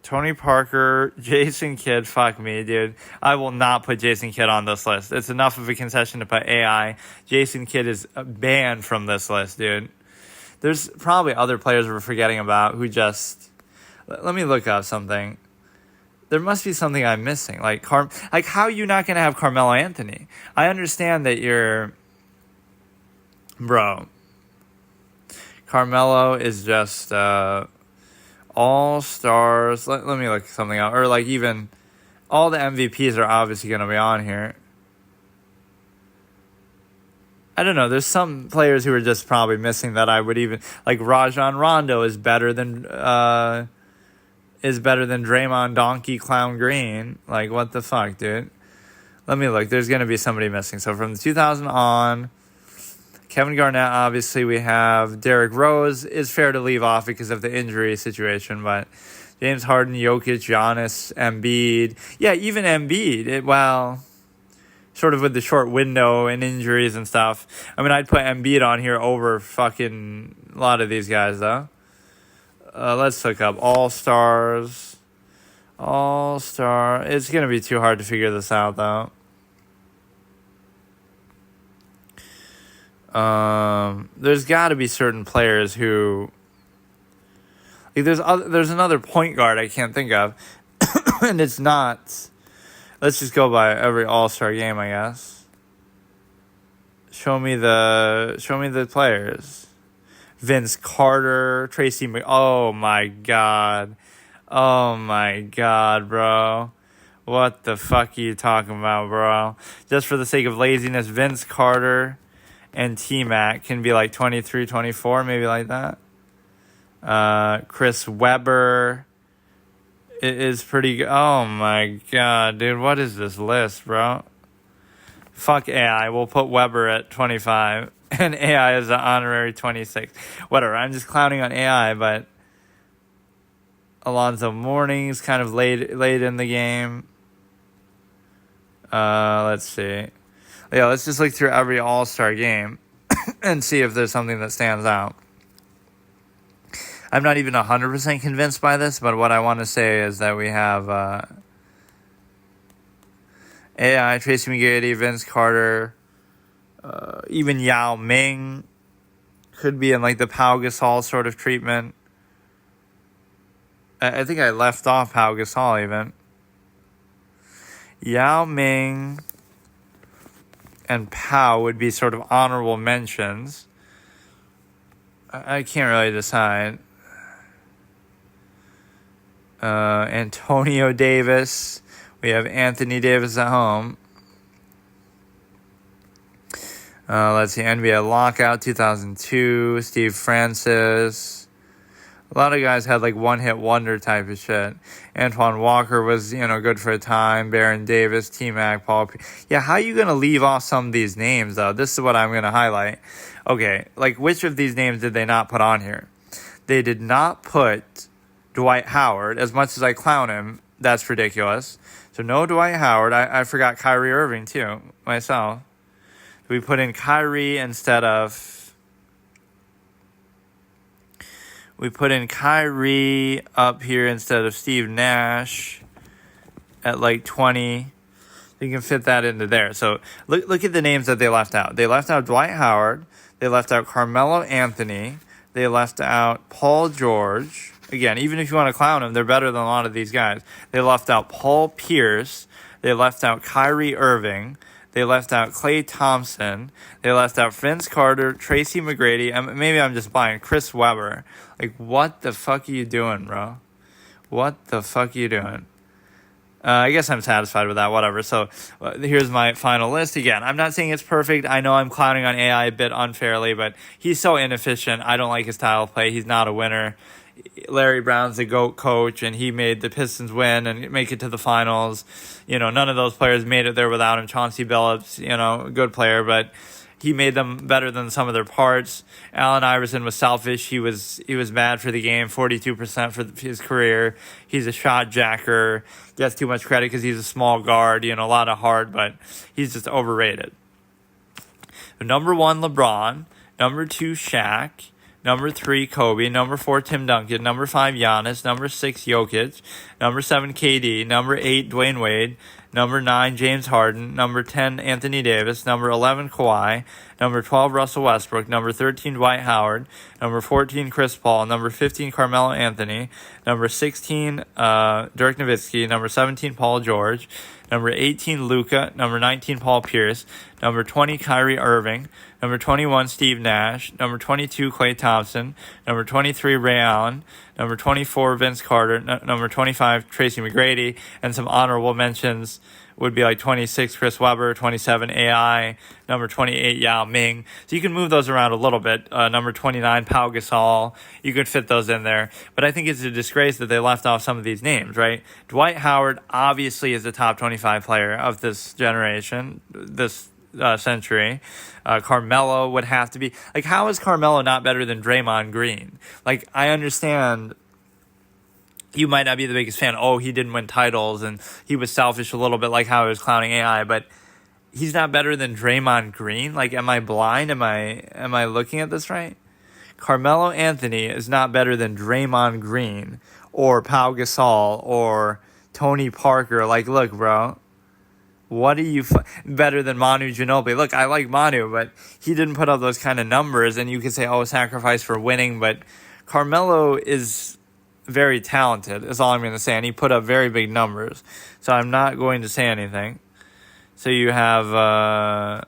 Tony Parker, Jason Kidd? Fuck me, dude. I will not put Jason Kidd on this list. It's enough of a concession to put AI. Jason Kidd is banned from this list, dude. There's probably other players we're forgetting about who just... Let me look up something. There must be something I'm missing. Like how are you not going to have Carmelo Anthony? I understand that you're... Bro. Carmelo is just all-stars. Let me look something up. Or like even all the MVPs are obviously going to be on here. I don't know. There's some players who are just probably missing that I would even... Like Rajon Rondo is better than Draymond Donkey Clown Green. Like, what the fuck, dude? Let me look. There's going to be somebody missing. So from the 2000 on... Kevin Garnett, obviously, we have Derrick Rose is fair to leave off because of the injury situation, but James Harden, Jokic, Giannis, Embiid. Yeah, even Embiid, sort of with the short window and injuries and stuff. I mean, I'd put Embiid on here over fucking a lot of these guys, though. Let's look up All-Stars. All-Star. It's going to be too hard to figure this out, though. There's got to be certain players who... Like there's another point guard I can't think of. And it's not... Let's just go by every All-Star game, I guess. Show me the players. Vince Carter, Tracy Oh my god. Oh my god, bro. What the fuck are you talking about, bro? Just for the sake of laziness, Vince Carter and T-Mac can be like 23, 24, maybe like that. Chris Webber is pretty good. Oh my god, dude. What is this list, bro? Fuck AI. We'll put Webber at 25. And AI is an honorary 26. Whatever. I'm just clowning on AI, but Alonzo Mourning's kind of late in the game. Let's see. Yeah, let's just look through every All-Star game and see if there's something that stands out. I'm not even 100% convinced by this, but what I want to say is that we have AI, Tracy McGrady, Vince Carter, even Yao Ming could be in like the Pau Gasol sort of treatment. I think I left off Pau Gasol even. Yao Ming and Pau would be sort of honorable mentions. I can't really decide. Antonio Davis. We have Anthony Davis at home. Let's see. NBA Lockout 2002. Steve Francis. A lot of guys had like one-hit wonder type of shit. Antoine Walker was, good for a time. Baron Davis, T-Mac, Paul. Yeah, how are you going to leave off some of these names, though? This is what I'm going to highlight. Okay, like which of these names did they not put on here? They did not put Dwight Howard. As much as I clown him, that's ridiculous. So no Dwight Howard. I forgot Kyrie Irving, too, myself. We put in Kyrie instead of... We put in Kyrie up here instead of Steve Nash at like 20. You can fit that into there. So look at the names that they left out. They left out Dwight Howard. They left out Carmelo Anthony. They left out Paul George. Again, even if you want to clown them, they're better than a lot of these guys. They left out Paul Pierce. They left out Kyrie Irving. They left out Klay Thompson. They left out Vince Carter, Tracy McGrady, and maybe I'm just buying Chris Webber. Like, what the fuck are you doing, bro? What the fuck are you doing? I guess I'm satisfied with that, whatever. So here's my final list. Again, I'm not saying it's perfect. I know I'm clowning on AI a bit unfairly, but he's so inefficient. I don't like his style of play. He's not a winner. Larry Brown's the GOAT coach, and he made the Pistons win and make it to the finals. None of those players made it there without him. Chauncey Billups, a good player, but he made them better than some of their parts. Allen Iverson was selfish. He was bad for the game, 42% for his career. He's a shot jacker. Gets too much credit because he's a small guard, a lot of heart, but he's just overrated. Number 1, LeBron. Number 2, Shaq. Number 3, Kobe. Number 4, Tim Duncan. Number 5, Giannis. Number 6, Jokic. Number 7, KD. Number 8, Dwayne Wade. Number 9, James Harden. Number 10, Anthony Davis. Number 11, Kawhi. Number 12, Russell Westbrook. Number 13, Dwight Howard. Number 14, Chris Paul. Number 15, Carmelo Anthony. Number 16, Dirk Nowitzki. Number 17, Paul George. Number 18, Luka. Number 19, Paul Pierce. Number 20, Kyrie Irving. Number 21, Steve Nash. Number 22, Klay Thompson. Number 23, Ray Allen. Number 24, Vince Carter. Number 25, Tracy McGrady. And some honorable mentions would be like 26, Chris Webber. 27, AI. Number 28, Yao Ming. So you can move those around a little bit. Number 29, Pau Gasol. You could fit those in there. But I think it's a disgrace that they left off some of these names, right? Dwight Howard obviously is the top 25 player of this generation, this century. Carmelo would have to be. Like, how is Carmelo not better than Draymond Green? Like, I understand you might not be the biggest fan. Oh, he didn't win titles and he was selfish a little bit, like how I was clowning AI, but he's not better than Draymond Green. Like, am I blind? Am I looking at this right? Carmelo Anthony is not better than Draymond Green or Pau Gasol or Tony Parker. Like, look, bro. What are you better than Manu Ginobili? Look, I like Manu, but he didn't put up those kind of numbers, and you could say, oh, sacrifice for winning, but Carmelo is very talented, is all I'm going to say, and he put up very big numbers, so I'm not going to say anything. So you have,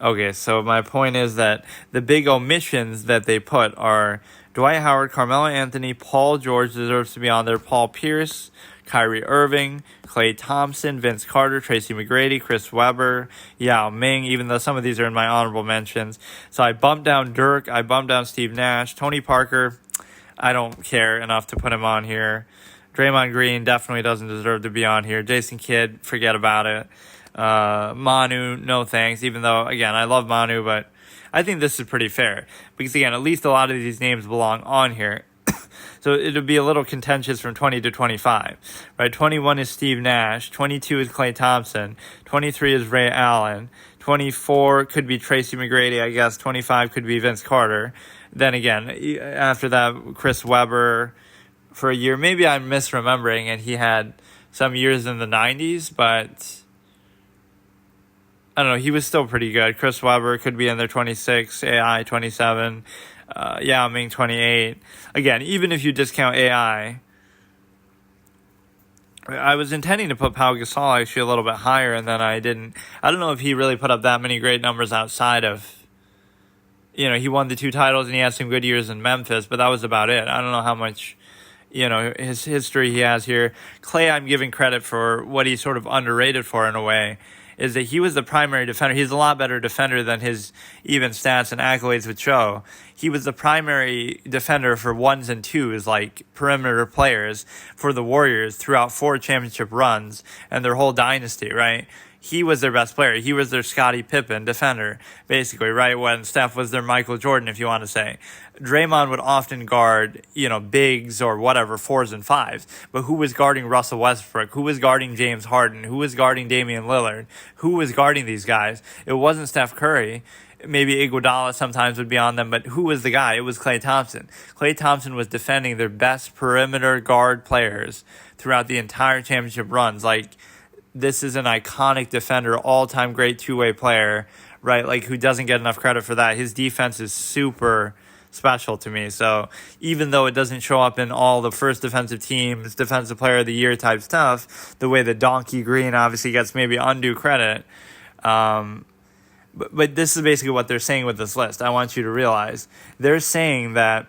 okay, so my point is that the big omissions that they put are Dwight Howard, Carmelo Anthony, Paul George deserves to be on there, Paul Pierce, Kyrie Irving, Klay Thompson, Vince Carter, Tracy McGrady, Chris Webber, Yao Ming, even though some of these are in my honorable mentions. So I bumped down Dirk, I bumped down Steve Nash, Tony Parker, I don't care enough to put him on here. Draymond Green definitely doesn't deserve to be on here. Jason Kidd, forget about it. Manu, no thanks, even though, again, I love Manu, but I think this is pretty fair. Because, again, at least a lot of these names belong on here. So it'll be a little contentious from 20 to 25, right? 21 is Steve Nash. 22 is Klay Thompson. 23 is Ray Allen. 24 could be Tracy McGrady, I guess. 25 could be Vince Carter. Then again, after that, Chris Webber for a year. Maybe I'm misremembering, and he had some years in the 90s, but I don't know. He was still pretty good. Chris Webber could be in there, 26, AI 27. Yao Ming 28. Again, even if you discount AI, I was intending to put Pau Gasol actually a little bit higher, and then I didn't. I don't know if he really put up that many great numbers outside of, he won the 2 titles and he had some good years in Memphis, but that was about it. I don't know how much, his history he has here. Klay, I'm giving credit for what he's sort of underrated for in a way, is that he was the primary defender. He's a lot better defender than his even stats and accolades would show. He was the primary defender for 1s and 2s, like perimeter players for the Warriors throughout 4 championship runs and their whole dynasty, right? He was their best player. He was their Scottie Pippen defender, basically, right? When Steph was their Michael Jordan, if you want to say. Draymond would often guard, bigs or whatever, 4s and 5s. But who was guarding Russell Westbrook? Who was guarding James Harden? Who was guarding Damian Lillard? Who was guarding these guys? It wasn't Steph Curry. Maybe Iguodala sometimes would be on them, but who was the guy? It was Klay Thompson. Klay Thompson was defending their best perimeter guard players throughout the entire championship runs. Like, this is an iconic defender, all-time great two-way player, right? Like, who doesn't get enough credit for that. His defense is super special to me. So even though it doesn't show up in all the first defensive teams, defensive player of the year type stuff, the way that Donkey Green obviously gets maybe undue credit, but this is basically what they're saying with this list. I want you to realize they're saying that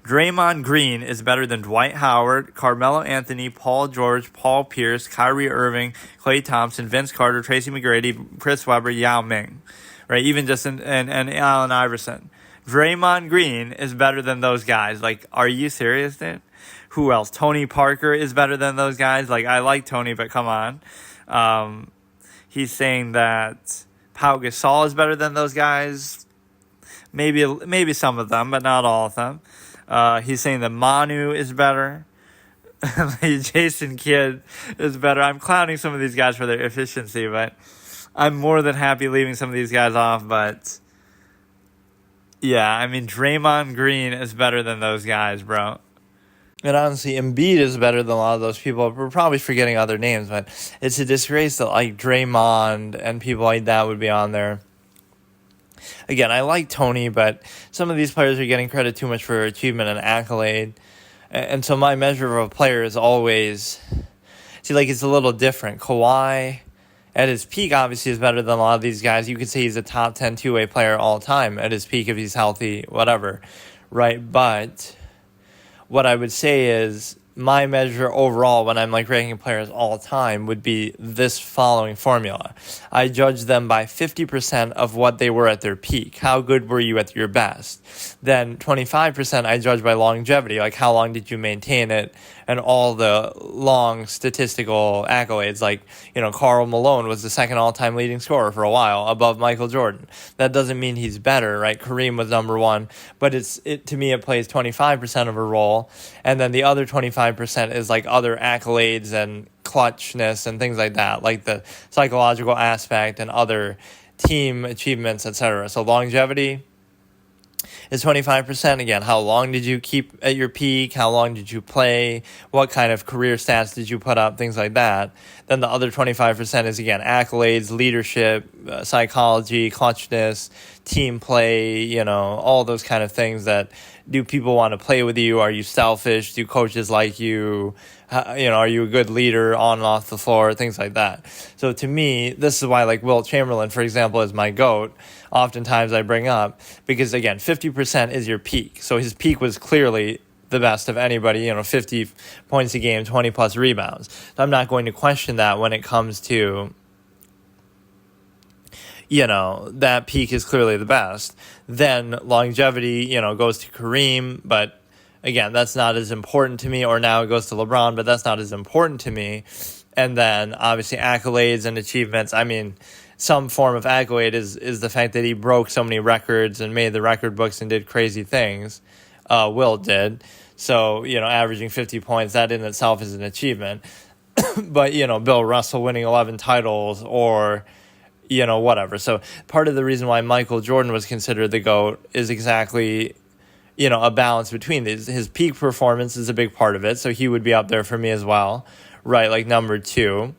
Draymond Green is better than Dwight Howard, Carmelo Anthony, Paul George, Paul Pierce, Kyrie Irving, Klay Thompson, Vince Carter, Tracy McGrady, Chris Webber, Yao Ming, right? Even just and Allen Iverson. Draymond Green is better than those guys. Like, are you serious, dude? Who else? Tony Parker is better than those guys. Like, I like Tony, but come on. He's saying that Pau Gasol is better than those guys. Maybe some of them, but not all of them. He's saying that Manu is better. Jason Kidd is better. I'm clowning some of these guys for their efficiency, but I'm more than happy leaving some of these guys off. But yeah, I mean, Draymond Green is better than those guys, bro. And honestly, Embiid is better than a lot of those people. We're probably forgetting other names, but it's a disgrace that like Draymond and people like that would be on there. Again, I like Tony, but some of these players are getting credit too much for achievement and accolade. And so my measure of a player is always, see, like it's a little different. Kawhi, at his peak, obviously, is better than a lot of these guys. You could say he's a top 10 two-way player all time at his peak if he's healthy, whatever, right? But what I would say is my measure overall when I'm like ranking players all time would be this following formula. I judge them by 50% of what they were at their peak. How good were you at your best? Then 25% I judge by longevity, like how long did you maintain it, and all the long statistical accolades, like, Karl Malone was the second all-time leading scorer for a while, above Michael Jordan. That doesn't mean he's better, right? Kareem was number one, but to me it plays 25% of a role, and then the other 25% is like other accolades and clutchness and things like that, like the psychological aspect and other team achievements, etc. So longevity is 25%. Again, how long did you keep at your peak? How long did you play? What kind of career stats did you put up? Things like that. Then the other 25% is, again, accolades, leadership, psychology, clutchness, team play, all those kind of things that do people want to play with you? Are you selfish? Do coaches like you? Are you a good leader on and off the floor? Things like that. So to me, this is why like Wilt Chamberlain, for example, is my GOAT. Oftentimes I bring up because, again, 50% is your peak. So his peak was clearly the best of anybody, 50 points a game, 20 plus rebounds. So I'm not going to question that when it comes to, that peak is clearly the best. Then longevity, goes to Kareem, but again, that's not as important to me. Or now it goes to LeBron, but that's not as important to me. And then obviously accolades and achievements. I mean, some form of accolade is the fact that he broke so many records and made the record books and did crazy things. Wilt did. So, averaging 50 points, that in itself is an achievement. But, Bill Russell winning 11 titles or, whatever. So part of the reason why Michael Jordan was considered the GOAT is exactly, a balance between these. His peak performance is a big part of it. So he would be up there for me as well, right? Like number 2.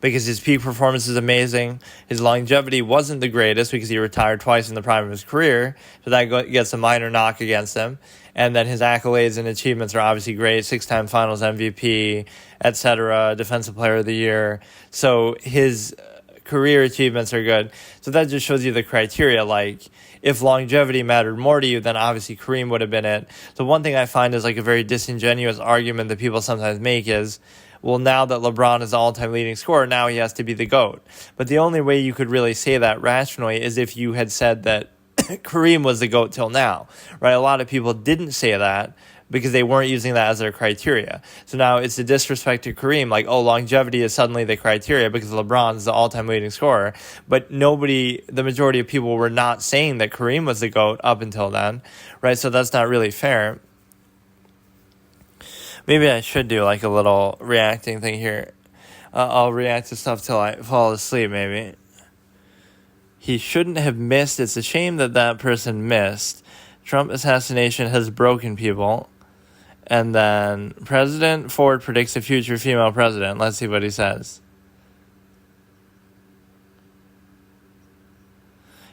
Because his peak performance is amazing. His longevity wasn't the greatest because he retired twice in the prime of his career. So that gets a minor knock against him. And then his accolades and achievements are obviously great. 6-time finals MVP, etc. Defensive player of the year. So his career achievements are good. So that just shows you the criteria. Like, if longevity mattered more to you, then obviously Kareem would have been it. So one thing I find is like a very disingenuous argument that people sometimes make is, well, now that LeBron is the all-time leading scorer, now he has to be the GOAT. But the only way you could really say that rationally is if you had said that Kareem was the GOAT till now, right? A lot of people didn't say that because they weren't using that as their criteria. So now it's a disrespect to Kareem, like, longevity is suddenly the criteria because LeBron's the all-time leading scorer. But the majority of people were not saying that Kareem was the GOAT up until then, right? So that's not really fair. Maybe I should do like a little reacting thing here. I'll react to stuff till I fall asleep, maybe. He shouldn't have missed. It's a shame that person missed. Trump assassination has broken people. And then President Ford predicts a future female president. Let's see what he says.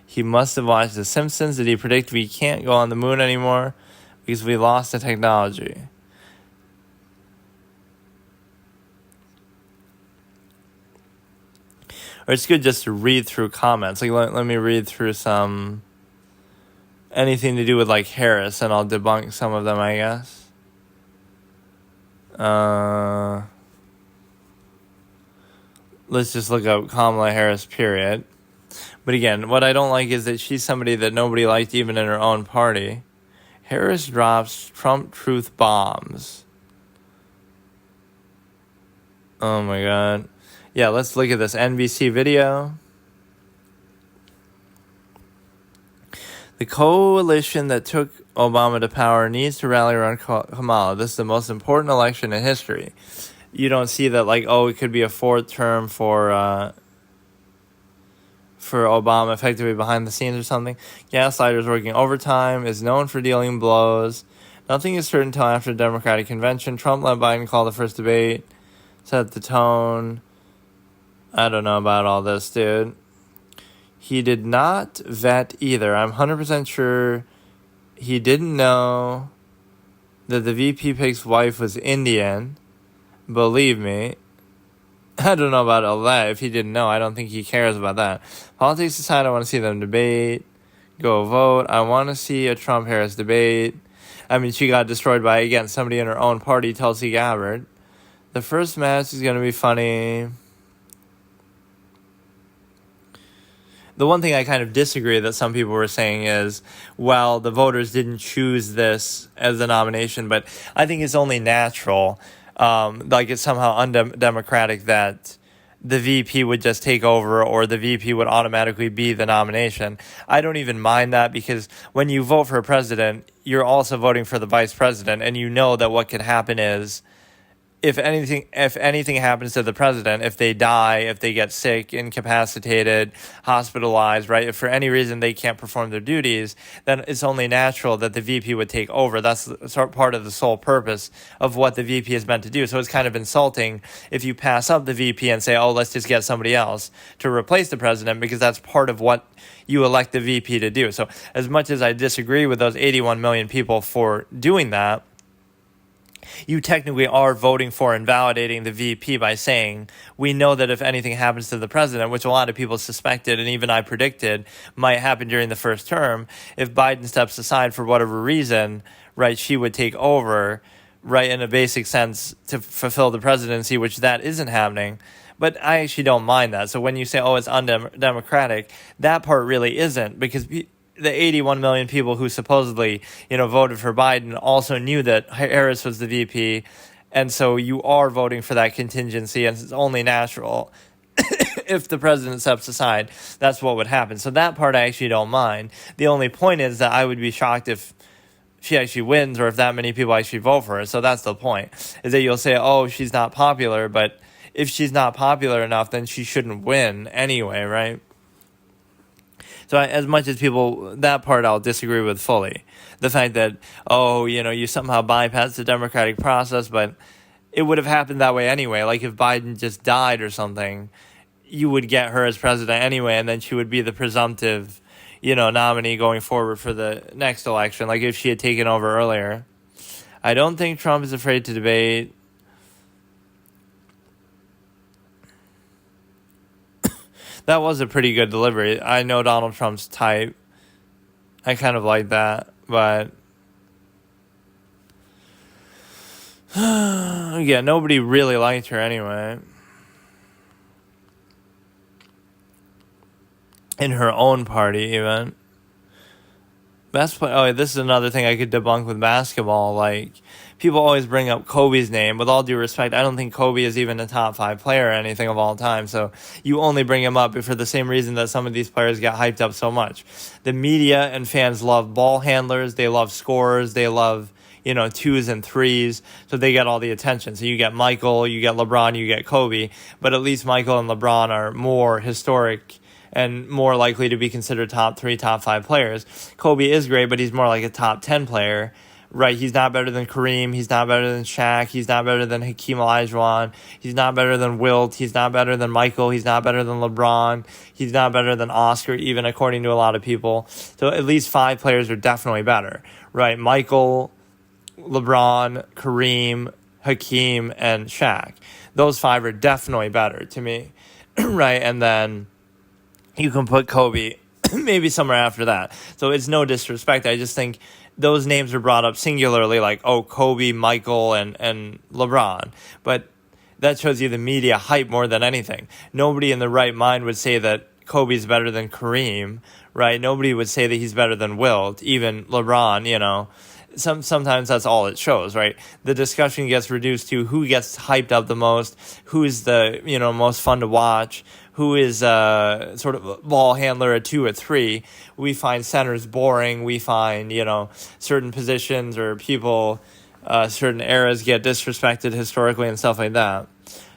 He must have watched The Simpsons. Did he predict we can't go on the moon anymore because we lost the technology? Or it's good just to read through comments. Like, let me read through anything to do with, like, Harris, and I'll debunk some of them, I guess. Let's just look up Kamala Harris, period. But again, what I don't like is that she's somebody that nobody liked even in her own party. Harris drops Trump truth bombs. Oh, my God. Yeah, let's look at this NBC video. The coalition that took Obama to power needs to rally around Kamala. This is the most important election in history. You don't see that, like, it could be a fourth term for Obama, effectively behind the scenes or something. Gaslighters working overtime, is known for dealing blows. Nothing is certain until after the Democratic convention. Trump let Biden call the first debate, set the tone. I don't know about all this, dude. He did not vet either. I'm 100% sure he didn't know that the VP pick's wife was Indian. Believe me. I don't know about all that. If he didn't know, I don't think he cares about that. Politics aside, I want to see them debate. Go vote. I want to see a Trump-Harris debate. I mean, she got destroyed by, again, somebody in her own party, Tulsi Gabbard. The first match is going to be funny. The one thing I kind of disagree that some people were saying is, well, the voters didn't choose this as a nomination, but I think it's only natural, like it's somehow undemocratic that the VP would just take over or the VP would automatically be the nomination. I don't even mind that because when you vote for a president, you're also voting for the vice president, and you know that what could happen is if anything happens to the president, if they die, if they get sick, incapacitated, hospitalized, right, if for any reason they can't perform their duties, then it's only natural that the VP would take over. That's part of the sole purpose of what the VP is meant to do. So it's kind of insulting if you pass up the VP and say, oh, let's just get somebody else to replace the president, because that's part of what you elect the VP to do. So as much as I disagree with those 81 million people for doing that, you technically are voting for and validating the VP by saying, we know that if anything happens to the president, which a lot of people suspected and even I predicted might happen during the first term, if Biden steps aside for whatever reason, right, she would take over, right, in a basic sense to fulfill the presidency, which that isn't happening. But I actually don't mind that. So when you say, oh, it's undemocratic, that part really isn't, because the 81 million people who supposedly, voted for Biden also knew that Harris was the VP. And so you are voting for that contingency, and it's only natural if the president steps aside, that's what would happen. So that part I actually don't mind. The only point is that I would be shocked if she actually wins or if that many people actually vote for her. So that's the point, is that you'll say, oh, she's not popular, but if she's not popular enough, then she shouldn't win anyway, right? So as much as people, that part I'll disagree with fully. The fact that, oh, you somehow bypassed the democratic process, but it would have happened that way anyway. Like if Biden just died or something, you would get her as president anyway, and then she would be the presumptive, nominee going forward for the next election, like if she had taken over earlier. I don't think Trump is afraid to debate. That was a pretty good delivery. I know Donald Trump's type. I kind of like that, but yeah, nobody really liked her anyway. In her own party, even. This is another thing I could debunk with basketball. Like, people always bring up Kobe's name. With all due respect, I don't think Kobe is even a top 5 player or anything of all time. So you only bring him up for the same reason that some of these players get hyped up so much. The media and fans love ball handlers. They love scorers. They love, 2s and 3s. So they get all the attention. So you get Michael, you get LeBron, you get Kobe. But at least Michael and LeBron are more historic and more likely to be considered top 3, top 5 players. Kobe is great, but he's more like a top 10 player, right? He's not better than Kareem. He's not better than Shaq. He's not better than Hakeem Olajuwon. He's not better than Wilt. He's not better than Michael. He's not better than LeBron. He's not better than Oscar, even according to a lot of people. So at least 5 players are definitely better, right? Michael, LeBron, Kareem, Hakeem, and Shaq. Those 5 are definitely better to me, right? And then you can put Kobe maybe somewhere after that. So it's no disrespect. I just think those names are brought up singularly, like, oh, Kobe, Michael, and LeBron. But that shows you the media hype more than anything. Nobody in the right mind would say that Kobe's better than Kareem, right? Nobody would say that he's better than Wilt, even LeBron, Sometimes that's all it shows, right? The discussion gets reduced to who gets hyped up the most, who's the, most fun to watch, who is sort of a ball handler at 2 or 3. We find centers boring. We find, certain positions or people, certain eras get disrespected historically and stuff like that.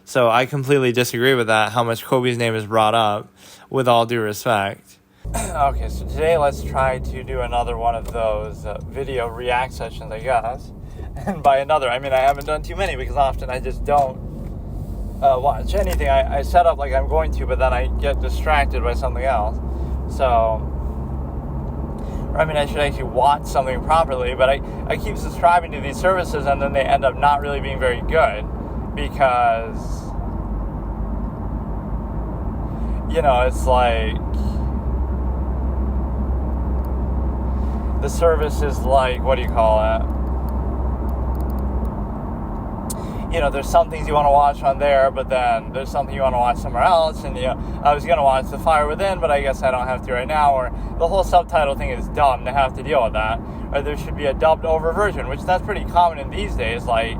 So I completely disagree with that, how much Kobe's name is brought up, with all due respect. Okay, so today let's try to do another one of those video react sessions, I guess. And by another, I mean I haven't done too many because often I just don't watch anything. I set up like I'm going to, but then I get distracted by something else. So, I mean, I should actually watch something properly, but I keep subscribing to these services and then they end up not really being very good because, you know, it's like the service is like, what do you call it? You know, there's some things you want to watch on there, but then there's something you want to watch somewhere else, and you know, I was going to watch The Fire Within, but I guess I don't have to right now, or the whole subtitle thing is dumb to have to deal with that, or there should be a dubbed over version, which that's pretty common in these days, like,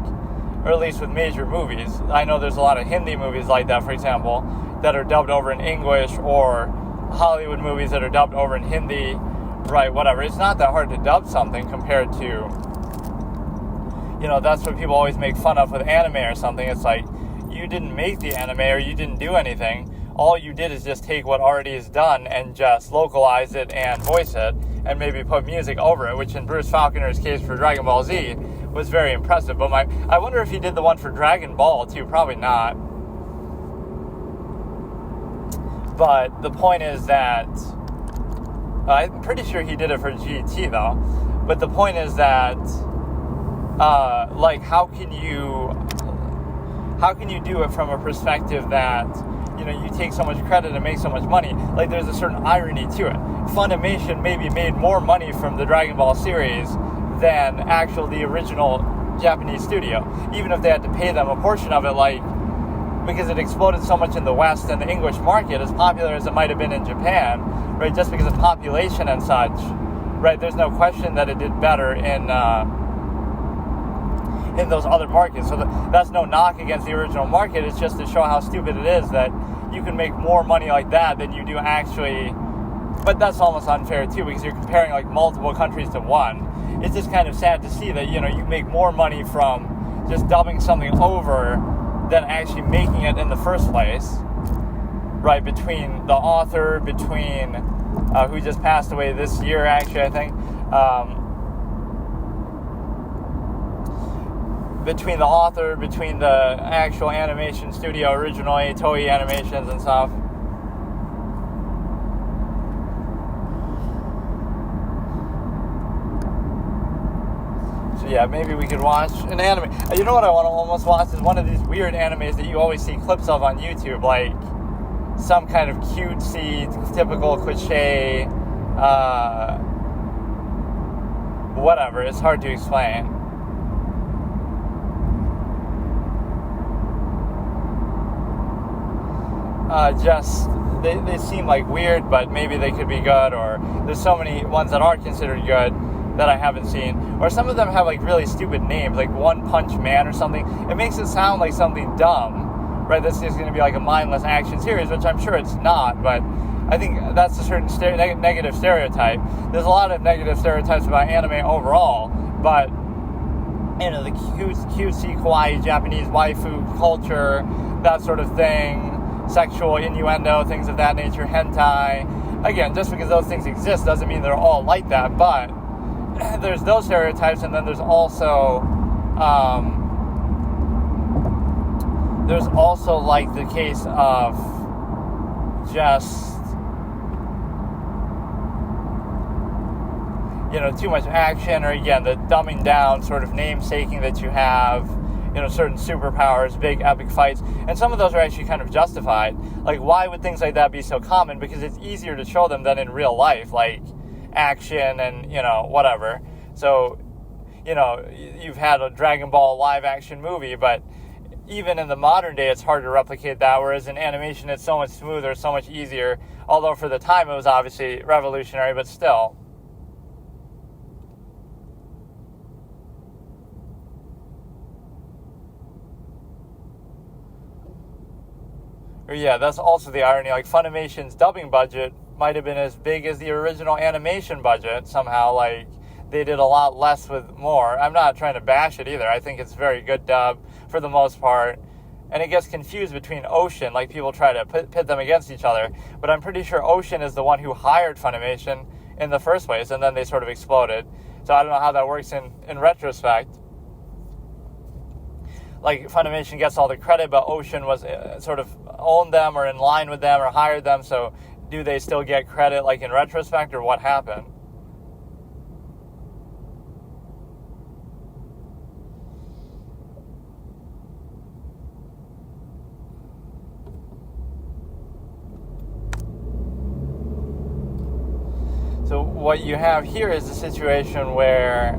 or at least with major movies. I know there's a lot of Hindi movies like that, for example, that are dubbed over in English, or Hollywood movies that are dubbed over in Hindi, right, whatever. It's not that hard to dub something compared to, you know, that's what people always make fun of with anime or something. It's like, you didn't make the anime or you didn't do anything. All you did is just take what already is done and just localize it and voice it and maybe put music over it, which in Bruce Falconer's case for Dragon Ball Z was very impressive. But I wonder if he did the one for Dragon Ball too. Probably not. But the point is that I'm pretty sure he did it for GT though. But the point is that like, how can you do it from a perspective that, you know, you take so much credit and make so much money? Like, there's a certain irony to it. Funimation maybe made more money from the Dragon Ball series than the original Japanese studio, even if they had to pay them a portion of it, like, because it exploded so much in the West and the English market, as popular as it might have been in Japan, right, just because of population and such, right, there's no question that it did better in those other markets. So that's no knock against the original market. It's just to show how stupid it is that you can make more money like that than you do actually. But that's almost unfair too, because you're comparing like multiple countries to one. It's just kind of sad to see that, you know, you make more money from just dubbing something over than actually making it in the first place, right? Between the author, between who just passed away this year, actually, I think. Between the author, between the actual animation studio originally, Toei Animations and stuff. So yeah, maybe we could watch an anime. You know what I want to almost watch is one of these weird animes that you always see clips of on YouTube, like some kind of cutesy, typical cliche, whatever. It's hard to explain. They seem like weird, but maybe they could be good, or there's so many ones that are considered good that I haven't seen, or some of them have like really stupid names, like One Punch Man or something. It makes it sound like something dumb, right? This is going to be like a mindless action series, which I'm sure it's not, but I think that's a certain negative stereotype. There's a lot of negative stereotypes about anime overall, but, you know, the cutesy, kawaii Japanese waifu culture, that sort of thing, sexual innuendo, things of that nature, hentai. Again, just because those things exist doesn't mean they're all like that, but there's those stereotypes, and then there's also like the case of just, you know, too much action, or again, the dumbing down sort of namesaking that you have, you know, certain superpowers, big epic fights, and some of those are actually kind of justified. Like, why would things like that be so common? Because it's easier to show them than in real life, like action and, you know, whatever. So, you know, you've had a Dragon Ball live action movie, but even in the modern day, it's hard to replicate that, whereas in animation, it's so much smoother, so much easier, although for the time it was obviously revolutionary, but still. Or yeah, that's also the irony. Like, Funimation's dubbing budget might have been as big as the original animation budget somehow. Like, they did a lot less with more. I'm not trying to bash it either. I think it's very good dub for the most part. and it gets confused between Ocean, like people try to pit them against each other, but I'm pretty sure Ocean is the one who hired Funimation in the first place, and then they sort of exploded. So I don't know how that works in retrospect. Like, Funimation gets all the credit, but Ocean was sort of owned them or in line with them or hired them, so do they still get credit, like, in retrospect, or what happened? So what you have here is a situation where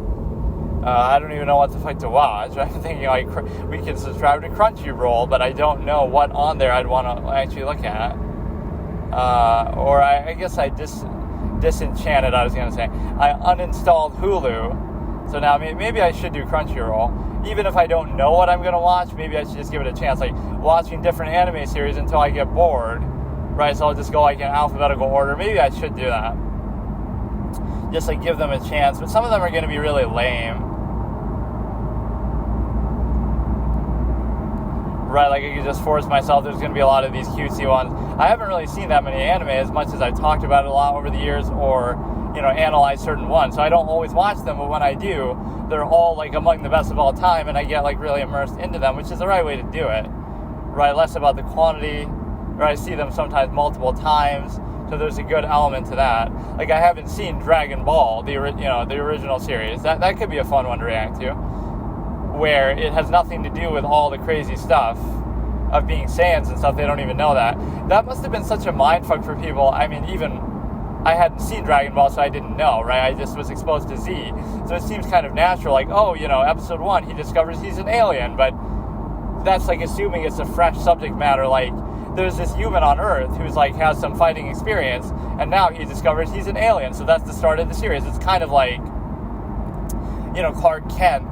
I don't even know what the fuck to watch. I'm thinking, like, we can subscribe to Crunchyroll, but I don't know what on there I'd want to actually look at. Or I guess I disenchanted, I was going to say. I uninstalled Hulu, so now maybe I should do Crunchyroll. Even if I don't know what I'm going to watch, maybe I should just give it a chance. Like, watching different anime series until I get bored, right? So I'll just go, like, in alphabetical order. Maybe I should do that. Just, like, give them a chance. But some of them are going to be really lame. Right, like, I could just force myself. There's going to be a lot of these cutesy ones. I haven't really seen that many anime as much as I've talked about it a lot over the years, or, you know, analyze certain ones. So I don't always watch them, but when I do, they're all, like, among the best of all time, and I get, like, really immersed into them, which is the right way to do it. Right, less about the quantity. Right, I see them sometimes multiple times, so there's a good element to that. Like, I haven't seen Dragon Ball, the original series. That could be a fun one to react to, where it has nothing to do with all the crazy stuff of being Saiyans and stuff. They don't even know that. That must have been such a mindfuck for people. I mean, even I hadn't seen Dragon Ball, so I didn't know, right? I just was exposed to Z. So it seems kind of natural, like, oh, you know, episode 1, he discovers he's an alien, but that's, like, assuming it's a fresh subject matter. Like, there's this human on Earth who's, like, has some fighting experience, and now he discovers he's an alien, so that's the start of the series. It's kind of like, you know, Clark Kent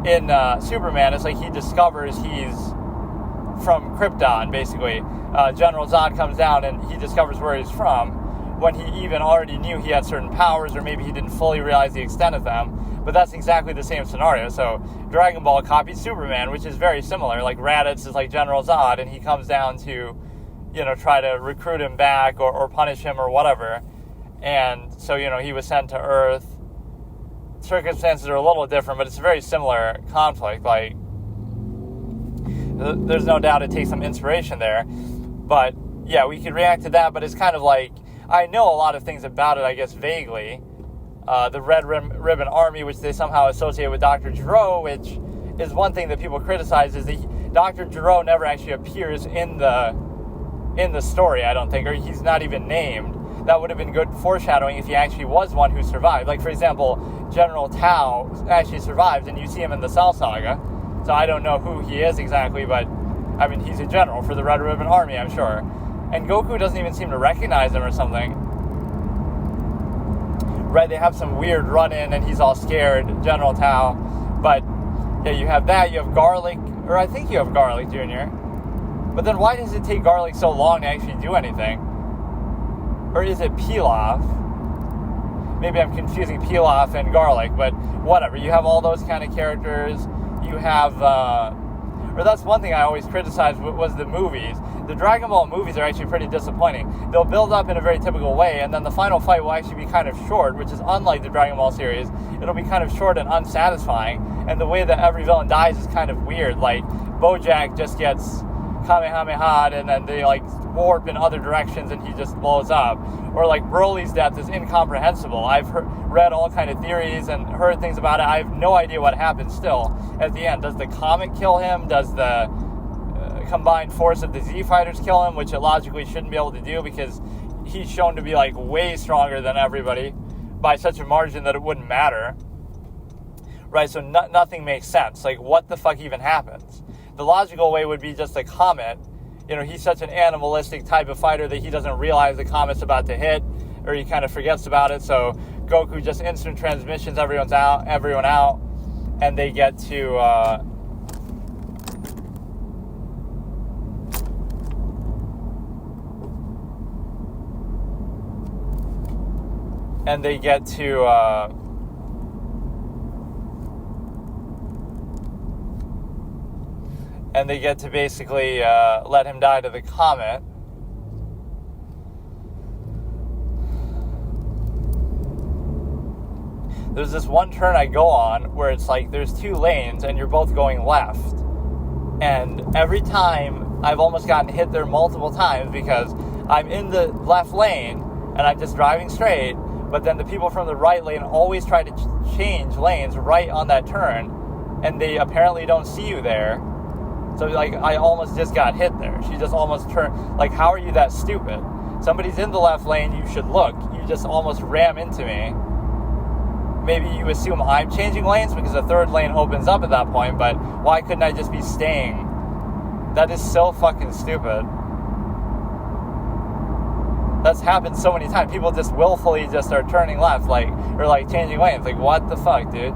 in Superman. It's like he discovers he's from Krypton, basically. General Zod comes down and he discovers where he's from, when he even already knew he had certain powers, or maybe he didn't fully realize the extent of them. But that's exactly the same scenario. So Dragon Ball copied Superman, which is very similar. Like, Raditz is like General Zod, and he comes down to, you know, try to recruit him back or punish him or whatever. And so, you know, he was sent to Earth. Circumstances are a little different, but it's a very similar conflict. Like, there's no doubt it takes some inspiration there. But, yeah, we could react to that, but it's kind of like, I know a lot of things about it, I guess, vaguely. The Red Ribbon Army, which they somehow associate with Dr. Gero, which is one thing that people criticize, is that Dr. Gero never actually appears in the story, I don't think, or he's not even named. That would have been good foreshadowing if he actually was one who survived. Like, for example, General Tao actually survives, and you see him in the Cell Saga. So I don't know who he is exactly, but, I mean, he's a general for the Red Ribbon Army, I'm sure. And Goku doesn't even seem to recognize him or something. Right, they have some weird run-in, and he's all scared, General Tao. But, yeah, you have that. You have Garlic, or I think you have Garlic Jr. But then why does it take Garlic so long to actually do anything? Or is it Pilaf? Maybe I'm confusing Pilaf and Garlic, but whatever. You have all those kind of characters. You have, or that's one thing I always criticized was the movies. The Dragon Ball movies are actually pretty disappointing. They'll build up in a very typical way, and then the final fight will actually be kind of short, which is unlike the Dragon Ball series. It'll be kind of short and unsatisfying, and the way that every villain dies is kind of weird. Like, Bojack just gets Kamehameha, and then they, like, warp in other directions, and he just blows up. Or, like, Broly's death is incomprehensible. I've read all kind of theories and heard things about it. I have no idea what happens still at the end. Does the comet kill him? Does the combined force of the Z fighters kill him, which it logically shouldn't be able to do because he's shown to be, like, way stronger than everybody by such a margin that it wouldn't matter. Right, so nothing makes sense. Like, what the fuck even happens? The logical way would be just a comet. You know, he's such an animalistic type of fighter that he doesn't realize the comet's about to hit, or he kind of forgets about it. So Goku just instant transmissions everyone out, and they get to and they get to basically let him die to the comet. There's this one turn I go on where it's like there's two lanes and you're both going left. And every time I've almost gotten hit there multiple times because I'm in the left lane and I'm just driving straight, but then the people from the right lane always try to change lanes right on that turn, and they apparently don't see you there. So like I almost just got hit there. She just almost turned. Like, how are you that stupid? Somebody's in the left lane, you should look. You just almost ram into me. Maybe you assume I'm changing lanes because the third lane opens up at that point, but why couldn't I just be staying? That is so fucking stupid. That's happened so many times. People just willfully just start turning left, or changing lanes. Like, what the fuck, dude?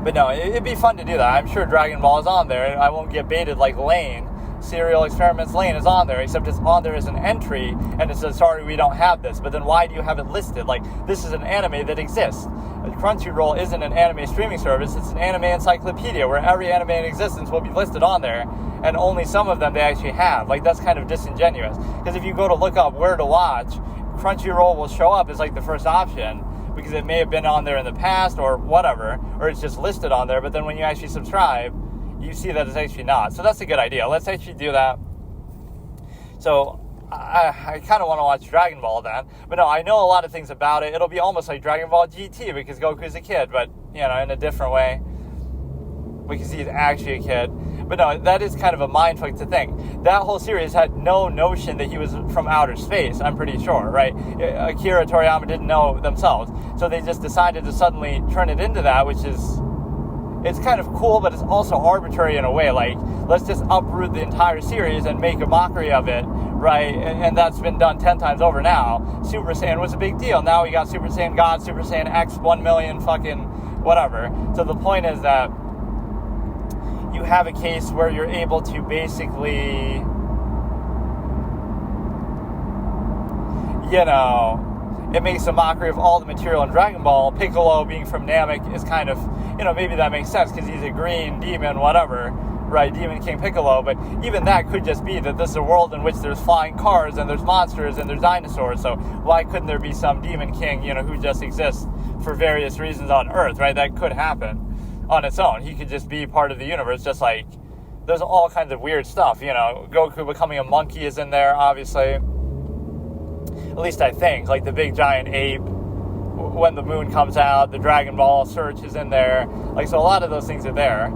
But no, it'd be fun to do that. I'm sure Dragon Ball is on there, and I won't get baited like Lane. Serial Experiments Lane is on there, except it's on there as an entry, and it says, sorry, we don't have this. But then why do you have it listed? Like, this is an anime that exists. Crunchyroll isn't an anime streaming service, it's an anime encyclopedia where every anime in existence will be listed on there, and only some of them they actually have. Like, that's kind of disingenuous. Because if you go to look up where to watch, Crunchyroll will show up as like the first option, because it may have been on there in the past or whatever, or it's just listed on there, but then when you actually subscribe, you see that it's actually not. So that's a good idea. Let's actually do that. So I kind of want to watch Dragon Ball then. But no, I know a lot of things about it. It'll be almost like Dragon Ball GT because Goku's a kid, but, in a different way. Because he's actually a kid. But no, that is kind of a mindfuck to think. That whole series had no notion that he was from outer space, I'm pretty sure, right? Akira Toriyama didn't know themselves. So they just decided to suddenly turn it into that, which is... It's kind of cool, but it's also arbitrary in a way. Like, let's just uproot the entire series and make a mockery of it, right? And that's been done 10 times over now. Super Saiyan was a big deal. Now we got Super Saiyan God, Super Saiyan X, 1 million fucking whatever. So the point is that you have a case where you're able to basically, it makes a mockery of all the material in Dragon Ball. Piccolo being from Namek is kind of, maybe that makes sense because he's a green demon, whatever, right? Demon King Piccolo. But even that could just be that this is a world in which there's flying cars and there's monsters and there's dinosaurs. So why couldn't there be some Demon King, who just exists for various reasons on Earth, right? That could happen on its own. He could just be part of the universe, just like there's all kinds of weird stuff. Goku becoming a monkey is in there, obviously. At least I think, like the big giant ape, when the moon comes out, the Dragon Ball search is in there. Like, so a lot of those things are there.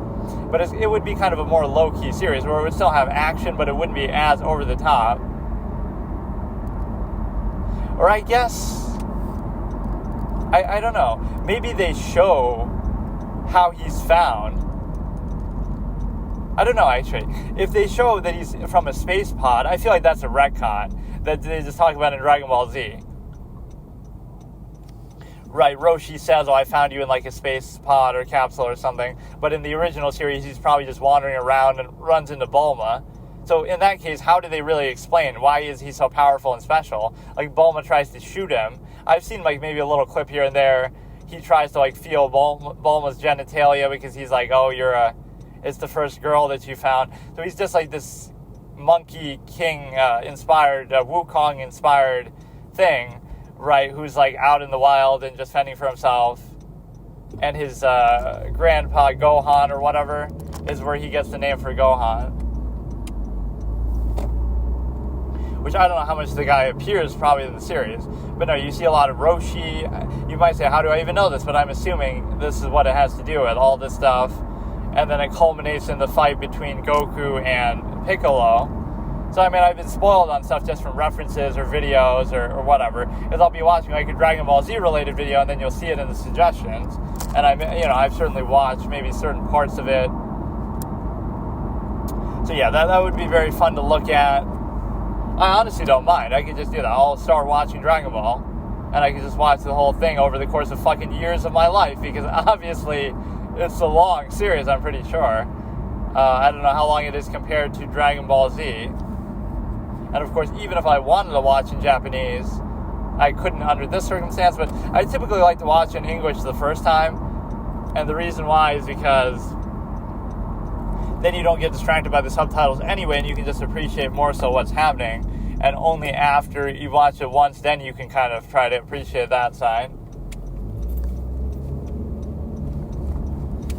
But it would be kind of a more low-key series where it would still have action, but it wouldn't be as over the top. Or I guess, I don't know. Maybe they show how he's found. I don't know, actually. If they show that he's from a space pod, I feel like that's a retcon that they just talk about in Dragon Ball Z. Right, Roshi says, I found you in like a space pod or capsule or something. But in the original series, he's probably just wandering around and runs into Bulma. So in that case, how do they really explain why is he so powerful and special? Like, Bulma tries to shoot him. I've seen like maybe a little clip here and there. He tries to like feel Bulma's genitalia because he's like, it's the first girl that you found. So he's just like this Monkey King inspired, Wukong inspired thing, right? Who's like out in the wild and just fending for himself. And his grandpa Gohan or whatever is where he gets the name for Gohan. Which I don't know how much the guy appears probably in the series. But no, you see a lot of Roshi. You might say, how do I even know this? But I'm assuming this is what it has to do with, all this stuff. And then it culminates in the fight between Goku and Piccolo. So, I mean, I've been spoiled on stuff just from references or videos or whatever. Because I'll be watching like a Dragon Ball Z related video and then you'll see it in the suggestions. And I've certainly watched maybe certain parts of it. So yeah, that would be very fun to look at. I honestly don't mind. I could just do that. I'll start watching Dragon Ball. And I could just watch the whole thing over the course of fucking years of my life. Because obviously it's a long series, I'm pretty sure. I don't know how long it is compared to Dragon Ball Z. And of course, even if I wanted to watch in Japanese, I couldn't under this circumstance. But I typically like to watch in English the first time. And the reason why is because then you don't get distracted by the subtitles anyway, and you can just appreciate more so what's happening. And only after you watch it once, then you can kind of try to appreciate that side.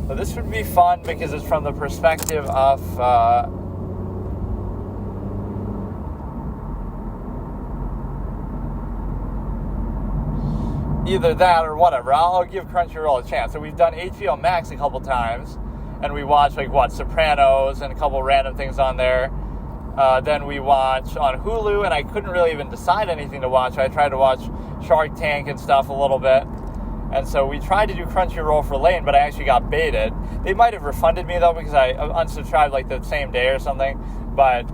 But this would be fun because it's from the perspective of either that or whatever. I'll give Crunchyroll a chance. So we've done HBO Max a couple times, and we watched Sopranos and a couple random things on there. Then we watch on Hulu, and I couldn't really even decide anything to watch. I tried to watch Shark Tank and stuff a little bit. And so we tried to do Crunchyroll for Lane, but I actually got baited. They might have refunded me, though, because I unsubscribed like the same day or something. But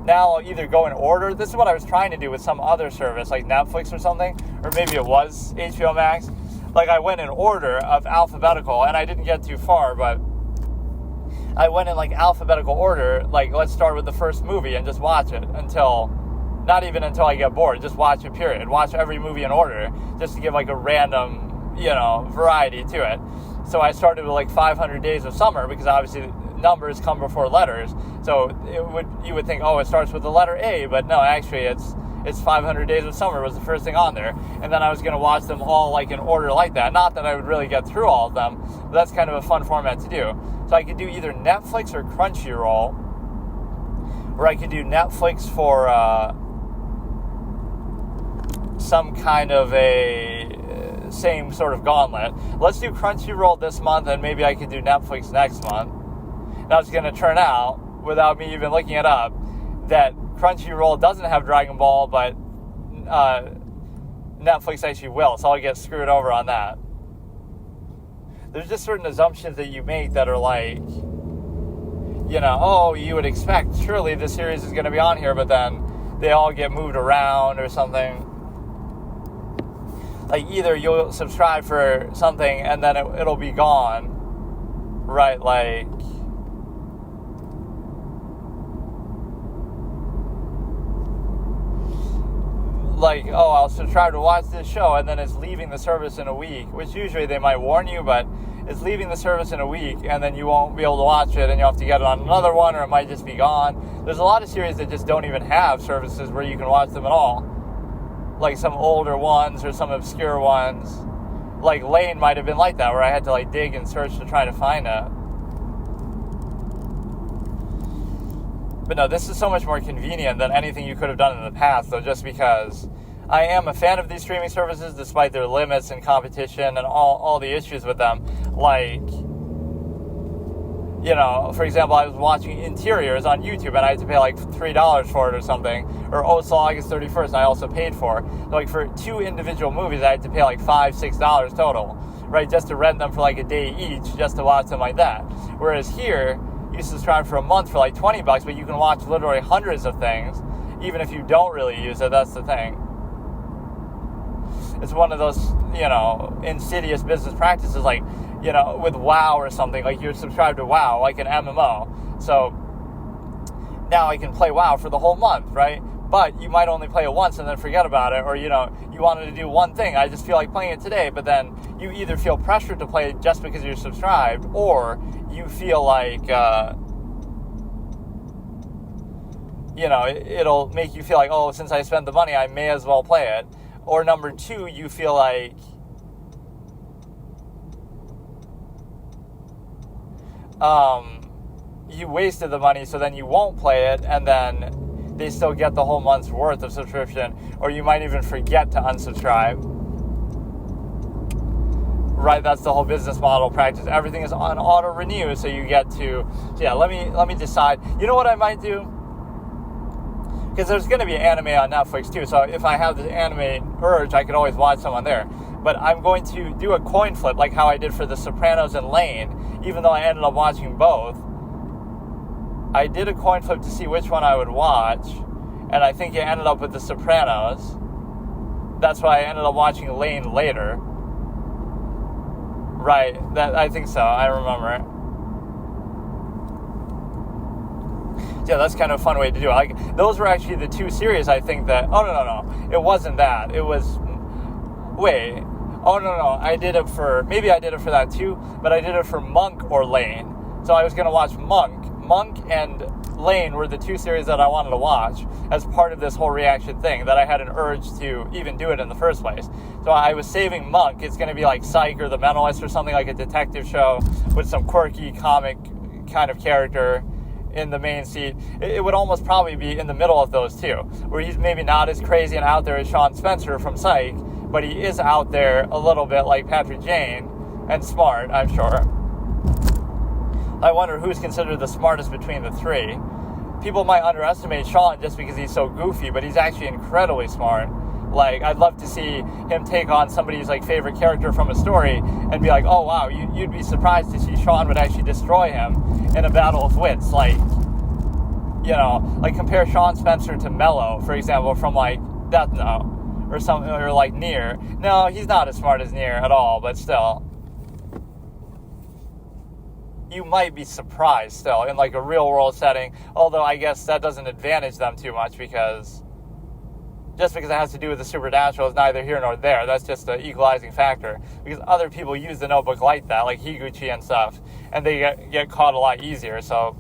now I'll either go in order. This is what I was trying to do with some other service, like Netflix or something. Or maybe it was HBO Max. Like, I went in order of alphabetical, and I didn't get too far, but I went in, like, alphabetical order. Like, let's start with the first movie and just watch it until... Not even until I get bored. Just watch it, period. Watch every movie in order, just to give, like, a random, variety to it. So I started with, like, 500 Days of Summer, because obviously numbers come before letters. So you would think, oh, it starts with the letter A, but no, actually it's 500 Days of Summer was the first thing on there. And then I was going to watch them all, like, in order like that. Not that I would really get through all of them, but that's kind of a fun format to do. So I could do either Netflix or Crunchyroll, or I could do Netflix for some kind of a same sort of gauntlet. Let's do Crunchyroll this month, and maybe I could do Netflix next month. Now it's going to turn out, without me even looking it up, that Crunchyroll doesn't have Dragon Ball, but Netflix actually will, so I'll get screwed over on that. There's just certain assumptions that you make that are like, you would expect, surely this series is going to be on here, but then they all get moved around or something. Like, either you'll subscribe for something and then it'll be gone, right? Like, oh, I'll subscribe to watch this show, and then it's leaving the service in a week, which usually they might warn you, but it's leaving the service in a week, and then you won't be able to watch it, and you'll have to get it on another one, or it might just be gone. There's a lot of series that just don't even have services where you can watch them at all. Like some older ones or some obscure ones. Like Lane might have been like that, where I had to like dig and search to try to find it. But no, this is so much more convenient than anything you could have done in the past, though, just because I am a fan of these streaming services, despite their limits and competition and all the issues with them. Like, for example, I was watching Interiors on YouTube, and I had to pay like $3 for it or something. Or Also August 31st, I also paid for. Like, for 2 individual movies, I had to pay like $5, $6 total, right? Just to rent them for like a day each, just to watch them like that. Whereas here, you subscribe for a month for like $20, but you can watch literally hundreds of things, even if you don't really use it. That's the thing. It's one of those, insidious business practices, like, with WoW or something. Like, you're subscribed to WoW, like an MMO. So now I can play WoW for the whole month, right? But you might only play it once and then forget about it, or, you wanted to do one thing. I just feel like playing it today, but then you either feel pressured to play it just because you're subscribed, or you feel like, it'll make you feel like, oh, since I spent the money, I may as well play it. Or number 2, you feel like, you wasted the money, so then you won't play it, and then they still get the whole month's worth of subscription, or you might even forget to unsubscribe. Right, that's the whole business model practice. Everything is on auto renew, so you get to, let me decide. You know what I might do? Because there's going to be anime on Netflix too, so if I have this anime urge, I could always watch some on there. But I'm going to do a coin flip, like how I did for The Sopranos and Lane, even though I ended up watching both. I did a coin flip to see which one I would watch, and I think it ended up with The Sopranos. That's why I ended up watching Lane later. Right, I think so, I remember it. Yeah, that's kind of a fun way to do it. Like, those were actually the 2 series I think that... Oh, no. It wasn't that. It was... Wait. Oh, no. Maybe I did it for that too, but I did it for Monk or Lane. So I was going to watch Monk. Monk and Lane were the two series that I wanted to watch as part of this whole reaction thing, that I had an urge to even do it in the first place. So I was saving Monk. It's going to be like Psych or The Mentalist or something, like a detective show with some quirky comic kind of character in the main seat. It would almost probably be in the middle of those two, where he's maybe not as crazy and out there as Sean Spencer from Psych, but he is out there a little bit like Patrick Jane, and smart, I'm sure. I wonder who's considered the smartest between the three. People might underestimate Sean just because he's so goofy, but he's actually incredibly smart. Like, I'd love to see him take on somebody's, like, favorite character from a story and be like, oh, wow, you'd be surprised to see Sean would actually destroy him in a battle of wits. Like, you know, like, compare Sean Spencer to Mello, for example, from, like, Death Note or something, or, like, Nier. No, he's not as smart as Nier at all, but still. You might be surprised still in, like, a real-world setting, although I guess that doesn't advantage them too much because... just because it has to do with the supernatural is neither here nor there. That's just the equalizing factor. Because other people use the notebook like that, like Higuchi and stuff, and they get caught a lot easier. So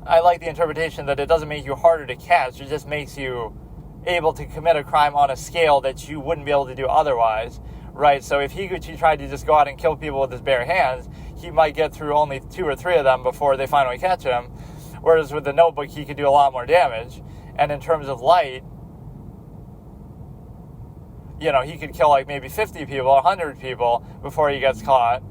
I like the interpretation that it doesn't make you harder to catch. It just makes you able to commit a crime on a scale that you wouldn't be able to do otherwise. Right? So if Higuchi tried to just go out and kill people with his bare hands, he might get through only 2 or 3 of them before they finally catch him. Whereas with the notebook, he could do a lot more damage. And in terms of light, you know, he could kill like maybe 50 people, 100 people before he gets caught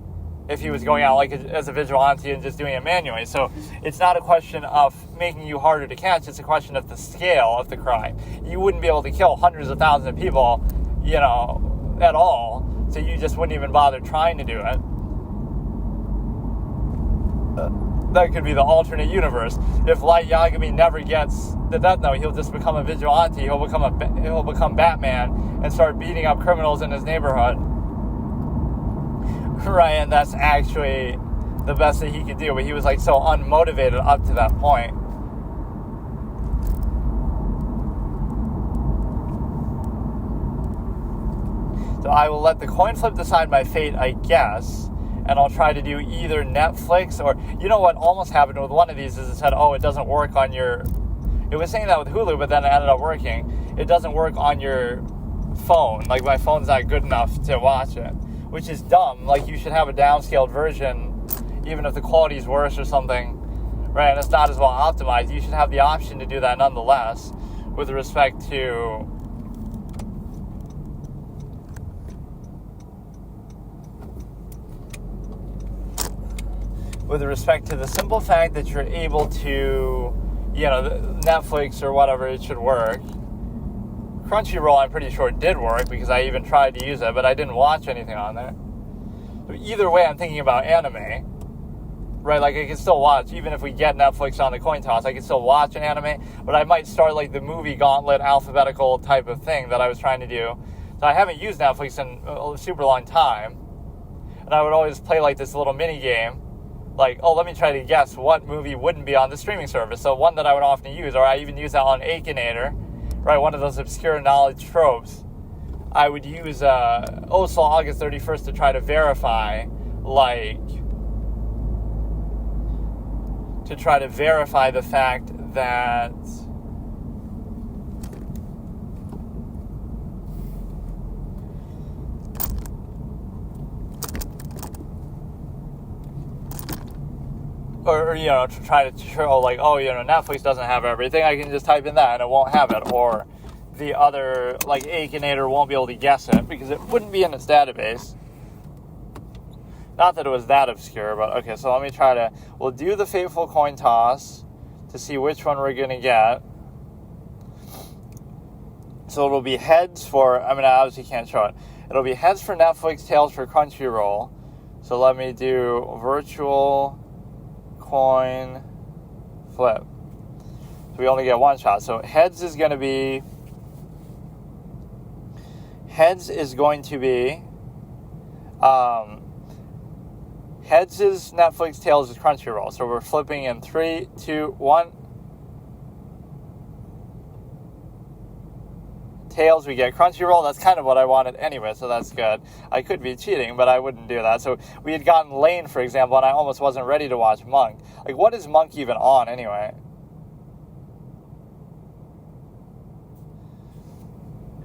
if he was going out like as a vigilante and just doing it manually. So it's not a question of making you harder to catch. It's a question of the scale of the crime. You wouldn't be able to kill hundreds of thousands of people, you know, at all. So you just wouldn't even bother trying to do it. That could be the alternate universe. If Light Yagami never gets the Death Note, he'll just become a vigilante. He'll become Batman and start beating up criminals in his neighborhood. Right, and that's actually the best that he could do. But he was like so unmotivated up to that point. So I will let the coin flip decide my fate, I guess. And I'll try to do either Netflix or... you know what almost happened with one of these is it said, oh, it doesn't work on your... it was saying that with Hulu, but then it ended up working. It doesn't work on your phone. Like, my phone's not good enough to watch it, which is dumb. Like, you should have a downscaled version, even if the quality's worse or something, right? And it's not as well optimized. You should have the option to do that nonetheless with respect to... with respect to the simple fact that you're able to, you know, Netflix or whatever, it should work. Crunchyroll, I'm pretty sure, did work because I even tried to use it, but I didn't watch anything on there. So either way, I'm thinking about anime, right? Like, I can still watch, even if we get Netflix on the coin toss, I can still watch an anime, but I might start, like, the movie gauntlet alphabetical type of thing that I was trying to do. So I haven't used Netflix in a super long time, and I would always play, like, this little mini game. Like, oh, let me try to guess what movie wouldn't be on the streaming service. So one that I would often use, or I even use that on Akinator, right, one of those obscure knowledge tropes. I would use OSL August 31st to try to verify, like, the fact that or, you know, to try to show, like, oh, you know, Netflix doesn't have everything. I can just type in that and it won't have it. Or the other, like, Akinator won't be able to guess it because it wouldn't be in its database. Not that it was that obscure, but okay, so let me try to... we'll do the fateful coin toss to see which one we're going to get. So it'll be heads for... I mean, I obviously can't show it. It'll be heads for Netflix, tails for Crunchyroll. So let me do virtual... coin flip. So we only get one shot. So heads is going to be heads is Netflix, tails is Crunchyroll. So we're flipping in 3, 2, 1. Tails, we get Crunchyroll. That's kind of what I wanted anyway, so that's good. I could be cheating, but I wouldn't do that. So we had gotten Lane, for example, and I almost wasn't ready to watch Monk. Like, what is Monk even on anyway?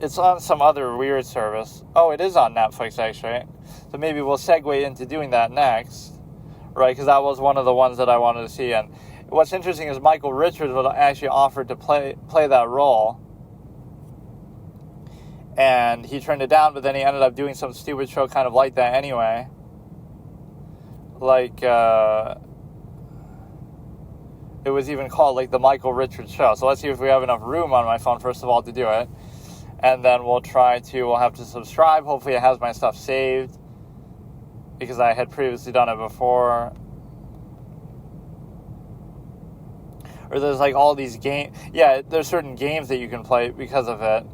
It's on some other weird service. Oh, it is on Netflix, actually. So maybe we'll segue into doing that next, right? Because that was one of the ones that I wanted to see. And what's interesting is Michael Richards was actually offered to play that role. And he turned it down, but then he ended up doing some stupid show kind of like that anyway. Like, it was even called, like, the Michael Richards Show. So let's see if we have enough room on my phone, first of all, to do it. And then we'll have to subscribe. Hopefully it has my stuff saved, because I had previously done it before. Or there's, like, all these games. Yeah, there's certain games that you can play because of it.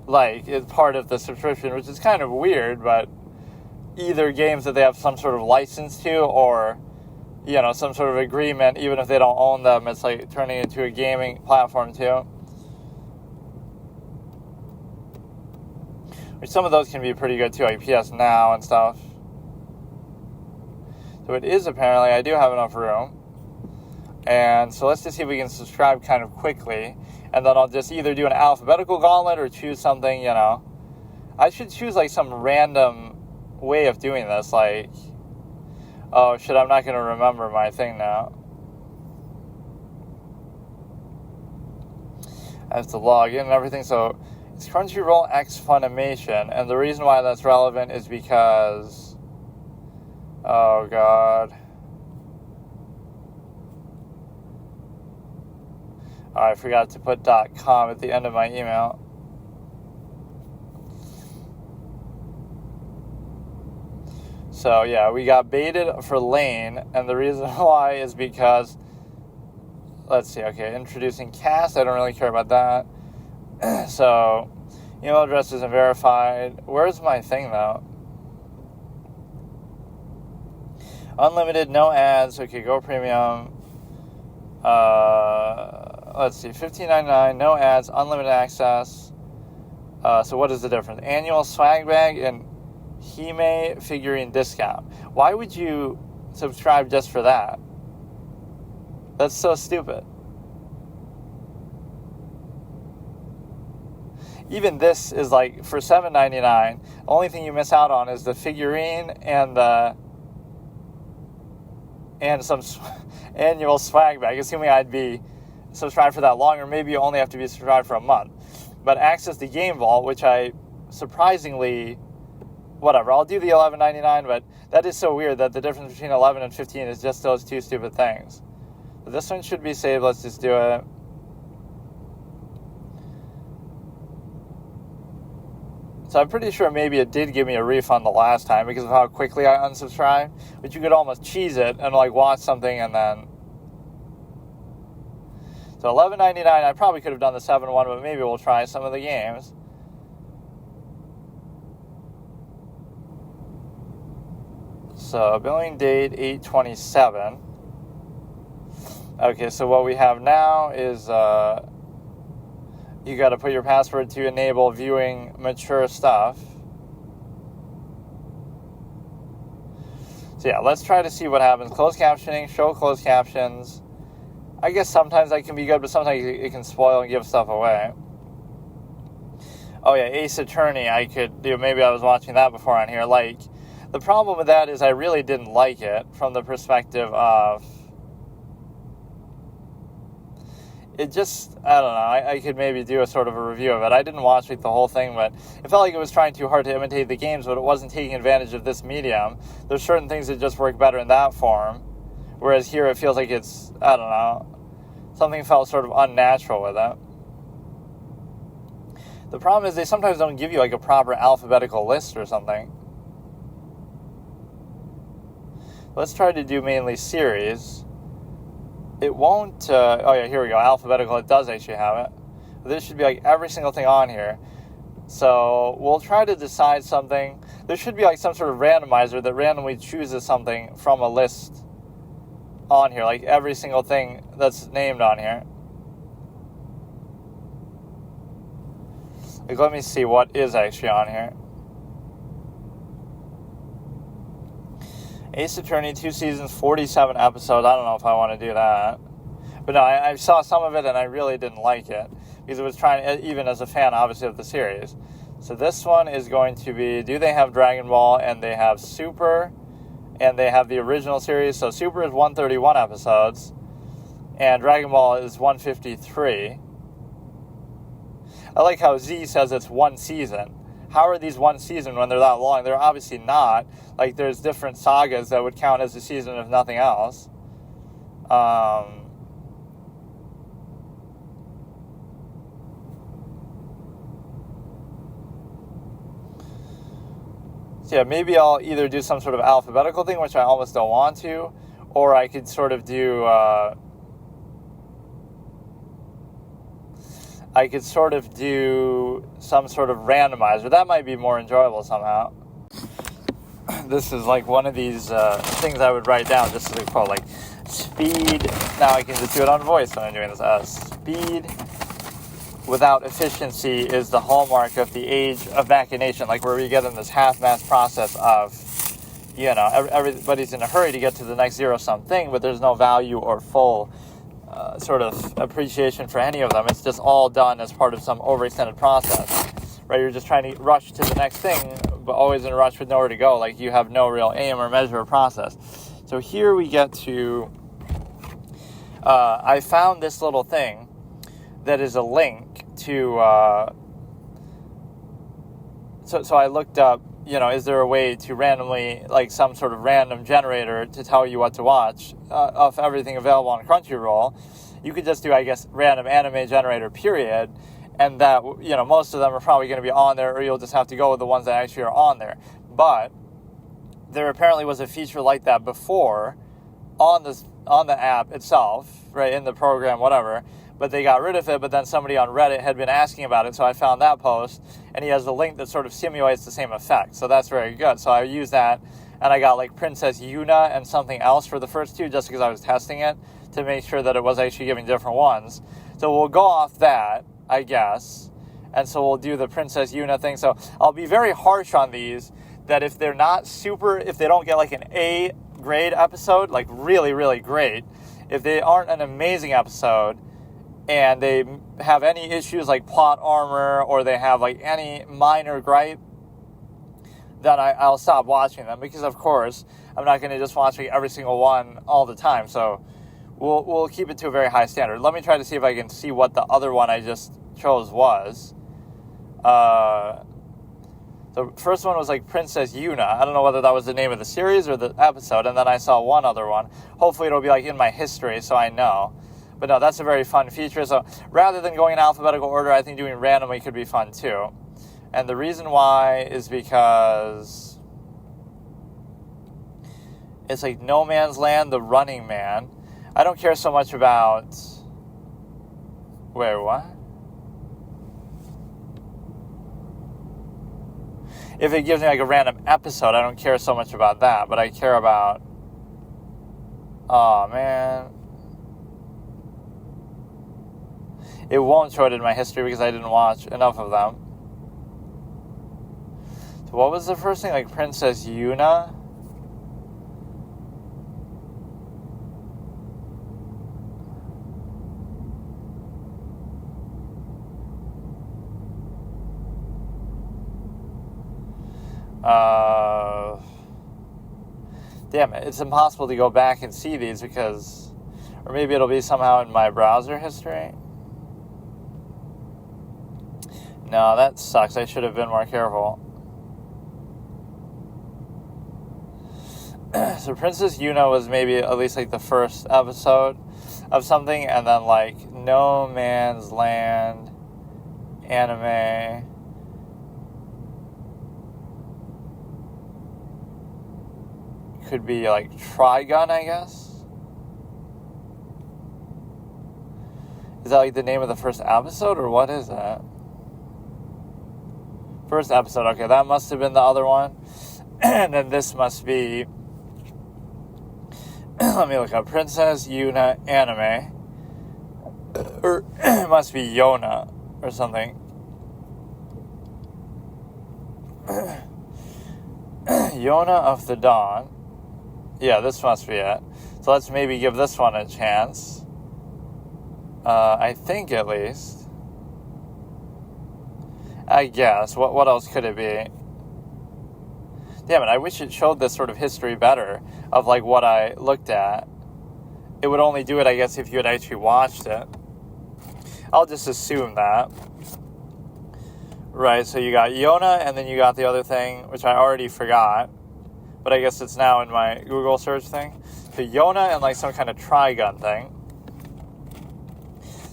Like, it's part of the subscription, which is kind of weird, but either games that they have some sort of license to, or, you know, some sort of agreement, even if they don't own them, it's like turning into a gaming platform too. Which some of those can be pretty good too, like PS Now and stuff. So it is apparently, I do have enough room. And so let's just see if we can subscribe kind of quickly. And then I'll just either do an alphabetical gauntlet or choose something, you know. I should choose, like, some random way of doing this. Like, oh, shit, I'm not going to remember my thing now. I have to log in and everything. So it's Crunchyroll X Funimation. And the reason why that's relevant is because... oh, God. I forgot to put .com at the end of my email. So, yeah, we got baited for Lane, and the reason why is because, let's see, okay, introducing cast, I don't really care about that. So, email address isn't verified. Where's my thing, though? Unlimited, no ads, okay, go premium. Let's see, $15.99, no ads, unlimited access. So what is the difference? Annual swag bag and Hime figurine discount. Why would you subscribe just for that? That's so stupid. Even this is like, for $7.99, the only thing you miss out on is the figurine and some annual swag bag, assuming I'd be subscribed for that long, or maybe you only have to be subscribed for a month. But access to Game Vault, which I surprisingly, whatever, I'll do the $11.99, but that is so weird that the difference between 11 and 15 is just those two stupid things. But this one should be saved. Let's just do it. So I'm pretty sure maybe it did give me a refund the last time because of how quickly I unsubscribed. But you could almost cheese it and, like, watch something and then... So $11.99, I probably could have done the 7 one, but maybe we'll try some of the games. So billing date 8/27. Okay, so what we have now is you got to put your password to enable viewing mature stuff. So yeah, let's try to see what happens. Closed captioning, show closed captions. I guess sometimes that can be good, but sometimes it can spoil and give stuff away. Oh yeah, Ace Attorney, I could do. Maybe I was watching that before on here. Like, the problem with that is I really didn't like it from the perspective of... it just, I don't know, I could maybe do a sort of a review of it. I didn't watch, like, the whole thing, but it felt like it was trying too hard to imitate the games, but it wasn't taking advantage of this medium. There's certain things that just work better in that form, whereas here it feels like it's, I don't know, something felt sort of unnatural with it. The problem is they sometimes don't give you, like, a proper alphabetical list or something. Let's try to do mainly series. It won't, oh yeah, here we go, alphabetical, it does actually have it. This should be like every single thing on here. So we'll try to decide something. There should be like some sort of randomizer that randomly chooses something from a list on here, like every single thing that's named on here. Like, let me see what is actually on here. Ace Attorney, 2 seasons, 47 episodes. I don't know if I want to do that. But no, I saw some of it and I really didn't like it. Because it was trying, even as a fan, obviously, of the series. So this one is going to be, do they have Dragon Ball? And they have Super, and they have the original series. So Super is 131 episodes, and Dragon Ball is 153. I like how Z says it's one season. How are these one season when they're that long? They're obviously not. Like, there's different sagas that would count as a season if nothing else. So yeah, maybe I'll either do some sort of alphabetical thing, which I almost don't want to, or I could sort of do... I could sort of do some sort of randomizer. That might be more enjoyable somehow. This is like one of these things I would write down just as a quote, like speed. Now I can just do it on voice when I'm doing this. Speed without efficiency is the hallmark of the age of machination, like where we get in this half-mass process of, you know, everybody's in a hurry to get to the next zero-sum thing, but there's no value or full sort of appreciation for any of them. It's just all done as part of some overextended process, right? You're just trying to rush to the next thing, but always in a rush with nowhere to go. Like, you have no real aim or measure or process. So here we get to, I found this little thing that is a link to, so I looked up, you know, is there a way to randomly, like some sort of random generator to tell you what to watch of everything available on Crunchyroll? You could just do, I guess, random anime generator, period, and that, you know, most of them are probably going to be on there, or you'll just have to go with the ones that actually are on there. But there apparently was a feature like that before on the app itself, right, in the program, whatever, but they got rid of it. But then somebody on Reddit had been asking about it, so I found that post, and he has a link that sort of simulates the same effect. So that's very good. So I used that, and I got like Princess Yuna and something else for the first two, just because I was testing it to make sure that it was actually giving different ones. So we'll go off that, I guess, and so we'll do the Princess Yuna thing. So I'll be very harsh on these, that if they're not super, if they don't get like an A grade episode, like really, really great, if they aren't an amazing episode, and they have any issues like plot armor, or they have like any minor gripe, then I'll stop watching them, because of course I'm not going to just watch like every single one all the time. So we'll keep it to a very high standard. Let me try to see if I can see what the other one I just chose was. The first one was like Princess Yuna. I don't know whether that was the name of the series or the episode, and then I saw one other one. Hopefully it'll be like in my history so I know. But no, that's a very fun feature. So rather than going in alphabetical order, I think doing randomly could be fun too. And the reason why is because it's like No Man's Land, The Running Man. I don't care so much about... Wait, what? If it gives me like a random episode, I don't care so much about that. But I care about... Oh, man. It won't show it in my history because I didn't watch enough of them. So what was the first thing? Like Princess Yuna? Damn it, it's impossible to go back and see these because... Or maybe it'll be somehow in my browser history. No, that sucks. I should have been more careful. So Princess Yuna was maybe at least like the first episode of something, and then like No Man's Land anime. Could be like Trigun, I guess. Is that like the name of the first episode, or what is that? First episode, okay, that must have been the other one. And then this must be... Let me look up. Princess Yuna anime. Or it must be Yona or something. Yona of the Dawn. Yeah, this must be it. So let's maybe give this one a chance. I think at least. I guess. What else could it be? Damn it, I wish it showed this sort of history better of like what I looked at. It would only do it, I guess, if you had actually watched it. I'll just assume that. Right, so you got Yona, and then you got the other thing, which I already forgot. But I guess it's now in my Google search thing. So Yona and like some kind of Trigun thing.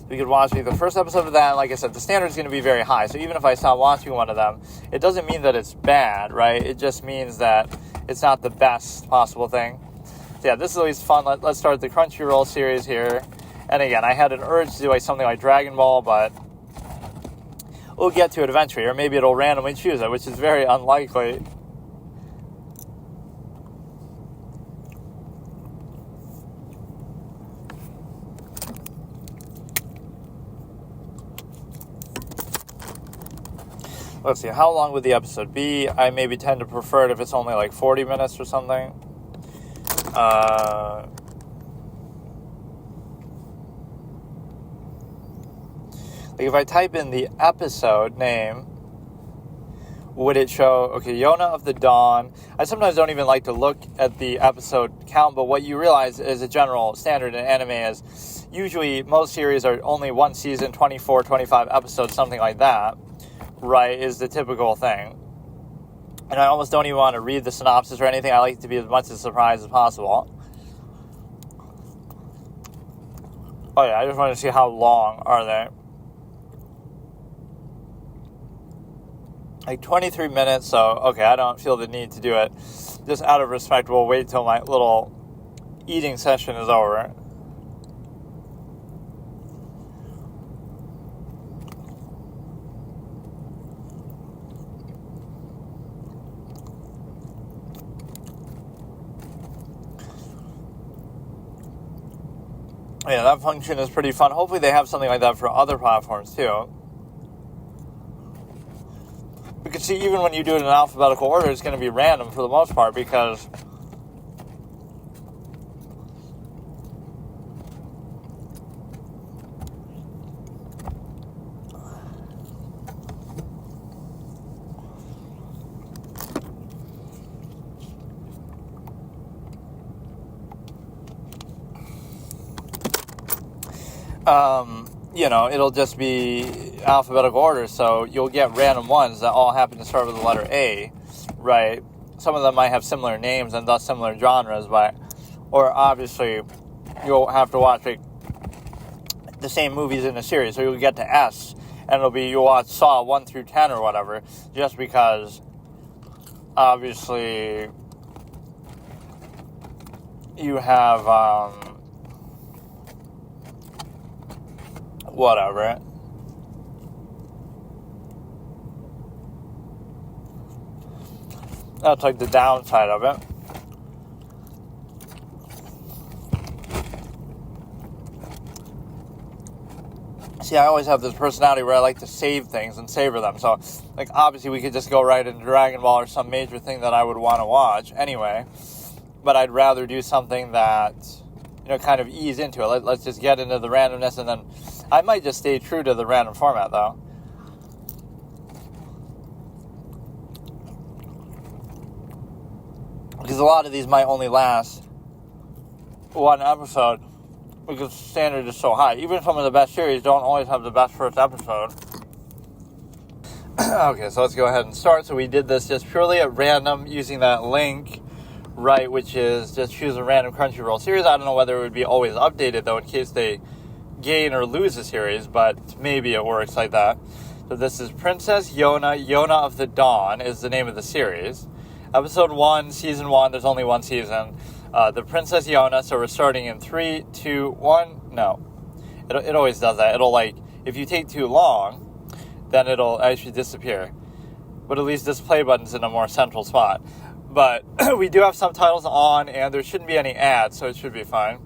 You could watch the first episode of that, and like I said, the standard is going to be very high. So even if I stop watching one of them, it doesn't mean that it's bad, right? It just means that it's not the best possible thing. So yeah, this is always fun. Let's start the Crunchyroll series here. And again, I had an urge to do like something like Dragon Ball, but we'll get to it eventually. Or maybe it'll randomly choose it, which is very unlikely. Let's see, how long would the episode be? I maybe tend to prefer it if it's only like 40 minutes or something. Like if I type in the episode name, would it show, okay, Yona of the Dawn. I sometimes don't even like to look at the episode count, but what you realize is a general standard in anime is usually most series are only one season, 24, 25 episodes, something like that. Right, is the typical thing. And I almost don't even want to read the synopsis or anything. I like to be as much as surprised as possible. Oh yeah, I just want to see how long are they. Like 23 minutes, so okay, I don't feel the need to do it. Just out of respect, we'll wait till my little eating session is over. Yeah, that function is pretty fun. Hopefully they have something like that for other platforms, too. Because, see, even when you do it in alphabetical order, it's going to be random for the most part, because it'll just be alphabetical order, so you'll get random ones that all happen to start with the letter A, right? Some of them might have similar names and thus similar genres, or obviously you'll have to watch like the same movies in a series, so you'll get to S, and you'll watch Saw 1 through 10 or whatever, just because obviously you have whatever. That's like the downside of it. See, I always have this personality where I like to save things and savor them. So, like, obviously we could just go right into Dragon Ball or some major thing that I would want to watch anyway. But I'd rather do something that, kind of ease into it. Let's just get into the randomness, and then I might just stay true to the random format, though. Because a lot of these might only last one episode, because the standard is so high. Even some of the best series don't always have the best first episode. Okay, so let's go ahead and start. So we did this just purely at random using that link, right, which is just choose a random Crunchyroll series. I don't know whether it would be always updated, though, in case they gain or lose a series, but maybe it works like that. So this is Princess Yona, Yona of the Dawn is the name of the series. Episode 1, Season 1, there's only one season. The Princess Yona, so we're starting in 3, 2, 1. No. It always does that. It'll, if you take too long, then it'll actually disappear. But at least this play button's in a more central spot. But we do have subtitles on, and there shouldn't be any ads, so it should be fine.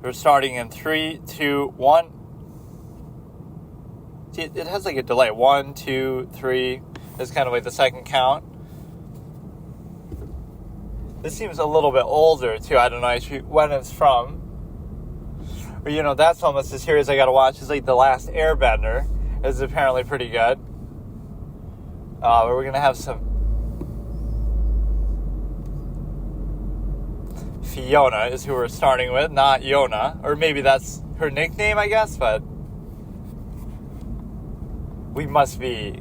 We're starting in 3, 2, 1. See, it has a delay. 1, 2, 3, It's kind of like the second count. This seems a little bit older, too. I don't know actually when it's from. But, that's almost the series I gotta watch. Is like The Last Airbender. It's apparently pretty good. We're gonna have some Fiona is who we're starting with, not Yona. Or maybe that's her nickname, I guess, but we must be...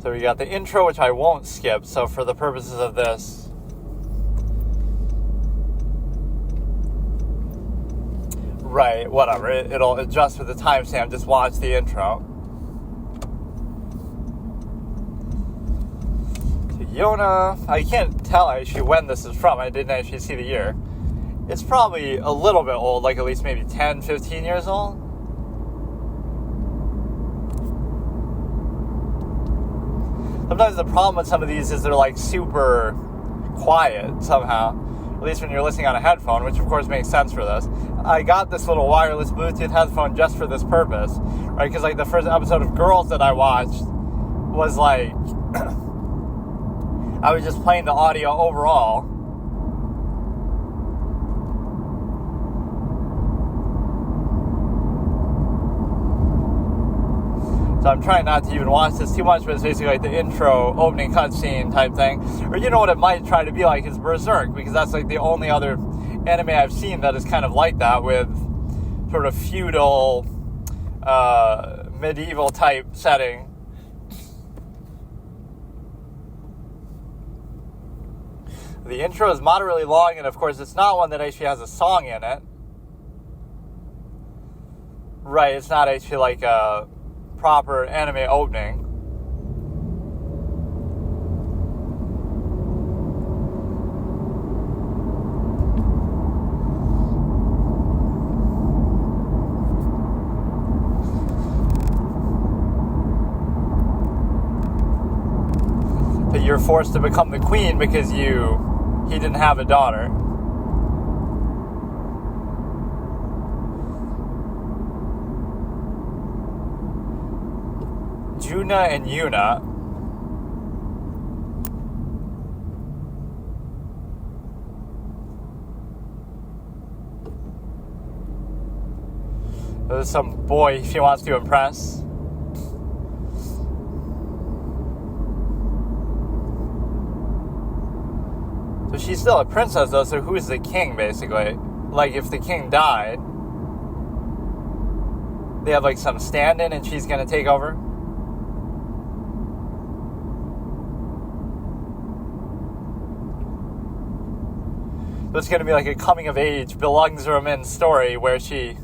So we got the intro, which I won't skip, so for the purposes of this... Right, whatever. It'll adjust with the timestamp. Just watch the intro. To Yona. I can't tell actually when this is from. I didn't actually see the year. It's probably a little bit old, like at least maybe 10, 15 years old. Sometimes the problem with some of these is they're like super quiet somehow. At least when you're listening on a headphone, which of course makes sense for this. I got this little wireless Bluetooth headphone just for this purpose, right? Because like the first episode of Girls that I watched was like, I was just playing the audio overall. So I'm trying not to even watch this too much, but it's basically like the intro, opening cutscene type thing. Or you know what it might try to be like is Berserk, because that's like the only other anime I've seen that is kind of like that, with sort of feudal, medieval type setting. The intro is moderately long, and of course it's not one that actually has a song in it. Right, it's not actually like a proper anime opening. That you're forced to become the queen because he didn't have a daughter. Juna and Yuna. There's some boy she wants to impress. So she's still a princess though, so who's the king basically? Like if the king died, they have like some stand-in and she's gonna take over? So it's going to be like a coming-of-age Belungsramen story where she...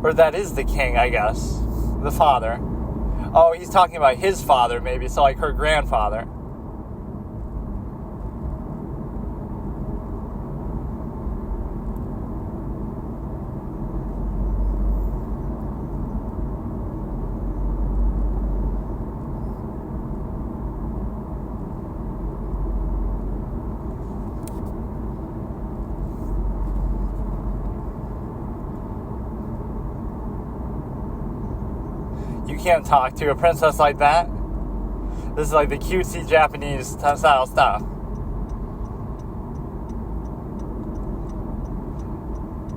Or that is the king, I guess. The father. Oh, he's talking about his father, maybe. So like her grandfather. You can't talk to a princess like that. This is like the cutesy Japanese style stuff.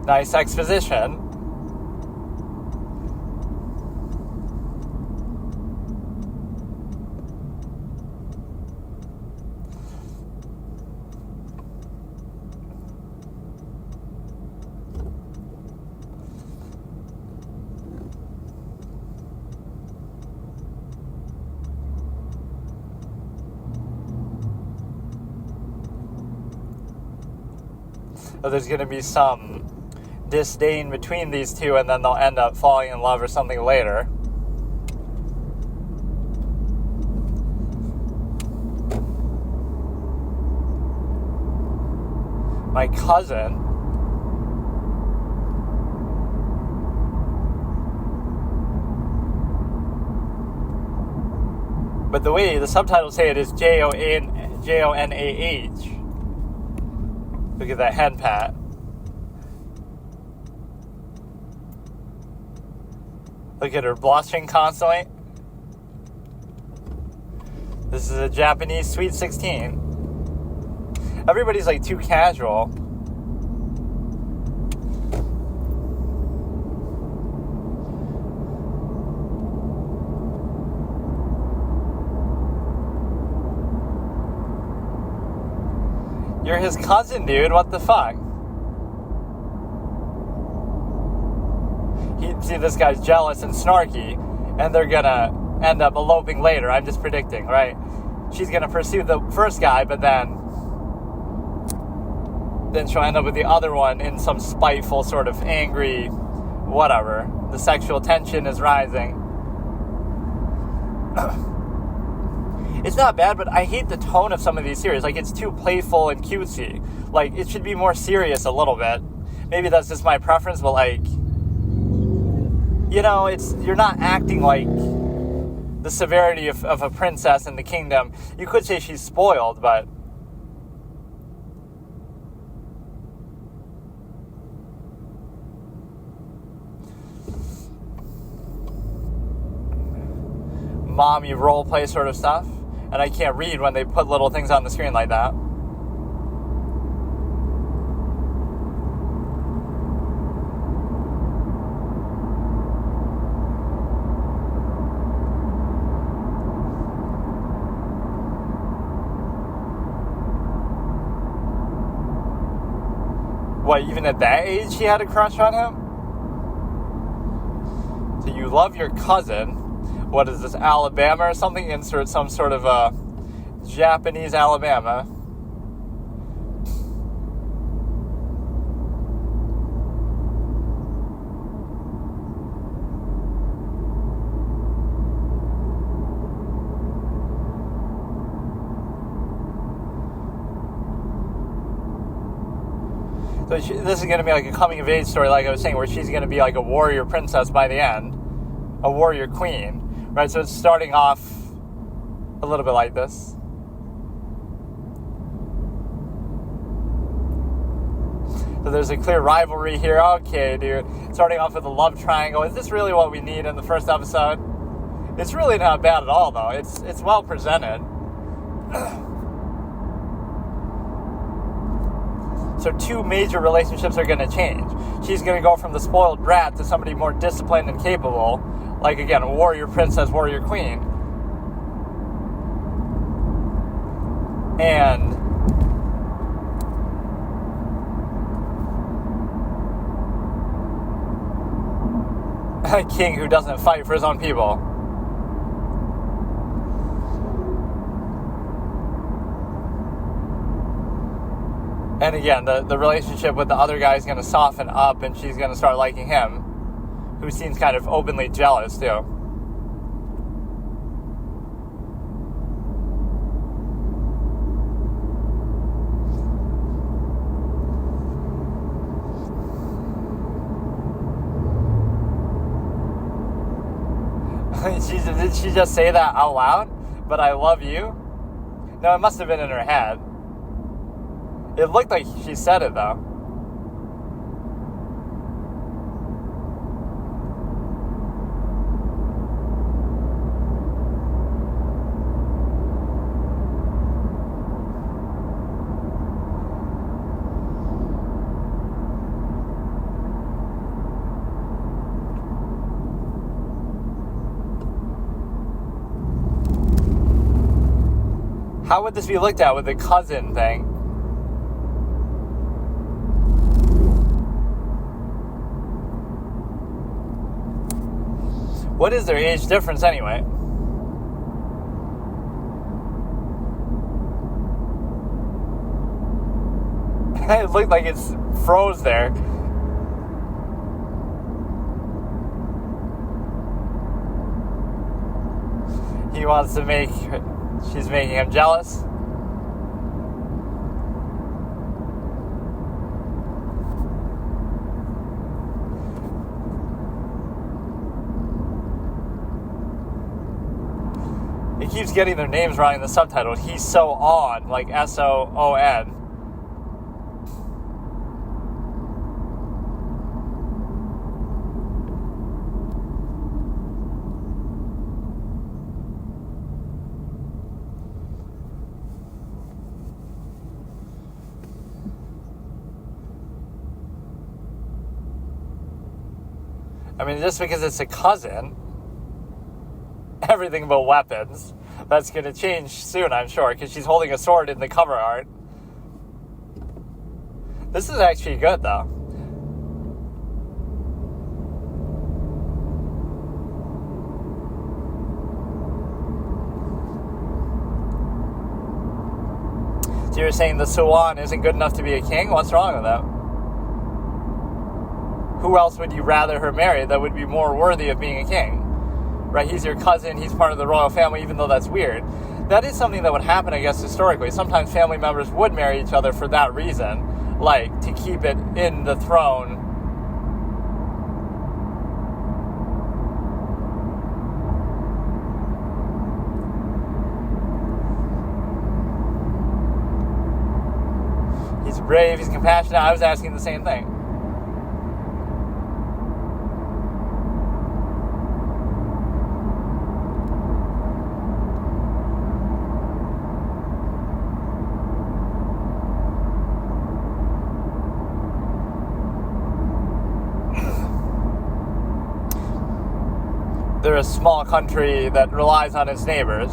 Nice exposition. So there's going to be some disdain between these two, and then they'll end up falling in love or something later. My cousin. But the way the subtitles say it is Jonah. Look at that head pat. Look at her blushing constantly. This is a Japanese Sweet 16. Everybody's like too casual. You're his cousin, dude. What the fuck? See, this guy's jealous and snarky, and they're gonna end up eloping later. I'm just predicting, right? She's gonna pursue the first guy, but then she'll end up with the other one in some spiteful, sort of angry, whatever. The sexual tension is rising. It's not bad, but I hate the tone of some of these series. Like, it's too playful and cutesy. Like, it should be more serious a little bit. Maybe that's just my preference, but like, you know, you're not acting like the severity of a princess in the kingdom. You could say she's spoiled, but mommy role play sort of stuff. And I can't read when they put little things on the screen like that. What, even at that age she had a crush on him? So you love your cousin. What is this, Alabama or something? Insert some sort of Japanese Alabama. So this is going to be like a coming-of-age story, like I was saying, where she's going to be like a warrior princess by the end. A warrior queen. Right, so it's starting off a little bit like this. So there's a clear rivalry here. Okay, dude. Starting off with a love triangle. Is this really what we need in the first episode? It's really not bad at all, though. It's well presented. So two major relationships are going to change. She's going to go from the spoiled brat to somebody more disciplined and capable. Like, again, a warrior princess, warrior queen. And a king who doesn't fight for his own people. And again, the relationship with the other guy is going to soften up, and she's going to start liking him, who seems kind of openly jealous, too. Did she just say that out loud? But I love you? No, it must have been in her head. It looked like she said it, though. How would this be looked at with the cousin thing? What is their age difference anyway? It looked like it froze there. He wants to make... She's making him jealous. It keeps getting their names wrong in the subtitle. He's so on, like S-O-O-N. I mean, just because it's a cousin, everything but weapons. That's going to change soon, I'm sure, because she's holding a sword in the cover art. This is actually good, though. So you're saying the Swan isn't good enough to be a king? What's wrong with that? Who else would you rather her marry that would be more worthy of being a king? Right, he's your cousin, he's part of the royal family, even though that's weird. That is something that would happen, I guess, historically. Sometimes family members would marry each other for that reason, like to keep it in the throne. He's brave, he's compassionate. I was asking the same thing. They're a small country that relies on its neighbors.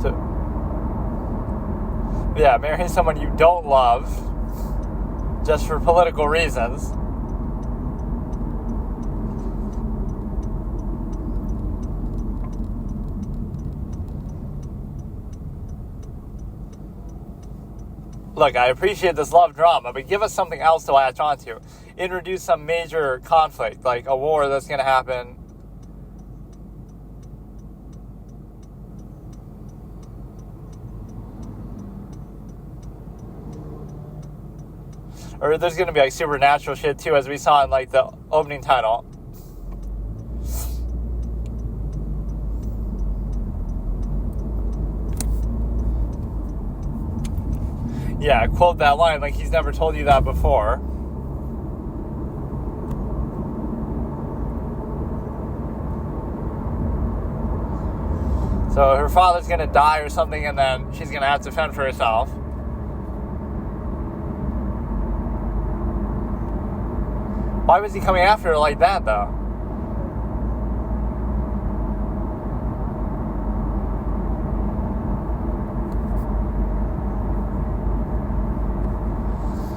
So, yeah, marry someone you don't love just for political reasons. Look, I appreciate this love drama, but give us something else to latch onto. Introduce some major conflict, like a war that's going to happen. Or there's going to be like supernatural shit too, as we saw in like the opening title. Yeah, quote that line like he's never told you that before. So her father's going to die or something, and then she's going to have to fend for herself. Why was he coming after her like that, though?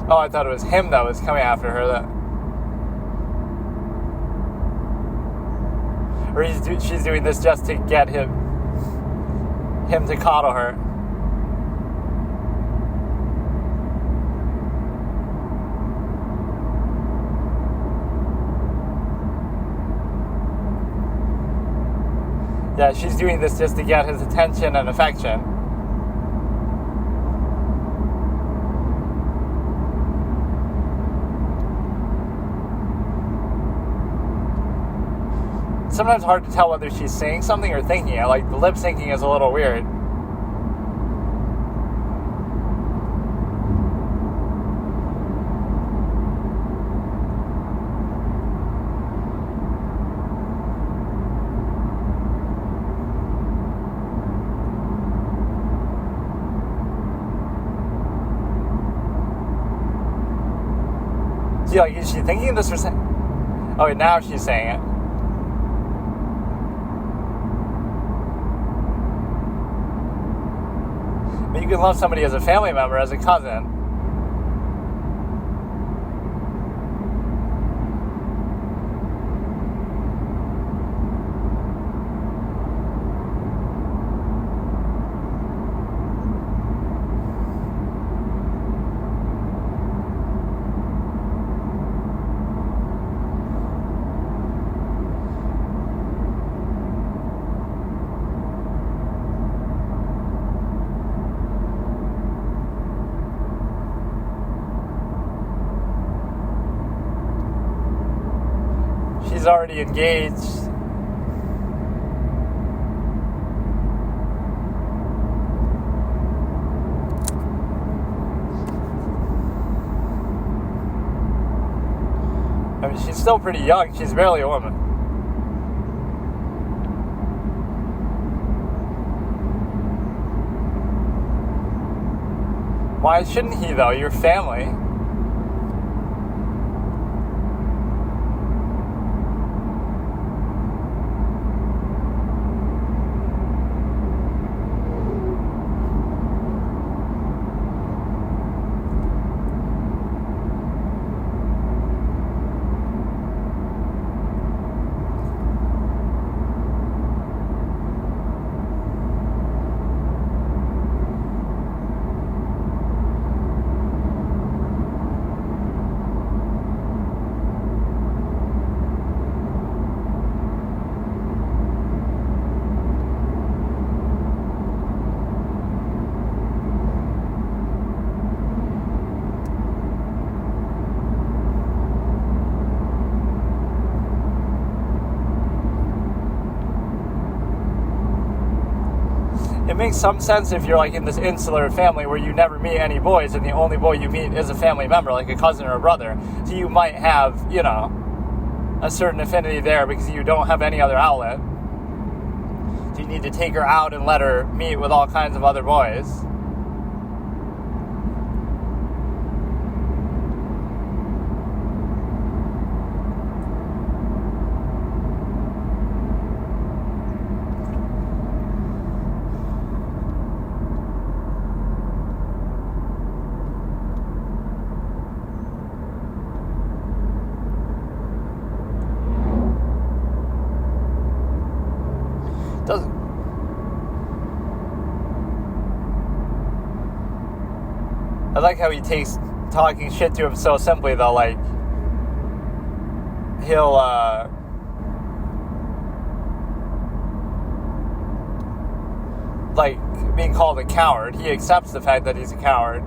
Oh, I thought it was him that was coming after her. Or she's doing this just to get him to coddle her. Yeah, she's doing this just to get his attention and affection. Sometimes hard to tell whether she's saying something or thinking it. Like, the lip syncing is a little weird. See, like, is she thinking this or saying? Oh, wait, now she's saying it. But you can love somebody as a family member, as a cousin. she's already engaged. I mean, she's still pretty young. She's barely a woman. Why shouldn't he, though? You're family. It makes some sense if you're like in this insular family where you never meet any boys and the only boy you meet is a family member, like a cousin or a brother. So you might have, you know, a certain affinity there because you don't have any other outlet. So you need to take her out and let her meet with all kinds of other boys. I like how he takes talking shit to him so simply, though. Like, he'll, like, being called a coward. He accepts the fact that he's a coward.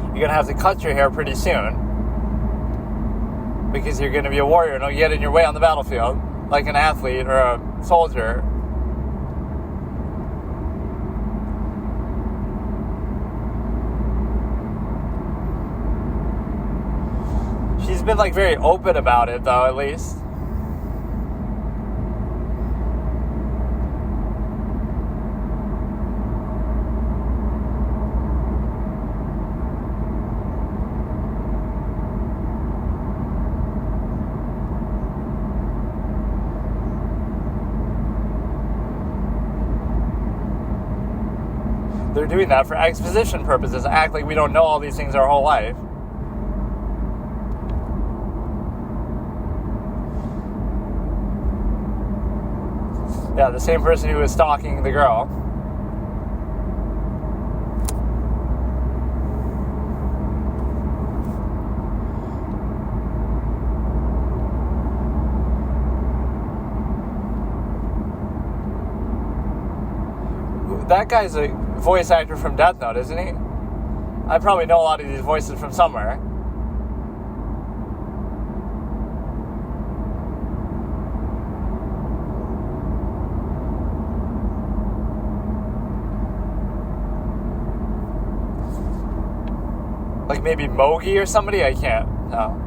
You're going to have to cut your hair pretty soon. Because you're going to be a warrior and it'll get in your way on the battlefield. Like an athlete or a soldier. She's been like very open about it though, at least. They're doing that for exposition purposes. Act like we don't know all these things our whole life. Yeah, the same person who was stalking the girl. That guy's a voice actor from Death Note, isn't he? I probably know a lot of these voices from somewhere. Like maybe Mogi or somebody? I can't. No.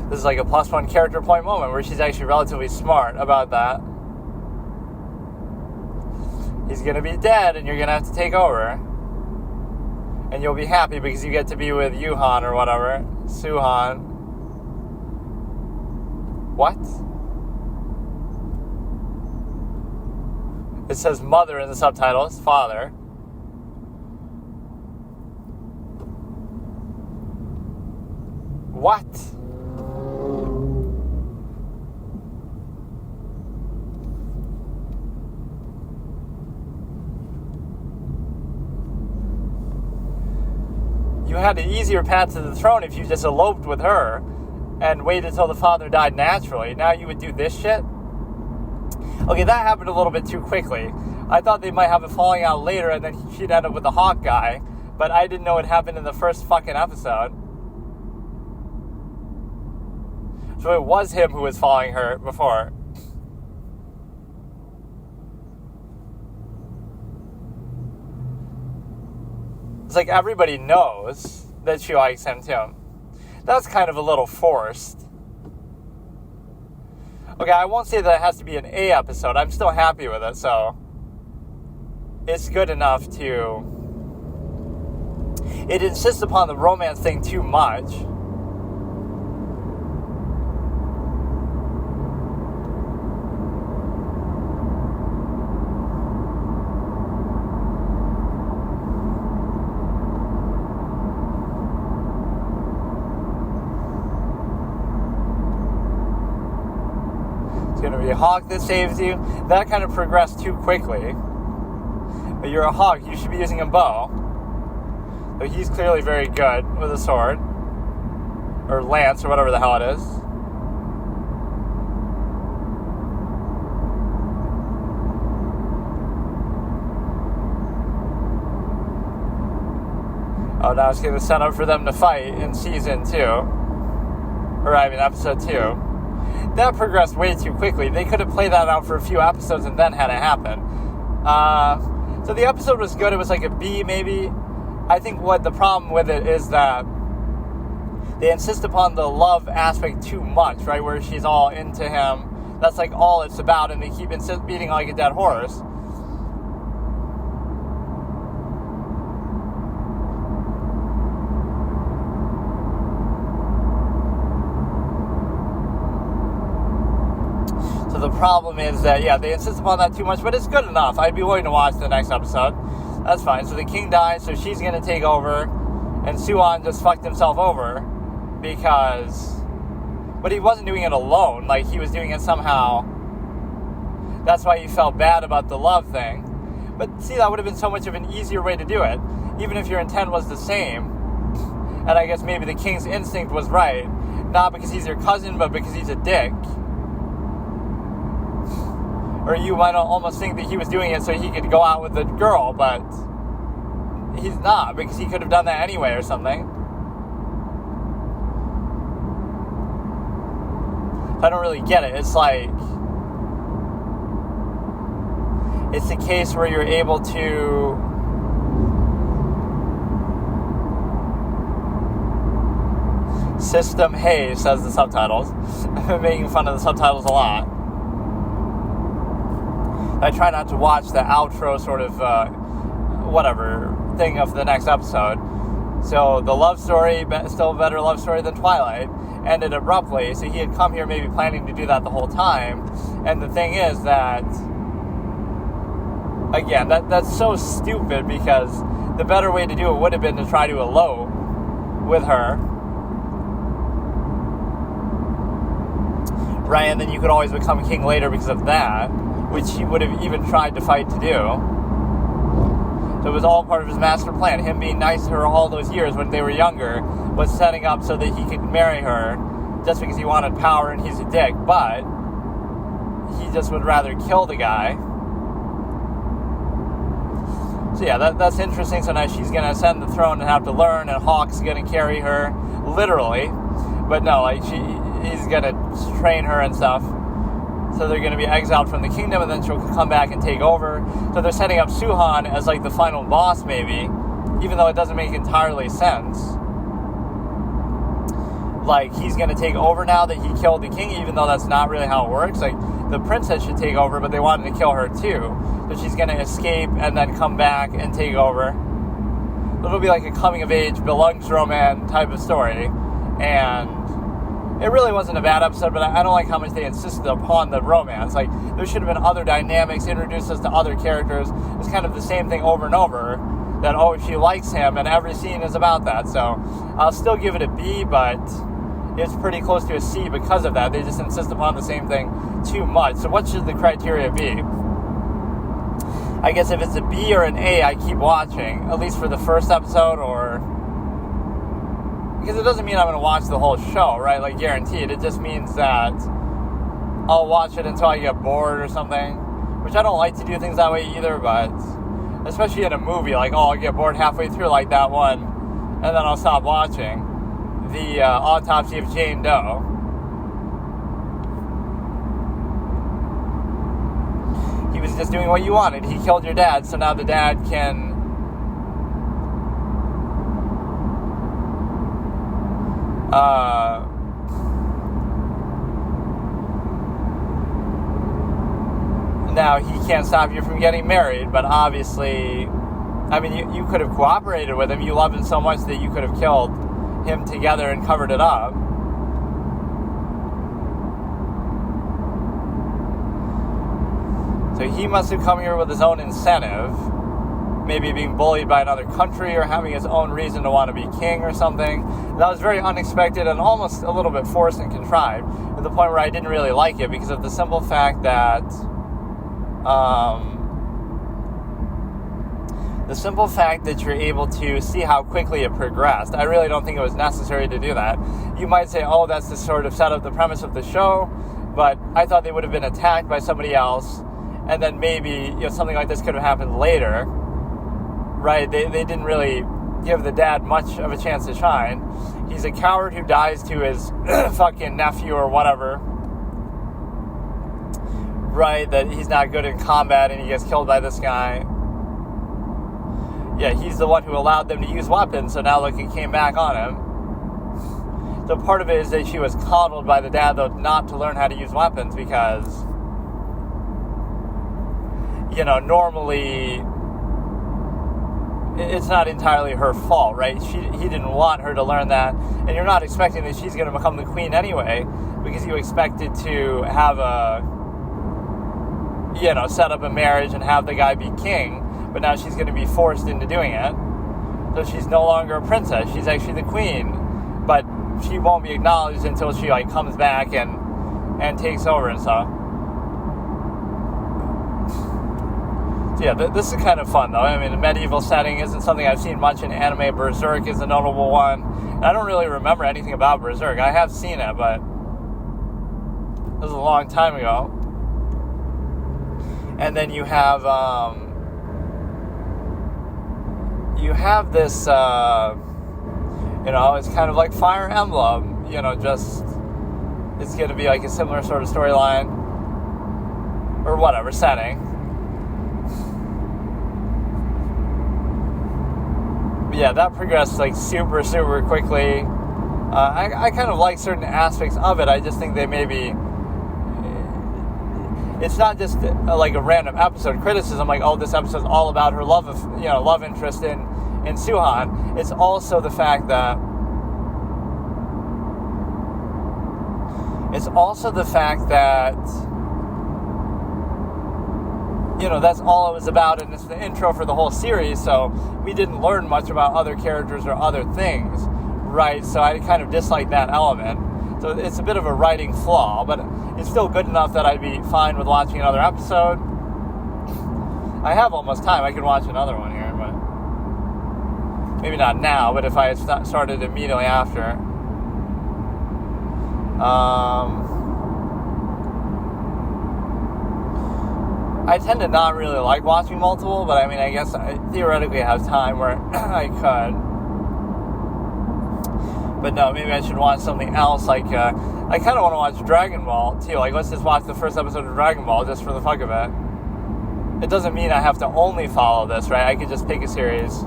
This is like a +1 character point moment where she's actually relatively smart about that. He's gonna be dead and you're gonna have to take over. And you'll be happy because you get to be with Yuhan or whatever. Suhan. What? It says mother in the subtitles. Father. What? had an easier path to the throne if you just eloped with her and waited until the father died naturally. Now you would do this shit? Okay, that happened a little bit too quickly. I thought they might have a falling out later and then she'd end up with the Hawk guy, but I didn't know it happened in the first fucking episode. So it was him who was following her before. It's like everybody knows that she likes him too. That's kind of a little forced. Okay, I won't say that it has to be an A episode. I'm still happy with it, so it's good enough to... It insists upon the romance thing too much. It's going to be a Hawk that saves you. That kind of progressed too quickly. But you're a Hawk, you should be using a bow. So he's clearly very good with a sword. Or lance, or whatever the hell it is. Oh, now it's going to set up for them to fight in season 2. Or, episode 2. That progressed way too quickly. They could have played that out for a few episodes and then had it happen. So the episode was good. It was like a B, maybe. I think what the problem with it is that they insist upon the love aspect too much, right? Where she's all into him. That's like all it's about, and they keep beating like a dead horse. So the problem is that, yeah, they insist upon that too much, but it's good enough. I'd be willing to watch the next episode. That's fine. So the king dies, so she's going to take over, and Suan just fucked himself over because... But he wasn't doing it alone. Like, he was doing it somehow. That's why he felt bad about the love thing. But see, that would have been so much of an easier way to do it, even if your intent was the same. And I guess maybe the king's instinct was right. Not because he's your cousin, but because he's a dick. Or you might almost think that he was doing it so he could go out with the girl, but he's not, because he could have done that anyway or something. I don't really get it. It's like... It's a case where you're able to... System Hey, says the subtitles. I've been making fun of the subtitles a lot. I try not to watch the outro sort of, whatever, thing of the next episode. So the love story, still a better love story than Twilight, ended abruptly. So he had come here maybe planning to do that the whole time. And the thing is that, again, that's so stupid because the better way to do it would have been to try to elope with her. Right, and then you could always become king later because of that, which he would have even tried to fight to do. So it was all part of his master plan. Him being nice to her all those years when they were younger was setting up so that he could marry her just because he wanted power and he's a dick. But he just would rather kill the guy. So yeah, that's interesting. So now she's going to ascend the throne and have to learn, and Hawk's going to carry her, literally. But no, like he's going to train her and stuff. So they're going to be exiled from the kingdom, and then she'll come back and take over. So they're setting up Suhan as like the final boss, maybe, even though it doesn't make entirely sense. Like, he's going to take over now that he killed the king, even though that's not really how it works. Like, the princess should take over, but they wanted to kill her too. So she's going to escape and then come back and take over. It'll be like a coming-of-age Bellungsroman type of story. And it really wasn't a bad episode, but I don't like how much they insisted upon the romance. Like, there should have been other dynamics, introduced us to other characters. It's kind of the same thing over and over, that, oh, she likes him, and every scene is about that. So I'll still give it a B, but it's pretty close to a C because of that. They just insist upon the same thing too much. So what should the criteria be? I guess if it's a B or an A, I keep watching, at least for the first episode, or because it doesn't mean I'm going to watch the whole show, right? Like, guaranteed. It just means that I'll watch it until I get bored or something, which I don't like to do things that way either, but especially in a movie, like, I'll get bored halfway through, like that one, and then I'll stop watching. The Autopsy of Jane Doe. He was just doing what you wanted. He killed your dad, so now the dad can now he can't stop you from getting married, but obviously, I mean, you could have cooperated with him. You love him so much that you could have killed him together and covered it up. So he must have come here with his own incentive, maybe being bullied by another country or having his own reason to want to be king or something. That was very unexpected and almost a little bit forced and contrived, to the point where I didn't really like it because of the simple fact that you're able to see how quickly it progressed. I really don't think it was necessary to do that. You might say, oh, that's the sort of set up the premise of the show, but I thought they would have been attacked by somebody else, and then maybe something like this could have happened later, right? They didn't really give the dad much of a chance to shine. He's a coward who dies to his fucking nephew or whatever, right? That he's not good in combat and he gets killed by this guy. Yeah, he's the one who allowed them to use weapons, so now look, it came back on him. So part of it is that she was coddled by the dad, though, not to learn how to use weapons because, normally it's not entirely her fault, right? He didn't want her to learn that, and you're not expecting that she's going to become the queen anyway, because you expected to have set up a marriage and have the guy be king. But now she's going to be forced into doing it. So she's no longer a princess. She's actually the queen. But she won't be acknowledged until she comes back and takes over and stuff. So yeah, this is kind of fun though. I mean, the medieval setting isn't something I've seen much in anime. Berserk is a notable one. And I don't really remember anything about Berserk. I have seen it, but it was a long time ago. And then you have this, it's kind of like Fire Emblem, just, it's going to be like a similar sort of storyline, or whatever, setting. But yeah, that progressed, super, super quickly. I kind of like certain aspects of it. I just think they maybe, it's not just like a random episode criticism, like, oh, this episode's all about her love interest in Suhan. It's also the fact that that's all it was about, and it's the intro for the whole series, so we didn't learn much about other characters or other things, right? So I kind of dislike that element. So it's a bit of a writing flaw, but it's still good enough that I'd be fine with watching another episode. I have almost time. I could watch another one here, but maybe not now, but if I had started immediately after. I tend to not really like watching multiple, but I mean, I guess I theoretically have time where I could. But no, maybe I should watch something else, I kind of want to watch Dragon Ball, too. Let's just watch the first episode of Dragon Ball, just for the fuck of it. It doesn't mean I have to only follow this, right? I could just pick a series.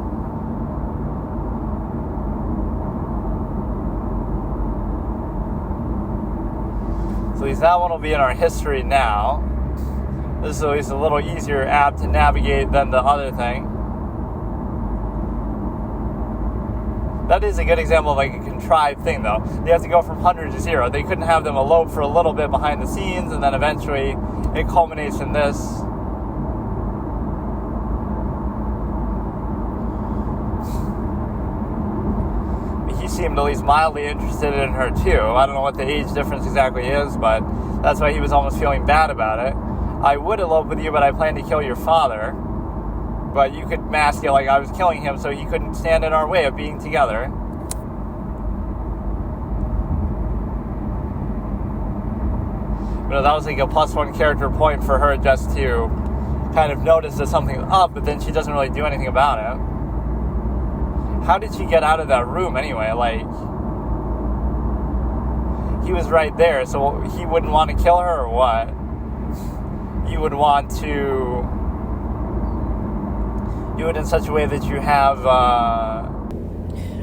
So at least that one will be in our history now. This is at least a little easier app to navigate than the other thing. That is a good example of a contrived thing, though. They have to go from 100 to 0. They couldn't have them elope for a little bit behind the scenes, and then eventually it culminates in this. He seemed at least mildly interested in her, too. I don't know what the age difference exactly is, but that's why he was almost feeling bad about it. I would elope with you, but I plan to kill your father. But you could mask it like I was killing him so he couldn't stand in our way of being together. that was like a +1 character point for her just to kind of notice that something's up, but then she doesn't really do anything about it. How did she get out of that room anyway? Like, he was right there, so he wouldn't want to kill her or what? You would want to do it in such a way that you have,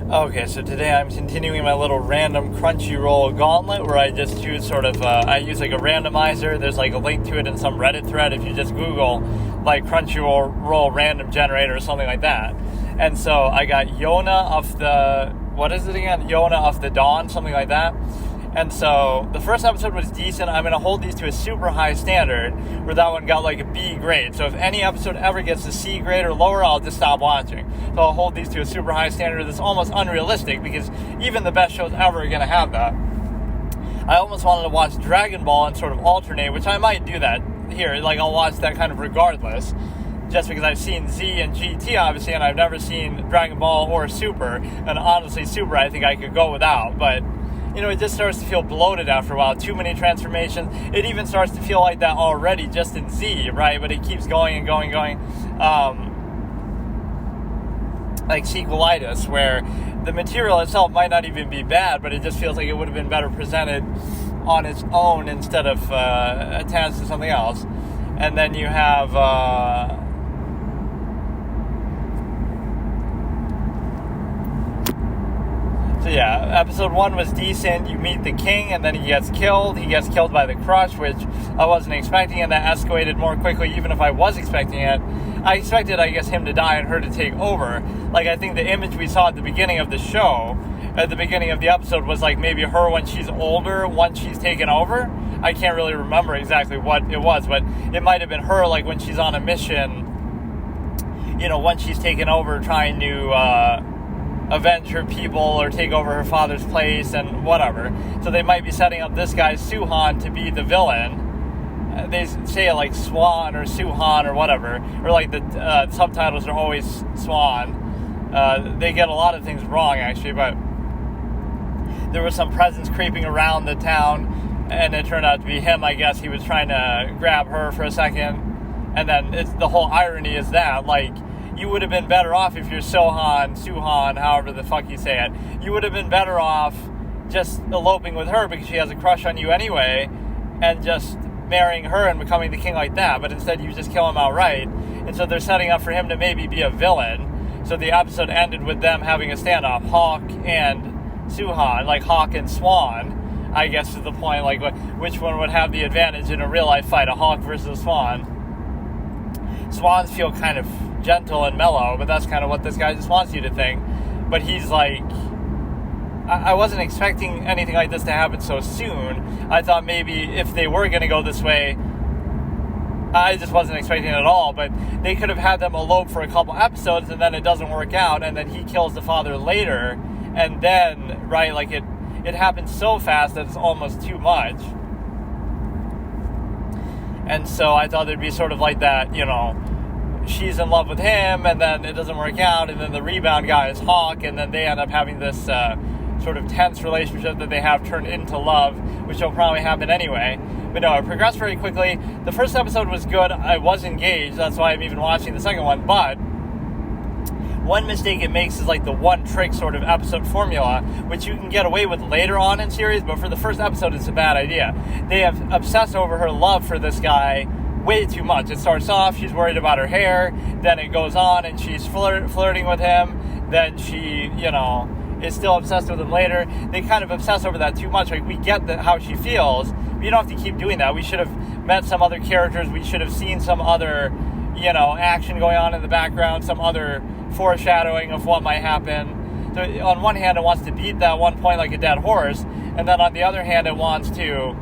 Okay, so today I'm continuing my little random Crunchyroll gauntlet where I just choose sort of, I use like a randomizer. There's like a link to it in some Reddit thread if you just Google like Crunchyroll random generator or something like that. And so I got Yona of the, what is it again? Yona of the Dawn, something like that. And so the first episode was decent. I'm going to hold these to a super high standard where that one got like a B grade. So if any episode ever gets a C grade or lower, I'll just stop watching. So I'll hold these to a super high standard that's almost unrealistic because even the best shows ever are going to have that. I almost wanted to watch Dragon Ball and sort of alternate, which I might do that here. Like I'll watch that kind of regardless. Just because I've seen Z and GT, obviously, and I've never seen Dragon Ball or Super. And honestly, Super I think I could go without. But it just starts to feel bloated after a while. Too many transformations. It even starts to feel like that already just in Z, right? But it keeps going and going and going. Like sequelitis, where the material itself might not even be bad, but it just feels like it would have been better presented on its own instead of attached to something else. And then you have... So yeah, episode 1 was decent. You meet the king, and then he gets killed. He gets killed by the crush, which I wasn't expecting, and that escalated more quickly, even if I was expecting it. I expected, I guess, him to die and her to take over. Like, I think the image we saw at the beginning of the show, at the beginning of the episode, was like maybe her when she's older, once she's taken over. I can't really remember exactly what it was, but it might have been her, like, when she's on a mission, once she's taken over, trying to, avenge her people or take over her father's place and whatever. So they might be setting up this guy Suhan to be the villain. They say it like Swan or Suhan or whatever, or like the subtitles are always Swan. They get a lot of things wrong actually, but there was some presence creeping around the town and it turned out to be him. I guess he was trying to grab her for a second, and then the whole irony is that, like, you would have been better off if you're Suhan, however the fuck you say it. You would have been better off just eloping with her because she has a crush on you anyway, and just marrying her and becoming the king like that. But instead you just kill him outright. And so they're setting up for him to maybe be a villain. So the episode ended with them having a standoff, Hawk and Suhan, like Hawk and Swan, I guess is the point, like which one would have the advantage in a real life fight, a Hawk versus a Swan. Swans feel kind of gentle and mellow, but that's kind of what this guy just wants you to think. But he's like, I wasn't expecting anything like this to happen so soon. I thought maybe if they were going to go this way, I just wasn't expecting it at all, but they could have had them elope for a couple episodes and then it doesn't work out and then he kills the father later, and then, right, like it happens so fast that it's almost too much. And so I thought there'd be sort of like that, she's in love with him, and then it doesn't work out, and then the rebound guy is Hawk, and then they end up having this sort of tense relationship that they have turned into love, which will probably happen anyway. But no, it progressed very quickly. The first episode was good. I was engaged. That's why I'm even watching the second one. But one mistake it makes is like the one trick sort of episode formula, which you can get away with later on in series, but for the first episode, it's a bad idea. They have obsessed over her love for this guy way too much. It starts off, she's worried about her hair, then it goes on and she's flirting with him, then she, is still obsessed with him later. They kind of obsess over that too much. Like, we get how she feels, but you don't have to keep doing that. We should have met some other characters, we should have seen some other, action going on in the background, some other foreshadowing of what might happen. So on one hand, it wants to beat that one point like a dead horse, and then on the other hand, it wants to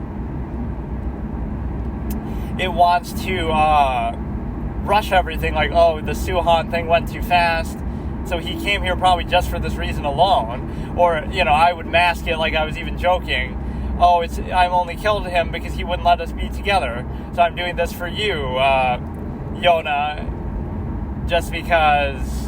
rush everything, like, oh, the Suhan thing went too fast, so he came here probably just for this reason alone. Or, I would mask it like I was even joking. Oh, I'm only killed him because he wouldn't let us be together, so I'm doing this for you, Yona, just because...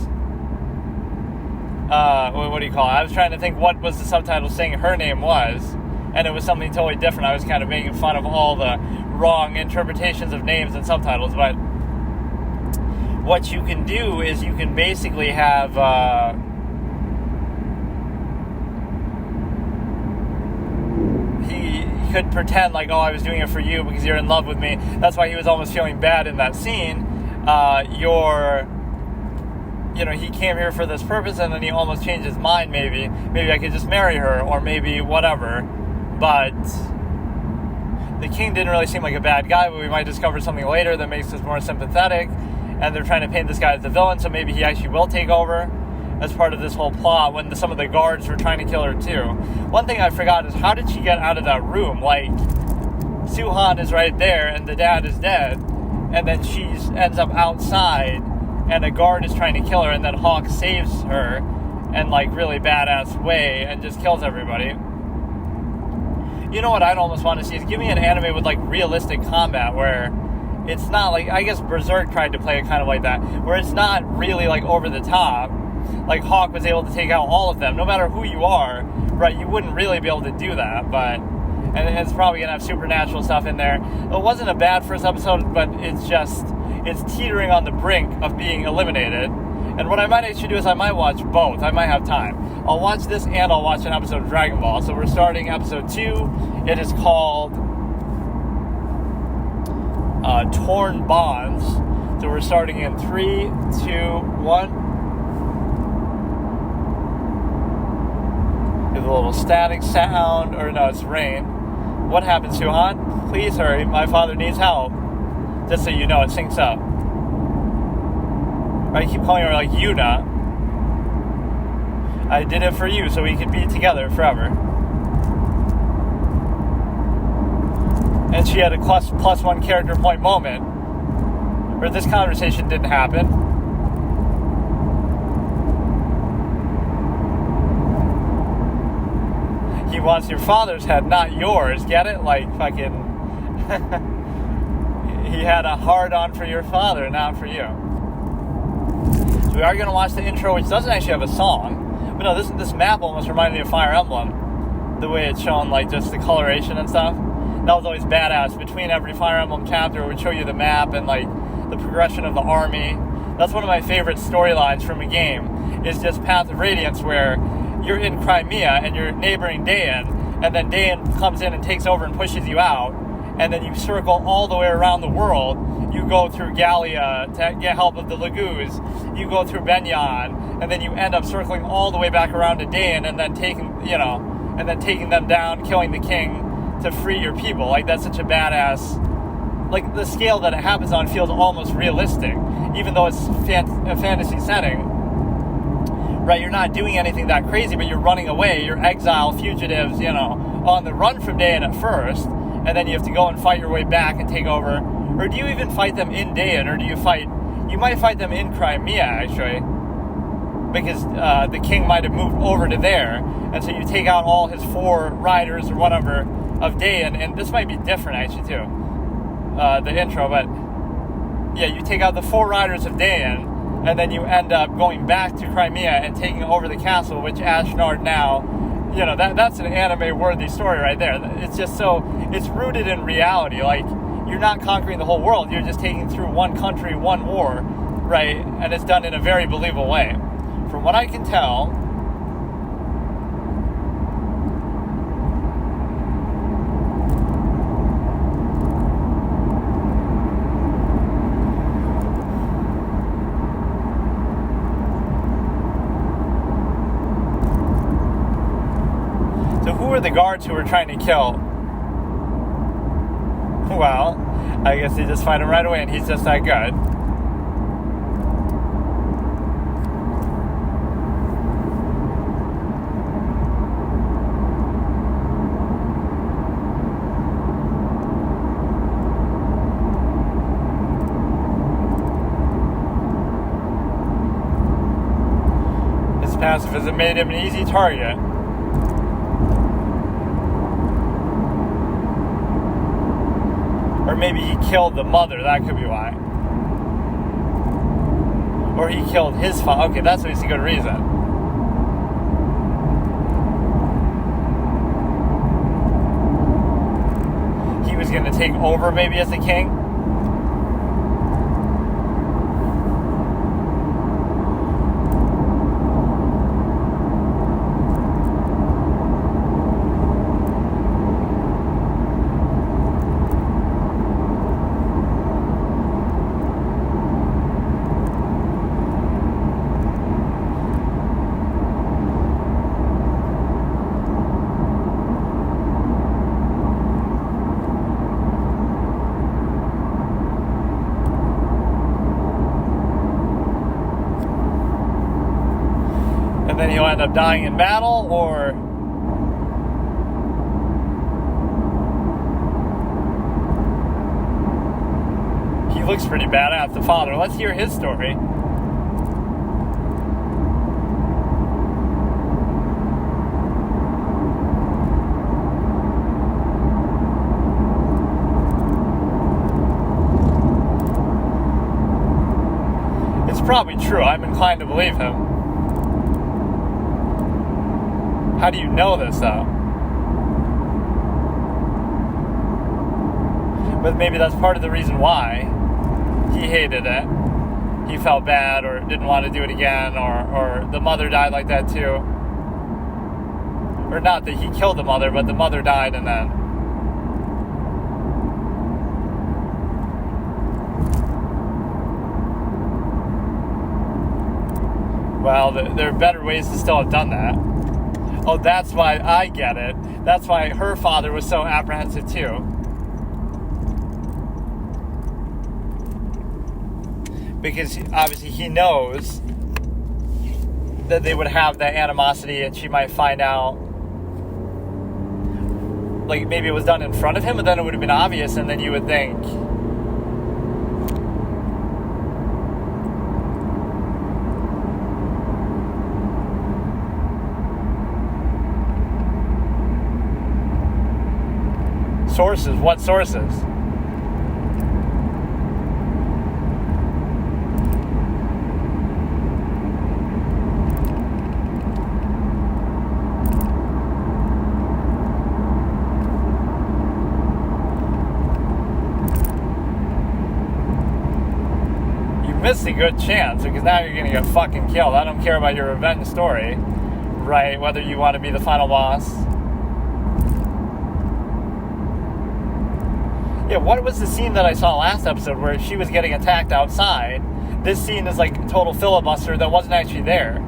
what do you call it? I was trying to think what was the subtitle saying her name was, and it was something totally different. I was kind of making fun of all the wrong interpretations of names and subtitles, but what you can do is you can basically have he could pretend like, oh, I was doing it for you because you're in love with me. That's why he was almost feeling bad in that scene. He came here for this purpose, and then he almost changed his mind. Maybe I could just marry her, or maybe whatever. But the king didn't really seem like a bad guy, but we might discover something later that makes us more sympathetic. And they're trying to paint this guy as the villain, so maybe he actually will take over as part of this whole plot when some of the guards were trying to kill her too. One thing I forgot is, how did she get out of that room? Like, Suhan is right there and the dad is dead, and then she ends up outside and a guard is trying to kill her, and then Hawk saves her in like really badass way and just kills everybody. You know what I'd almost want to see is give me an anime with like realistic combat where it's not like, I guess Berserk tried to play it kind of like that, where it's not really like over the top. Like Hawk was able to take out all of them, no matter who you are, right? You wouldn't really be able to do that, but, and it's probably going to have supernatural stuff in there. It wasn't a bad first episode, but it's teetering on the brink of being eliminated. And what I might actually do is I might watch both. I might have time. I'll watch this and I'll watch an episode of Dragon Ball. So we're starting episode 2. It is called Torn Bonds. So we're starting in 3, 2, 1. There's a little static sound, or no, it's rain. What happened, Suhan? Please hurry, my father needs help. Just so you know, it syncs up. I keep calling her like Yuna. I did it for you so we could be together forever. And she had a plus 1 character point moment where this conversation didn't happen. He wants your father's head, not yours. Get it? Like fucking... He had a hard-on for your father, not for you. So we are going to watch the intro, which doesn't actually have a song. But no, this map almost reminded me of Fire Emblem. The way it's shown, like, just the coloration and stuff. That was always badass. Between every Fire Emblem chapter, it would show you the map and, like, the progression of the army. That's one of my favorite storylines from a game, is just Path of Radiance, where you're in Crimea and you're neighboring Dayan, and then Dayan comes in and takes over and pushes you out. And then you circle all the way around the world. You go through Gallia to get help of the Laguz. You go through Benyan, and then you end up circling all the way back around to Dayan, and then taking them down, killing the king to free your people. Like, that's such a badass. Like, the scale that it happens on feels almost realistic, even though it's a fantasy setting. Right, you're not doing anything that crazy, but you're running away. You're exile fugitives, on the run from Dayan at first. And then you have to go and fight your way back and take over. Or do you even fight them in Dayan? Or do you might fight them in Crimea, actually. Because the king might have moved over to there. And so you take out all his 4 riders or whatever of Dayan. And this might be different, actually, too. The intro, but... Yeah, you take out the 4 riders of Dayan. And then you end up going back to Crimea and taking over the castle, which Ashnard now... that's an anime-worthy story right there. It's just so... It's rooted in reality. Like, you're not conquering the whole world. You're just taking through one country, one war, right? And it's done in a very believable way. From what I can tell... So who are the guards who were trying to kill? Well, I guess they just find him right away, and he's just that good. His pacifism made him an easy target. Or maybe he killed the mother, that could be why. Or he killed his father. Okay, that's at least a good reason. was going to take over maybe as the king. And then he'll end up dying in battle, or he looks pretty badass, the father. Let's hear his story. It's probably true. I'm inclined to believe him. How do you know this, though? But maybe that's part of the reason why he hated it. He felt bad or didn't want to do it again, or the mother died like that too. Or not that he killed the mother, but the mother died and then... Well, there are better ways to still have done that. Oh, that's why I get it. That's why her father was so apprehensive too. Because obviously he knows that they would have that animosity and she might find out. Like, maybe it was done in front of him, but then it would have been obvious, and then you would think... Sources? What sources? You missed a good chance, because now you're gonna get fucking killed. I don't care about your revenge story, right? Whether you want to be the final boss. Yeah, what was the scene that I saw last episode where she was getting attacked outside? This scene is like a total filibuster that wasn't actually there.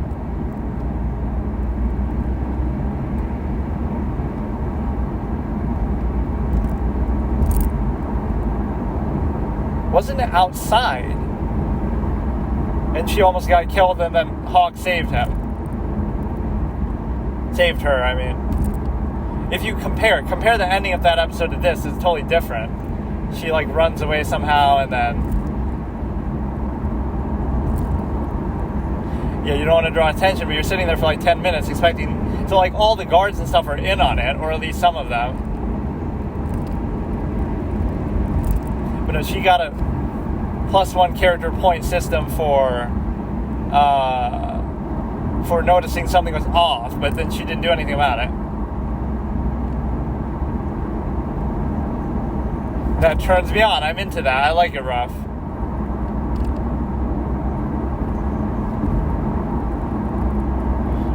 Wasn't it outside? And she almost got killed, and then Hawk saved him. Saved her, I mean. If you compare the ending of that episode to this, it's totally different. She like runs away somehow, and then yeah, you don't want to draw attention, but you're sitting there for like 10 minutes expecting, so like all the guards and stuff are in on it, or at least some of them. But no, she got a +1 character point system for noticing something was off, but then she didn't do anything about it. That turns me on. I'm into that. I like it rough.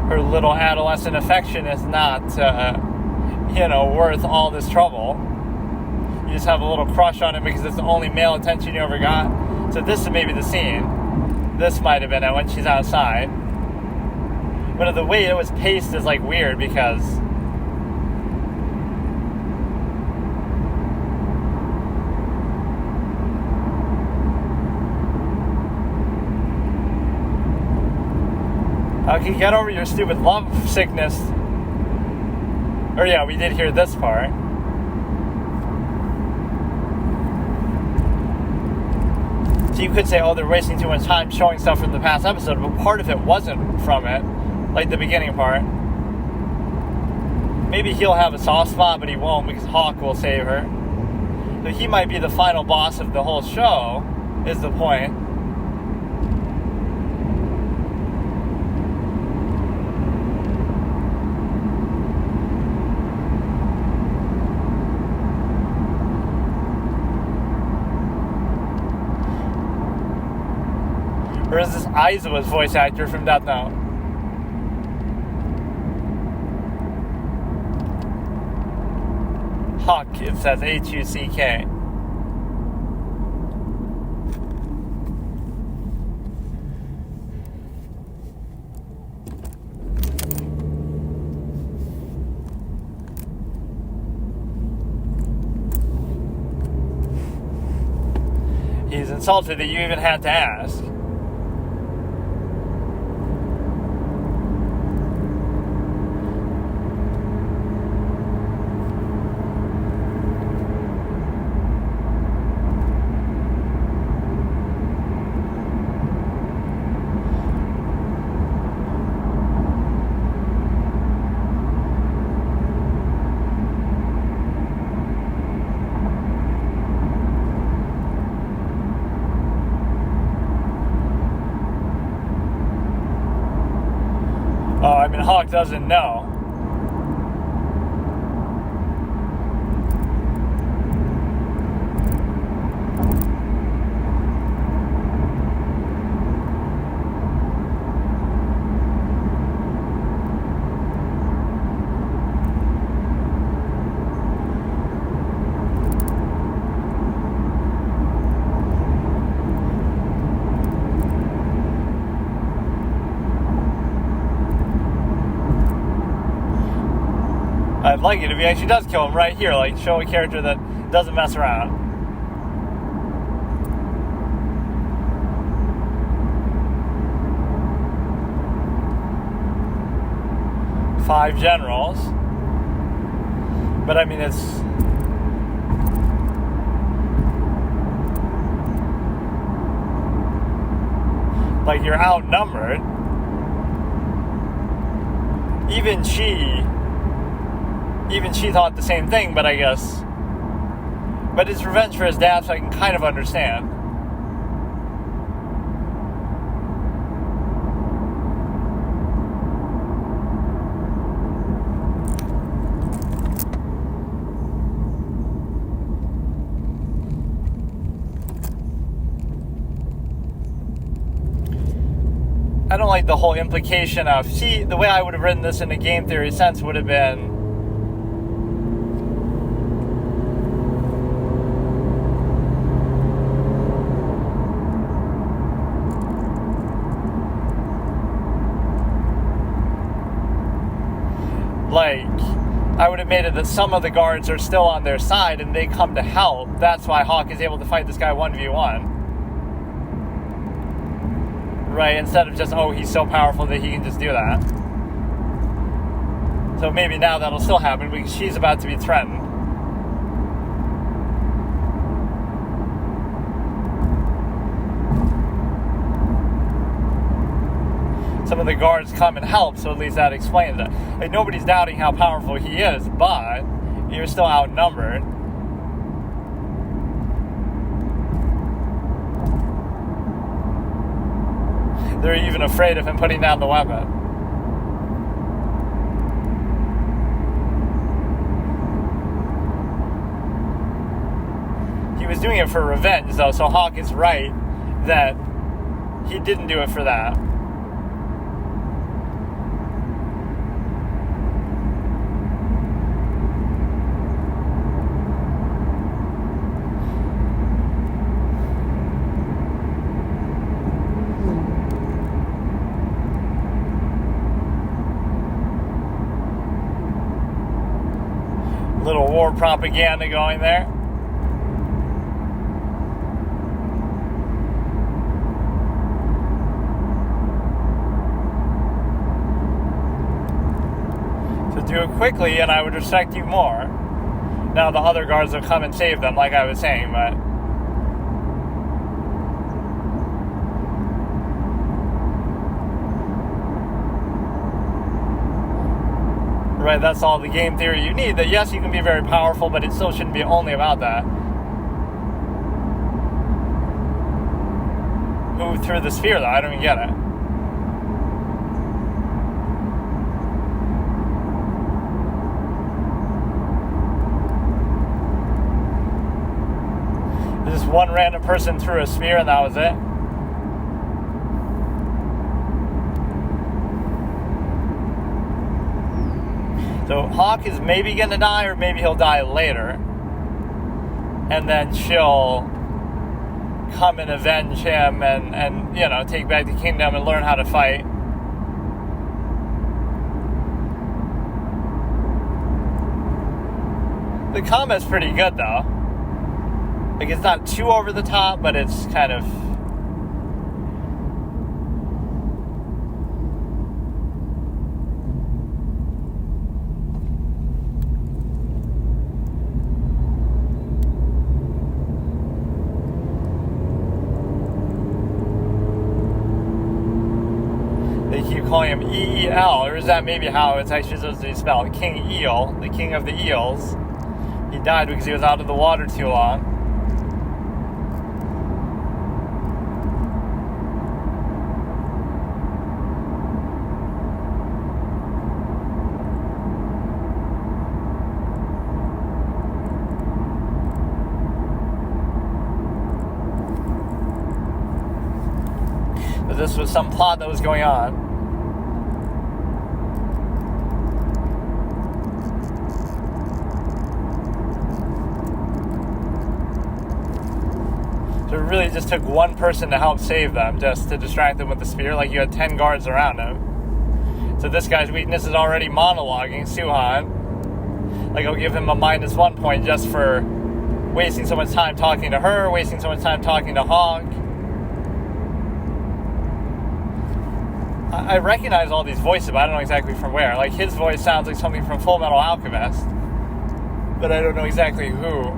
Her little adolescent affection is not, worth all this trouble. You just have a little crush on him because it's the only male attention you ever got. So this is maybe the scene. This might have been it when she's outside. But the way it was paced is like weird because... Okay, get over your stupid love sickness. Or yeah, we did hear this part. So you could say, oh, they're wasting too much time showing stuff from the past episode, but part of it wasn't from it. Like the beginning part. Maybe he'll have a soft spot, but he won't because Hawk will save her. So he might be the final boss of the whole show, is the point. Or is this Aizawa's voice actor from Death Note? Huck, it says Huck. He's insulted that you even had to ask. Oh, I mean, Hawk doesn't know. I'd like it if he actually does kill him right here, like show a character that doesn't mess around. Five generals. But I mean, it's... like you're outnumbered. Even she thought the same thing, but I guess... but it's revenge for his dad, so I can kind of understand. I don't like the whole implication of... see, the way I would have written this in a game theory sense would have been... like, I would have made it that some of the guards are still on their side and they come to help. That's why Hawk is able to fight this guy 1v1. Right, instead of just, oh, he's so powerful that he can just do that. So maybe now that'll still happen because she's about to be threatened. Some of the guards come and help, so at least that explains it. Like, nobody's doubting how powerful he is, but you're still outnumbered. They're even afraid of him putting down the weapon. He was doing it for revenge, though, so Hawk is right that he didn't do it for that. Little war propaganda going there. So do it quickly and I would respect you more. Now the other guards will come and save them, like I was saying, but... right, that's all the game theory you need. That yes, you can be very powerful, but it still shouldn't be only about that. Who threw the sphere, though? I don't even get it. Just one random person threw a spear and that was it? So Hawk is maybe going to die, or maybe he'll die later. And then she'll come and avenge him and you know, take back the kingdom and learn how to fight. The combat's pretty good, though. Like, it's not too over the top, but it's kind of... They keep calling him E-E-L, or is that maybe how it's actually supposed to be spelled? King Eel, the king of the eels. He died because he was out of the water too long. But this was some plot that was going on. So it really just took one person to help save them, just to distract them with the spear. Like, you had 10 guards around him. So this guy's weakness is already monologuing, Suhan. Like, I'll give him a -1 point just for wasting so much time talking to her, wasting so much time talking to Hawk. I recognize all these voices, but I don't know exactly from where. Like, his voice sounds like something from Full Metal Alchemist, but I don't know exactly who.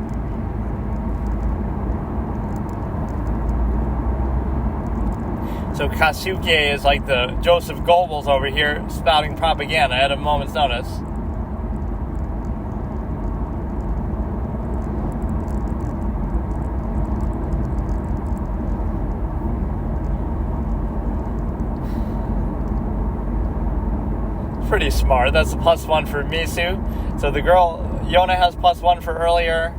So Kasuke is like the Joseph Goebbels over here, spouting propaganda at a moment's notice. Pretty smart. That's a +1 for Misu. So the girl, Yona, has +1 for earlier.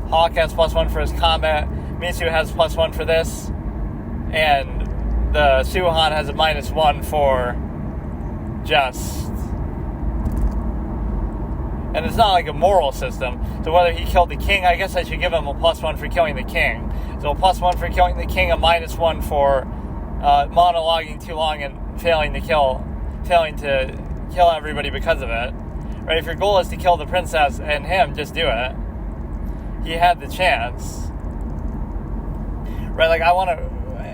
Hawk has +1 for his combat. Misu has +1 for this. And the Suhan has a -1 for just... And it's not like a moral system. So whether he killed the king, I guess I should give him a +1 for killing the king. So a +1 for killing the king, a -1 for monologuing too long and failing to kill everybody because of it. Right? If your goal is to kill the princess and him, just do it. He had the chance. Right? Like, I want to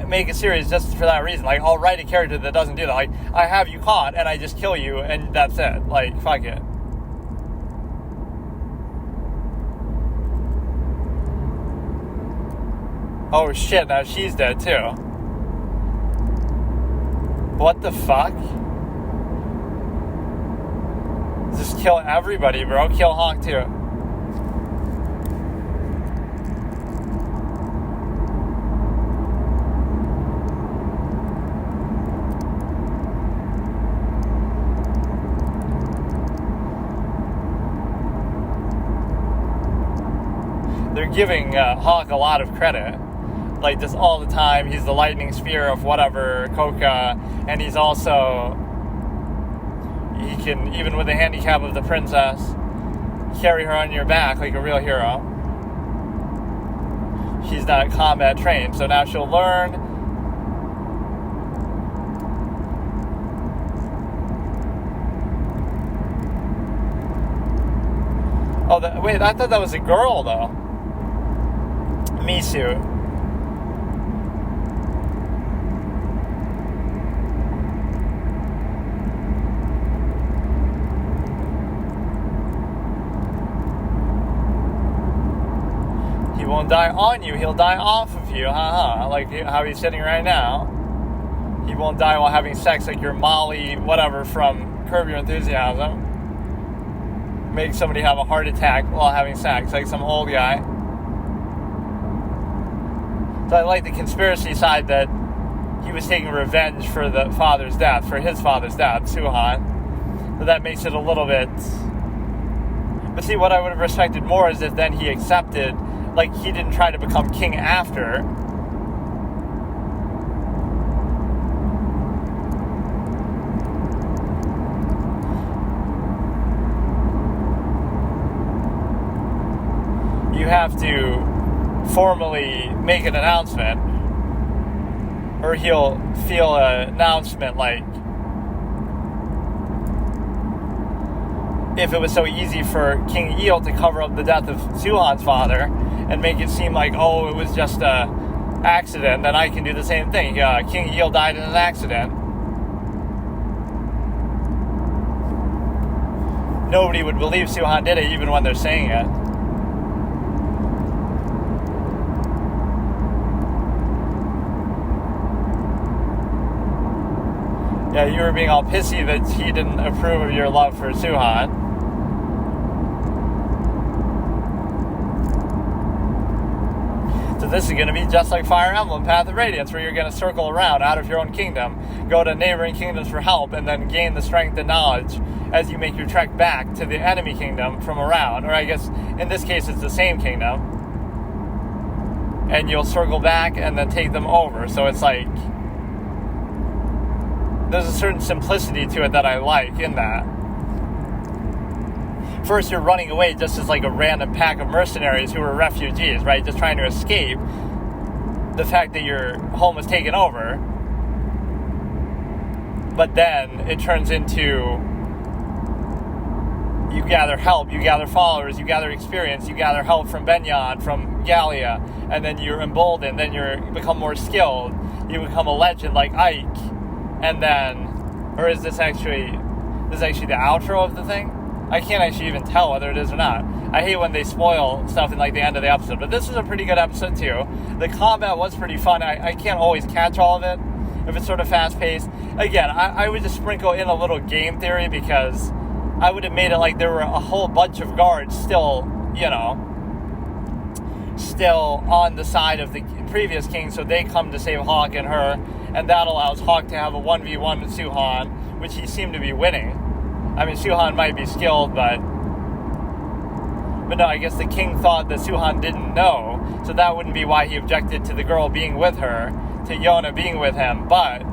make a series just for that reason. Like, I'll write a character that doesn't do that. Like, I have you caught and I just kill you and that's it. Like, fuck it. Oh shit, now she's dead too. What the fuck? Just kill everybody, bro. Kill Hawk too. They're giving Hawk a lot of credit. Like, just all the time, he's the lightning spear of whatever, Koka, and he's also, he can, even with the handicap of the princess, carry her on your back like a real hero. She's not combat trained, so now she'll learn. Oh, wait, I thought that was a girl, though. Misu. He won't die on you, he'll die off of you, haha. Like how he's sitting right now. He won't die while having sex like your Molly, whatever, from Curb Your Enthusiasm. Make somebody have a heart attack while having sex, like some old guy. So I like the conspiracy side that he was taking revenge for the father's death, for his father's death, Suhan. So that makes it a little bit... But see, what I would have respected more is if then he accepted, like, he didn't try to become king after. have to formally make an announcement, or he'll feel an announcement like, if it was so easy for King Eel to cover up the death of Suhan's father and make it seem like, oh, it was just a accident, then I can do the same thing. King Eel died in an accident. Nobody would believe Suhan did it, even when they're saying it. Yeah, you were being all pissy that he didn't approve of your love for Suhan. So this is going to be just like Fire Emblem Path of Radiance, where you're going to circle around out of your own kingdom, go to neighboring kingdoms for help, and then gain the strength and knowledge as you make your trek back to the enemy kingdom from around. Or I guess in this case it's the same kingdom. And you'll circle back and then take them over. So it's like, there's a certain simplicity to it that I like in that. First, you're running away just as like a random pack of mercenaries who are refugees, right? Just trying to escape the fact that your home was taken over. But then it turns into, you gather help, you gather followers, you gather experience, you gather help from Benyon, from Gallia, and then you're emboldened, then you become more skilled, you become a legend like Ike, and then, or is this actually the outro of the thing? I can't actually even tell whether it is or not. I hate when they spoil stuff in like the end of the episode, but this is a pretty good episode too. The combat was pretty fun. I can't always catch all of it if it's sort of fast-paced. Again, I would just sprinkle in a little game theory, because I would have made it like there were a whole bunch of guards still, still on the side of the previous king, so they come to save Hawk and her, and that allows Hawk to have a 1v1 with Suhan, which he seemed to be winning. I mean, Suhan might be skilled, but no, I guess the king thought that Suhan didn't know, so that wouldn't be why he objected to the girl being with her, to Yona being with him, but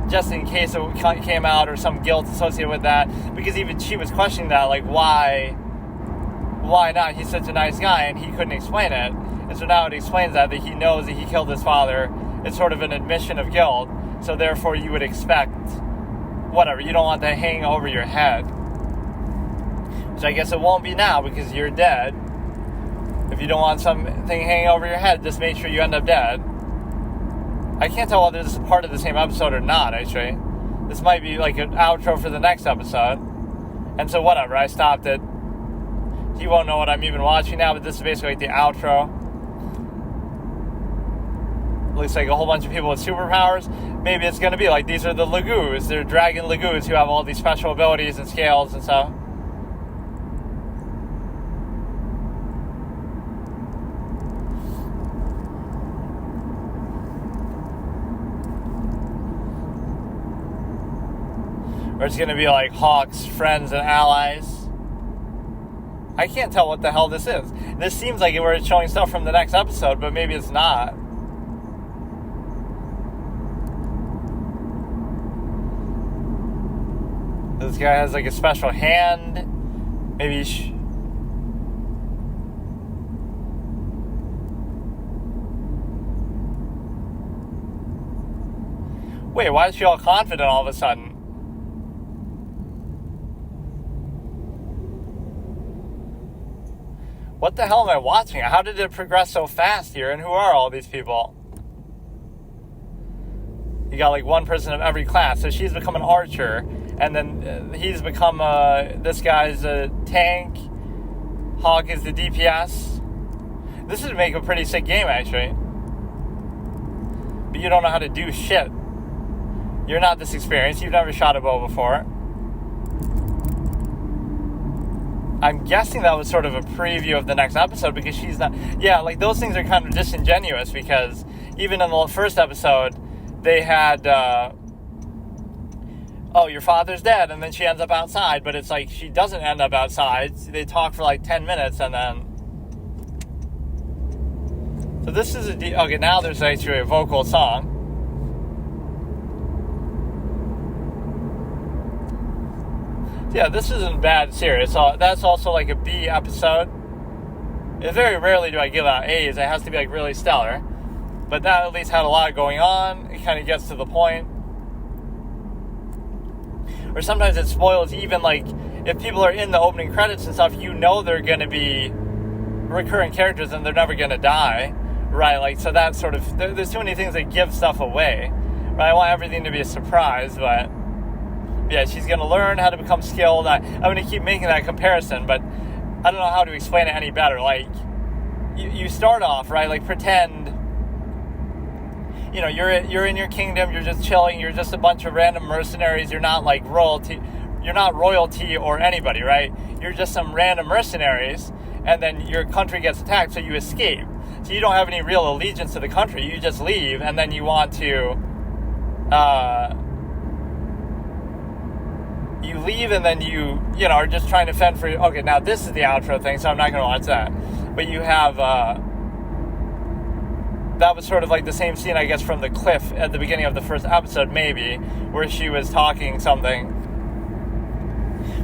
just in case it came out, or some guilt associated with that, because even she was questioning that, like, why not? He's such a nice guy, and he couldn't explain it, and so now it explains that he knows that he killed his father. It's sort of an admission of guilt, so therefore you would expect, whatever, you don't want that hanging over your head, which I guess it won't be now, because you're dead. If you don't want something hanging over your head, just make sure you end up dead. I can't tell whether this is part of the same episode or not, actually. This might be like an outro for the next episode. And so whatever, I stopped it. You won't know what I'm even watching now, but this is basically like the outro. Looks like a whole bunch of people with superpowers. Maybe it's going to be like, these are the Lagoos. They're dragon Lagoos who have all these special abilities and scales and stuff. Or it's going to be like Hawk's friends and allies. I can't tell what the hell this is. This seems like we're showing stuff from the next episode, but maybe it's not. This guy has like a special hand. Maybe wait, why is she all confident all of a sudden? What the hell am I watching? How did it progress so fast here? And who are all these people? You got like one person of every class. So she's become an archer. And then he's become this guy's a tank. Hawk is the DPS. This would make a pretty sick game, actually. But you don't know how to do shit. You're not this experienced. You've never shot a bow before. I'm guessing that was sort of a preview of the next episode, because she's not... Yeah, like, those things are kind of disingenuous, because even in the first episode, they had... oh, your father's dead, and then she ends up outside, but it's like, she doesn't end up outside. They talk for like 10 minutes, and then... So this is okay, now there's actually a vocal song. Yeah, this isn't bad serious. So that's also like a B episode. very rarely do I give out A's. It has to be like really stellar. But that at least had a lot going on. It kind of gets to the point. Or sometimes it spoils even like if people are in the opening credits and stuff, you know they're going to be recurring characters and they're never going to die, right? Like, so that's sort of, there's too many things that give stuff away, right? I want everything to be a surprise, but yeah, she's going to learn how to become skilled. I'm going to keep making that comparison, but I don't know how to explain it any better. Like, you start off, right? Like, pretend, you know, you're in your kingdom, you're just chilling, you're just a bunch of random mercenaries, you're not like royalty or anybody, right? You're just some random mercenaries, and then your country gets attacked, so you escape. So you don't have any real allegiance to the country, you just leave, and then you want to, you leave, and then you know, are just trying to fend for, okay, now this is the outro thing, so I'm not going to watch that. But you have, that was sort of like the same scene, I guess, from the cliff at the beginning of the first episode, maybe, where she was talking something,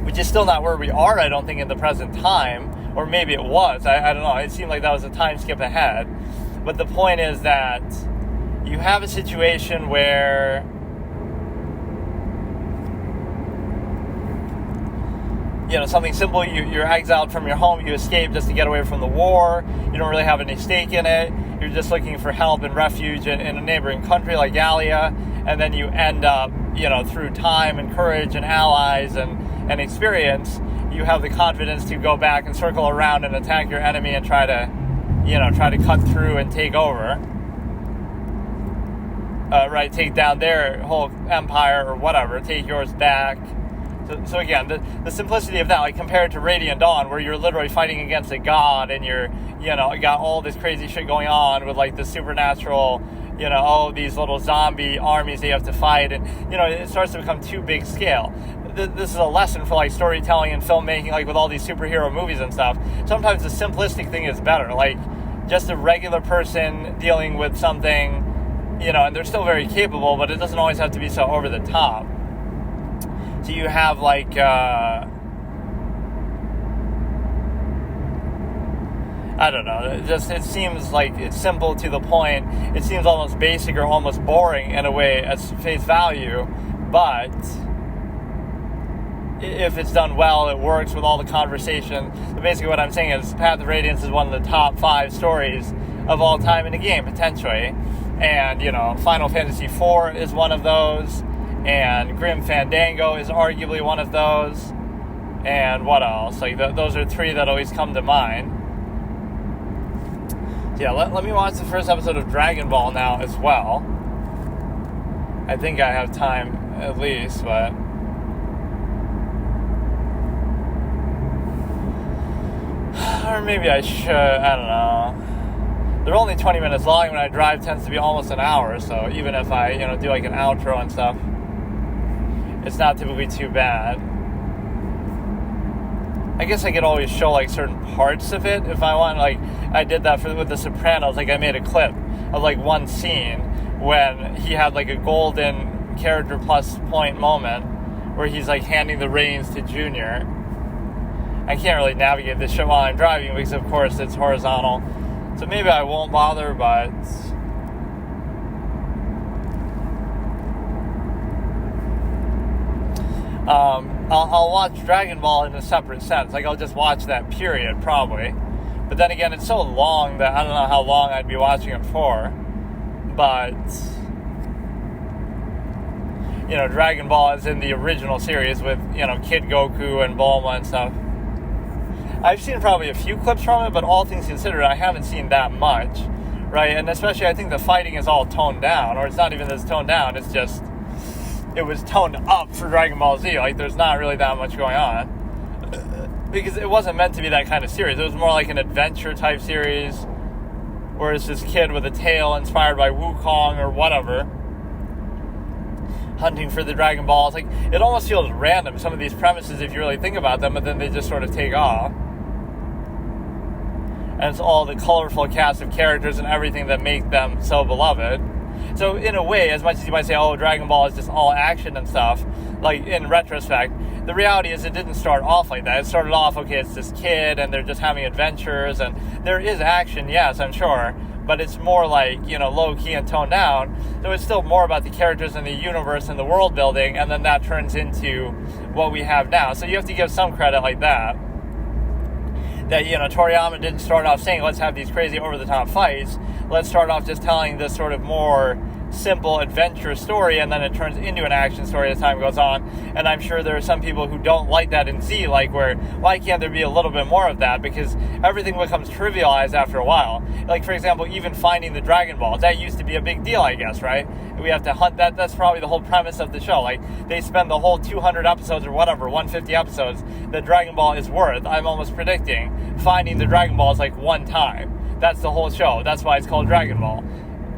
which is still not where we are, I don't think, in the present time, or maybe it was, I don't know, it seemed like that was a time skip ahead, but the point is that you have a situation where you know, something simple, you're exiled from your home, you escape just to get away from the war, you don't really have any stake in it, you're just looking for help and refuge in a neighboring country like Gallia, and then you end up, you know, through time and courage and allies and experience, you have the confidence to go back and circle around and attack your enemy and try to cut through and take over. Right, take down their whole empire or whatever, take yours back. So again, the simplicity of that, like compared to Radiant Dawn, where you're literally fighting against a god and you're, you know, got all this crazy shit going on with like the supernatural, you know, these little zombie armies that you have to fight, and, you know, it starts to become too big scale. This is a lesson for like storytelling and filmmaking, like with all these superhero movies and stuff. Sometimes the simplistic thing is better, like just a regular person dealing with something, you know, and they're still very capable, but it doesn't always have to be so over the top. So you have like, I don't know, it seems like it's simple to the point, it seems almost basic or almost boring in a way at face value, but if it's done well, it works with all the conversation. So basically what I'm saying is Path of Radiance is one of the top 5 stories of all time in the game, potentially, and, you know, Final Fantasy IV is one of those, and Grim Fandango is arguably one of those, and what else? Like, those are 3 that always come to mind. So yeah, let me watch the first episode of Dragon Ball now as well. I think I have time, at least, but... or maybe I should, I don't know. They're only 20 minutes long. When I drive, tends to be almost an hour, so even if I, you know, do like an outro and stuff, it's not typically too bad. I guess I could always show like certain parts of it if I want. Like I did that with The Sopranos. Like I made a clip of like one scene when he had like a golden character plus point moment where he's like handing the reins to Junior. I can't really navigate this shit while I'm driving because of course it's horizontal. So maybe I won't bother, but... I'll watch Dragon Ball in a separate sense. Like, I'll just watch that period, probably. But then again, it's so long that I don't know how long I'd be watching it for. But, you know, Dragon Ball is in the original series with, you know, Kid Goku and Bulma and stuff. I've seen probably a few clips from it, but all things considered, I haven't seen that much, right? And especially, I think the fighting is all toned down, or it's not even this toned down, it's just... it was toned up for Dragon Ball Z. Like, there's not really that much going on. Because it wasn't meant to be that kind of series. It was more like an adventure-type series, where it's this kid with a tail inspired by Wukong or whatever, hunting for the Dragon Balls. Like, it almost feels random, some of these premises, if you really think about them, but then they just sort of take off. And it's all the colorful cast of characters and everything that make them so beloved. So in a way, as much as you might say, oh, Dragon Ball is just all action and stuff, like in retrospect, the reality is it didn't start off like that. It started off, okay, it's this kid and they're just having adventures, and there is action, yes, I'm sure, but it's more like, low-key and toned down. So it's still more about the characters and the universe and the world building, and then that turns into what we have now. So you have to give some credit like that, Toriyama didn't start off saying, let's have these crazy over-the-top fights. Let's start off just telling this sort of more simple adventure story, and then it turns into an action story as time goes on. And I'm sure there are some people who don't like that in Z, like where, why can't there be a little bit more of that? Because everything becomes trivialized after a while. Like, for example, even finding the Dragon Balls, that used to be a big deal, I guess, right? We have to hunt that. That's probably the whole premise of the show. Like, they spend the whole 200 episodes or whatever, 150 episodes, that Dragon Ball is worth, I'm almost predicting, finding the Dragon Balls like one time. That's the whole show. That's why it's called Dragon Ball.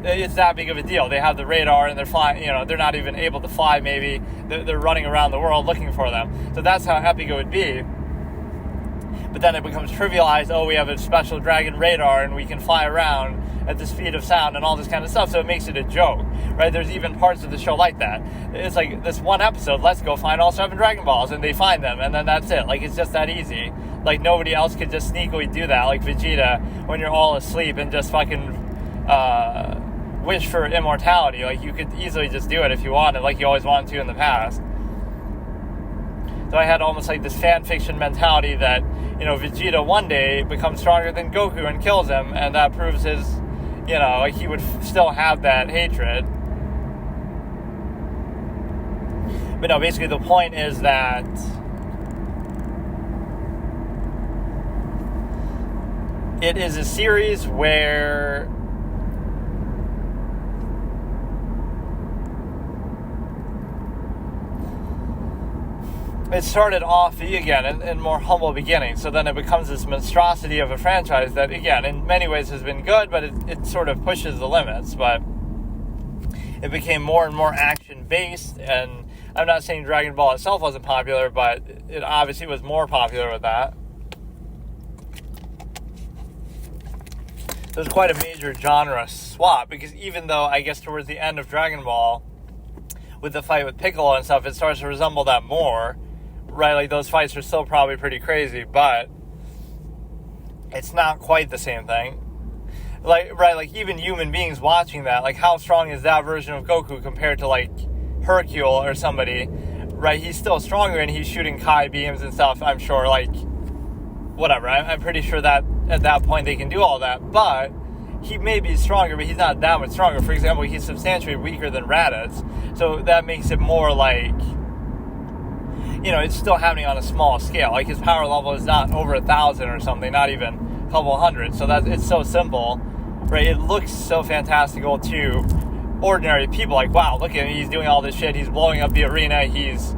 It's that big of a deal. They have the radar and they're flying, they're not even able to fly maybe. They're running around the world looking for them. So that's how epic it would be. But then it becomes trivialized. Oh, we have a special dragon radar and we can fly around at the speed of sound and all this kind of stuff. So it makes it a joke, right? There's even parts of the show like that. It's like this one episode, let's go find all 7 Dragon Balls, and they find them, and then that's it. Like, it's just that easy. Like, nobody else could just sneakily do that. Like Vegeta, when you're all asleep and just fucking wish for immortality. Like, you could easily just do it if you wanted, like you always wanted to in the past. So I had almost like this fan fiction mentality that, Vegeta one day becomes stronger than Goku and kills him, and that proves his, like he would still have that hatred. But no, basically the point is that it is a series where it started off, again, in more humble beginnings. So then it becomes this monstrosity of a franchise that, again, in many ways has been good, but it sort of pushes the limits. But it became more and more action-based, and I'm not saying Dragon Ball itself wasn't popular, but it obviously was more popular with that. There's quite a major genre swap, because even though, I guess, towards the end of Dragon Ball, with the fight with Piccolo and stuff, it starts to resemble that more. Right, like those fights are still probably pretty crazy, but it's not quite the same thing. Like, right, like even human beings watching that, like how strong is that version of Goku compared to like Hercule or somebody, right? He's still stronger and he's shooting Kai beams and stuff, I'm sure, like, whatever. I'm pretty sure that at that point they can do all that, but he may be stronger, but he's not that much stronger. For example, he's substantially weaker than Raditz, so that makes it more like, it's still happening on a small scale. Like, his power level is not over 1,000 or something, not even a couple hundred. So it's so simple, right? It looks so fantastical to ordinary people. Like, wow, look at him. He's doing all this shit. He's blowing up the arena. He's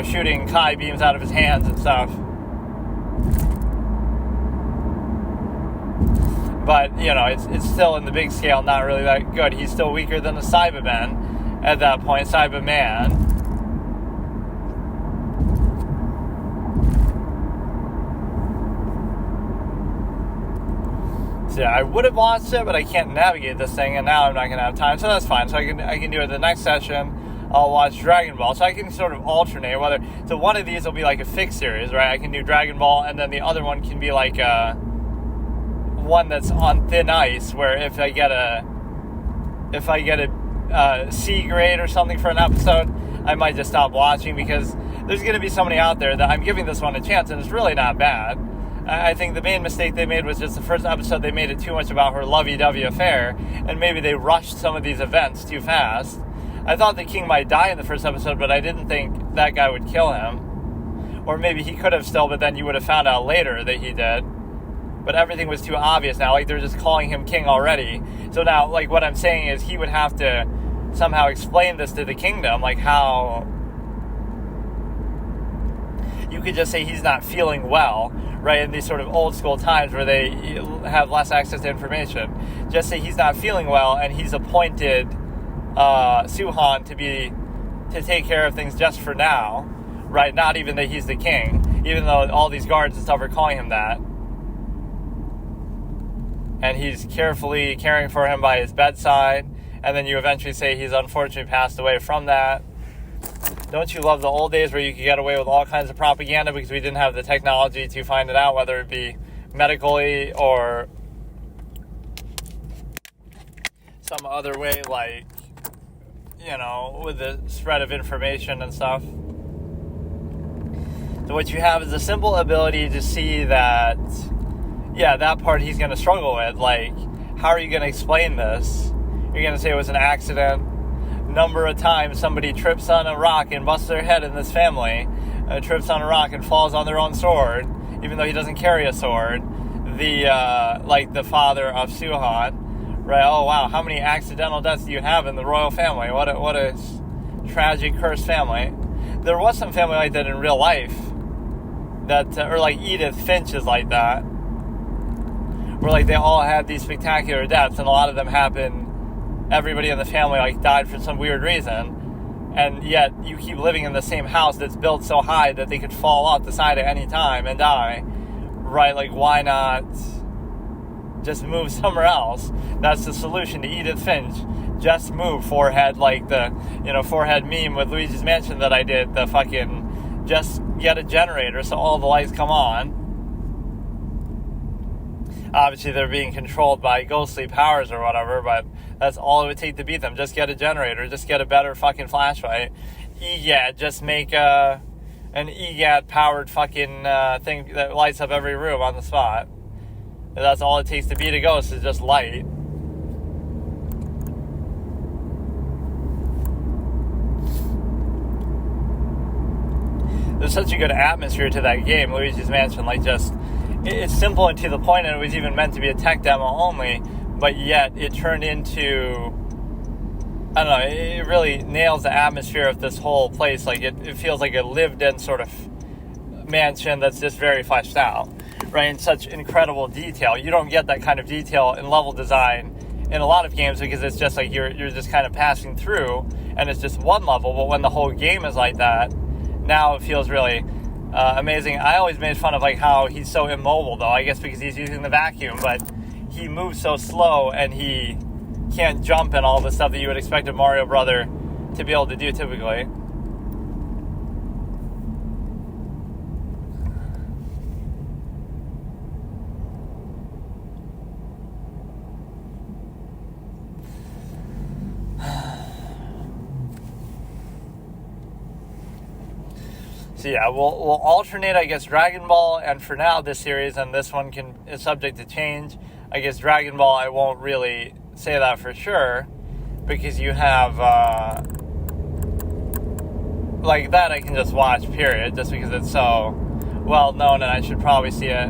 shooting Kai beams out of his hands and stuff. But, it's still in the big scale not really that good. He's still weaker than the Cyberman at that point, Cyberman. So yeah, I would have watched it, but I can't navigate this thing, and now I'm not going to have time, so that's fine. So I can do it the next session. I'll watch Dragon Ball, so I can sort of alternate so one of these will be like a fixed series, right? I can do Dragon Ball, and then the other one can be like one that's on thin ice, where if I get a C grade or something for an episode, I might just stop watching, because there's going to be somebody out there that I'm giving this one a chance, and it's really not bad. I think the main mistake they made was just the first episode, they made it too much about her lovey-dovey affair, and maybe they rushed some of these events too fast. I thought the king might die in the first episode, but I didn't think that guy would kill him. Or maybe he could have still, but then you would have found out later that he did. But everything was too obvious now, like they're just calling him king already. So now, like, what I'm saying is he would have to somehow explain this to the kingdom, like how you could just say he's not feeling well, right, in these sort of old school times where they have less access to information. Just say he's not feeling well, and he's appointed Suhan to take care of things just for now, right? Not even that he's the king, even though all these guards and stuff are calling him that. And he's carefully caring for him by his bedside, and then you eventually say he's unfortunately passed away from that. Don't you love the old days where you could get away with all kinds of propaganda because we didn't have the technology to find it out, whether it be medically or some other way, like, you know, with the spread of information and stuff. So what you have is a simple ability to see that, yeah, that part he's going to struggle with. Like, how are you going to explain this? You're going to say it was an accident. Number of times somebody trips on a rock and busts their head in this family, trips on a rock and falls on their own sword, even though he doesn't carry a sword. The father of Suhan, right? Oh wow, how many accidental deaths do you have in the royal family? What a tragic, cursed family. There was some family like that in real life, that or like Edith Finch is like that, where like they all had these spectacular deaths, and a lot of them happened. Everybody in the family like died for some weird reason, and yet you keep living in the same house that's built so high that they could fall off the side at any time and die, right? Like, why not just move somewhere else? That's the solution to Edith Finch. Just move. Forehead, like the, forehead meme with Luigi's Mansion that I did, the fucking, just get a generator so all the lights come on. Obviously, they're being controlled by ghostly powers or whatever, but that's all it would take to beat them. Just get a generator. Just get a better fucking flashlight. EGAT. Just make an EGAT-powered fucking thing that lights up every room on the spot. And that's all it takes to beat a ghost, is just light. There's such a good atmosphere to that game, Luigi's Mansion. Like, just... it's simple and to the point, and it was even meant to be a tech demo only, but yet it turned into, I don't know, it really nails the atmosphere of this whole place. Like, it feels like a lived-in sort of mansion that's just very fleshed out, right, in such incredible detail. You don't get that kind of detail in level design in a lot of games, because it's just like you're just kind of passing through, and it's just one level. But when the whole game is like that, now it feels really... amazing. I always made fun of like how he's so immobile, though, I guess because he's using the vacuum, but he moves so slow and he can't jump and all the stuff that you would expect a Mario brother to be able to do typically. So yeah, we'll alternate, I guess, Dragon Ball, and for now this series, and this one is subject to change. I guess Dragon Ball, I won't really say that for sure, because you have, like that I can just watch, period, just because it's so well known and I should probably see it.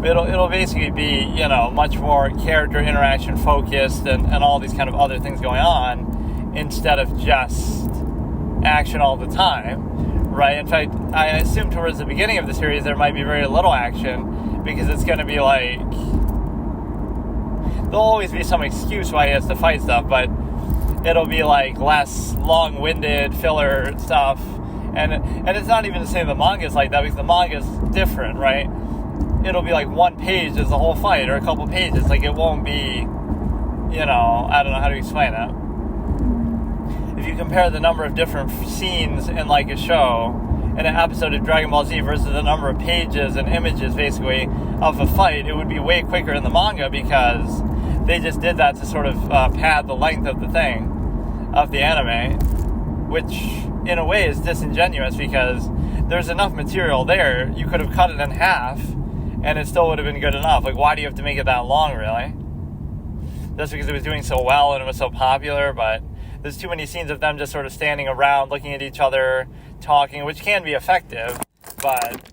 It'll basically be, much more character interaction focused and all these kind of other things going on, instead of just action all the time, right? In fact, I assume towards the beginning of the series there might be very little action, because it's going to be like, there'll always be some excuse why he has to fight stuff, but it'll be like less long-winded filler stuff, and it's not even to say the manga's like that, because the manga's different, right? It'll be like one page is the whole fight, or a couple pages. Like, it won't be, I don't know how to explain it. If you compare the number of different scenes in like a show, in an episode of Dragon Ball Z, versus the number of pages and images basically of a fight, it would be way quicker in the manga, because they just did that to sort of pad the length of the thing, of the anime, which in a way is disingenuous, because there's enough material there. You could have cut it in half and it still would have been good enough. Like, why do you have to make it that long, really? Just because it was doing so well and it was so popular, but there's too many scenes of them just sort of standing around, looking at each other, talking, which can be effective, but...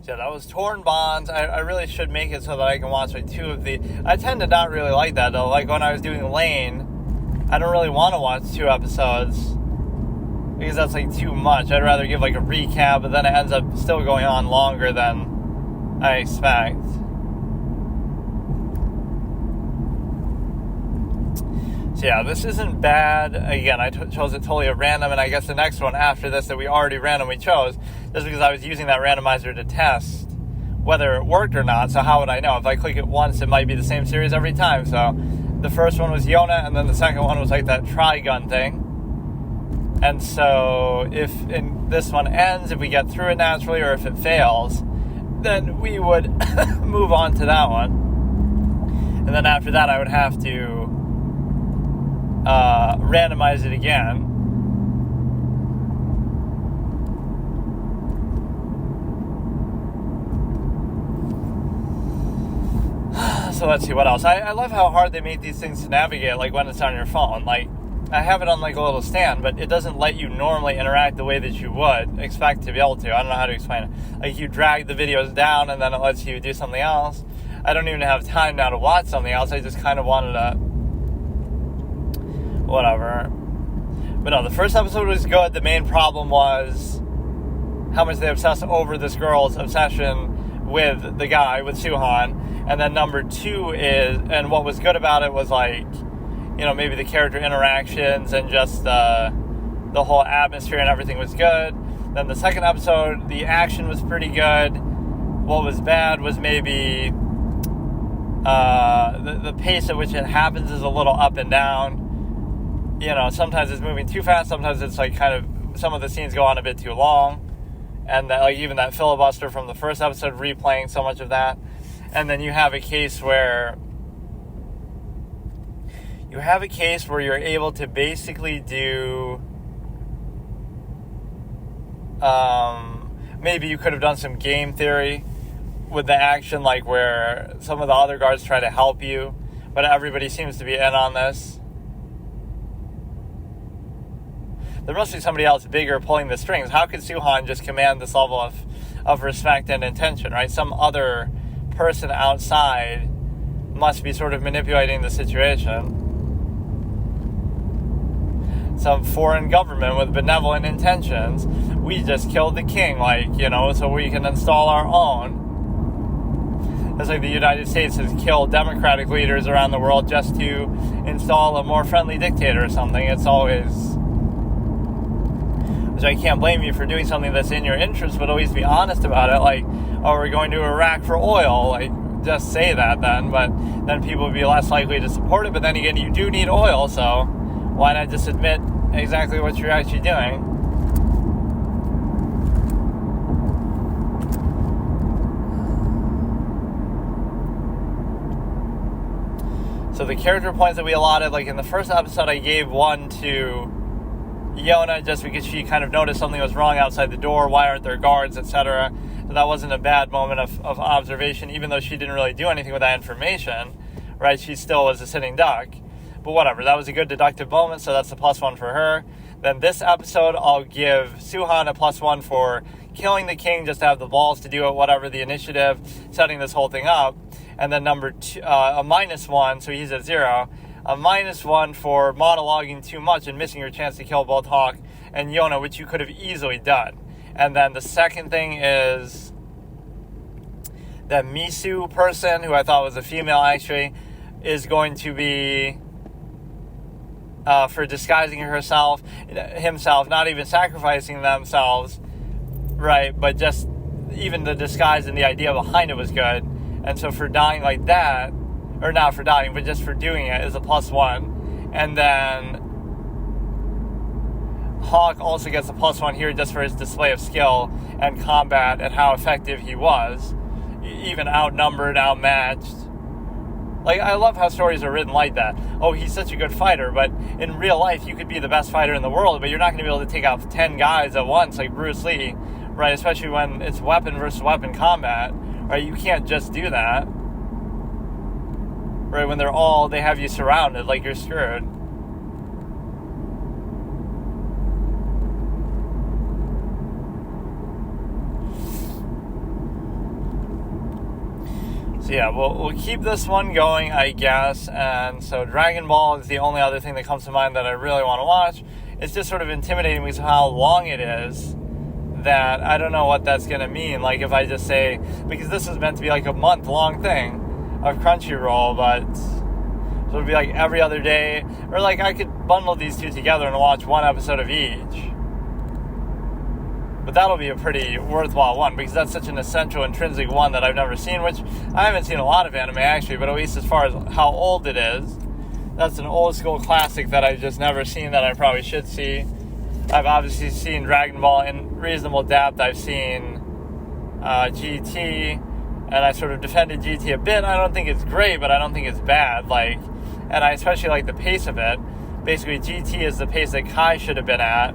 So that was Torn Bonds. I really should make it so that I can watch like two of the... I tend to not really like that, though. Like when I was doing Lane, I don't really want to watch 2 episodes, because that's like too much. I'd rather give like a recap, but then it ends up still going on longer than I expect. So So yeah, this isn't bad. Again, I chose it totally at random, and I guess the next one after this that we already randomly chose, just because I was using that randomizer to test whether it worked or not. So how would I know? If I click it once, it might be the same series every time. So the first one was Yona, and then the second one was like that Trigun thing. And so if this one ends, if we get through it naturally, or if it fails, then we would move on to that one. And then after that, I would have to randomize it again. So let's see what else. I love how hard they make these things to navigate, like when it's on your phone. Like, I have it on like a little stand, but it doesn't let you normally interact the way that you would expect to be able to. I don't know how to explain it. Like, you drag the videos down and then it lets you do something else. I don't even have time now to watch something else. I just kind of wanted to whatever. But no, the first episode was good. The main problem was how much they obsess over this girl's obsession with the guy, with Suhan. And then number two is, and what was good about it was like, you know, maybe the character interactions and just the whole atmosphere and everything was good. Then the second episode, the action was pretty good. What was bad was maybe the pace at which it happens is a little up and down. You know, sometimes it's moving too fast. Sometimes it's like kind of, some of the scenes go on a bit too long. And that, like, even that filibuster from the first episode, replaying so much of that. And then you have a case where you're able to basically do, maybe you could have done some game theory with the action, like where some of the other guards try to help you, but everybody seems to be in on this. There must be somebody else bigger pulling the strings. How could Suhan just command this level of respect and intention, right? Some other person outside must be sort of manipulating the situation. Some foreign government with benevolent intentions. We just killed the king, like, you know, so we can install our own. It's like the United States has killed democratic leaders around the world just to install a more friendly dictator or something. It's always... I can't blame you for doing something that's in your interest, but at least be honest about it. Like, oh, we're going to Iraq for oil. Like, just say that then, but then people would be less likely to support it. But then again, you do need oil, so why not just admit exactly what you're actually doing? So the character points that we allotted, like in the first episode, I gave one to Yona just because she kind of noticed something was wrong outside the door. Why aren't there guards, etc.? So that wasn't a bad moment of observation, even though she didn't really do anything with that information, right? She still was a sitting duck. But whatever, that was a good deductive moment, so that's a +1 for her. Then this episode, I'll give Suhan a +1 for killing the king, just to have the balls to do it, whatever the initiative, setting this whole thing up. And then number two, a -1, so he's at 0. A -1 for monologuing too much and missing your chance to kill both Hawk and Yona, which you could have easily done. And then the second thing is that Misu person, who I thought was a female actually, is going to be for disguising himself, not even sacrificing themselves, right? But just even the disguise and the idea behind it was good. And so for dying like that, or not for dying, but just for doing it, is a +1. And then Hawk also gets a +1 here just for his display of skill and combat and how effective he was. Even outnumbered, outmatched. Like, I love how stories are written like that. Oh, he's such a good fighter, but in real life, you could be the best fighter in the world, but you're not going to be able to take out 10 guys at once like Bruce Lee, right? Especially when it's weapon versus weapon combat, right? You can't just do that. Right, when they have you surrounded, like you're screwed. So yeah, we'll keep this one going, I guess. And so Dragon Ball is the only other thing that comes to mind that I really want to watch. It's just sort of intimidating because of how long it is, that I don't know what that's going to mean. Like, if I just say, because this was meant to be like a month-long thing of Crunchyroll, but So it'd be like every other day, or like I could bundle these two together and watch one episode of each. But that'll be a pretty worthwhile one, because that's such an essential, intrinsic one that I've never seen, which I haven't seen a lot of anime actually, but at least as far as how old it is, that's an old school classic that I've just never seen that I probably should see. I've obviously seen Dragon Ball in reasonable depth. I've seen GT, and I sort of defended GT a bit. I don't think it's great, but I don't think it's bad. And I especially like the pace of it. Basically, GT is the pace that Kai should have been at,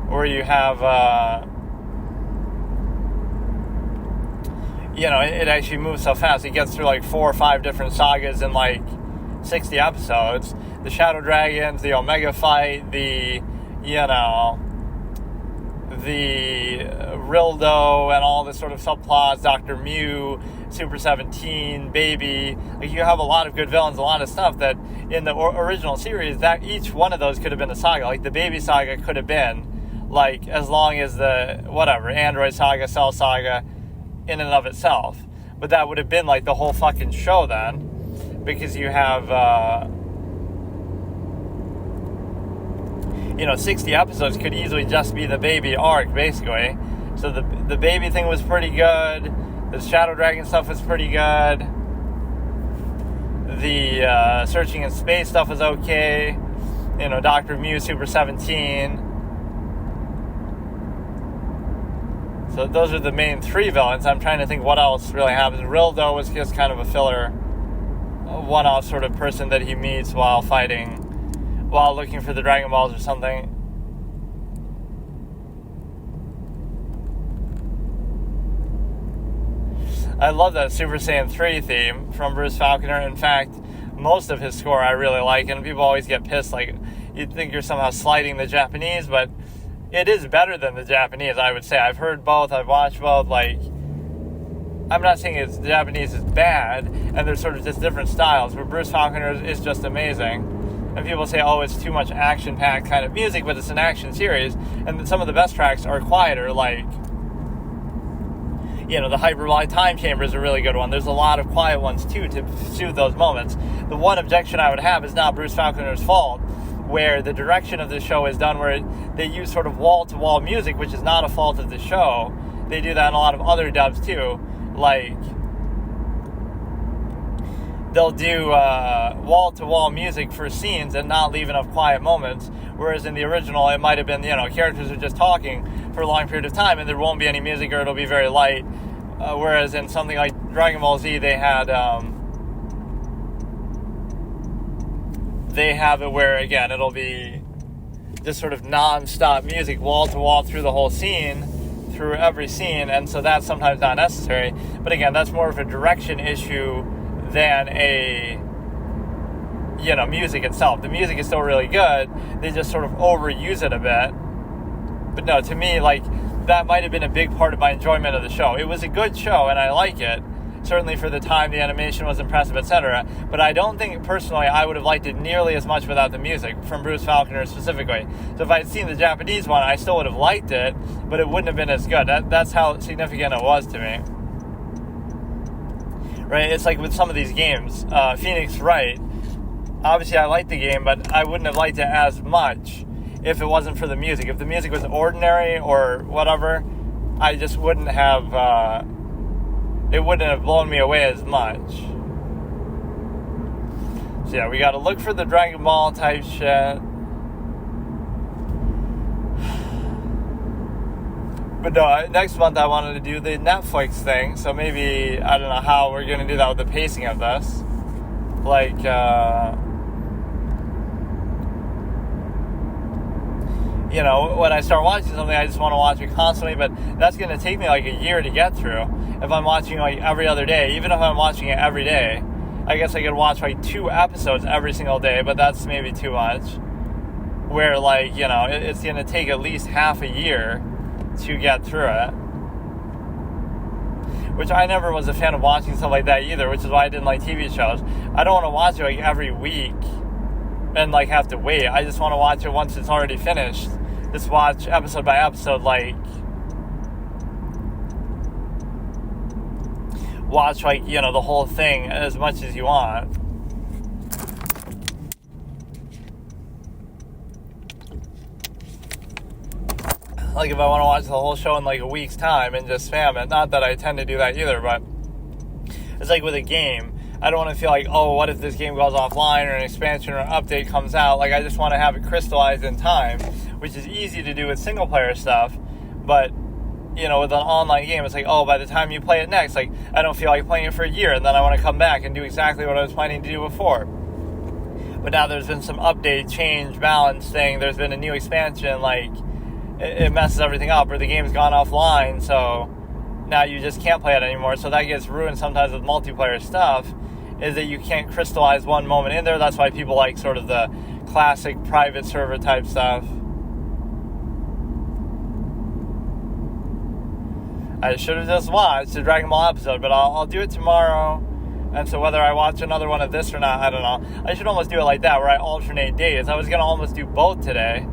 where you have, it actually moves so fast. It gets through like 4 or 5 different sagas in like 60 episodes. The Shadow Dragons, the Omega fight, the Rildo and all this sort of subplots, Dr. Mew, Super 17, Baby. Like, you have a lot of good villains, a lot of stuff that in the original series, that each one of those could have been a saga. Like, the Baby saga could have been, like, as long as the, Android saga, Cell saga, in and of itself. But that would have been, like, the whole fucking show then. Because you have, 60 episodes could easily just be the Baby arc, basically. So the Baby thing was pretty good. The Shadow Dragon stuff was pretty good. The Searching in Space stuff was okay. Dr. Mew, Super 17. So those are the main 3 villains. I'm trying to think what else really happens. Rildo was just kind of a filler, one-off sort of person that he meets while looking for the Dragon Balls or something. I love that Super Saiyan 3 theme from Bruce Falconer. In fact, most of his score I really like, and people always get pissed, like, you'd think you're somehow slighting the Japanese, but it is better than the Japanese, I would say. I've heard both, I've watched both. Like, I'm not saying the Japanese is bad, and they're sort of just different styles, but Bruce Falconer is just amazing. And people say, oh, it's too much action-packed kind of music, but it's an action series, and some of the best tracks are quieter, like, the Hyperbolic Time Chamber is a really good one. There's a lot of quiet ones, too, to soothe those moments. The one objection I would have is not Bruce Falconer's fault, where the direction of the show is done where they use sort of wall-to-wall music, which is not a fault of the show. They do that in a lot of other dubs, too. Like, they'll do wall-to-wall music for scenes and not leave enough quiet moments, whereas in the original, it might have been, characters are just talking for a long period of time, and there won't be any music, or it'll be very light, whereas in something like Dragon Ball Z, they have it where, again, it'll be just sort of non-stop music, wall-to-wall through the whole scene, through every scene, and so that's sometimes not necessary. But again, that's more of a direction issue than a, music itself. The music is still really good. They just sort of overuse it a bit. But no, to me, like, that might have been a big part of my enjoyment of the show. It was a good show, and I like it. Certainly for the time, the animation was impressive, etc. But I don't think, personally, I would have liked it nearly as much without the music, from Bruce Falconer specifically. So if I'd seen the Japanese one, I still would have liked it, but it wouldn't have been as good. That's how significant it was to me. Right? It's like with some of these games. Phoenix Wright, obviously I liked the game, but I wouldn't have liked it as much if it wasn't for the music. If the music was ordinary or whatever, I just wouldn't have... it wouldn't have blown me away as much. So yeah, we gotta look for the Dragon Ball type shit. But no, next month I wanted to do the Netflix thing, so maybe, I don't know how we're gonna do that with the pacing of this. Like, when I start watching something, I just want to watch it constantly, but that's going to take me like a year to get through. If I'm watching like every other day, even if I'm watching it every day, I guess I could watch like 2 episodes every single day, but that's maybe too much. Where like, it's going to take at least half a year to get through it. Which I never was a fan of watching stuff like that either, which is why I didn't like TV shows. I don't want to watch it like every week and like have to wait. I just want to watch it once it's already finished. Just watch episode by episode, like watch like, the whole thing as much as you want. like if I want to watch the whole show in like a week's time and just spam it, not that I tend to do that either, but it's like with a game. I don't want to feel like, oh, what if this game goes offline or an expansion or an update comes out? Like, I just want to have it crystallized in time, which is easy to do with single-player stuff. But, you know, with an online game, it's like, oh, by the time you play it next, like, I don't feel like playing it for a year, and then I want to come back and do exactly what I was planning to do before. But now there's been some update, change, balance thing. There's been a new expansion, like, it messes everything up, or the game's gone offline, so now you just can't play it anymore. So that gets ruined sometimes with multiplayer stuff, is that you can't crystallize one moment in there. That's why people like sort of the classic private server type stuff. I should have just watched the Dragon Ball episode, but I'll do it tomorrow. And so whether I watch another one of this or not, I don't know. I should almost do it like that, where I alternate days. I was going to almost do both today,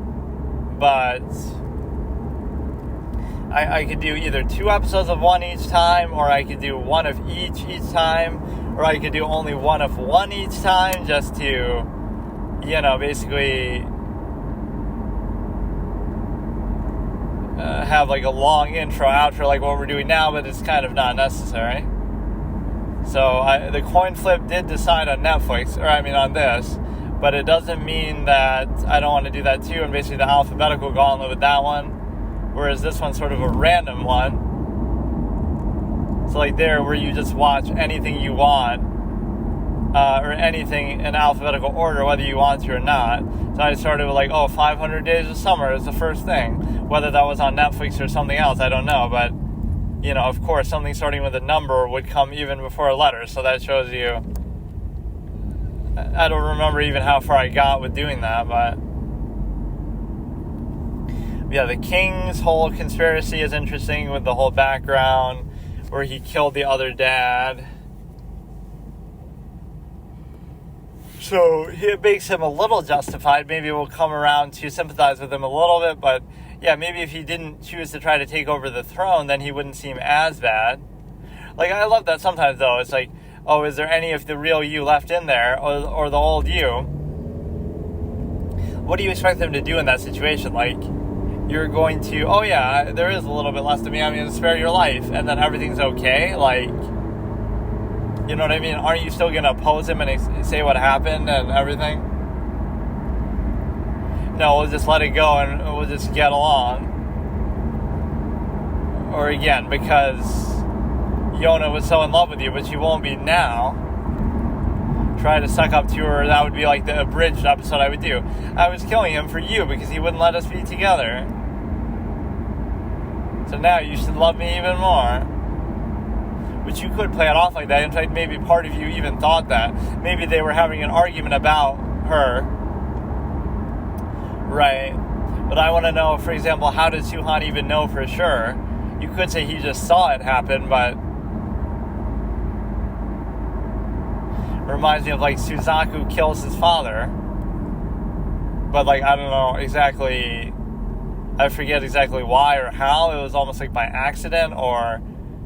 but I could do either 2 episodes of one each time, or I could do one of each time, or I could do only one of one each time, just to, you know, basically have like a long intro, outro, like what we're doing now, but it's kind of not necessary. So the coin flip did decide on Netflix, or I mean on this, but it doesn't mean that I don't want to do that too, and basically the alphabetical gauntlet with that one. Whereas this one's sort of a random one. So like there, where you just watch anything you want, or anything in alphabetical order, whether you want to or not. So I started with like, 500 Days of Summer is the first thing. Whether that was on Netflix or something else, I don't know. But, you know, of course, something starting with a number would come even before a letter. So that shows you, I don't remember even how far I got with doing that, but yeah, the King's whole conspiracy is interesting with the whole background where he killed the other dad. So it makes him a little justified. Maybe we'll come around to sympathize with him a little bit, but yeah, maybe if he didn't choose to try to take over the throne, then he wouldn't seem as bad. Like, I love that sometimes, though. It's like, oh, is there any of the real you left in there, or the old you? What do you expect them to do in that situation? Like, you're going to, oh yeah, there is a little bit less to me, I'm going to spare your life, and then everything's okay? Like, you know what I mean? Aren't you still going to oppose him and say what happened and everything? No, we'll just let it go and we'll just get along. Or again, because Yona was so in love with you, but she won't be now. Try to suck up to her, that would be like the abridged episode I would do. I was killing him for you because he wouldn't let us be together. So now you should love me even more. Which you could play it off like that. In fact, maybe part of you even thought that. Maybe they were having an argument about her. Right. But I want to know, for example, how did Suhan even know for sure? You could say he just saw it happen, but reminds me of like Suzaku kills his father, but like I don't know exactly, I forget exactly why or how. It was almost like by accident, or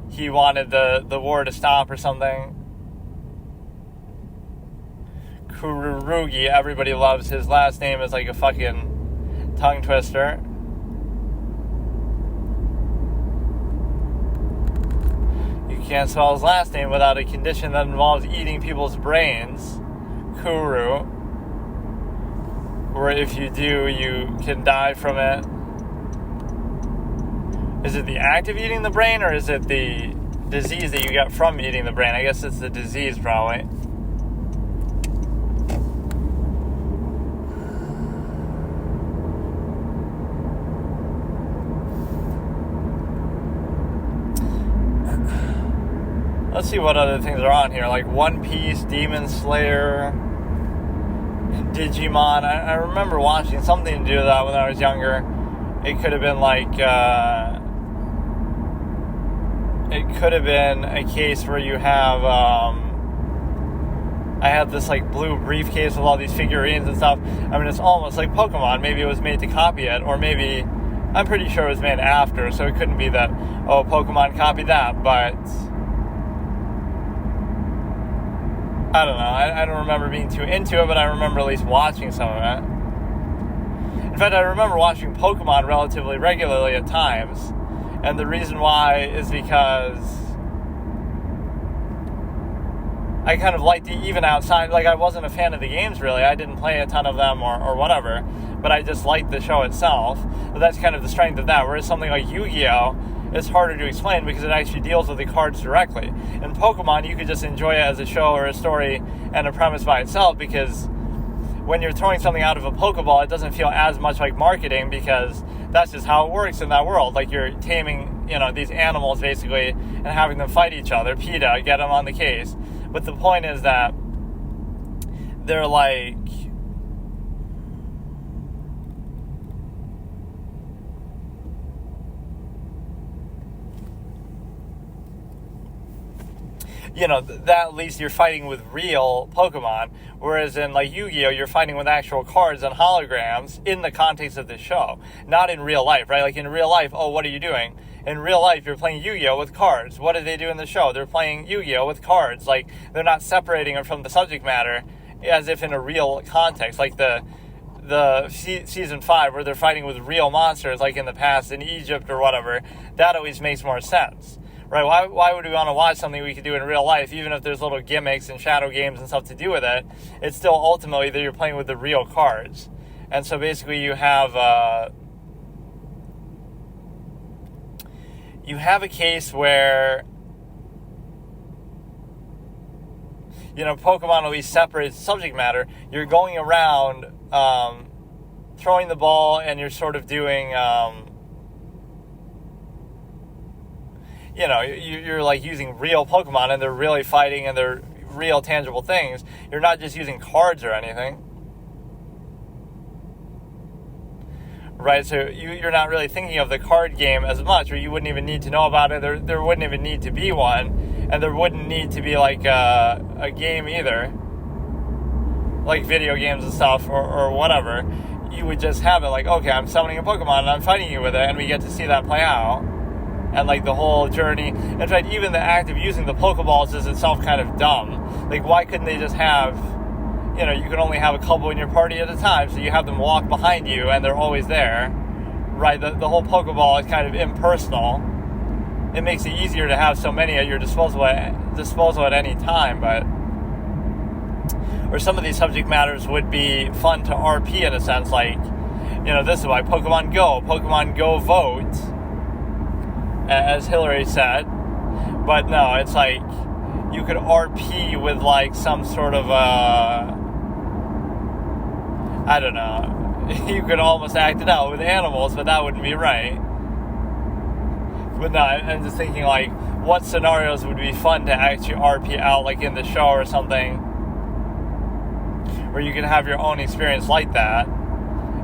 he wanted the war to stop or something. Kururugi, everybody loves his last name, is like a fucking tongue twister. Can't spell his last name without a condition that involves eating people's brains. Kuru. Or if you do, you can die from it. Is it the act of eating the brain, or is it the disease that you get from eating the brain? I guess it's the disease, probably. Let's see what other things are on here, like One Piece, Demon Slayer, Digimon. I remember watching something to do with that when I was younger. It could have been like, it could have been a case where you have, I had this like blue briefcase with all these figurines and stuff. I mean, it's almost like Pokemon. Maybe it was made to copy it, or maybe, I'm pretty sure it was made after, so it couldn't be that, oh, Pokemon copied that, but I don't know. I don't remember being too into it, but I remember at least watching some of it. In In fact, I remember watching Pokemon relatively regularly at times, and the reason why is because I kind of liked it even outside. Like, I wasn't a fan of the games, really. I didn't play a ton of them or whatever, but I just liked the show itself. But that's kind of the strength of that, whereas something like Yu-Gi-Oh! Is harder to explain because it actually deals with the cards directly. In Pokemon, you could just enjoy it as a show or a story and a premise by itself, because when you're throwing something out of a Pokeball, it doesn't feel as much like marketing, because that's just how it works in that world. Like, you're taming, these animals, basically, and having them fight each other. PETA, get them on the case. But the point is that they're like... that at least you're fighting with real Pokemon, whereas in, like, Yu-Gi-Oh!, you're fighting with actual cards and holograms in the context of the show, not in real life, right? Like, in real life, what are you doing? In real life, you're playing Yu-Gi-Oh! With cards. What do they do in the show? They're playing Yu-Gi-Oh! With cards. Like, they're not separating it from the subject matter as if in a real context, like the season 5, where they're fighting with real monsters, like in the past in Egypt or whatever. That always makes more sense. Right, why would we want to watch something we could do in real life, even if there's little gimmicks and shadow games and stuff to do with it? It's still ultimately that you're playing with the real cards. And so basically you have a case where, Pokemon at least separates subject matter. You're going around throwing the ball, and you're sort of doing... you're like using real Pokemon, and they're really fighting, and they're real tangible things. You're not just using cards or anything. Right, so you're not really thinking of the card game as much, or you wouldn't even need to know about it. There wouldn't even need to be one, and there wouldn't need to be like a game either. Like video games and stuff, or whatever. You would just have it like, okay, I'm summoning a Pokemon, and I'm fighting you with it, and we get to see that play out. And, like, the whole journey. In fact, even the act of using the Pokeballs is itself kind of dumb. Like, why couldn't they just have, you can only have a couple in your party at a time, so you have them walk behind you, and they're always there. Right? The whole Pokeball is kind of impersonal. It makes it easier to have so many at your disposal at any time, but... Or some of these subject matters would be fun to RP in a sense, like, this is why Pokemon Go vote, as Hillary said. But no, it's like you could RP with like some sort of I don't know, you could almost act it out with animals, but that wouldn't be right. But no, I'm just thinking, like, what scenarios would be fun to actually RP out, like in the show or something, where you can have your own experience like that.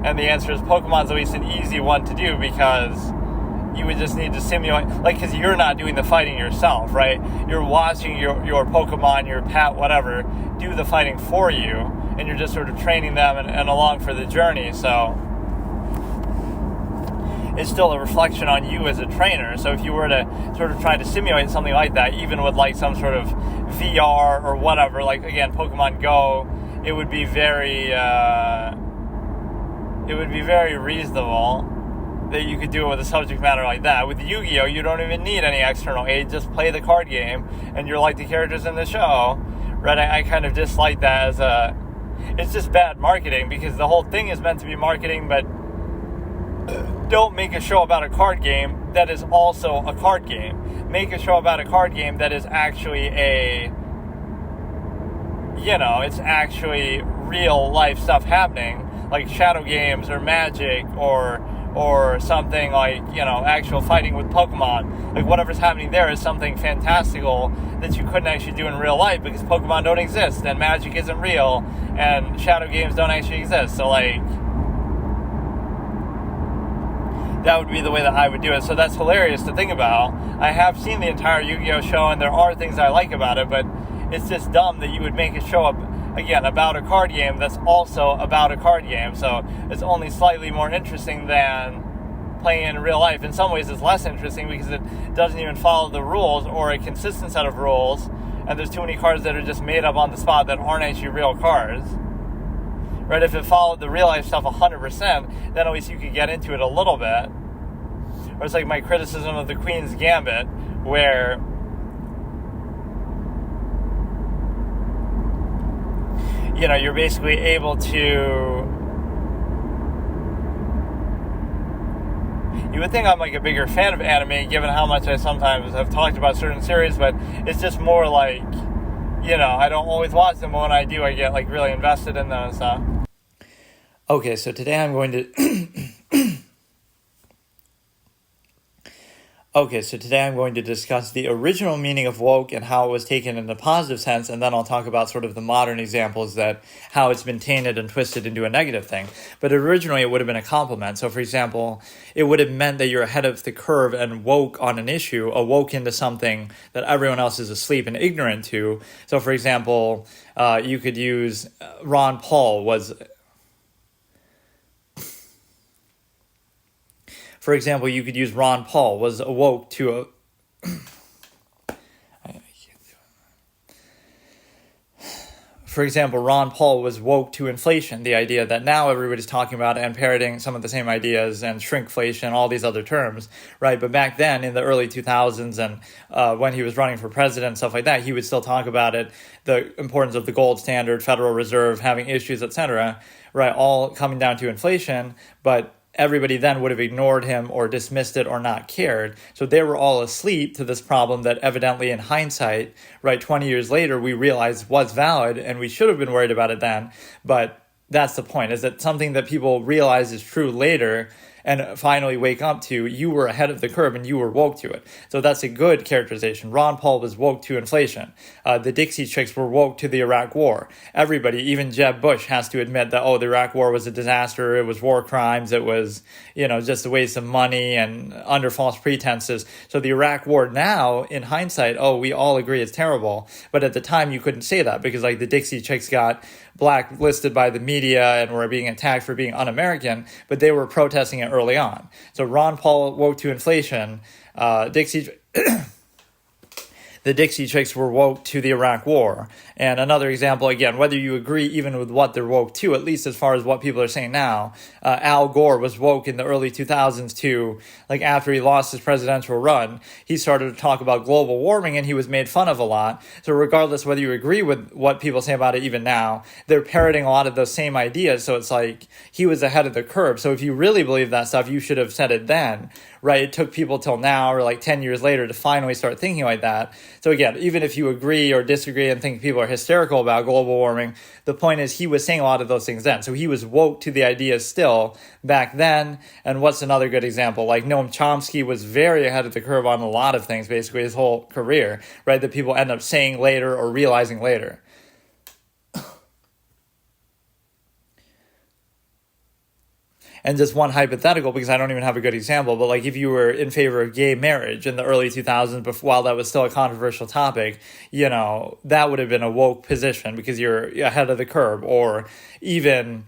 And the answer is Pokemon's at least an easy one to do, because you would just need to simulate, like, because you're not doing the fighting yourself, right? You're watching your Pokemon, your pet, whatever, do the fighting for you, and you're just sort of training them and along for the journey, so it's still a reflection on you as a trainer. So if you were to sort of try to simulate something like that, even with like some sort of VR or whatever, like, again, Pokemon Go, it would be very reasonable that you could do it with a subject matter like that. With Yu-Gi-Oh!, you don't even need any external aid. Just play the card game, and you're like the characters in the show. Right? I kind of dislike that as it's just bad marketing, because the whole thing is meant to be marketing, but don't make a show about a card game that is also a card game. Make a show about a card game that is actually it's actually real life stuff happening, like shadow games or Magic or something like, actual fighting with Pokemon. Like, whatever's happening there is something fantastical that you couldn't actually do in real life, because Pokemon don't exist, and Magic isn't real, and shadow games don't actually exist. So, like, that would be the way that I would do it. So that's hilarious to think about. I have seen the entire Yu-Gi-Oh! Show, and there are things I like about it, but it's just dumb that you would make a show again, about a card game that's also about a card game. So it's only slightly more interesting than playing in real life. In some ways, it's less interesting because it doesn't even follow the rules or a consistent set of rules, and there's too many cards that are just made up on the spot that aren't actually real cards. right? If it followed the real life stuff 100%, then at least you could get into it a little bit. Or it's like my criticism of the Queen's Gambit, where you're basically able to. You would think I'm like a bigger fan of anime, given how much I sometimes have talked about certain series, but it's just more like, I don't always watch them, but when I do, I get like really invested in them and stuff. Okay, so today I'm going to discuss the original meaning of woke and how it was taken in a positive sense, and then I'll talk about sort of the modern examples how it's been tainted and twisted into a negative thing. But originally it would have been a compliment. So for example, it would have meant that you're ahead of the curve and woke on an issue, awoke into something that everyone else is asleep and ignorant to. So for example, you could use Ron Paul was... For example, you could use Ron Paul was awoke to a... For example, Ron Paul was woke to inflation, the idea that now everybody's talking about and parroting some of the same ideas, and shrinkflation, all these other terms, right? But back then, in the early 2000s, and when he was running for president and stuff like that, he would still talk about it, the importance of the gold standard, Federal Reserve having issues, etc., right? All coming down to inflation, but everybody then would have ignored him or dismissed it or not cared. So they were all asleep to this problem that evidently in hindsight, right, 20 years later, we realized was valid and we should have been worried about it then. But that's the point, is that something that people realize is true later and finally wake up to, you were ahead of the curve and you were woke to it. So that's a good characterization. Ron Paul was woke to inflation. The Dixie Chicks were woke to the Iraq War. Everybody, even Jeb Bush, has to admit that, the Iraq War was a disaster. It was war crimes. It was, just a waste of money and under false pretenses. So the Iraq War now, in hindsight, we all agree it's terrible. But at the time, you couldn't say that because like the Dixie Chicks got blacklisted by the media and were being attacked for being un-American, but they were protesting it early on. So Ron Paul woke to inflation. The Dixie Chicks were woke to the Iraq War. And another example, again, whether you agree even with what they're woke to, at least as far as what people are saying now, Al Gore was woke in the early 2000s to, like after he lost his presidential run, he started to talk about global warming and he was made fun of a lot. So regardless whether you agree with what people say about it even now, they're parroting a lot of those same ideas. So it's like he was ahead of the curve. So if you really believe that stuff, you should have said it then, right? It took people till now or like 10 years later to finally start thinking like that. So again, even if you agree or disagree and think people are hysterical about global warming, the point is he was saying a lot of those things then. So he was woke to the ideas still back then. And what's another good example? Like Noam Chomsky was very ahead of the curve on a lot of things, basically his whole career, right? That people end up saying later or realizing later. And just one hypothetical, because I don't even have a good example, but like if you were in favor of gay marriage in the early 2000s, while that was still a controversial topic, that would have been a woke position because you're ahead of the curve. Or even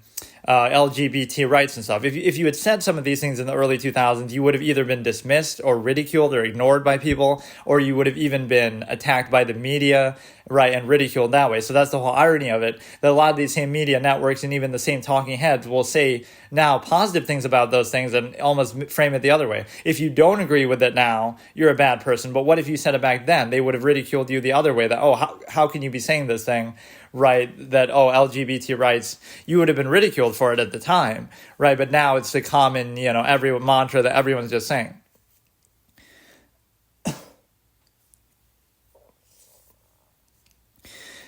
LGBT rights and stuff. If you had said some of these things in the early 2000s, you would have either been dismissed or ridiculed or ignored by people, or you would have even been attacked by the media, right, and ridiculed that way. So that's the whole irony of it, that a lot of these same media networks and even the same talking heads will say now positive things about those things and almost frame it the other way. If you don't agree with it now, you're a bad person. But what if you said it back then? They would have ridiculed you the other way, that, how can you be saying this thing, right, that, LGBT rights, you would have been ridiculed for it at the time, right? But now it's the common, every mantra that everyone's just saying.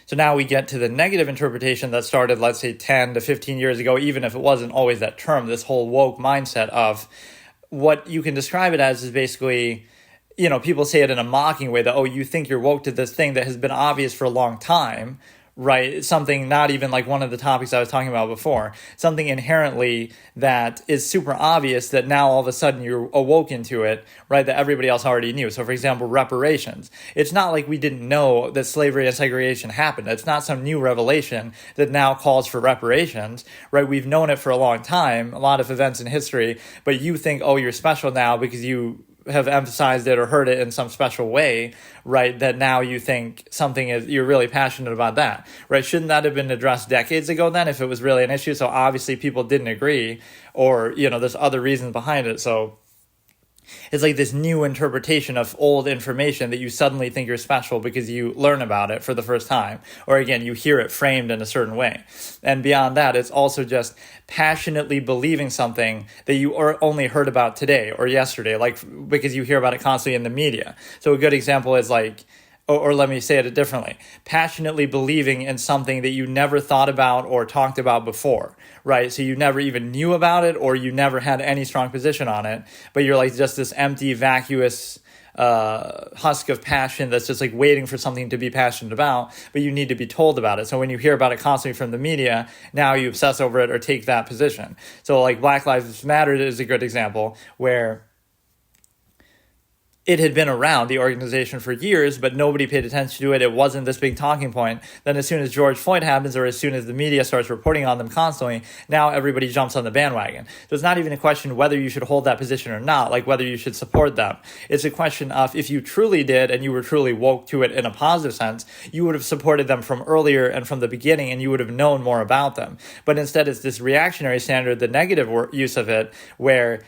So now we get to the negative interpretation that started, let's say, 10 to 15 years ago, even if it wasn't always that term, this whole woke mindset of what you can describe it as is basically, people say it in a mocking way that, you think you're woke to this thing that has been obvious for a long time, right? Something not even like one of the topics I was talking about before, something inherently that is super obvious that now all of a sudden you're awoken to it, right? That everybody else already knew. So for example, reparations. It's not like we didn't know that slavery and segregation happened. It's not some new revelation that now calls for reparations, right? We've known it for a long time, a lot of events in history, but you think, you're special now because you have emphasized it or heard it in some special way, right, that now you think something is, you're really passionate about that, right? Shouldn't that have been addressed decades ago then if it was really an issue? So obviously people didn't agree, or, there's other reasons behind it. So it's like this new interpretation of old information that you suddenly think you're special because you learn about it for the first time. Or again, you hear it framed in a certain way. And beyond that, it's also just passionately believing something that you only heard about today or yesterday, like because you hear about it constantly in the media. So a good example is like, or let me say it differently, passionately believing in something that you never thought about or talked about before, right? So you never even knew about it, or you never had any strong position on it, but you're like just this empty, vacuous husk of passion that's just like waiting for something to be passionate about, but you need to be told about it. So when you hear about it constantly from the media, now you obsess over it or take that position. So like Black Lives Matter is a good example where it had been around, the organization, for years, but nobody paid attention to it. It wasn't this big talking point. Then as soon as George Floyd happens, or as soon as the media starts reporting on them constantly, now everybody jumps on the bandwagon. So it's not even a question whether you should hold that position or not, like whether you should support them. It's a question of if you truly did and you were truly woke to it in a positive sense, you would have supported them from earlier and from the beginning, and you would have known more about them. But instead, it's this reactionary standard, the negative use of it, where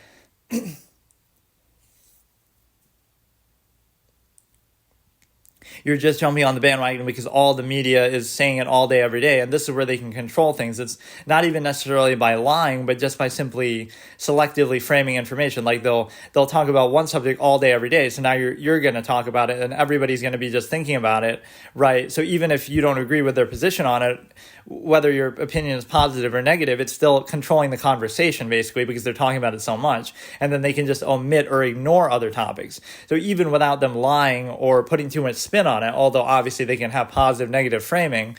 you're just jumping on the bandwagon because all the media is saying it all day, every day. And this is where they can control things. It's not even necessarily by lying, but just by simply selectively framing information. Like they'll talk about one subject all day, every day. So now you're going to talk about it, and everybody's going to be just thinking about it, right? So even if you don't agree with their position on it, whether your opinion is positive or negative, it's still controlling the conversation, basically, because they're talking about it so much. And then they can just omit or ignore other topics. So even without them lying or putting too much spin on it, although obviously they can have positive, negative framing,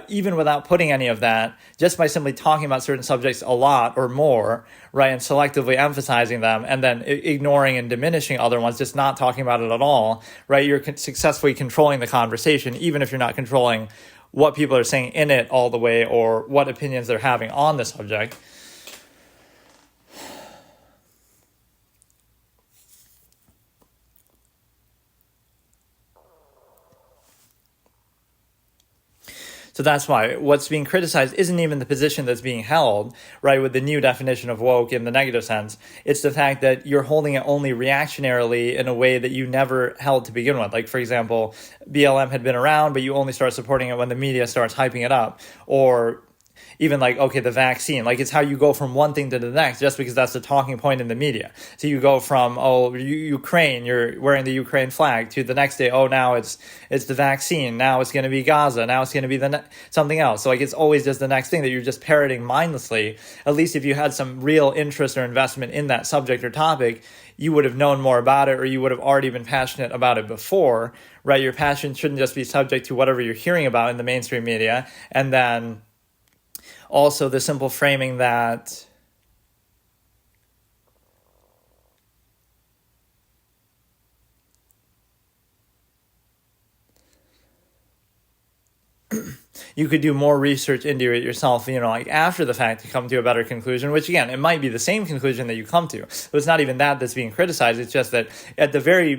even without putting any of that, just by simply talking about certain subjects a lot or more, right, and selectively emphasizing them, and then ignoring and diminishing other ones, just not talking about it at all, right, you're successfully controlling the conversation, even if you're not controlling what people are saying in it all the way, or what opinions they're having on the subject. So that's why what's being criticized isn't even the position that's being held, right, with the new definition of woke in the negative sense. It's the fact that you're holding it only reactionarily in a way that you never held to begin with. Like, for example, BLM had been around, but you only start supporting it when the media starts hyping it up. Or even like, okay, the vaccine, like it's how you go from one thing to the next just because that's the talking point in the media. So you go from, Ukraine, you're wearing the Ukraine flag, to the next day, now it's the vaccine, now it's going to be Gaza, now it's going to be something else. So like it's always just the next thing that you're just parroting mindlessly. At least if you had some real interest or investment in that subject or topic, you would have known more about it, or you would have already been passionate about it before, right? Your passion shouldn't just be subject to whatever you're hearing about in the mainstream media. And then also the simple framing that you could do more research into it yourself, like after the fact, to come to a better conclusion, which again, it might be the same conclusion that you come to. But it's not even that's being criticized. It's just that at the very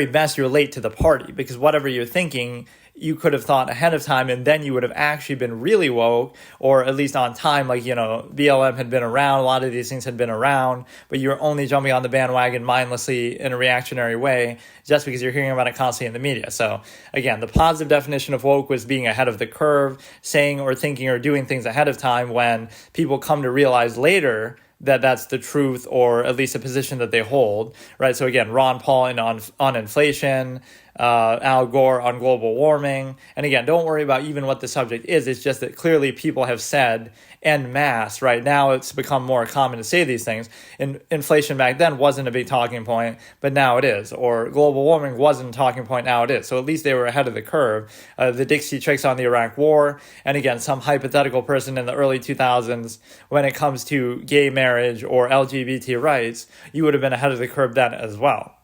best, you're late to the party, because whatever you're thinking, you could have thought ahead of time, and then you would have actually been really woke, or at least on time. Like, BLM had been around, a lot of these things had been around, but you're only jumping on the bandwagon mindlessly in a reactionary way just because you're hearing about it constantly in the media. So again, the positive definition of woke was being ahead of the curve, saying or thinking or doing things ahead of time when people come to realize later that that's the truth, or at least a position that they hold, right? So again, Ron Paul on inflation, Al Gore on global warming. And again, don't worry about even what the subject is. It's just that clearly people have said en masse, right? Now it's become more common to say these things. Inflation back then wasn't a big talking point, but now it is. Or global warming wasn't a talking point, now it is. So at least they were ahead of the curve. The Dixie Chicks on the Iraq War, and again, some hypothetical person in the early 2000s, when it comes to gay marriage or LGBT rights, you would have been ahead of the curve then as well.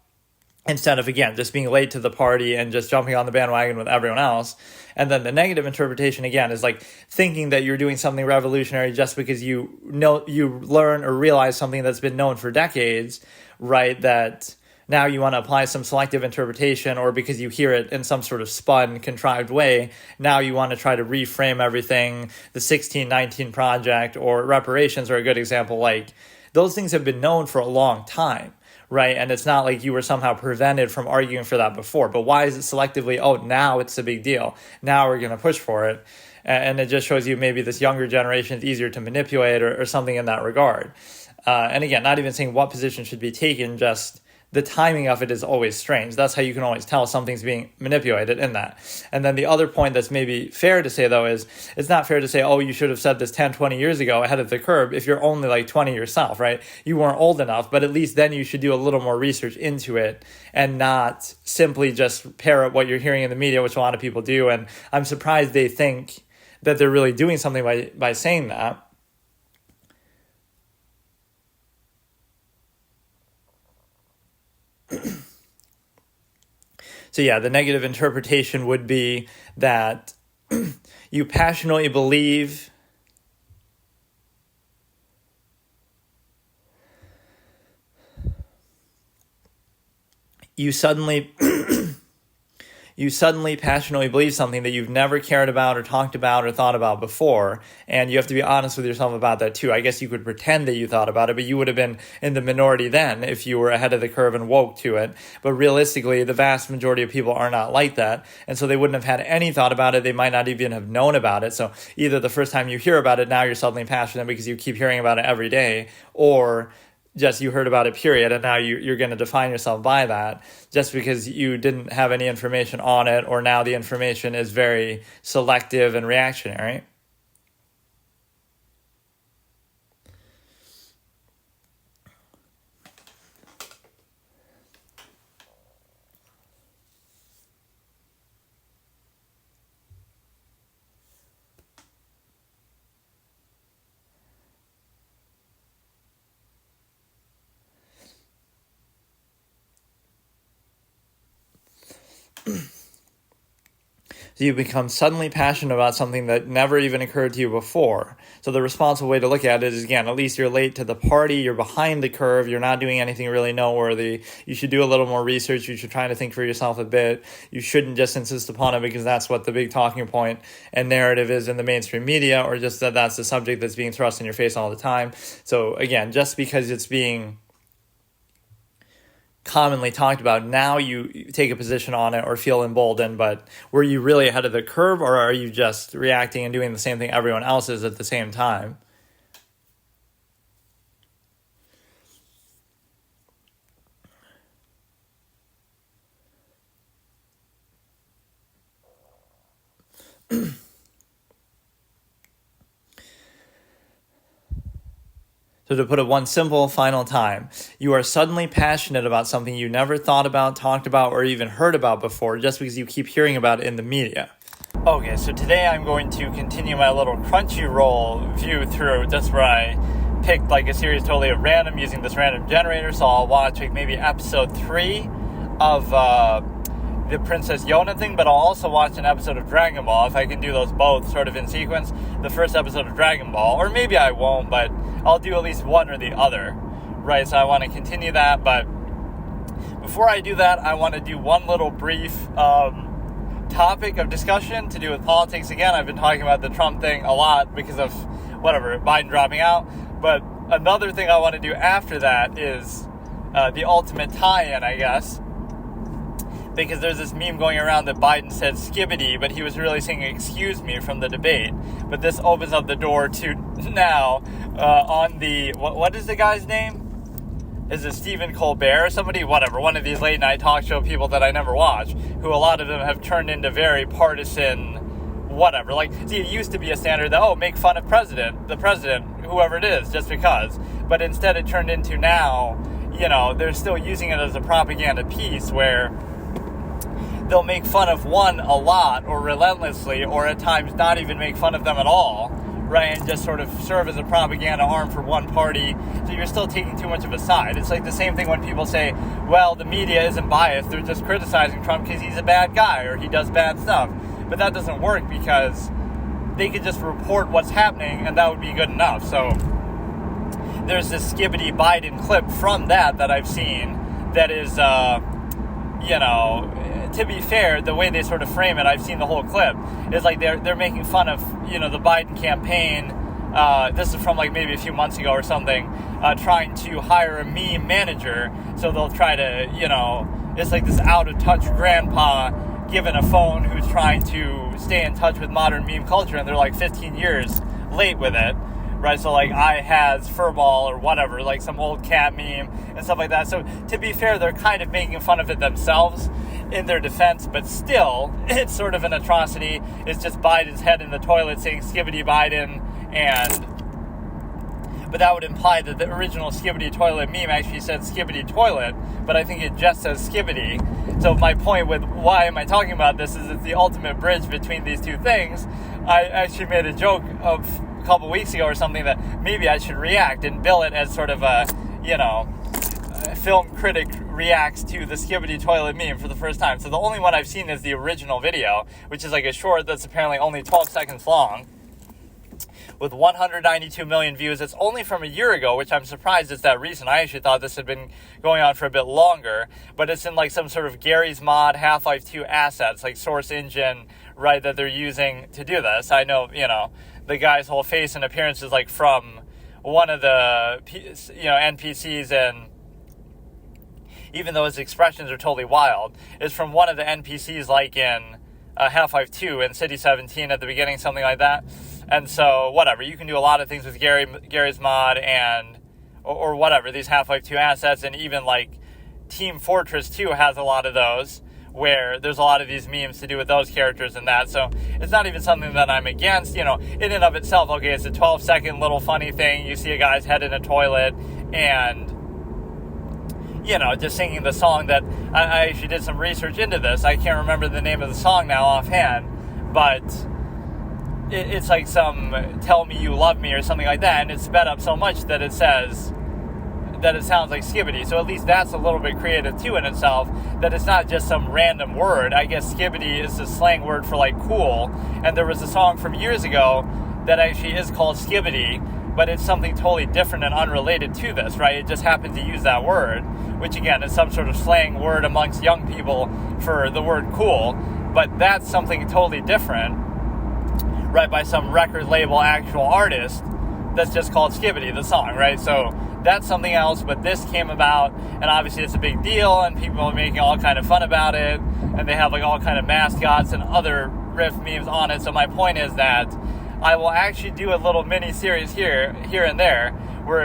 instead of, again, just being late to the party and just jumping on the bandwagon with everyone else. And then the negative interpretation, again, is like thinking that you're doing something revolutionary just because you learn or realize something that's been known for decades, right? That now you want to apply some selective interpretation, or because you hear it in some sort of spun, contrived way, now you want to try to reframe everything. The 1619 Project or reparations are a good example. Like, those things have been known for a long time, right? And it's not like you were somehow prevented from arguing for that before. But why is it selectively, oh, now it's a big deal, now we're going to push for it? And it just shows you maybe this younger generation is easier to manipulate, or something in that regard. And again, not even saying what position should be taken, just the timing of it is always strange. That's how you can always tell something's being manipulated in that. And then the other point that's maybe fair to say, though, is it's not fair to say, oh, you should have said this 10, 20 years ago ahead of the curve if you're only like 20 yourself, right? You weren't old enough, but at least then you should do a little more research into it and not simply just parrot what you're hearing in the media, which a lot of people do. And I'm surprised they think that they're really doing something by saying that. So yeah, the negative interpretation would be that you passionately believe you suddenly passionately believe something that you've never cared about or talked about or thought about before, and you have to be honest with yourself about that too. I guess you could pretend that you thought about it, but you would have been in the minority then if you were ahead of the curve and woke to it. But realistically, the vast majority of people are not like that, and so they wouldn't have had any thought about it. They might not even have known about it. So either the first time you hear about it, now you're suddenly passionate because you keep hearing about it every day, or just you heard about it, period, and now you're going to define yourself by that just because you didn't have any information on it, or now the information is very selective and reactionary. So you become suddenly passionate about something that never even occurred to you before. So the responsible way to look at it is, again, at least you're late to the party, you're behind the curve, you're not doing anything really noteworthy. You should do a little more research, you should try to think for yourself a bit. You shouldn't just insist upon it because that's what the big talking point and narrative is in the mainstream media, or just that that's the subject that's being thrust in your face all the time. So again, just because it's being commonly talked about, now you take a position on it or feel emboldened, but were you really ahead of the curve, or are you just reacting and doing the same thing everyone else is at the same time? So to put it one simple final time, you are suddenly passionate about something you never thought about, talked about, or even heard about before just because you keep hearing about it in the media. Okay, so today I'm going to continue my little Crunchyroll view through, just where I picked like a series totally at random using this random generator. So I'll watch like maybe episode 3 of the Princess Yona thing, but I'll also watch an episode of Dragon Ball if I can do those both sort of in sequence. The first episode of Dragon Ball, or maybe I won't, but I'll do at least one or the other, right? So I want to continue that, but before I do that, I want to do one little brief topic of discussion to do with politics. Again, I've been talking about the Trump thing a lot because of whatever, Biden dropping out, but another thing I want to do after that is the ultimate tie-in, I guess, because there's this meme going around that Biden said skibbity, but he was really saying excuse me from the debate. But this opens up the door to now on the, what is the guy's name? Is it Stephen Colbert or somebody? Whatever, one of these late night talk show people that I never watch, who a lot of them have turned into very partisan whatever. Like, see, it used to be a standard that, make fun of the president, whoever it is, just because. But instead it turned into now, they're still using it as a propaganda piece where they'll make fun of one a lot or relentlessly, or at times not even make fun of them at all, right, and just sort of serve as a propaganda arm for one party, so you're still taking too much of a side. It's like the same thing when people say, well, the media isn't biased, they're just criticizing Trump because he's a bad guy or he does bad stuff. But that doesn't work because they could just report what's happening and that would be good enough. So there's this Skibbity Biden clip from that I've seen that is, to be fair, the way they sort of frame it, I've seen the whole clip, is like they're making fun of, the Biden campaign. This is from like maybe a few months ago or something, trying to hire a meme manager. So they'll try to, it's like this out-of-touch grandpa given a phone who's trying to stay in touch with modern meme culture, and they're like 15 years late with it. Right, so like I has furball or whatever, like some old cat meme and stuff like that. So to be fair, they're kind of making fun of it themselves in their defense, but still, it's sort of an atrocity. It's just Biden's head in the toilet saying Skibbity Biden, but that would imply that the original Skibbity toilet meme actually said Skibbity toilet, but I think it just says Skibbity. So my point with why am I talking about this is it's the ultimate bridge between these two things. I actually made a joke of couple weeks ago or something that maybe I should react and bill it as sort of a, film critic reacts to the Skibbity toilet meme for the first time. So the only one I've seen is the original video, which is like a short that's apparently only 12 seconds long with 192 million views. It's only from a year ago, which I'm surprised is that recent. I actually thought this had been going on for a bit longer, but it's in like some sort of Gary's Mod Half-Life 2 assets, like Source Engine, right, that they're using to do this. I know, the guy's whole face and appearance is like from one of the, NPCs, and even though his expressions are totally wild, is from one of the NPCs like in Half-Life 2 in City 17 at the beginning, something like that. And so, whatever, you can do a lot of things with Gary's Mod and, or whatever, these Half-Life 2 assets, and even like Team Fortress 2 has a lot of those, where there's a lot of these memes to do with those characters and that. So it's not even something that I'm against, in and of itself. Okay, it's a 12-second little funny thing. You see a guy's head in a toilet and, just singing the song that I actually did some research into this. I can't remember the name of the song now offhand, but it's like some Tell Me You Love Me or something like that. And it's sped up so much that it says that it sounds like Skibbity. So at least that's a little bit creative too in itself, that it's not just some random word. I guess Skibbity is the slang word for like cool, and there was a song from years ago that actually is called Skibbity, but it's something totally different and unrelated to this, right? It just happened to use that word, which again is some sort of slang word amongst young people for the word cool, but that's something totally different, right, by some record label actual artist that's just called Skibbity, the song, right? So that's something else, but this came about, and obviously it's a big deal, and people are making all kind of fun about it, and they have like all kind of mascots and other riff memes on it. So my point is that I will actually do a little mini series here and there,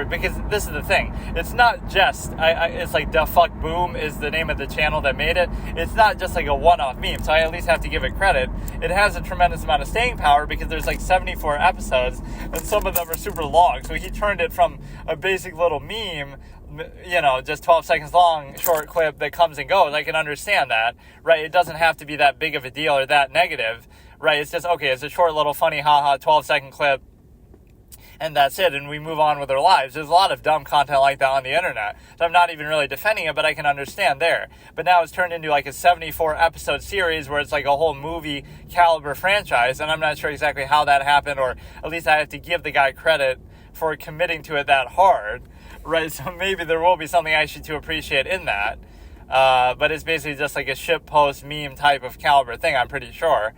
because this is the thing, it's not just, it's like Da Fuck Boom is the name of the channel that made it. It's not just like a one-off meme, so I at least have to give it credit. It has a tremendous amount of staying power because there's like 74 episodes, and some of them are super long, so he turned it from a basic little meme, just 12 seconds long, short clip that comes and goes. I can understand that, right? It doesn't have to be that big of a deal or that negative, right? It's just, okay, it's a short little funny, haha, 12-second clip, and that's it, and we move on with our lives. There's a lot of dumb content like that on the internet, so I'm not even really defending it, but I can understand there. But now it's turned into like a 74-episode series where it's like a whole movie caliber franchise, and I'm not sure exactly how that happened, or at least I have to give the guy credit for committing to it that hard, right? So maybe there will be something actually to appreciate in that, but it's basically just like a shitpost meme type of caliber thing, I'm pretty sure.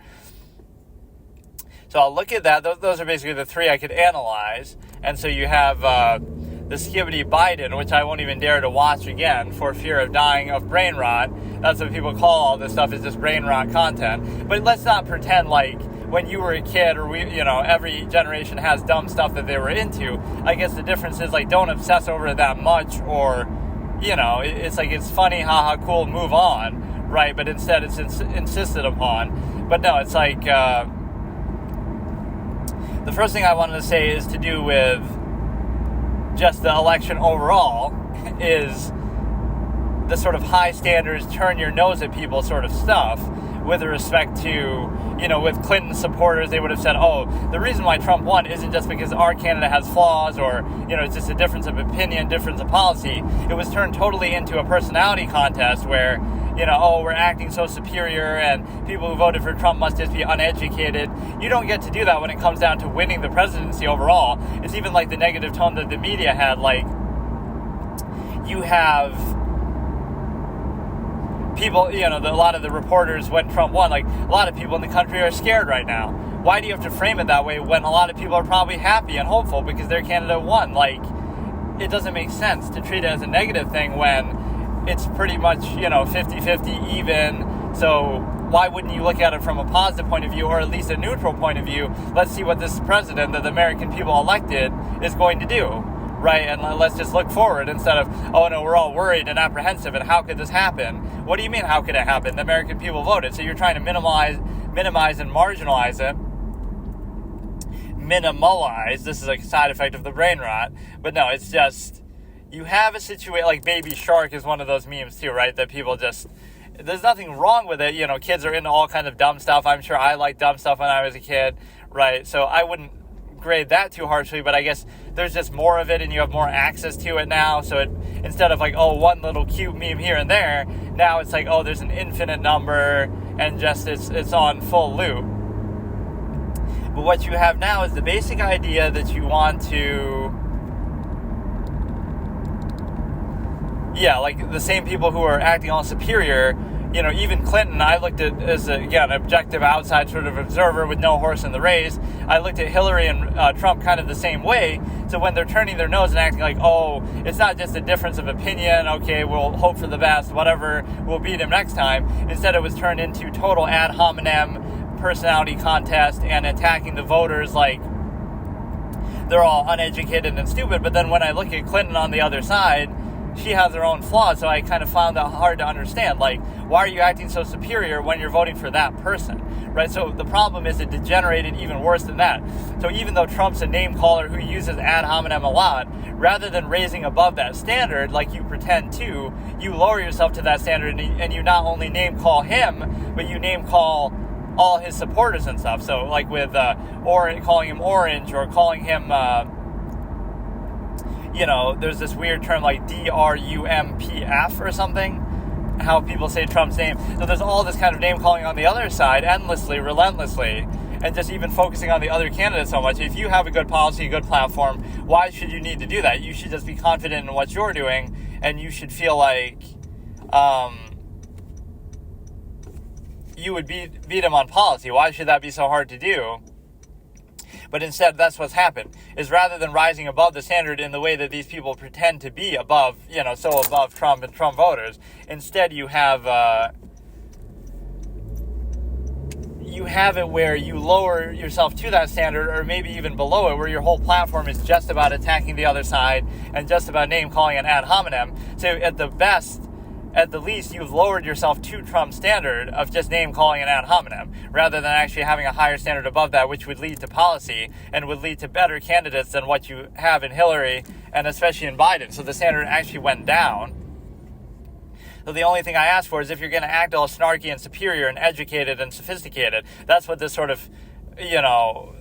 So I'll look at that. Those are basically the three I could analyze. And so you have the Skibbity Biden, which I won't even dare to watch again for fear of dying of brain rot. That's what people call all this stuff, is just brain rot content. But let's not pretend like when you were a kid, or every generation has dumb stuff that they were into. I guess the difference is like don't obsess over it that much, or it's like it's funny, haha, cool, move on, right? But instead it's insisted upon. But no, it's like the first thing I wanted to say is to do with just the election overall, is the sort of high standards, turn your nose at people sort of stuff, with respect to, with Clinton supporters, they would have said, oh, the reason why Trump won isn't just because our candidate has flaws or, it's just a difference of opinion, difference of policy. It was turned totally into a personality contest where, we're acting so superior and people who voted for Trump must just be uneducated. You don't get to do that when it comes down to winning the presidency overall. It's even like the negative tone that the media had, like, you have people, a lot of the reporters when Trump won, like, a lot of people in the country are scared right now. Why do you have to frame it that way when a lot of people are probably happy and hopeful because their candidate won? Like, it doesn't make sense to treat it as a negative thing when it's pretty much, 50-50 even. So why wouldn't you look at it from a positive point of view, or at least a neutral point of view? Let's see what this president that the American people elected is going to do, right? And let's just look forward instead of, oh no, we're all worried and apprehensive, and how could this happen? What do you mean, how could it happen? The American people voted. So you're trying to minimize and marginalize it. Minimalize. This is a side effect of the brain rot. But no, it's just, you have a situation, like Baby Shark is one of those memes too, right? That people just, there's nothing wrong with it. Kids are into all kinds of dumb stuff. I'm sure I liked dumb stuff when I was a kid, right? So I wouldn't grade that too harshly, but I guess there's just more of it and you have more access to it now. So it, instead of like, oh, one little cute meme here and there, now it's like, oh, there's an infinite number and just it's on full loop. But what you have now is the basic idea that you want to, like the same people who are acting all superior, even Clinton, I looked at as, again, objective outside sort of observer with no horse in the race. I looked at Hillary and Trump kind of the same way. So when they're turning their nose and acting like, oh, it's not just a difference of opinion, okay, we'll hope for the best, whatever, we'll beat him next time. Instead, it was turned into total ad hominem personality contest and attacking the voters like they're all uneducated and stupid. But then when I look at Clinton on the other side, she has her own flaws, so I kind of found that hard to understand. Like, why are you acting so superior when you're voting for that person, right? So the problem is it degenerated even worse than that. So even though Trump's a name caller who uses ad hominem a lot, rather than raising above that standard like you pretend to, you lower yourself to that standard and you not only name call him, but you name call all his supporters and stuff. So like with calling him orange or calling him there's this weird term like DRUMPF or something, how people say Trump's name. So there's all this kind of name calling on the other side endlessly, relentlessly, and just even focusing on the other candidate so much. If you have a good policy, a good platform, why should you need to do that? You should just be confident in what you're doing, and you should feel like you would beat him on policy. Why should that be so hard to do? But instead, that's what's happened, is rather than rising above the standard in the way that these people pretend to be above, so above Trump and Trump voters, instead you have it where you lower yourself to that standard, or maybe even below it, where your whole platform is just about attacking the other side and just about name calling an ad hominem. So at the least, you've lowered yourself to Trump's standard of just name calling an ad hominem, rather than actually having a higher standard above that, which would lead to policy and would lead to better candidates than what you have in Hillary and especially in Biden. So the standard actually went down. So the only thing I ask for is, if you're going to act all snarky and superior and educated and sophisticated, that's what this sort of,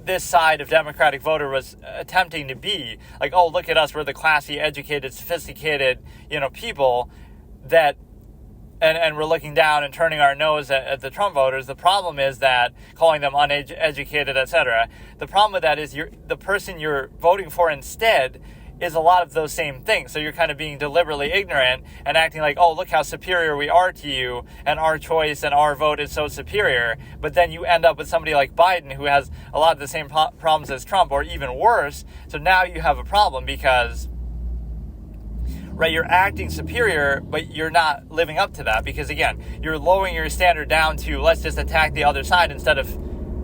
this side of Democratic voter was attempting to be. Like, oh, look at us, we're the classy, educated, sophisticated, people that, and we're looking down and turning our nose at the Trump voters. The problem is that, calling them uneducated, etc. The problem with that is the person you're voting for instead is a lot of those same things. So you're kind of being deliberately ignorant and acting like, oh, look how superior we are to you, and our choice and our vote is so superior. But then you end up with somebody like Biden who has a lot of the same problems as Trump, or even worse. So now you have a problem because, right, you're acting superior, but you're not living up to that, because again, you're lowering your standard down to, let's just attack the other side instead of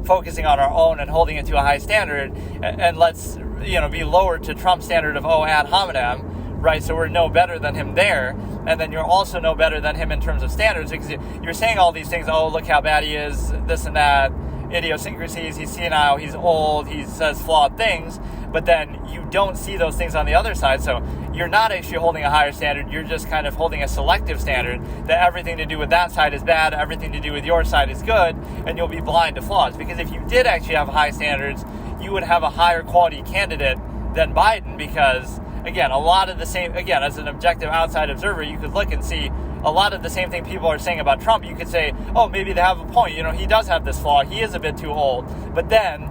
focusing on our own and holding it to a high standard, and let's, be lowered to Trump's standard of, oh, ad hominem, right? So we're no better than him there, and then you're also no better than him in terms of standards, because you're saying all these things, oh, look how bad he is, this and that, idiosyncrasies, he's senile, he's old, he says flawed things, but then you don't see those things on the other side. So you're not actually holding a higher standard. You're just kind of holding a selective standard that everything to do with that side is bad, everything to do with your side is good, and you'll be blind to flaws. Because if you did actually have high standards, you would have a higher quality candidate than Biden, because, again, a lot of the same, again, as an objective outside observer, you could look and see a lot of the same thing people are saying about Trump. You could say, oh, maybe they have a point. He does have this flaw. He is a bit too old. But then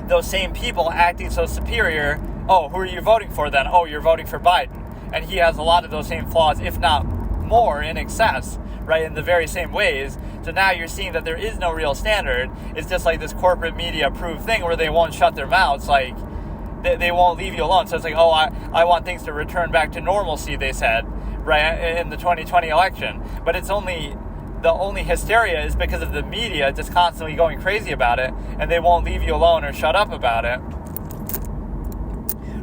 those same people acting so superior, oh, who are you voting for then? Oh, you're voting for Biden. And he has a lot of those same flaws, if not more, in excess, right, in the very same ways. So now you're seeing that there is no real standard. It's just like this corporate media approved thing where they won't shut their mouths, like they won't leave you alone. So it's like, oh, I want things to return back to normalcy, they said, right, in the 2020 election. But the only hysteria is because of the media just constantly going crazy about it, and they won't leave you alone or shut up about it.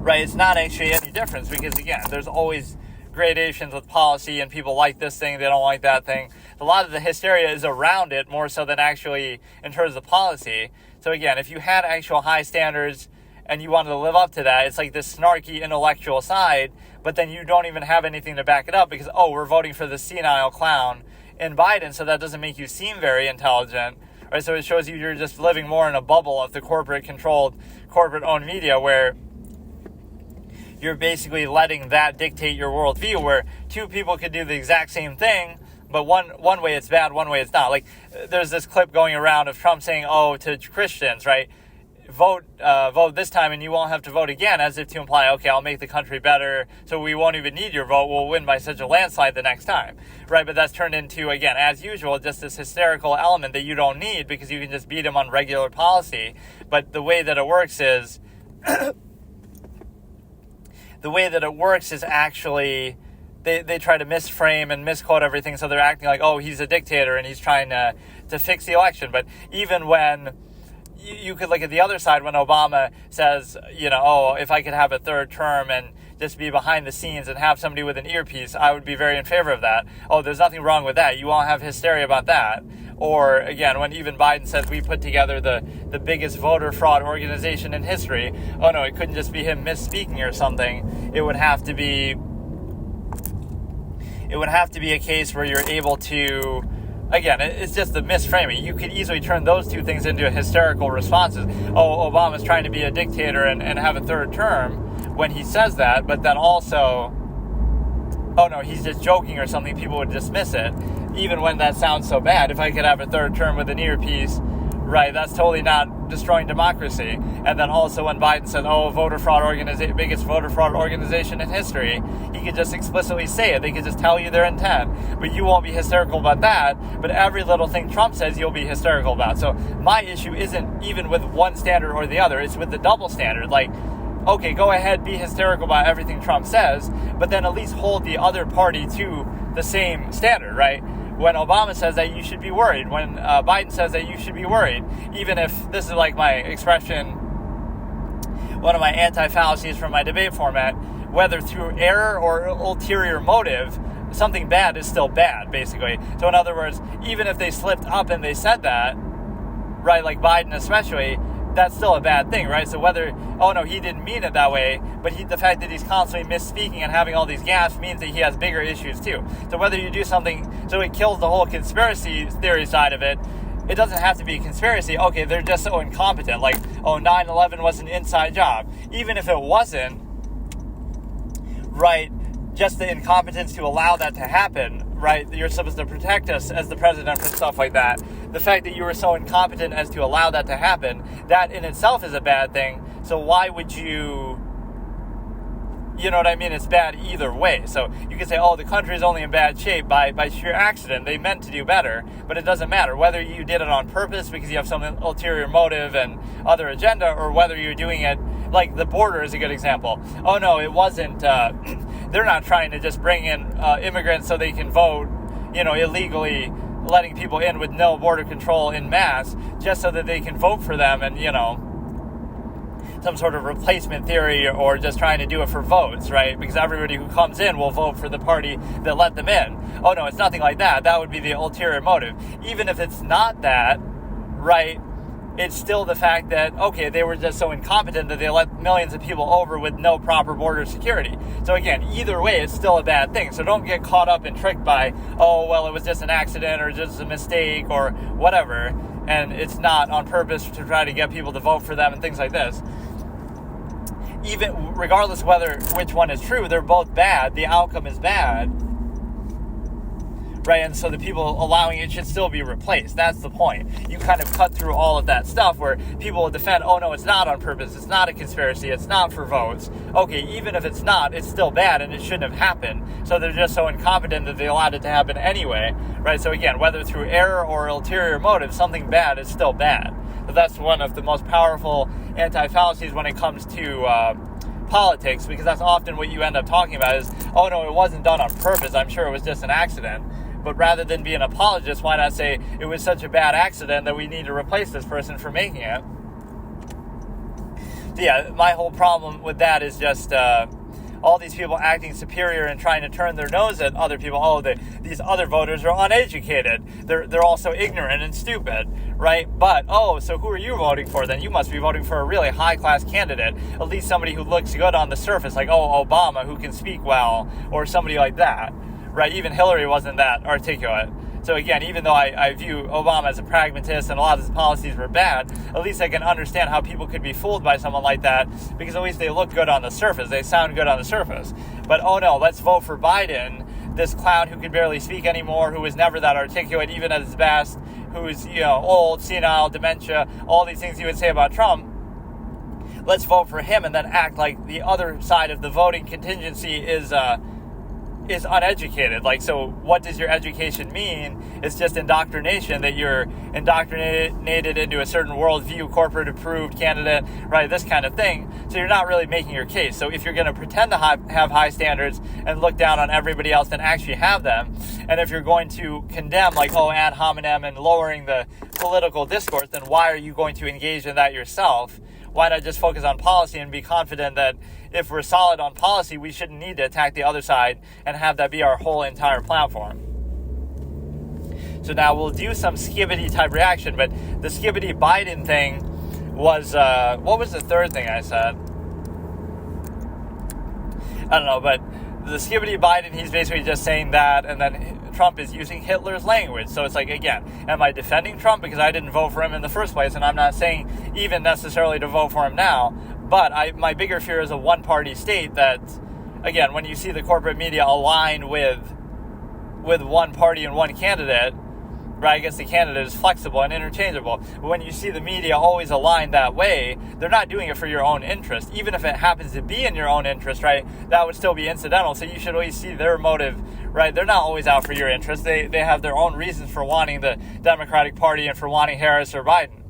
Right, it's not actually any difference, because, again, there's always gradations with policy, and people like this thing, they don't like that thing. A lot of the hysteria is around it more so than actually in terms of policy. So, again, if you had actual high standards and you wanted to live up to that, it's like this snarky intellectual side, but then you don't even have anything to back it up because, oh, we're voting for the senile clown in Biden, so that doesn't make you seem very intelligent, right? So it shows you're just living more in a bubble of the corporate-controlled, corporate-owned media where you're basically letting that dictate your worldview, where two people could do the exact same thing, but one way it's bad, one way it's not. Like, there's this clip going around of Trump saying, oh, to Christians, right, vote this time and you won't have to vote again, as if to imply, okay, I'll make the country better, so we won't even need your vote, we'll win by such a landslide the next time, right? But that's turned into, again, as usual, just this hysterical element that you don't need because you can just beat them on regular policy. But the way that it works is actually they try to misframe and misquote everything, so they're acting like, oh, he's a dictator and he's trying to fix the election. But even when you could look at the other side, when Obama says, oh, if I could have a third term and just be behind the scenes and have somebody with an earpiece, I would be very in favor of that. Oh, there's nothing wrong with that. You won't have hysteria about that. Or, again, when even Biden says we put together the biggest voter fraud organization in history, oh, no, it couldn't just be him misspeaking or something. It would have to be a case where you're able to, again, it's just the misframing. You could easily turn those two things into hysterical responses. Oh, Obama's trying to be a dictator and have a third term when he says that, but then also, oh no, he's just joking or something, people would dismiss it, even when that sounds so bad. If I could have a third term with an earpiece, right, that's totally not destroying democracy. And then also when Biden said, oh, biggest voter fraud organization in history, he could just explicitly say it. They could just tell you their intent, but you won't be hysterical about that. But every little thing Trump says, you'll be hysterical about. So my issue isn't even with one standard or the other, it's with the double standard. Like, okay, go ahead, be hysterical about everything Trump says, but then at least hold the other party to the same standard, right? When Obama says that, you should be worried. When Biden says that, you should be worried. Even if this is like my expression, one of my anti-fallacies from my debate format, whether through error or ulterior motive, something bad is still bad, basically. So in other words, even if they slipped up and they said that, right, like Biden especially, that's still a bad thing, right? So whether, oh no, he didn't mean it that way, but the fact that he's constantly misspeaking and having all these gaffes means that he has bigger issues too. So whether you do something so it kills the whole conspiracy theory side of it, it doesn't have to be a conspiracy. Okay, they're just so incompetent. Like, oh, 9/11 was an inside job. Even if it wasn't, right, just the incompetence to allow that to happen, right? You're supposed to protect us as the president from stuff like that. The fact that you were so incompetent as to allow that to happen, that in itself is a bad thing. So why would you know what I mean? It's bad either way. So you can say, oh, the country is only in bad shape by sheer accident. They meant to do better, but it doesn't matter whether you did it on purpose because you have some ulterior motive and other agenda, or whether you're doing it, like the border is a good example. Oh no, it wasn't, they're not trying to just bring in immigrants so they can vote, illegally, letting people in with no border control in mass, just so that they can vote for them and, some sort of replacement theory, or just trying to do it for votes, right? Because everybody who comes in will vote for the party that let them in. Oh no, it's nothing like that. That would be the ulterior motive. Even if it's not that, right? it's still the fact that, okay, they were just so incompetent that they let millions of people over with no proper border security. So again, either way, it's still a bad thing. So don't get caught up and tricked by, oh, well, it was just an accident or just a mistake or whatever, and it's not on purpose to try to get people to vote for them and things like this. Even regardless of which one is true, they're both bad. The outcome is bad. Right, and so the people allowing it should still be replaced. That's the point. You kind of cut through all of that stuff where people will defend, oh no, it's not on purpose, it's not a conspiracy, it's not for votes. Okay, even if it's not, it's still bad and it shouldn't have happened. So they're just so incompetent that they allowed it to happen anyway. Right, so again, whether through error or ulterior motive, something bad is still bad. But that's one of the most powerful anti-fallacies when it comes to politics, because that's often what you end up talking about is, oh no, it wasn't done on purpose, I'm sure it was just an accident. But rather than be an apologist, why not say it was such a bad accident that we need to replace this person for making it? So yeah, my whole problem with that is just all these people acting superior and trying to turn their nose at other people. Oh, these other voters are uneducated. They're also ignorant and stupid, right? But, oh, so who are you voting for then? You must be voting for a really high-class candidate, at least somebody who looks good on the surface, like, oh, Obama, who can speak well, or somebody like that. Right, even Hillary wasn't that articulate. So again, even though I view Obama as a pragmatist and a lot of his policies were bad, at least I can understand how people could be fooled by someone like that, because at least they look good on the surface, they sound good on the surface. But oh no, let's vote for Biden, this clown who can barely speak anymore, who was never that articulate, even at his best, who's, old, senile, dementia, all these things you would say about Trump. Let's vote for him and then act like the other side of the voting contingency is uneducated. Like, so what does your education mean? It's just indoctrination, that you're indoctrinated into a certain worldview, corporate approved candidate, right? This kind of thing. So you're not really making your case. So if you're going to pretend to have high standards and look down on everybody else, then actually have them. And if you're going to condemn, like, oh, ad hominem and lowering the political discourse, then why are you going to engage in that yourself? Why not just focus on policy and be confident that if we're solid on policy, we shouldn't need to attack the other side and have that be our whole entire platform? So now we'll do some skibbity type reaction, but the skibbity Biden thing was, what was the third thing I said? I don't know, but the skibbity Biden, he's basically just saying that, and then Trump is using Hitler's language. So it's like, again, am I defending Trump because I didn't vote for him in the first place? And I'm not saying even necessarily to vote for him now, but my bigger fear is a one-party state that, again, when you see the corporate media align with one party and one candidate, right, I guess the candidate is flexible and interchangeable. But when you see the media always align that way, they're not doing it for your own interest. Even if it happens to be in your own interest, right, that would still be incidental. So you should always see their motive, right? They're not always out for your interest. They have their own reasons for wanting the Democratic Party and for wanting Harris or Biden.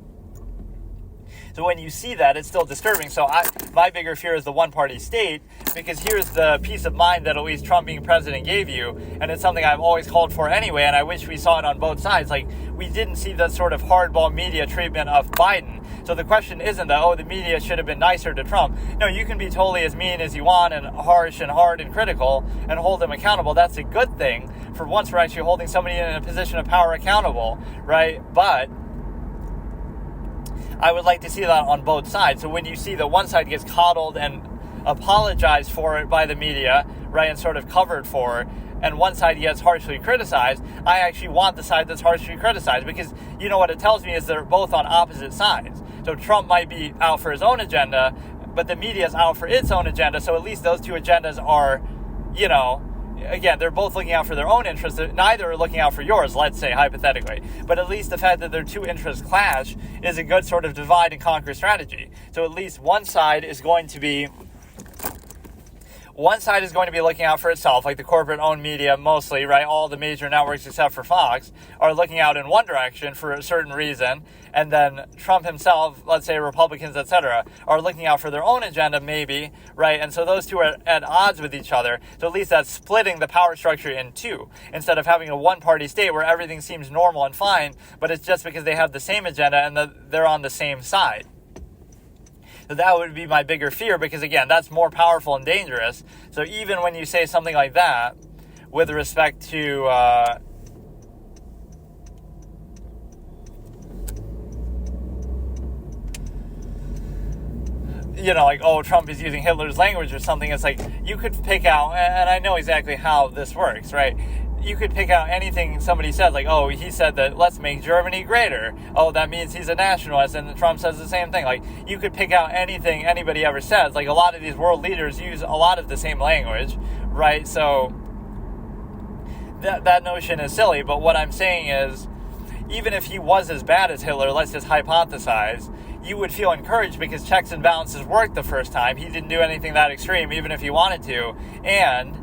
So when you see that, it's still disturbing. So my bigger fear is the one-party state, because here's the peace of mind that at least Trump being president gave you, and it's something I've always called for anyway, and I wish we saw it on both sides. Like, we didn't see that sort of hardball media treatment of Biden. So the question isn't that, oh, the media should have been nicer to Trump. No, you can be totally as mean as you want and harsh and hard and critical and hold them accountable. That's a good thing. For once, we're actually holding somebody in a position of power accountable, right? But I would like to see that on both sides. So when you see that one side gets coddled and apologized for it by the media, right, and sort of covered for, and one side gets harshly criticized, I actually want the side that's harshly criticized, because you know what it tells me is they're both on opposite sides. So Trump might be out for his own agenda, but the media is out for its own agenda, so at least those two agendas are, again, they're both looking out for their own interests. Neither are looking out for yours, let's say, hypothetically. But at least the fact that their two interests clash is a good sort of divide and conquer strategy. So at least one side is going to be looking out for itself, like the corporate-owned media mostly, right? All the major networks except for Fox are looking out in one direction for a certain reason, and then Trump himself, let's say Republicans, etc., are looking out for their own agenda, maybe, right? And so those two are at odds with each other. So at least that's splitting the power structure in two, instead of having a one-party state where everything seems normal and fine, but it's just because they have the same agenda and they're on the same side. So that would be my bigger fear, because again, that's more powerful and dangerous. So even when you say something like that, with respect to like, oh, Trump is using Hitler's language or something. It's like, you could pick out, and I know exactly how this works, right? You could pick out anything somebody says, like, oh, he said that let's make Germany greater. Oh, that means he's a nationalist, and Trump says the same thing. Like, you could pick out anything anybody ever says. Like, a lot of these world leaders use a lot of the same language, right? So that notion is silly, but what I'm saying is, even if he was as bad as Hitler, let's just hypothesize, you would feel encouraged because checks and balances worked the first time. He didn't do anything that extreme, even if he wanted to. And,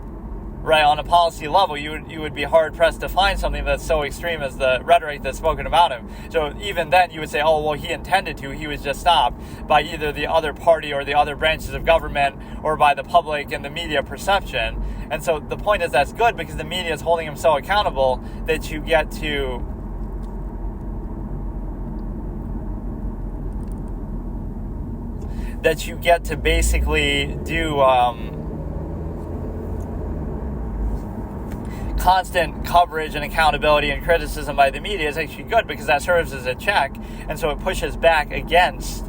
right, on a policy level, you would be hard-pressed to find something that's so extreme as the rhetoric that's spoken about him. So even then, you would say, oh, well, he intended to. He was just stopped by either the other party or the other branches of government or by the public and the media perception. And so the point is that's good because the media is holding him so accountable that you get to basically do constant coverage and accountability and criticism by the media is actually good because that serves as a check, and so it pushes back against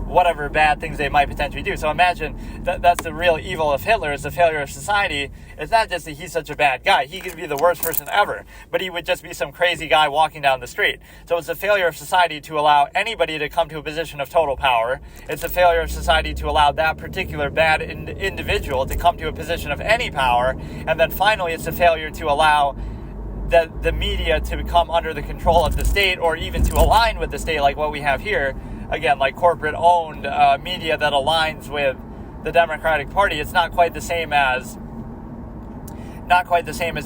whatever bad things they might potentially do. So imagine that's the real evil of Hitler, is the failure of society. It's not just that he's such a bad guy. He could be the worst person ever, but he would just be some crazy guy walking down the street. So it's a failure of society to allow anybody to come to a position of total power. It's a failure of society to allow that particular bad individual to come to a position of any power. And then finally, it's a failure to allow the media to become under the control of the state, or even to align with the state, like what we have here. Again, like corporate-owned media that aligns with the Democratic Party. It's not quite the same as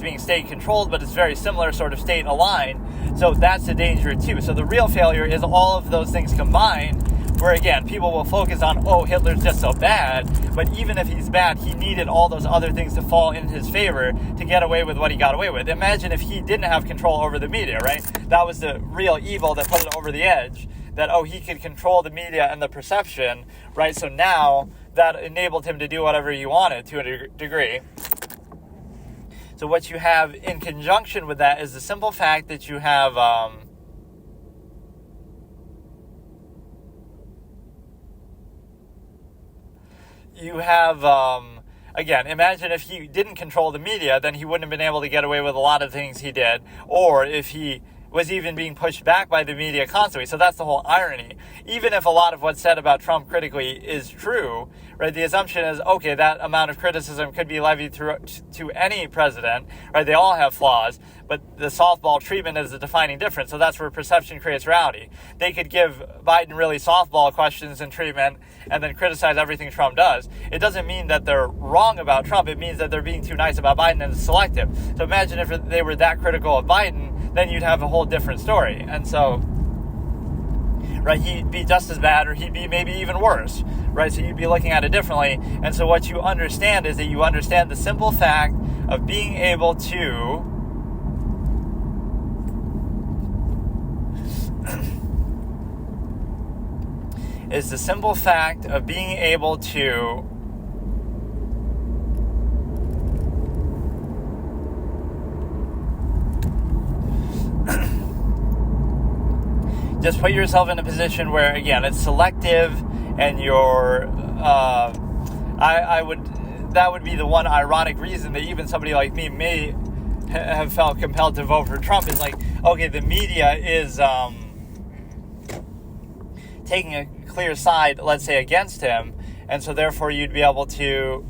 being state-controlled, but it's very similar, sort of state-aligned. So that's the danger too. So the real failure is all of those things combined, where again, people will focus on, oh, Hitler's just so bad. But even if he's bad, he needed all those other things to fall in his favor to get away with what he got away with. Imagine if he didn't have control over the media, right? That was the real evil that put it over the edge. That, oh, he could control the media and the perception, right? So now that enabled him to do whatever he wanted to a degree. So what you have in conjunction with that is the simple fact that you have again, imagine if he didn't control the media, then he wouldn't have been able to get away with a lot of things he did, or if he was even being pushed back by the media constantly. So that's the whole irony. Even if a lot of what's said about Trump critically is true, right, the assumption is, okay, that amount of criticism could be levied to any president, right? They all have flaws, but the softball treatment is the defining difference. So that's where perception creates reality. They could give Biden really softball questions and treatment and then criticize everything Trump does. It doesn't mean that they're wrong about Trump. It means that they're being too nice about Biden and selective. So imagine if they were that critical of Biden, then you'd have a whole different story. And so, right, he'd be just as bad, or he'd be maybe even worse, right? So you'd be looking at it differently. And so what you understand is that you understand the simple fact of being able to just put yourself in a position where, again, it's selective, and you're, that would be the one ironic reason that even somebody like me may have felt compelled to vote for Trump, is like, okay, the media is taking a clear side, let's say, against him, and so therefore you'd be able to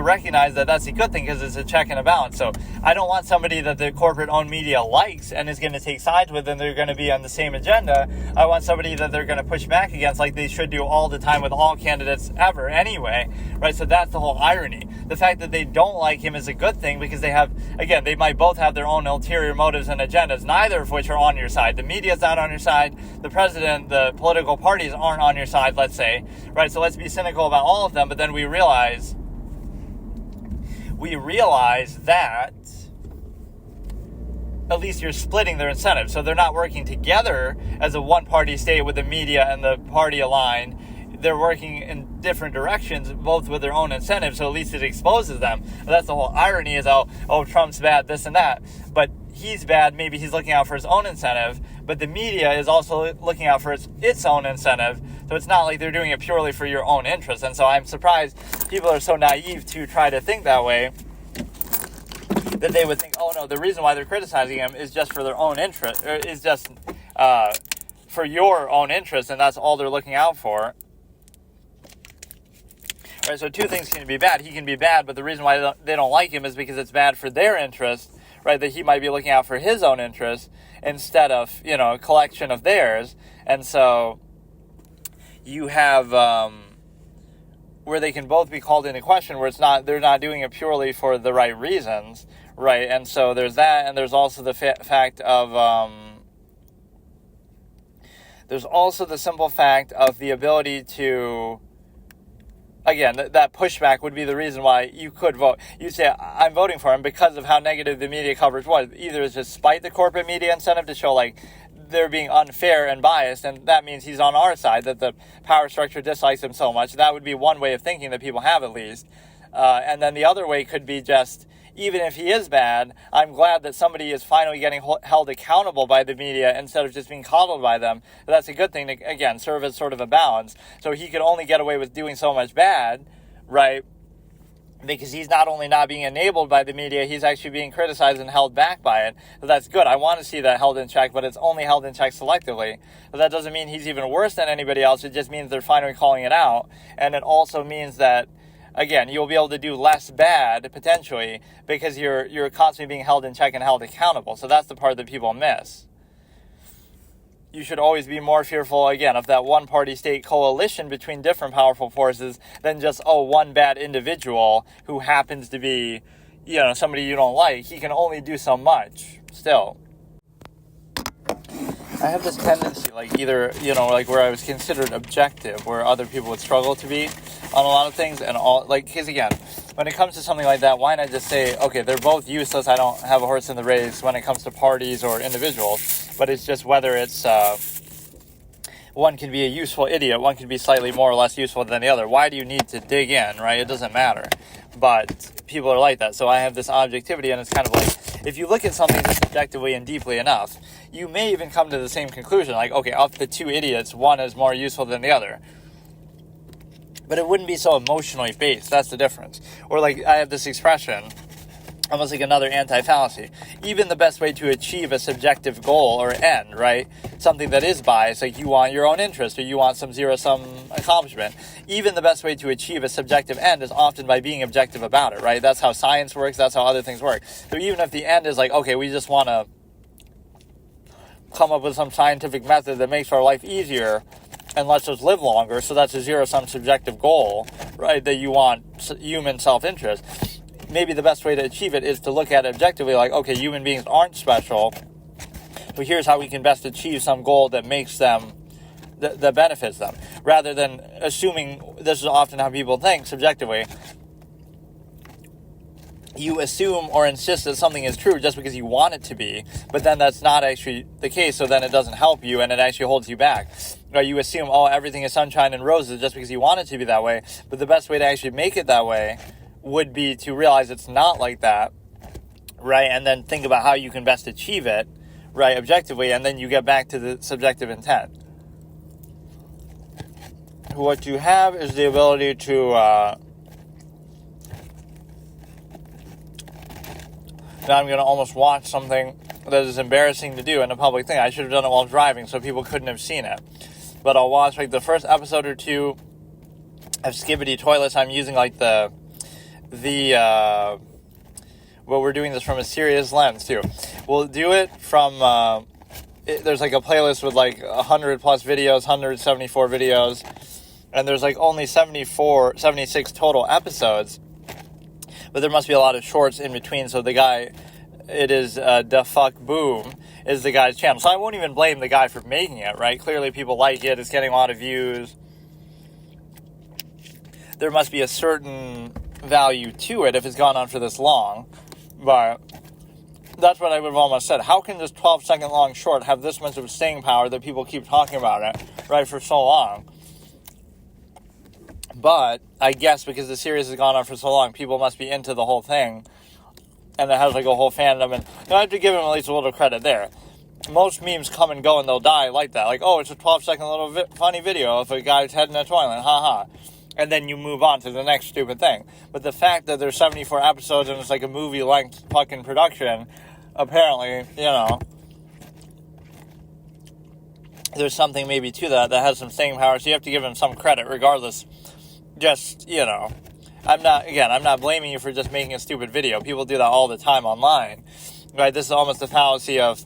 recognize that that's a good thing because it's a check and a balance. So I don't want somebody that the corporate-owned media likes and is going to take sides with, and they're going to be on the same agenda. I want somebody that they're going to push back against, like they should do all the time with all candidates ever anyway, right? So that's the whole irony. The fact that they don't like him is a good thing because they might both have their own ulterior motives and agendas, neither of which are on your side. The media's not on your side. The president, the political parties aren't on your side, let's say, right? So let's be cynical about all of them, but then we realize that at least you're splitting their incentives. So they're not working together as a one-party state with the media and the party aligned. They're working in different directions, both with their own incentives, so at least it exposes them. But that's the whole irony, is, oh, Trump's bad, this and that. But he's bad, maybe he's looking out for his own incentive, but the media is also looking out for its own incentive. So it's not like they're doing it purely for your own interest. And so I'm surprised people are so naive to try to think that way, that they would think, oh no, the reason why they're criticizing him is just for their own interest, or is just for your own interest, and that's all they're looking out for. Right, so two things can be bad. He can be bad, but the reason why they don't like him is because it's bad for their interest, right? That he might be looking out for his own interest instead of, a collection of theirs. And so you have where they can both be called into question, where they're not doing it purely for the right reasons, right? And so there's that, and there's also the fact of there's also the simple fact of the ability to, again, that pushback would be the reason why you could vote. You say, I'm voting for him because of how negative the media coverage was. Either it's just spite the corporate media incentive to show, like, they're being unfair and biased, and that means he's on our side, that the power structure dislikes him so much. That would be one way of thinking that people have, at least. And then the other way could be just, even if he is bad, I'm glad that somebody is finally getting held accountable by the media instead of just being coddled by them. But that's a good thing to, again, serve as sort of a balance. So he could only get away with doing so much bad, right? Because he's not only not being enabled by the media, he's actually being criticized and held back by it. So that's good. I want to see that held in check, but it's only held in check selectively. But that doesn't mean he's even worse than anybody else. It just means they're finally calling it out. And it also means that, again, you'll be able to do less bad, potentially, because you're constantly being held in check and held accountable. So that's the part that people miss. You should always be more fearful, again, of that one-party state coalition between different powerful forces than just, one bad individual who happens to be, somebody you don't like. He can only do so much, still. I have this tendency, either, where I was considered objective, where other people would struggle to be on a lot of things, and because again, when it comes to something like that, why not just say, okay, they're both useless, I don't have a horse in the race when it comes to parties or individuals, but it's just whether it's, one can be a useful idiot, one can be slightly more or less useful than the other. Why do you need to dig in, right? It doesn't matter. But people are like that. So I have this objectivity, and it's kind of like, if you look at something just objectively and deeply enough, you may even come to the same conclusion, like, okay, of the two idiots, one is more useful than the other. But it wouldn't be so emotionally based. That's the difference. Or I have this expression, almost like another anti-fallacy. Even the best way to achieve a subjective goal or end, right? Something that is biased, like you want your own interest or you want some zero-sum accomplishment. Even the best way to achieve a subjective end is often by being objective about it, right? That's how science works. That's how other things work. So even if the end is like, okay, we just want to come up with some scientific method that makes our life easier and lets us live longer, so that's a zero-sum subjective goal, right, that you want human self-interest. Maybe the best way to achieve it is to look at it objectively, like, okay, human beings aren't special, but here's how we can best achieve some goal that makes them, that benefits them, rather than assuming, this is often how people think subjectively, you assume or insist that something is true just because you want it to be, but then that's not actually the case, so then it doesn't help you and it actually holds you back. Or you assume, everything is sunshine and roses just because you want it to be that way, but the best way to actually make it that way would be to realize it's not like that, right? And then think about how you can best achieve it, right, objectively, and then you get back to the subjective intent. What you have is the ability to, now I'm going to almost watch something that is embarrassing to do in a public thing. I should have done it while driving so people couldn't have seen it. But I'll watch the first episode or two of Skibbity Toilets. I'm using well, we're doing this from a serious lens too. We'll do it from, there's a playlist with 100 plus videos, 174 videos, and there's only 76 total episodes. But there must be a lot of shorts in between, so the guy, it is Da Fuck Boom, is the guy's channel. So I won't even blame the guy for making it, right? Clearly people like it, it's getting a lot of views. There must be a certain value to it if it's gone on for this long, but that's what I would have almost said. How can this 12-second long short have this much of staying power that people keep talking about it, right, for so long? But I guess because the series has gone on for so long, people must be into the whole thing. and it has like a whole fandom, and I have to give him at least a little credit there. Most memes come and go and they'll die like that. Like, oh, it's a 12-second little funny video of a guy's head in a toilet, haha. And then you move on to the next stupid thing. But the fact that there's 74 episodes and it's like a movie-length fucking production, apparently, there's something maybe to that has some staying power, so you have to give him some credit regardless. Just, I'm not blaming you for just making a stupid video. People do that all the time online, right? This is almost the fallacy of,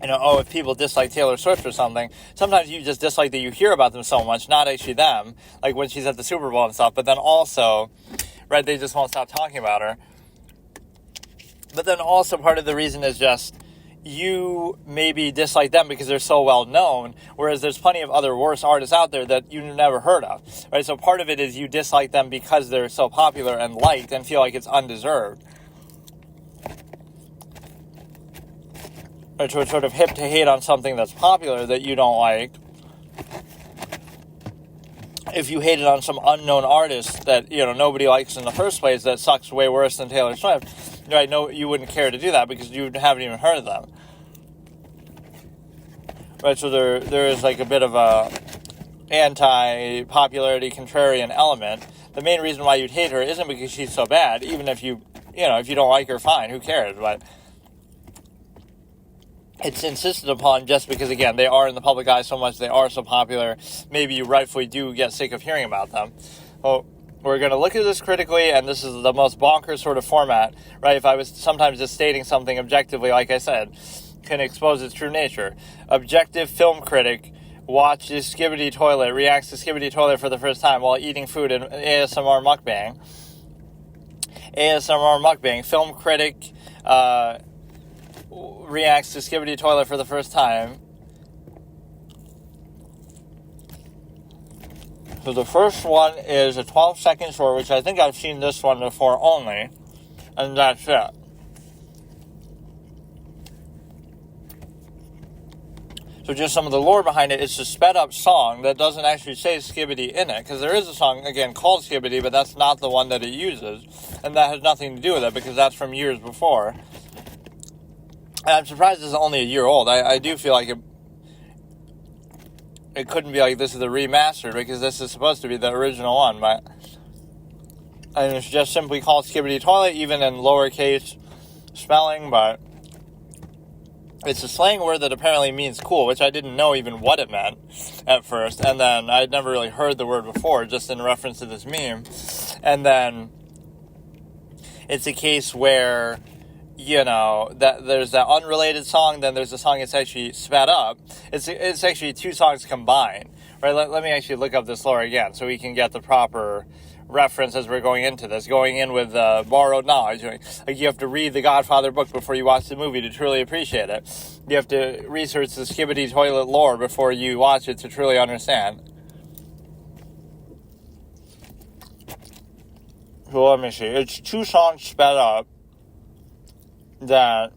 if people dislike Taylor Swift or something, sometimes you just dislike that you hear about them so much, not actually them, like when she's at the Super Bowl and stuff, but then also, right, they just won't stop talking about her. But then also part of the reason is just, you maybe dislike them because they're so well known, whereas there's plenty of other worse artists out there that you've never heard of, right? So part of it is you dislike them because they're so popular and liked and feel like it's undeserved. Or to sort of hip to hate on something that's popular that you don't like. If you hated on some unknown artist that, nobody likes in the first place, that sucks way worse than Taylor Swift, right? No, you wouldn't care to do that because you haven't even heard of them. Right, so there is like a bit of a anti-popularity contrarian element. The main reason why you'd hate her isn't because she's so bad, even if if you don't like her, fine, who cares, but it's insisted upon just because, again, they are in the public eye so much, they are so popular, maybe you rightfully do get sick of hearing about them. Well, we're going to look at this critically, and this is the most bonkers sort of format, right? If I was sometimes just stating something objectively, like I said, can expose its true nature. Objective film critic watches Skibidi Toilet, reacts to Skibidi Toilet for the first time while eating food in ASMR mukbang. Film critic, reacts to Skibidi Toilet for the first time. So the first one is a 12-second short, which I think I've seen this one before only, and that's it. So just some of the lore behind it, it's a sped-up song that doesn't actually say Skibidi in it, because there is a song, again, called Skibidi, but that's not the one that it uses, and that has nothing to do with it, because that's from years before. And I'm surprised it's only a year old. I do feel like it couldn't be like this is the remastered, because this is supposed to be the original one, but and it's just simply called Skibidi Toilet, even in lowercase spelling, but it's a slang word that apparently means cool, which I didn't know even what it meant at first, and then I'd never really heard the word before, just in reference to this meme, and then it's a case where that there's that unrelated song, then there's a song that's actually sped up. It's actually two songs combined, right? Let me actually look up this lore again so we can get the proper reference as we're going into this. Going in with borrowed knowledge. Like, you have to read the Godfather book before you watch the movie to truly appreciate it. You have to research the Skibidi Toilet lore before you watch it to truly understand. So let me see. It's two songs sped up that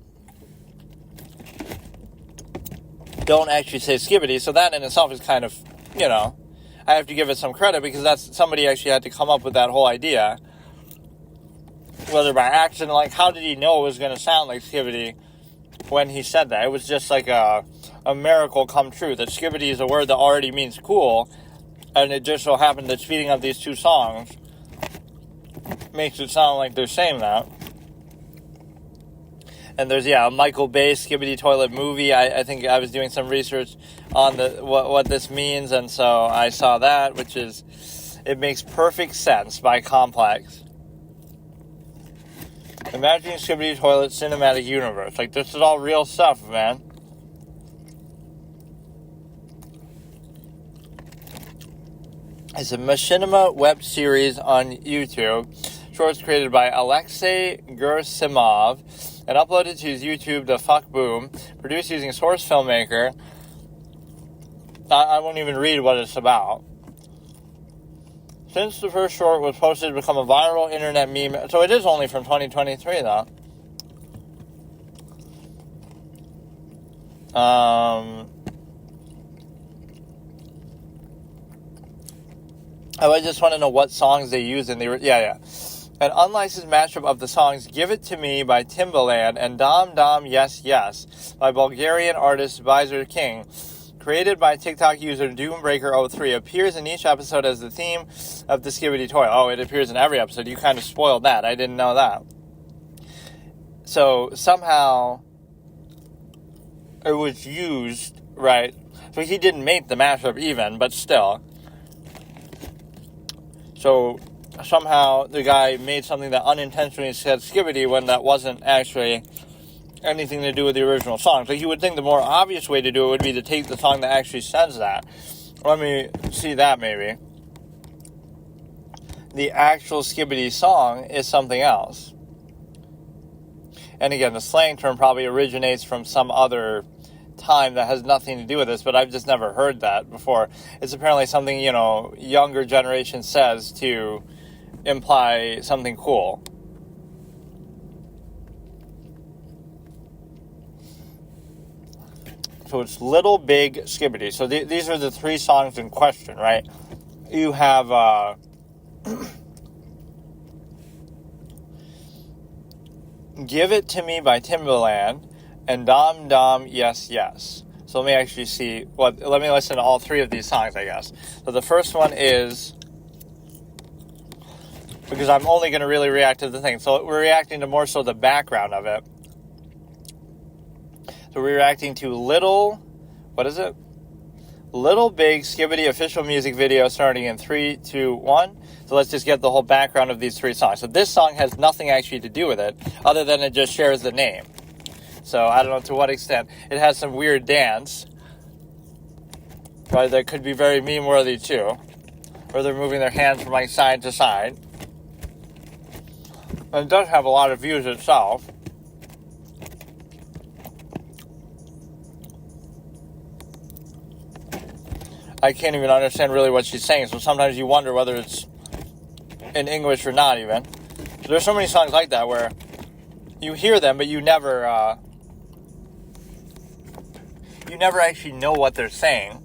don't actually say Skibidi, so that in itself is kind of, I have to give it some credit, because that's somebody actually had to come up with that whole idea, whether by accident, like, how did he know it was going to sound like Skibidi when he said that? It was just like a miracle come true, that Skibidi is a word that already means cool, and it just so happened that speeding up these two songs makes it sound like they're saying that. And there's, a Michael Bay Skibidi Toilet movie. I think I was doing some research on what this means, and so I saw that, which is, it makes perfect sense by Complex. Imagine Skibidi Toilet cinematic universe. Like, this is all real stuff, man. It's a machinima web series on YouTube. Shorts created by Alexei Gersimov and uploaded to his YouTube, The Fuck Boom, produced using Source Filmmaker. I won't even read what it's about. Since the first short was posted to become a viral internet meme, so it is only from 2023, though. I just want to know what songs they use in the... Yeah. an unlicensed mashup of the songs Give It To Me by Timbaland and Dom Dom Yes Yes by Bulgarian artist Bizar King, created by TikTok user Doombreaker03, appears in each episode as the theme of the Skibidi Toilet. Oh, it appears in every episode. You kind of spoiled that. I didn't know that. So somehow it was used, right? So he didn't make the mashup even, but still. So somehow the guy made something that unintentionally said Skibidi when that wasn't actually anything to do with the original song. So you would think the more obvious way to do it would be to take the song that actually says that. Let me see that maybe. The actual Skibidi song is something else. And again, the slang term probably originates from some other time that has nothing to do with this, but I've just never heard that before. It's apparently something, younger generation says to imply something cool. So it's Little Big Skibidi. So these are the three songs in question, right? You have Give It To Me by Timbaland and Dom Dom Yes Yes. So let me actually see let me listen to all three of these songs, I guess. So the first one is, because I'm only going to really react to the thing. So we're reacting to more so the background of it. So we're reacting to Little Big Skibidi official music video starting in 3, 2, 1. So let's just get the whole background of these three songs. So this song has nothing actually to do with it, other than it just shares the name. So I don't know to what extent. It has some weird dance, right, that could be very meme-worthy too, where they're moving their hands from like side to side. And it does have a lot of views itself. I can't even understand really what she's saying, so sometimes you wonder whether it's in English or not even. So there's so many songs like that where you hear them, but you never actually know what they're saying.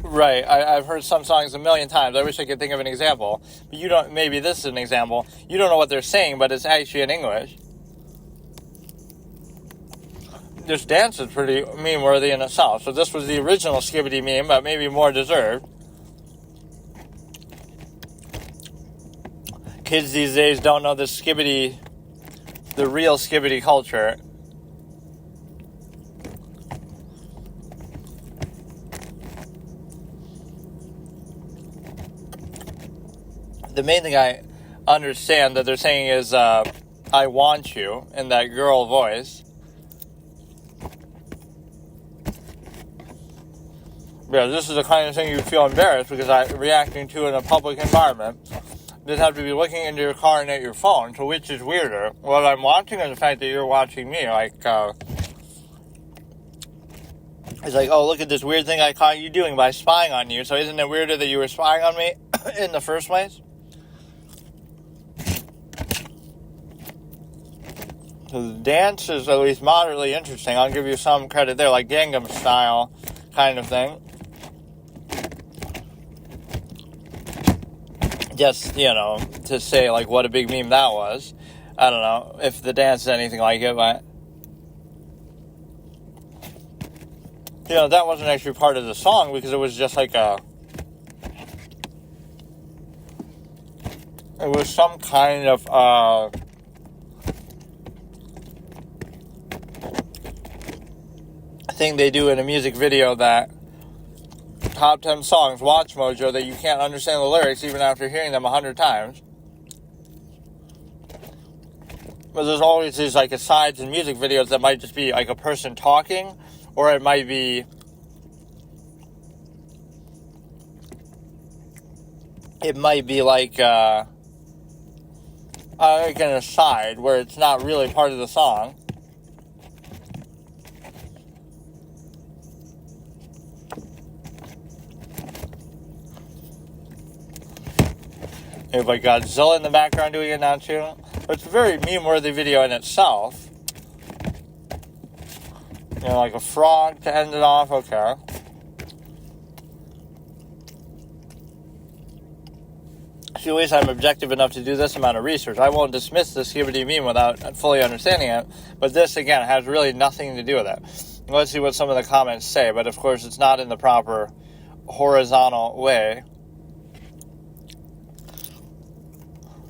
Right, I've heard some songs a million times. I wish I could think of an example. But you don't, maybe this is an example. You don't know what they're saying, but it's actually in English. This dance is pretty meme-worthy in itself. So this was the original Skibidi meme, but maybe more deserved. Kids these days don't know the real Skibidi culture. The main thing I understand that they're saying is, I want you, in that girl voice. Yeah, this is the kind of thing you feel embarrassed because I'm reacting to in a public environment. Just have to be looking into your car and at your phone, so which is weirder? What I'm watching or the fact that you're watching me? It's like, oh, look at this weird thing I caught you doing by spying on you. So isn't it weirder that you were spying on me in the first place? So the dance is at least moderately interesting. I'll give you some credit there, like Gangnam Style kind of thing. Just, to say, like, what a big meme that was. I don't know if the dance is anything like it, but that wasn't actually part of the song because it was just like it was some kind of, thing they do in a music video that top 10 songs, Watch Mojo, that you can't understand the lyrics even after hearing them 100 times. But there's always these like asides in music videos that might just be like a person talking, or it might be like an aside where it's not really part of the song. You have like Godzilla in the background doing it now too. It's a very meme-worthy video in itself. Like a frog to end it off. Okay. See, at least I'm objective enough to do this amount of research. I won't dismiss the Skibidi meme without fully understanding it, but this, again, has really nothing to do with it. Let's see what some of the comments say, but of course it's not in the proper horizontal way.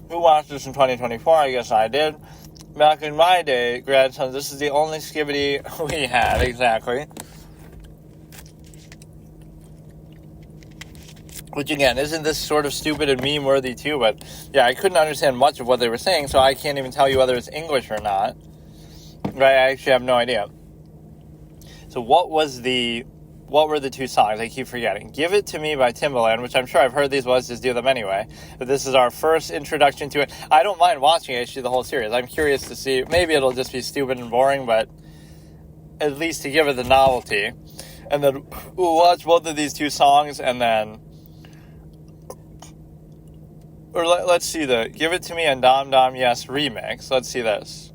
Who watched this in 2024? I guess I did. Back in my day, grandson, this is the only Skibidi we had, exactly. Which, again, isn't this sort of stupid and meme-worthy, too? But, yeah, I couldn't understand much of what they were saying, so I can't even tell you whether it's English or not. Right? I actually have no idea. So what were the two songs? I keep forgetting. Give It To Me by Timbaland, which I'm sure I've heard these ones, just do them anyway. But this is our first introduction to it. I don't mind watching actually the whole series. I'm curious to see. Maybe it'll just be stupid and boring, but at least to give it the novelty. And then we'll watch both of these two songs, and then... Or let's see the Give It To Me and Dom Dom Yes remix. Let's see this.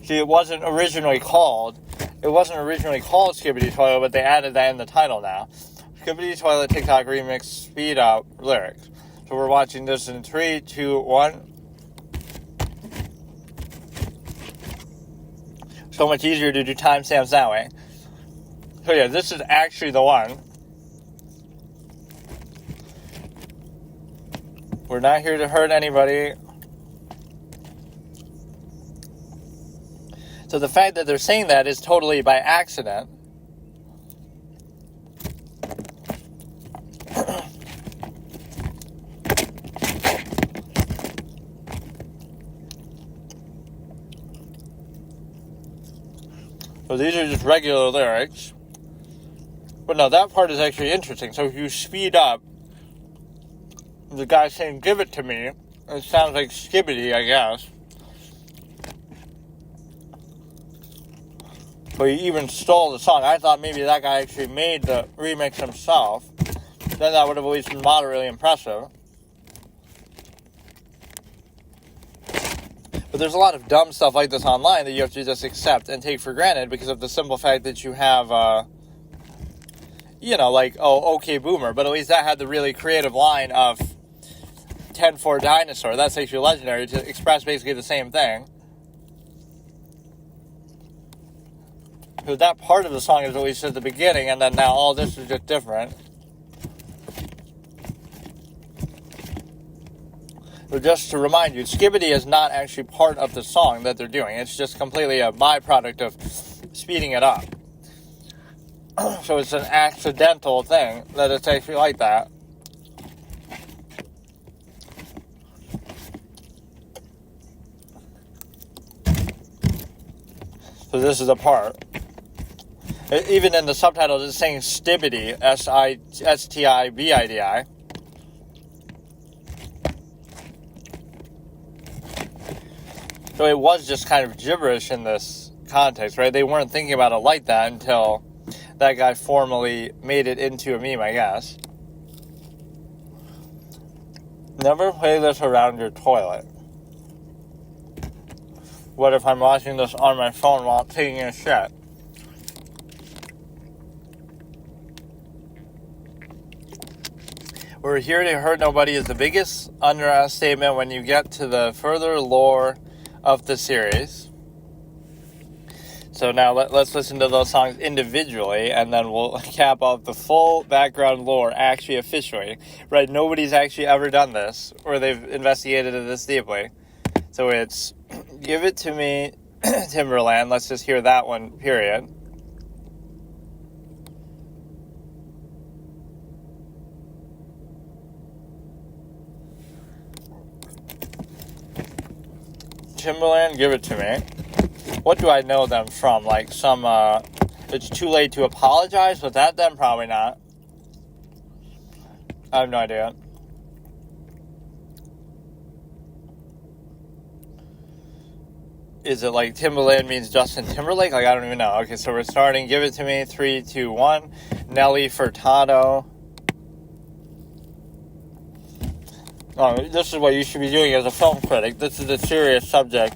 See, it wasn't originally called Skibidi Toilet, but they added that in the title now. Skibidi Toilet TikTok remix speed up lyrics. So we're watching this in 3, 2, 1. So much easier to do timestamps that way. So yeah, this is actually the one. We're not here to hurt anybody. So the fact that they're saying that is totally by accident. So these are just regular lyrics. But no, that part is actually interesting. So if you speed up, the guy saying, give it to me, it sounds like Skibidi, I guess. But he even stole the song. I thought maybe that guy actually made the remix himself. Then that would have at least been moderately impressive. But there's a lot of dumb stuff like this online that you have to just accept and take for granted because of the simple fact that you have, okay, boomer. But at least that had the really creative line of 10-4 dinosaur. That's actually legendary to express basically the same thing. Because that part of the song is at least at the beginning, and then now all this is just different. But just to remind you, Skibidi is not actually part of the song that they're doing. It's just completely a byproduct of speeding it up. So it's an accidental thing that it's actually like that. So this is a part. Even in the subtitles, it's saying Stibidi, S-T-I-B-I-D-I. So it was just kind of gibberish in this context, right? They weren't thinking about it like that until that guy formally made it into a meme, I guess. Never play this around your toilet. What if I'm watching this on my phone while taking a shit? We're here to hurt nobody is the biggest understatement when you get to the further lore of the series. So now let's listen to those songs individually, and then we'll cap off the full background lore actually officially. Right, nobody's actually ever done this, or they've investigated it this deeply. So it's Give It To Me, Timberland. Let's just hear that one, period. Timberland, Give It To Me. What do I know them from? Like some, It's Too Late to Apologize? Was that them? Probably not. I have no idea. Is it like Timberland means Justin Timberlake? Like, I don't even know. Okay, so we're starting. Give It To Me. 3, 2, 1. Nelly Furtado. Oh, this is what you should be doing as a film critic. This is a serious subject.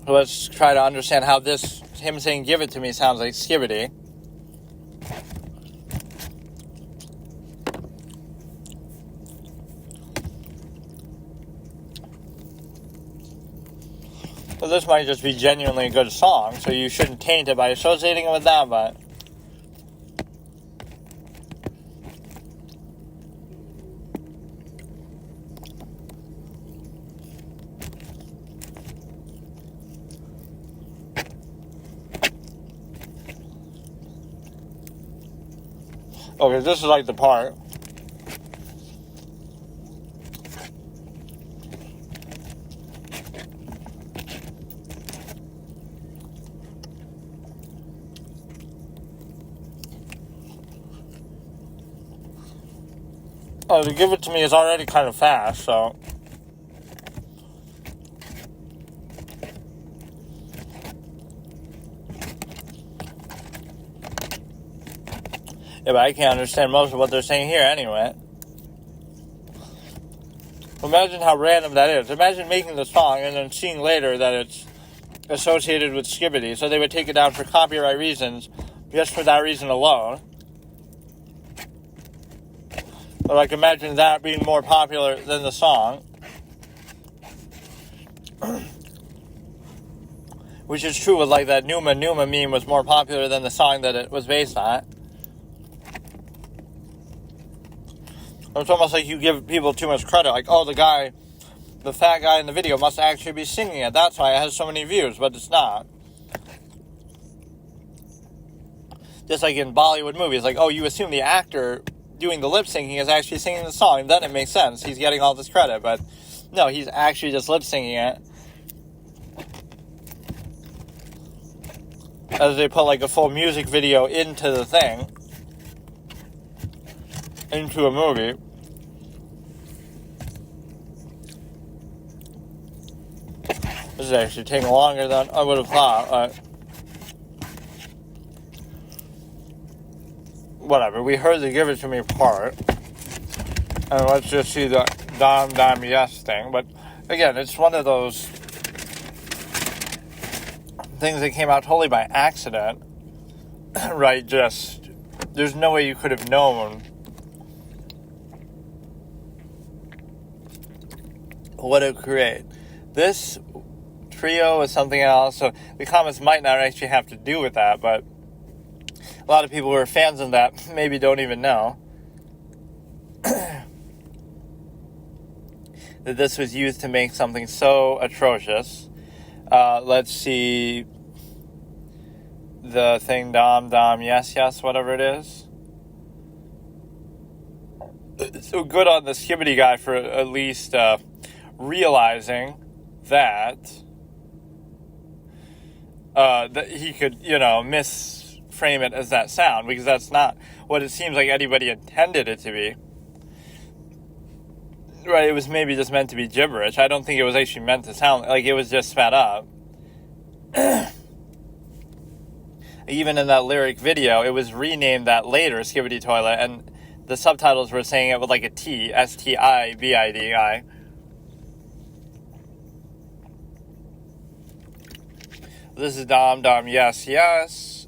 So let's try to understand how him saying "give it to me" sounds like skibbity. Well, this might just be genuinely a good song, so you shouldn't taint it by associating it with that, but... Okay, this is like the part. Oh, to give it to me is already kind of fast, so... Yeah, but I can't understand most of what they're saying here anyway. Imagine how random that is. Imagine making the song and then seeing later that it's associated with skibbity, so they would take it down for copyright reasons, just for that reason alone. But, like, imagine that being more popular than the song. Which is true with, like, that Numa Numa meme was more popular than the song that it was based on. It's almost like you give people too much credit. Like, oh, the fat guy in the video must actually be singing it. That's why it has so many views, but it's not. Just like in Bollywood movies, like, oh, you assume the actor doing the lip syncing is actually singing the song, then it makes sense. He's getting all this credit, but no, he's actually just lip syncing it. As they put like a full music video into the thing, into a movie. This is actually taking longer than I would have thought. Whatever, we heard the "give it to me" part. And let's just see the "dam dam yes" thing. But again, it's one of those things that came out totally by accident. Right? Just, there's no way you could have known what it would create. This trio is something else, so the comments might not actually have to do with that, but a lot of people who are fans of that maybe don't even know that this was used to make something so atrocious. Let's see the thing, "dam dam yes yes," whatever it is. So good on the skibbity guy for at least realizing that he could, misframe it as that sound, because that's not what it seems like anybody intended it to be. Right, it was maybe just meant to be gibberish. I don't think it was actually meant to sound like it was just sped up. Even in that lyric video, it was renamed that later, Skibbity Toilet, and the subtitles were saying it with like a T, S-T-I-B-I-D-I. This is "dam dam yes yes."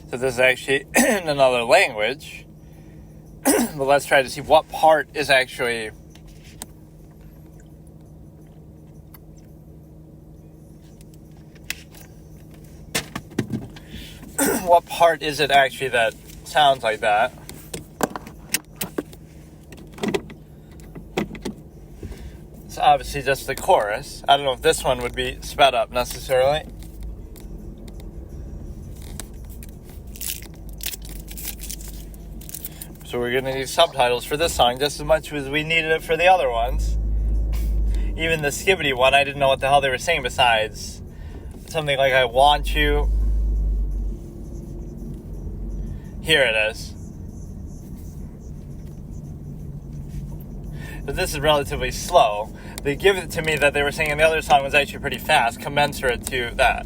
So this is actually in another language. But let's try to see what part is actually what part is it actually that sounds like that? It's obviously just the chorus. I don't know if this one would be sped up necessarily. So we're going to need subtitles for this song just as much as we needed it for the other ones. Even the skibbity one, I didn't know what the hell they were saying besides something like "I want you." Here it is. But this is relatively slow. They give it to me that they were saying in the other song was actually pretty fast, commensurate to that.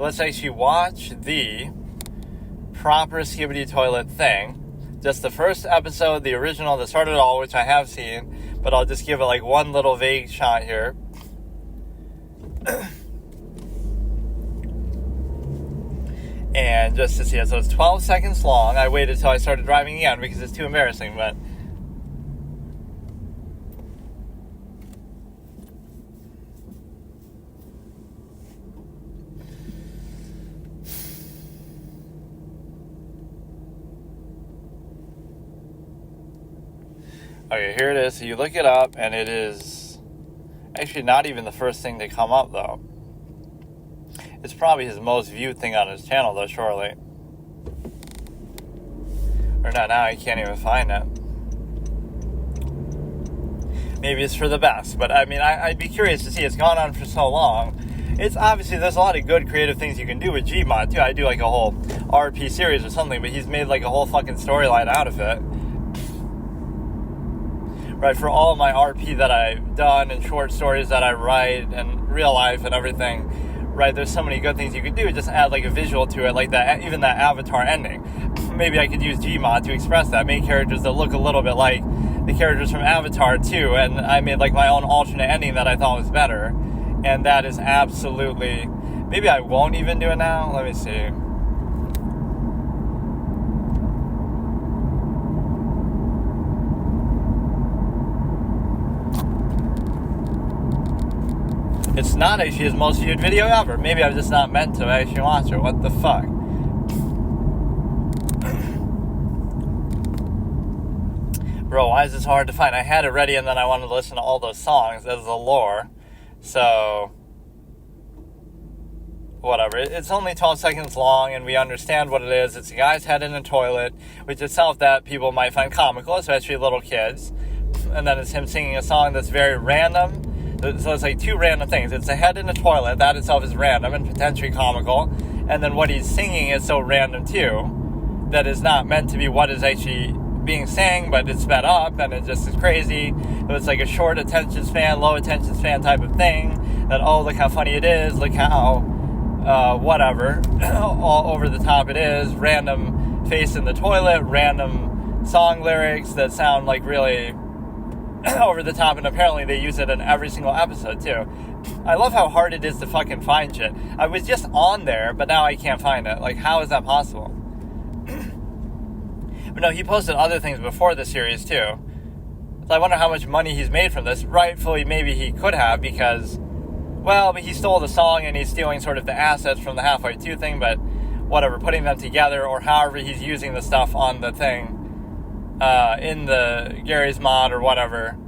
let's actually watch the proper Skibidi Toilet thing. Just the first episode, the original that started it all, which I have seen, but I'll just give it like one little vague shot here. And just to see it, so it's 12 seconds long. I waited till I started driving again because it's too embarrassing, but okay, here it is. So you look it up, and it is actually not even the first thing to come up, though. It's probably his most viewed thing on his channel, though, surely. Or not now, I can't even find it. Maybe it's for the best, but I mean, I'd be curious to see. It's gone on for so long. It's obviously, there's a lot of good creative things you can do with Gmod, too. I do like a whole RP series or something, but he's made like a whole fucking storyline out of it. Right, for all my RP that I've done and short stories that I write and real life and everything, right, there's so many good things you could do. Just add like a visual to it, like that, even that Avatar ending. Maybe I could use Gmod to express that. Make characters that look a little bit like the characters from Avatar too, and I made like my own alternate ending that I thought was better, and that is absolutely, maybe I won't even do it now. Let me see. It's not actually his most viewed video ever. Maybe I'm just not meant to actually watch it. What the fuck? Bro, why is this hard to find? I had it ready and then I wanted to listen to all those songs as the lore. So, whatever. It's only 12 seconds long and we understand what it is. It's a guy's head in a toilet, which itself that people might find comical, especially little kids. And then it's him singing a song that's very random. So it's like two random things. It's a head in a toilet. That itself is random and potentially comical. And then what he's singing is so random too that is not meant to be what is actually being sang, but it's sped up and it just is crazy. So it's like a short attention span, low attention span type of thing. That, oh, look how funny it is. Look how, whatever, all over the top it is. Random face in the toilet, random song lyrics that sound like really over the top, and apparently they use it in every single episode too. I love how hard it is to fucking find shit. I was just on there, but now I can't find it. Like, how is that possible? But no, he posted other things before the series too. So I wonder how much money he's made from this. Rightfully, maybe he could have, because, well, but he stole the song and he's stealing sort of the assets from the Half-Life 2 thing, but whatever, putting them together, or however he's using the stuff on the thing, in the Gary's mod or whatever,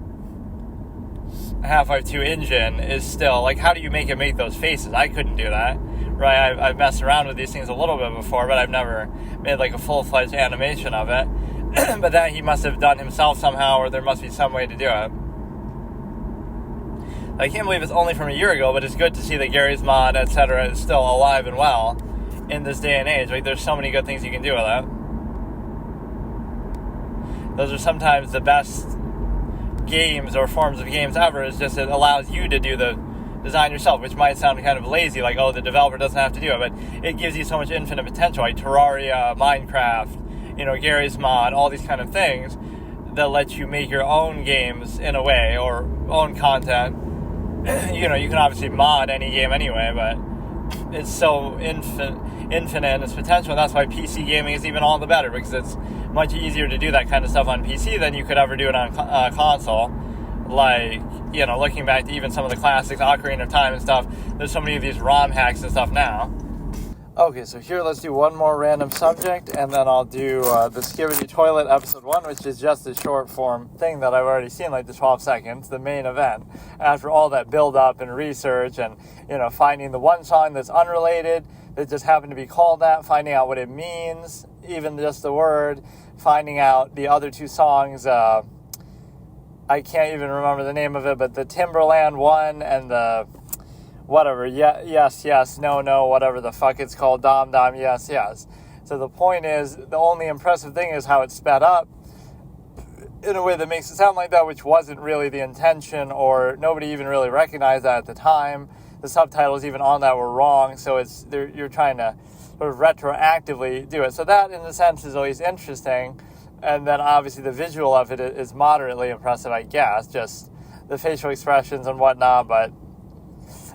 Half-Life 2 engine is still, like, how do you make it make those faces? I couldn't do that, right? I've messed around with these things a little bit before, but I've never made, like, a full-fledged animation of it. But that he must have done himself somehow, or there must be some way to do it. I can't believe it's only from a year ago, but it's good to see that Gary's mod, etc., is still alive and well in this day and age. Like, there's so many good things you can do with it. Those are sometimes the best games or forms of games ever, is just it allows you to do the design yourself, which might sound kind of lazy, like, oh, the developer doesn't have to do it, but it gives you so much infinite potential, like Terraria, Minecraft, you know, Gary's mod, all these kind of things that let you make your own games in a way, or own content. You know, you can obviously mod any game anyway, but it's so infinite in its potential, and that's why PC gaming is even all the better, because it's much easier to do that kind of stuff on PC than you could ever do it on console. Like, you know, looking back to even some of the classics, Ocarina of Time and stuff, there's so many of these ROM hacks and stuff now. Okay, so here, let's do one more random subject, and then I'll do the Skibidi Toilet episode 1, which is just a short form thing that I've already seen, like the 12 seconds, the main event. After all that build up and research and, you know, finding the one song that's unrelated, that just happened to be called that, finding out what it means, even just the word, finding out the other two songs, I can't even remember the name of it, but the Timberland one and the whatever, yes, no, whatever the fuck it's called, dom, yes. So the point is, the only impressive thing is how it's sped up in a way that makes it sound like that, which wasn't really the intention, or nobody even really recognized that at the time. the subtitles even on that were wrong, so you're trying to sort of retroactively do it. So that, in a sense, is always interesting. And then, obviously, the visual of it is moderately impressive, I guess, just the facial expressions and whatnot, but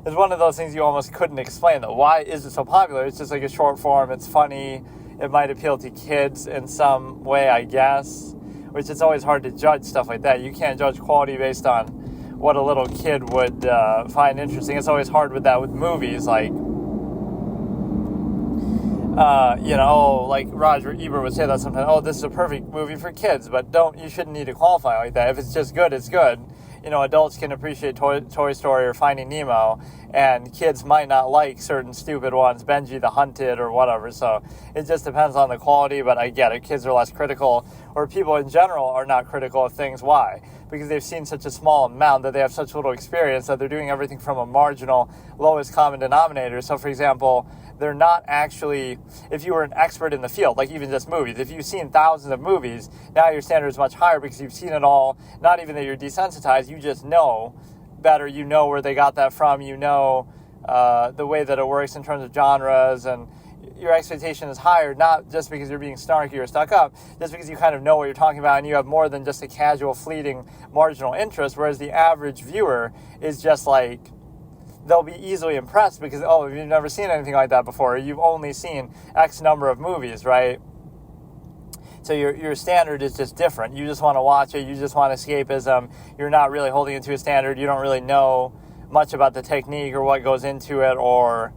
it's one of those things you almost couldn't explain, though. Why is it so popular? It's just like a short form, it's funny, it might appeal to kids in some way, I guess, which it's always hard to judge stuff like that. You can't judge quality based on what a little kid would find interesting. It's always hard with that with movies, like, like Roger Ebert would say that sometimes, oh, this is a perfect movie for kids, but you shouldn't need to qualify like that. If it's just good, it's good. Adults can appreciate Toy Story or Finding Nemo, and kids might not like certain stupid ones, Benji the Hunted or whatever, so it just depends on the quality, but I get it. Kids are less critical, or people in general are not critical of things. Why? Because they've seen such a small amount, that they have such little experience, that they're doing everything from a marginal, lowest common denominator. So, for example, they're not actually, if you were an expert in the field, like even just movies, if you've seen thousands of movies, now your standard is much higher because you've seen it all. Not even that you're desensitized, you just know better, you know where they got that from, you know the way that it works in terms of genres, and your expectation is higher, not just because you're being snarky or stuck up, just because you kind of know what you're talking about and you have more than just a casual, fleeting, marginal interest, whereas the average viewer is just like, they'll be easily impressed because, oh, you've never seen anything like that before, or you've only seen X number of movies, right? So your standard is just different. You just want to watch it. You just want escapism. You're not really holding it to a standard. You don't really know much about the technique or what goes into it, or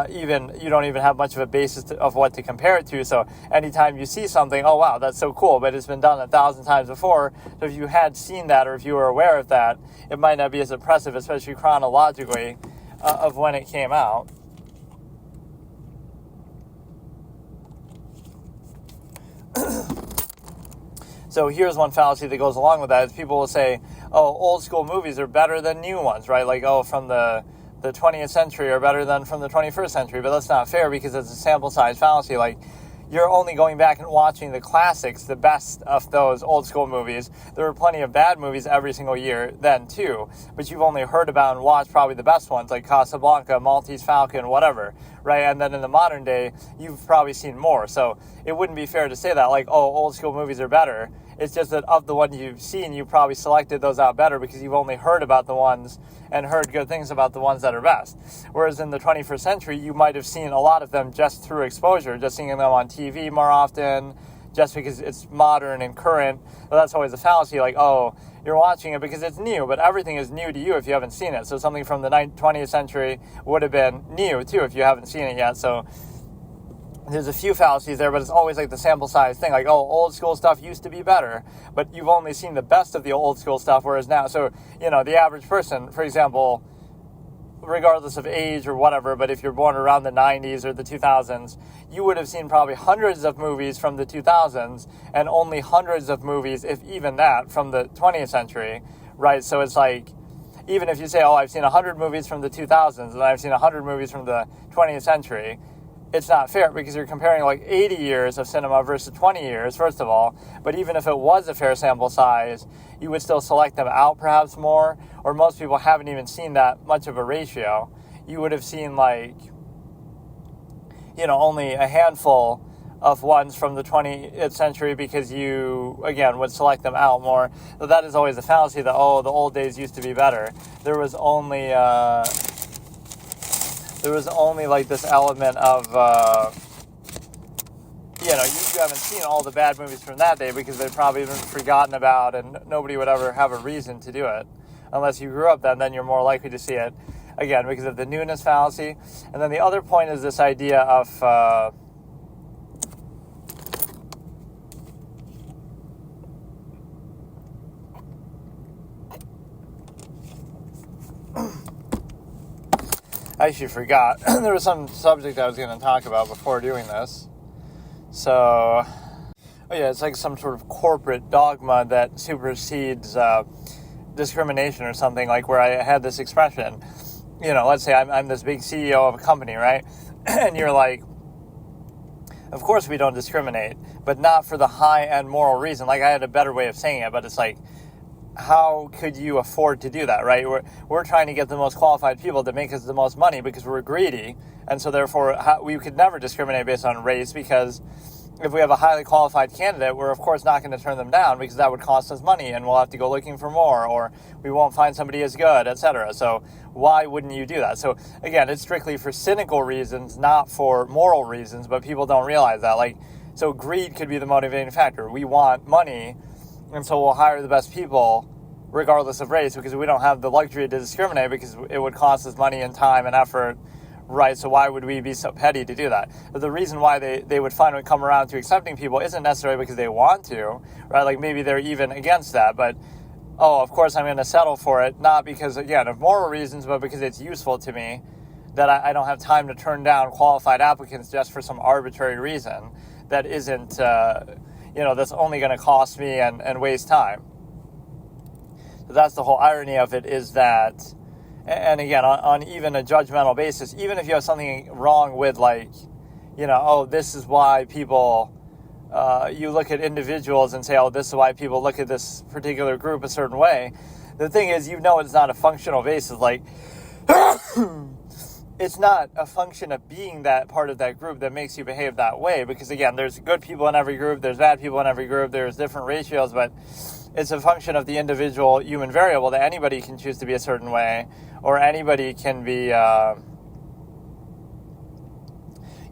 you don't even have much of a basis of what to compare it to. So anytime you see something, oh, wow, that's so cool, but it's been done 1,000 times before. So if you had seen that, or if you were aware of that, it might not be as impressive, especially chronologically, of when it came out. So here's one fallacy that goes along with that, is people will say, oh, old school movies are better than new ones, right? Like, oh, from the 20th century are better than from the 21st century. But that's not fair, because it's a sample size fallacy. Like, you're only going back and watching the classics, the best of those old school movies. There were plenty of bad movies every single year then too, but you've only heard about and watched probably the best ones, like Casablanca, Maltese Falcon, whatever, right? And then in the modern day, you've probably seen more. So it wouldn't be fair to say that, like, oh, old school movies are better. It's just that of the ones you've seen, you probably selected those out better because you've only heard about the ones and heard good things about the ones that are best. Whereas in the 21st century, you might have seen a lot of them just through exposure, just seeing them on TV more often, just because it's modern and current. But that's always a fallacy, like, oh, you're watching it because it's new, but everything is new to you if you haven't seen it. So something from the 20th century would have been new, too, if you haven't seen it yet. So there's a few fallacies there, but it's always like the sample size thing. Like, oh, old school stuff used to be better, but you've only seen the best of the old school stuff, whereas now, so, the average person, for example, regardless of age or whatever, but if you're born around the 90s or the 2000s, you would have seen probably hundreds of movies from the 2000s and only hundreds of movies, if even that, from the 20th century, right? So it's like, even if you say, oh, I've seen 100 movies from the 2000s and I've seen 100 movies from the 20th century, it's not fair because you're comparing like 80 years of cinema versus 20 years, first of all. But even if it was a fair sample size, you would still select them out perhaps more, or most people haven't even seen that much of a ratio. You would have seen like, only a handful of ones from the 20th century because you, again, would select them out more. So that is always a fallacy that, oh, the old days used to be better. There was only like this element of, you haven't seen all the bad movies from that day because they've probably been forgotten about and nobody would ever have a reason to do it. Unless you grew up then you're more likely to see it, again, because of the newness fallacy. And then the other point is this idea of, I actually forgot. There was some subject I was going to talk about before doing this. So, it's like some sort of corporate dogma that supersedes discrimination or something, like where I had this expression. Let's say I'm this big CEO of a company, right? And you're like, of course we don't discriminate, but not for the high-end moral reason. Like, I had a better way of saying it, but it's like, how could you afford to do that, right? We're trying to get the most qualified people to make us the most money because we're greedy. And so therefore, we could never discriminate based on race, because if we have a highly qualified candidate, we're of course not going to turn them down, because that would cost us money and we'll have to go looking for more, or we won't find somebody as good, etc. So why wouldn't you do that? So again, it's strictly for cynical reasons, not for moral reasons, but people don't realize that. Like, so greed could be the motivating factor. We want money, and so we'll hire the best people regardless of race, because we don't have the luxury to discriminate, because it would cost us money and time and effort, right? So why would we be so petty to do that? But the reason why they would finally come around to accepting people isn't necessarily because they want to, right? Like maybe they're even against that, but of course I'm going to settle for it, not because, again, of moral reasons, but because it's useful to me, that I don't have time to turn down qualified applicants just for some arbitrary reason that isn't, that's only going to cost me and waste time. So that's the whole irony of it, is that, and again, on even a judgmental basis, even if you have something wrong with, like, this is why people, you look at individuals and say, this is why people look at this particular group a certain way. The thing is, it's not a functional basis. Like, it's not a function of being that part of that group that makes you behave that way. Because again, there's good people in every group, there's bad people in every group, there's different ratios, but it's a function of the individual human variable that anybody can choose to be a certain way, or anybody can be,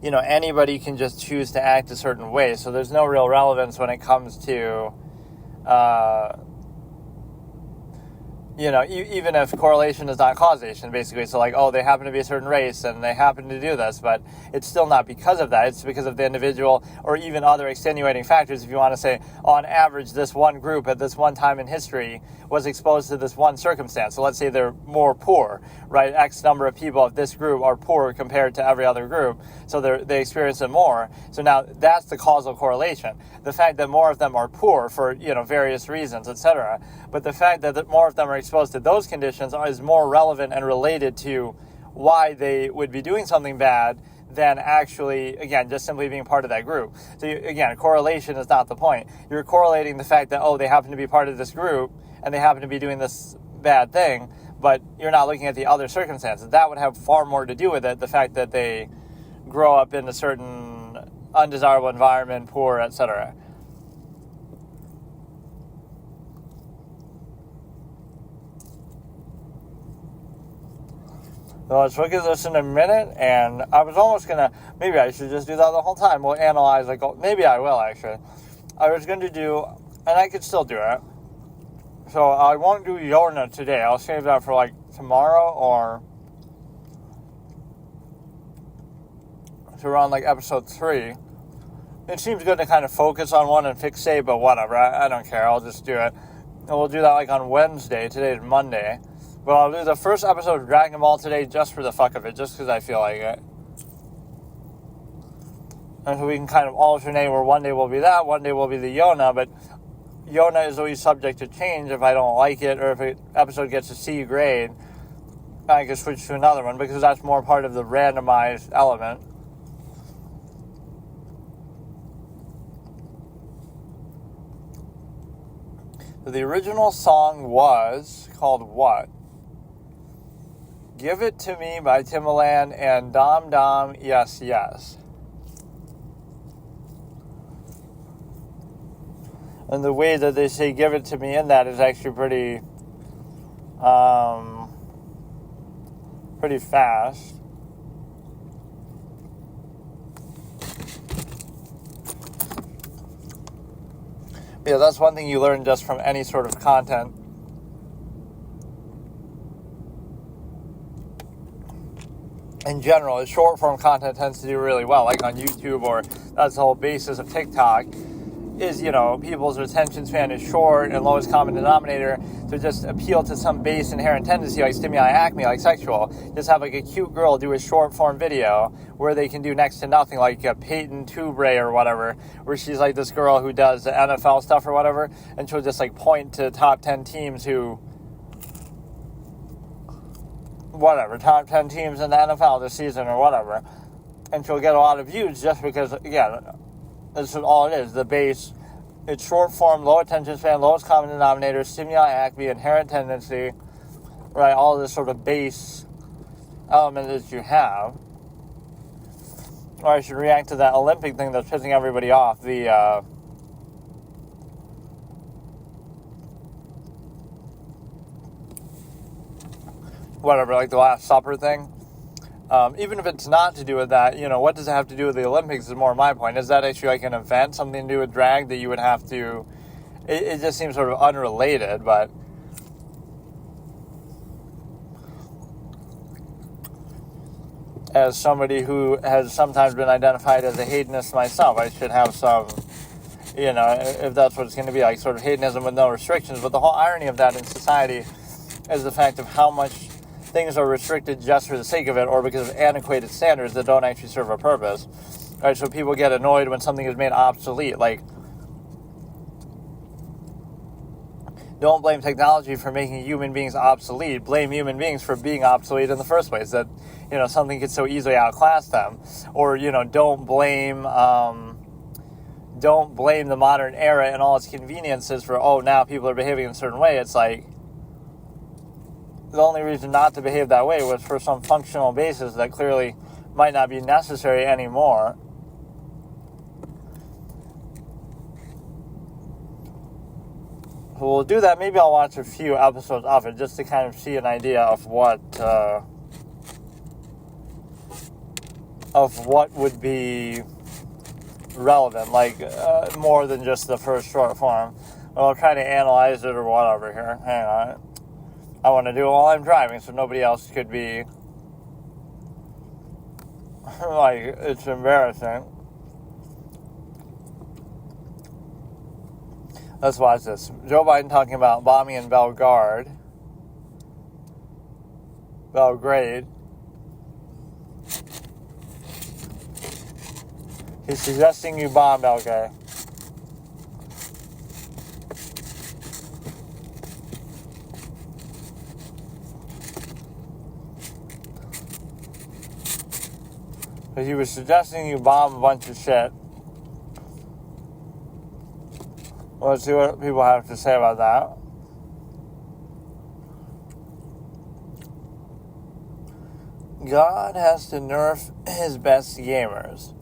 anybody can just choose to act a certain way. So there's no real relevance when it comes to, even if correlation is not causation, basically. So like, they happen to be a certain race and they happen to do this, but it's still not because of that. It's because of the individual, or even other extenuating factors. If you want to say, on average, this one group at this one time in history was exposed to this one circumstance. So let's say they're more poor, right? X number of people of this group are poor compared to every other group. So they experience it more. So now that's the causal correlation. The fact that more of them are poor for, various reasons, etc. But the fact that more of them are exposed to those conditions is more relevant and related to why they would be doing something bad than actually, again, just simply being part of that group. So again, correlation is not the point. You're correlating the fact that, they happen to be part of this group and they happen to be doing this bad thing, but you're not looking at the other circumstances. That would have far more to do with it, the fact that they grow up in a certain undesirable environment, poor, etc. So let's look at this in a minute, and I was almost going to, maybe I should just do that the whole time. We'll analyze, maybe I will, actually. I was going to do, and I could still do it, so I won't do Yona today. I'll save that for, tomorrow, or to run, episode 3. It seems good to kind of focus on one and fixate, but whatever, I don't care, I'll just do it. And we'll do that, on Wednesday. Today's Monday. But I'll do the first episode of Dragon Ball today just for the fuck of it, just because I feel like it. And so we can kind of alternate where one day will be that, one day will be the Yona, but Yona is always subject to change. If I don't like it, or if an episode gets a C grade, I can switch to another one, because that's more part of the randomized element. So the original song was called what? Give It To Me by Timbaland and Dom Dom Yes Yes. And the way that they say give it to me in that is actually pretty fast. Yeah, that's one thing you learn just from any sort of content. In general, short form content tends to do really well, like on YouTube, or that's the whole basis of TikTok, is, people's attention span is short and lowest common denominator, to just appeal to some base inherent tendency, like stimuli acme, like sexual. Just have a cute girl do a short form video where they can do next to nothing, like Peyton Toubre or whatever, where she's like this girl who does the NFL stuff or whatever, and she'll just point to top 10 teams who, top 10 teams in the NFL this season or whatever, and she'll get a lot of views just because, again, this is all it is, the base It's short form, low attention span, lowest common denominator, stimuli acme, inherent tendency, right? All of this sort of base element that you have. Or I should react to that Olympic thing that's pissing everybody off. The whatever, like the Last Supper thing. Even if it's not to do with that, what does it have to do with the Olympics is more my point. Is that actually like an event, something to do with drag that you would have to... It just seems sort of unrelated, but... As somebody who has sometimes been identified as a hedonist myself, I should have some, if that's what it's going to be, like sort of hedonism with no restrictions. But the whole irony of that in society is the fact of how much things are restricted just for the sake of it or because of antiquated standards that don't actually serve a purpose. Right? So people get annoyed when something is made obsolete. Like, don't blame technology for making human beings obsolete. Blame human beings for being obsolete in the first place. That, something could so easily outclass them. Or, don't blame the modern era and all its conveniences for, now people are behaving in a certain way. It's like, the only reason not to behave that way was for some functional basis that clearly might not be necessary anymore. We'll do that. Maybe I'll watch a few episodes of it just to kind of see an idea of what would be relevant, like more than just the first short form. Well, I'll try to analyze it or whatever here. Hang on. I want to do it while I'm driving so nobody else could be like, it's embarrassing. Let's watch this. Joe Biden talking about bombing in Belgrade. He's suggesting you bomb Belgrade. He was suggesting you bomb a bunch of shit. Let's see what people have to say about that. God has to nerf his best gamers.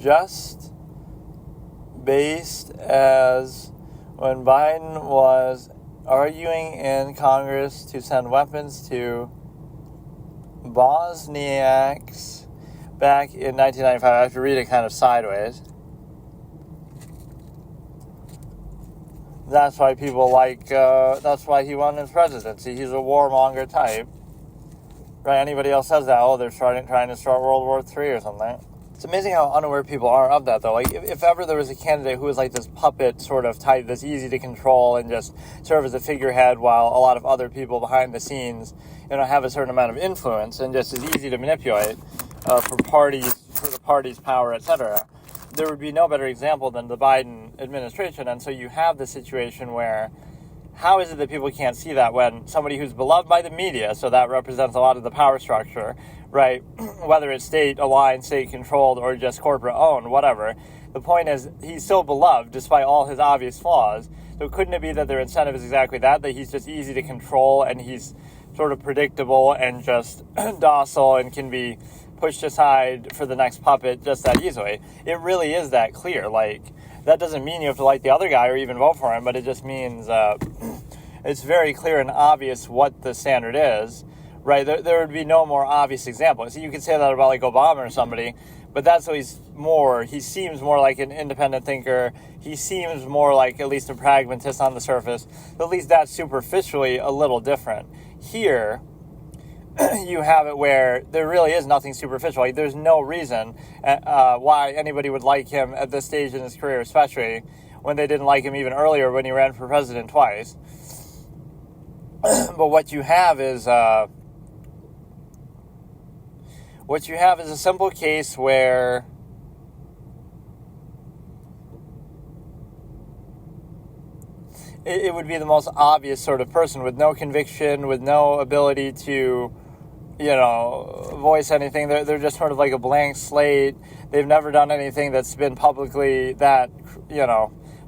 Just based as when Biden was arguing in Congress to send weapons to Bosniaks back in 1995, I have to read it kind of sideways. That's why people that's why he won his presidency. He's a warmonger type. Right? Anybody else says that, they're trying to start World War III or something. It's amazing how unaware people are of that, though. Like, if ever there was a candidate who was like this puppet sort of type that's easy to control and just serve as a figurehead while a lot of other people behind the scenes, have a certain amount of influence and just is easy to manipulate for the party's power, etc., there would be no better example than the Biden administration. And so you have the situation where, how is it that people can't see that when somebody who's beloved by the media, so that represents a lot of the power structure, right, whether it's state-aligned, state-controlled, or just corporate-owned, whatever, the point is he's so beloved despite all his obvious flaws. So couldn't it be that their incentive is exactly that he's just easy to control and he's sort of predictable and just docile and can be pushed aside for the next puppet just that easily? It really is that clear. Like, that doesn't mean you have to like the other guy or even vote for him, but it just means it's very clear and obvious what the standard is, right? There would be no more obvious example. So you could say that about like Obama or somebody, but that's what he seems more like an independent thinker. He seems more like at least a pragmatist on the surface. At least that's superficially a little different. Here, you have it where there really is nothing superficial. Like, there's no reason why anybody would like him at this stage in his career, especially when they didn't like him even earlier when he ran for president twice. But what you have is a simple case where it would be the most obvious sort of person with no conviction, with no ability to voice anything. They're just sort of like a blank slate. They've never done anything that's been publicly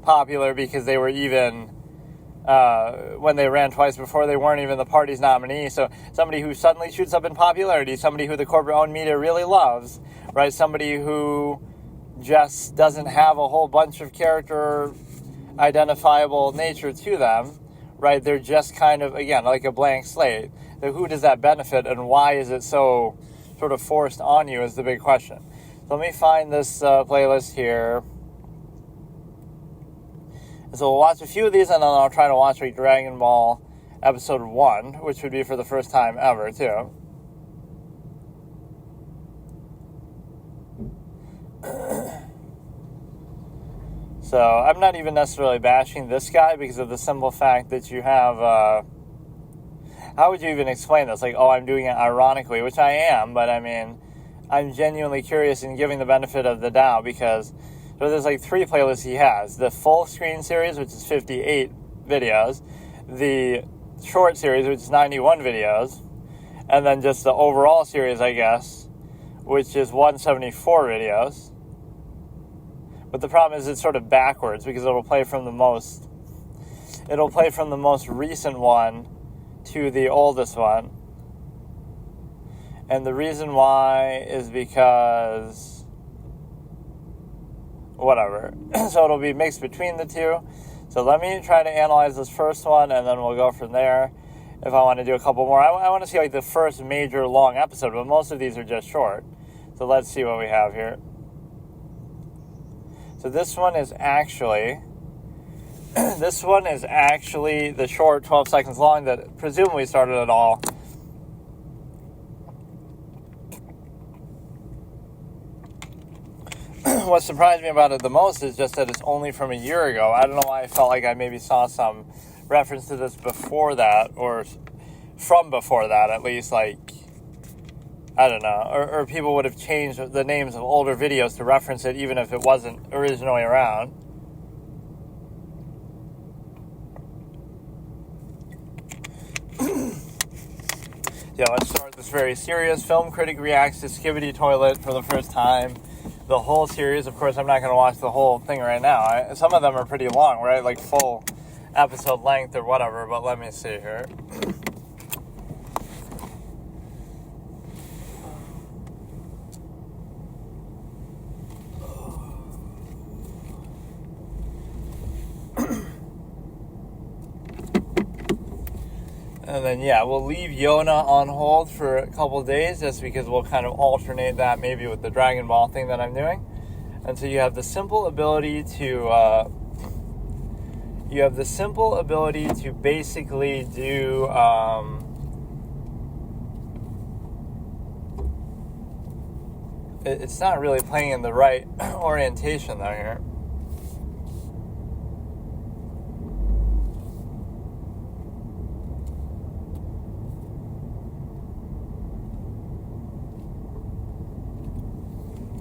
popular because they were even, when they ran twice before, they weren't even the party's nominee. So somebody who suddenly shoots up in popularity, somebody who the corporate-owned media really loves, right? Somebody who just doesn't have a whole bunch of character identifiable nature to them, right? They're just kind of, again, like a blank slate. So who does that benefit, and why is it so sort of forced on you is the big question. So let me find this playlist here. So we'll watch a few of these, and then I'll try to watch like Dragon Ball Episode 1, which would be for the first time ever, too. So I'm not even necessarily bashing this guy because of the simple fact that you have, how would you even explain this? Like, oh, I'm doing it ironically, which I am, but I mean, I'm genuinely curious and giving the benefit of the doubt because so there's like 3 playlists he has. The full screen series, which is 58 videos, the short series, which is 91 videos, and then just the overall series, I guess, which is 174 videos. But the problem is it's sort of backwards because it'll play from the most recent one to the oldest one. And the reason why is because whatever. So it'll be mixed between the two. So let me try to analyze this first one and then we'll go from there. If I want to do a couple more, I want to see like the first major long episode, but most of these are just short. So let's see what we have here. So this one is actually the short 12 seconds long that presumably started it all. What surprised me about it the most is just that it's only from a year ago. I don't know why I felt like I maybe saw some reference to this before that, or from before that at least, like, I don't know, or people would have changed the names of older videos to reference it even if it wasn't originally around. Yeah, let's start this very serious. Film Critic reacts to Skibidi Toilet for the first time. The whole series, of course, I'm not going to watch the whole thing right now. Some of them are pretty long, right? Like full episode length or whatever, but let me see here. And then, yeah, we'll leave Yona on hold for a couple days just because we'll kind of alternate that maybe with the Dragon Ball thing that I'm doing. And so you have the simple ability to, basically do, it's not really playing in the right orientation though here.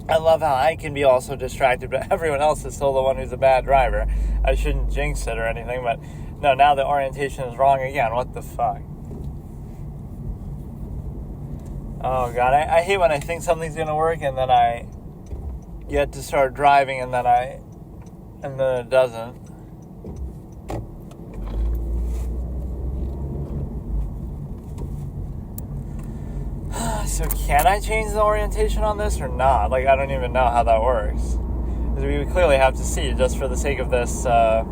I love how I can be also distracted, but everyone else is still the one who's a bad driver. I shouldn't jinx it or anything, but no, now the orientation is wrong again. What the fuck? Oh, God. I hate when I think something's going to work and then I get to start driving and then it doesn't. So can I change the orientation on this or not? Like, I don't even know how that works. Because we would clearly have to see just for the sake of this. I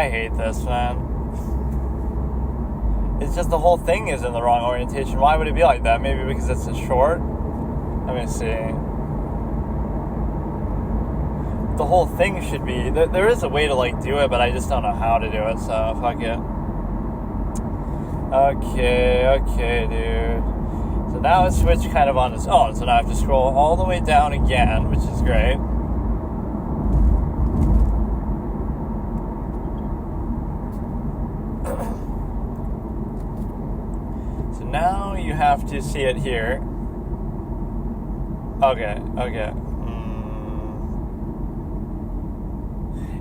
hate this, man. It's just the whole thing is in the wrong orientation. Why would it be like that? Maybe because it's a short? Let me see. The whole thing should be... There is a way to, like, do it, but I just don't know how to do it, so fuck it. Okay, dude. So now it's switched kind of on its own. So now I have to scroll all the way down again, which is great. So now you have to see it here. Okay.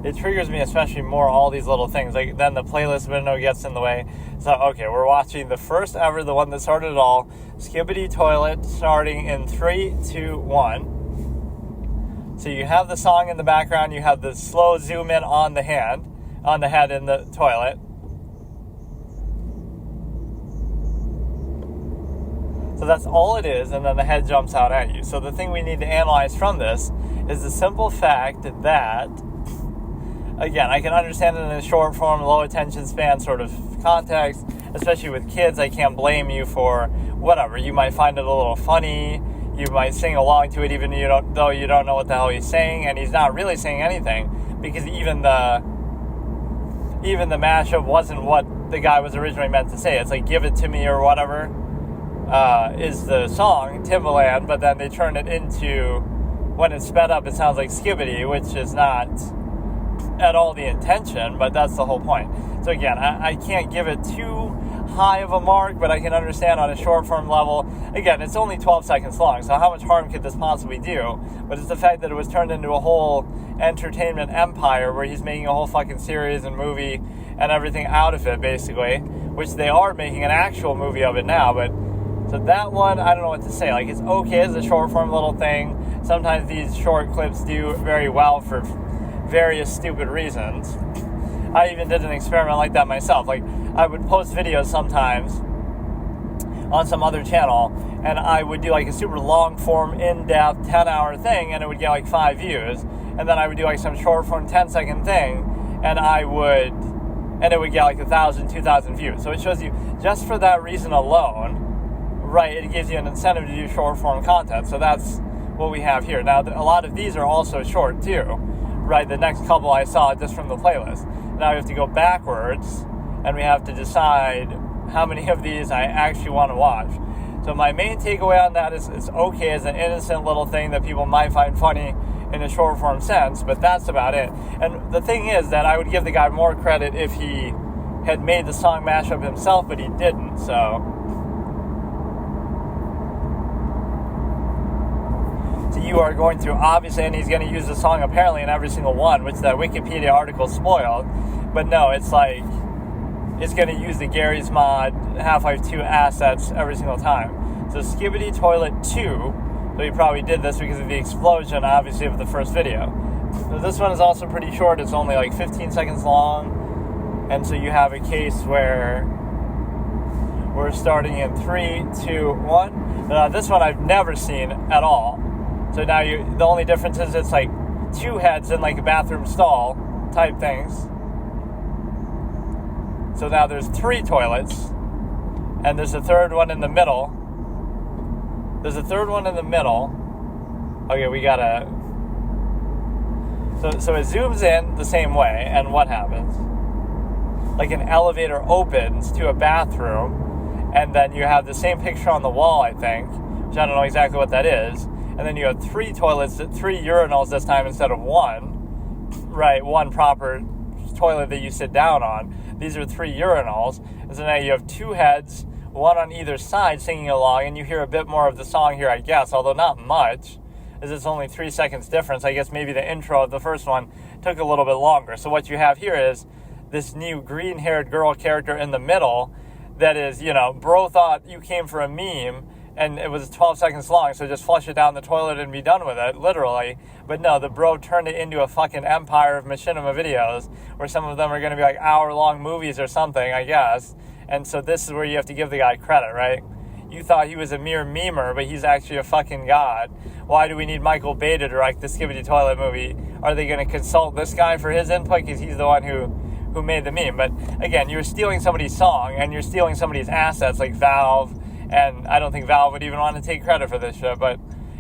It triggers me especially more all these little things. Like then the playlist window gets in the way. So okay, we're watching the first ever, the one that started it all, Skibidi Toilet, starting in 3, 2, 1. So you have the song in the background, you have the slow zoom in on the head in the toilet. So that's all it is, and then the head jumps out at you. So the thing we need to analyze from this is the simple fact that, again, I can understand it in a short form, low attention span sort of context, especially with kids. I can't blame you for whatever. You might find it a little funny. You might sing along to it even though you don't know what the hell he's saying, and he's not really saying anything, because even the mashup wasn't what the guy was originally meant to say. It's like "Give It to Me" or whatever is the song Timbaland, but then they turn it into, when it's sped up, it sounds like Skibbity, which is not at all the intention, but that's the whole point. So again, I can't give it too high of a mark, but I can understand on a short form level. Again, it's only 12 seconds long, so how much harm could this possibly do? But it's the fact that it was turned into a whole entertainment empire where he's making a whole fucking series and movie and everything out of it, basically, which they are making an actual movie of it now. But so that one, I don't know what to say. Like, it's okay as a short form little thing. Sometimes these short clips do very well for various stupid reasons. I even did an experiment like that myself. Like, I would post videos sometimes on some other channel, and I would do like a super long form, in-depth, 10-hour thing, and it would get like 5 views. And then I would do like some short form 10-second thing, and it would get like 1,000, 2,000 views. So it shows you, just for that reason alone, right, it gives you an incentive to do short form content. So that's what we have here. Now, a lot of these are also short too, right? The next couple I saw just from the playlist. Now we have to go backwards, and we have to decide how many of these I actually want to watch. So my main takeaway on that is it's okay as an innocent little thing that people might find funny in a short form sense, but that's about it. And the thing is that I would give the guy more credit if he had made the song mashup himself, but he didn't. So you are going through, obviously, and he's going to use the song apparently in every single one, which that Wikipedia article spoiled. But no, it's like, it's going to use the Gary's Mod Half-Life 2 assets every single time. So Skibbity Toilet 2, so he probably did this because of the explosion, obviously, of the first video. So this one is also pretty short. It's only like 15 seconds long. And so you have a case where we're starting in 3, 2, 1. Now, this one I've never seen at all. So now the only difference is it's like 2 heads in like a bathroom stall type things. So now there's 3 toilets, and there's a third one in the middle. Okay, we gotta. So it zooms in the same way, and what happens? Like an elevator opens to a bathroom, and then you have the same picture on the wall, I think, which I don't know exactly what that is. And then you have 3 toilets, 3 urinals this time instead of 1. Right, 1 proper toilet that you sit down on. These are 3 urinals. And so now you have 2 heads, 1 on either side singing along, and you hear a bit more of the song here, I guess, although not much, as it's only 3 seconds difference. I guess maybe the intro of the first one took a little bit longer. So what you have here is this new green-haired girl character in the middle that is, bro thought you came for a meme, and it was 12 seconds long, so just flush it down the toilet and be done with it, literally. But no, the bro turned it into a fucking empire of machinima videos, where some of them are going to be like hour-long movies or something, I guess. And so this is where you have to give the guy credit, right? You thought he was a mere memer, but he's actually a fucking god. Why do we need Michael Bay to direct the Skibbity Toilet movie? Are they going to consult this guy for his input? Because he's the one who made the meme. But again, you're stealing somebody's song, and you're stealing somebody's assets like Valve. And I don't think Valve would even want to take credit for this shit, but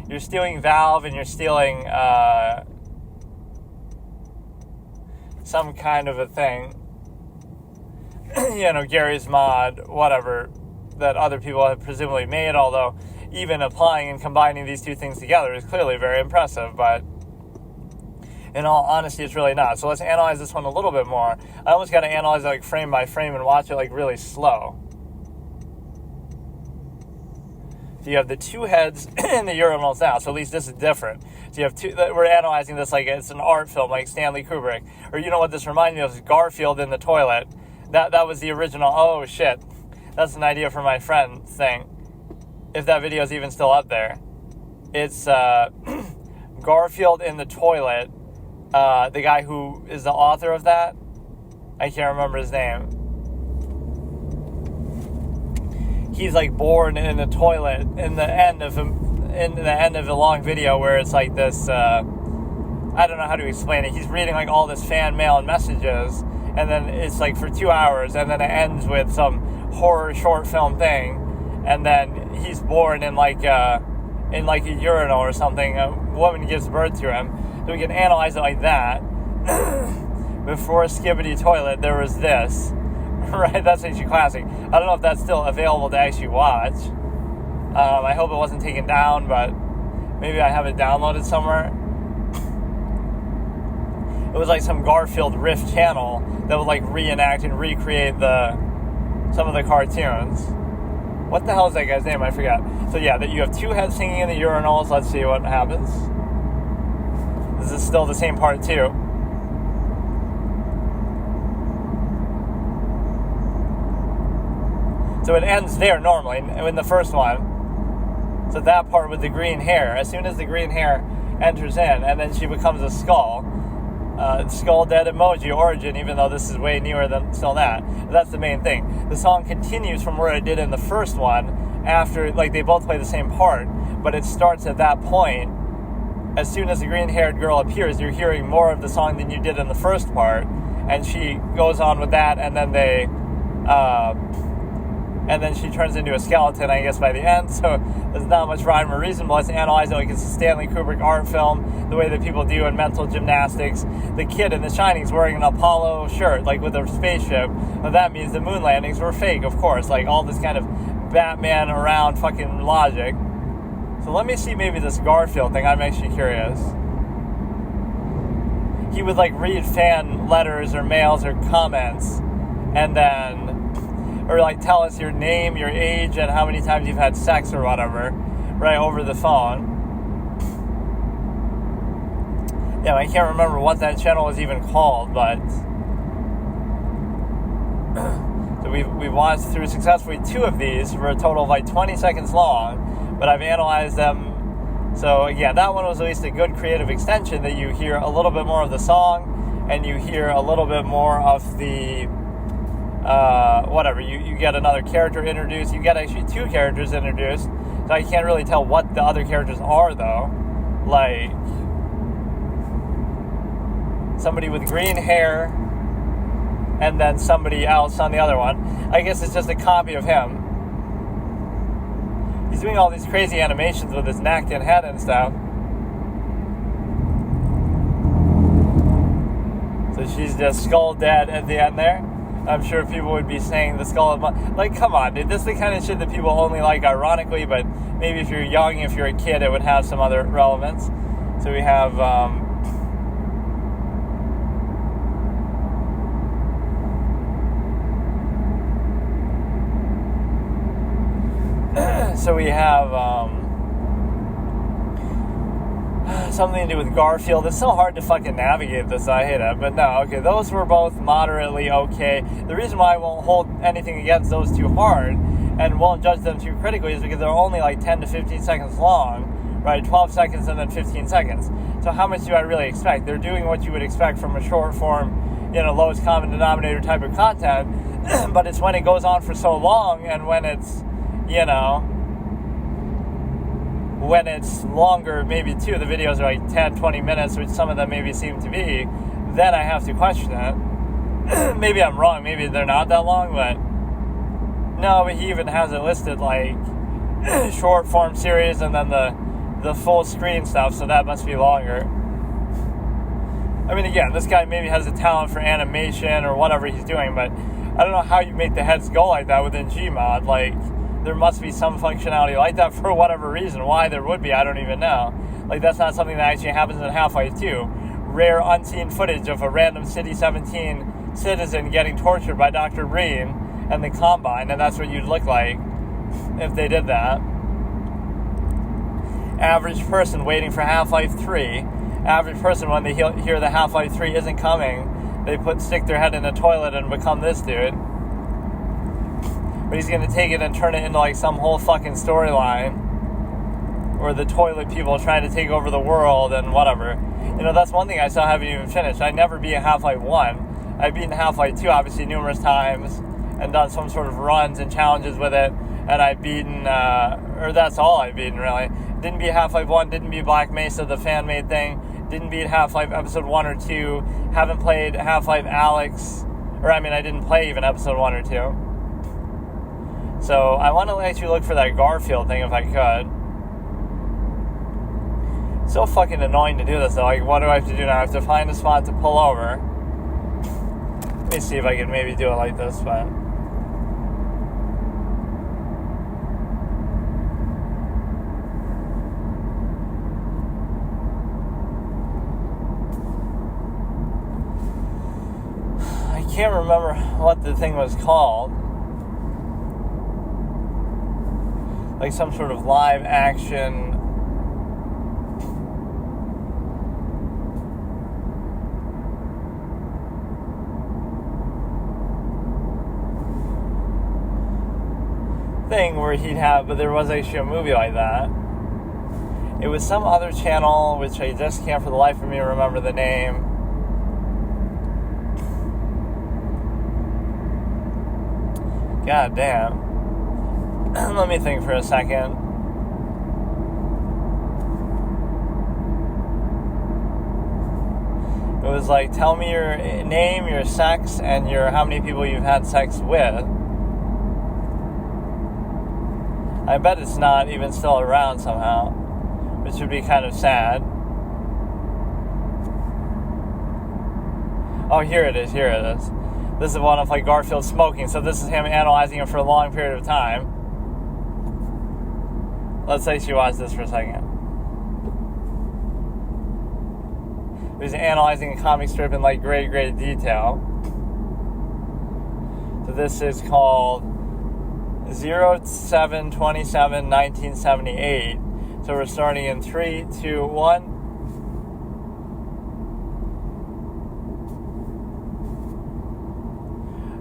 you're stealing Valve, and you're stealing some kind of a thing, Gary's Mod, whatever, that other people have presumably made, although even applying and combining these two things together is clearly very impressive, but in all honesty, it's really not. So let's analyze this one a little bit more. I almost got to analyze it like frame by frame and watch it like really slow. So you have the 2 heads in the urinals now, so at least this is different. So you have 2, we're analyzing this like it's an art film, like Stanley Kubrick. Or you know what this reminds me of is Garfield in the toilet. That was the original, oh shit. That's an idea for my friend thing. If that video is even still up there. It's Garfield in the toilet, the guy who is the author of that, I can't remember his name. He's like born in the toilet in the end of the long video where it's like this. I don't know how to explain it. He's reading like all this fan mail and messages, and then it's like for 2 hours, and then it ends with some horror short film thing, and then he's born in like a urinal or something. A woman gives birth to him, so we can analyze it like that. Before Skibbity Toilet, there was this. Right, that's actually classic. I don't know if that's still available to actually watch. I hope it wasn't taken down, but maybe I have it downloaded somewhere. It was like some Garfield Riff channel that would like reenact and recreate some of the cartoons. What the hell is that guy's name? I forgot. So yeah, that you have two heads singing in the urinals. Let's see what happens. This is still the same part too. So it ends there normally in the first one. So that part with the green hair, as soon as the green hair enters in, and then she becomes a skull. Skull dead emoji origin, even though this is way newer than still that. That's the main thing. The song continues from where it did in the first one, after, like, they both play the same part, but it starts at that point. As soon as the green-haired girl appears, you're hearing more of the song than you did in the first part, and she goes on with that, and then she turns into a skeleton, I guess, by the end. So there's not much rhyme or reason, but let's analyze it like it's a Stanley Kubrick art film, the way that people do in mental gymnastics. The kid in The Shining is wearing an Apollo shirt, like with a spaceship. Well, that means the moon landings were fake, of course. Like all this kind of Batman around fucking logic. So let me see maybe this Garfield thing. I'm actually curious. He would like read fan letters or mails or comments, and then... or like tell us your name, your age, and how many times you've had sex or whatever, right, over the phone. Yeah, I can't remember what that channel was even called, but... so we've watched through successfully 2 of these for a total of like 20 seconds long, but I've analyzed them. So yeah, that one was at least a good creative extension, that you hear a little bit more of the song, and you hear a little bit more of the... you get another character introduced. You get actually 2 characters introduced, so I can't really tell what the other characters are, though. Like somebody with green hair, and then somebody else on the other one. I guess it's just a copy of him. He's doing all these crazy animations with his neck and head and stuff. So she's just skull dead at the end there. I'm sure people would be saying the skull of... like, come on, dude. This is the kind of shit that people only like ironically, but maybe if you're young, if you're a kid, it would have some other relevance. So we have... something to do with Garfield. It's so hard to fucking navigate this. I hate it. But no, okay, those were both moderately okay. The reason why I won't hold anything against those too hard and won't judge them too critically is because they're only like 10 to 15 seconds long, right? 12 seconds and then 15 seconds. So how much do I really expect? They're doing what you would expect from a short form, lowest common denominator type of content, but it's when it goes on for so long, and when it's, when it's longer, maybe too, the videos are like 10, 20 minutes, which some of them maybe seem to be, then I have to question it. Maybe I'm wrong, maybe they're not that long, but no, but he even has it listed like short form series and then the full screen stuff, so that must be longer. I mean, again, this guy maybe has a talent for animation or whatever he's doing, but I don't know how you make the heads go like that within Gmod. Like, there must be some functionality like that for whatever reason. Why there would be, I don't even know. Like, that's not something that actually happens in Half-Life 2. Rare, unseen footage of a random City 17 citizen getting tortured by Dr. Breen and the Combine, and that's what you'd look like if they did that. Average person waiting for Half-Life 3. Average person, when they hear the Half-Life 3 isn't coming, they stick their head in a toilet and become this dude. But he's going to take it and turn it into like some whole fucking storyline. or the toilet people trying to take over the world and whatever. You know, that's one thing I still haven't even finished. I never beat Half-Life 1. I've beaten Half-Life 2, obviously, numerous times, and done some sort of runs and challenges with it, and I've beaten, or that's all I've beaten, really. Didn't beat Half-Life 1, didn't beat Black Mesa, the fan-made thing, didn't beat Half-Life Episode 1 or 2, haven't played Half-Life Alyx, I didn't play even Episode 1 or 2. So, I want to actually look for that Garfield thing if I could. So fucking annoying to do this, though. Like, what do I have to do now? I have to find a spot to pull over. Let me see if I can maybe do it like this, but... I can't remember what the thing was called. Like some sort of live action... thing where he'd have, but there was actually a movie like that. It was some other channel, which I just can't for the life of me remember the name. God damn. Let me think for a second. It was like, tell me your name, your sex, and your how many people you've had sex with. I bet it's not even still around somehow, which would be kind of sad. Oh, here it is. This is one of like Garfield smoking, so this is him analyzing it for a long period of time. Let's actually watch this for a second. He's analyzing a comic strip in like great detail. So this is called 07/27/1978. So we're starting in 3, 2, 1.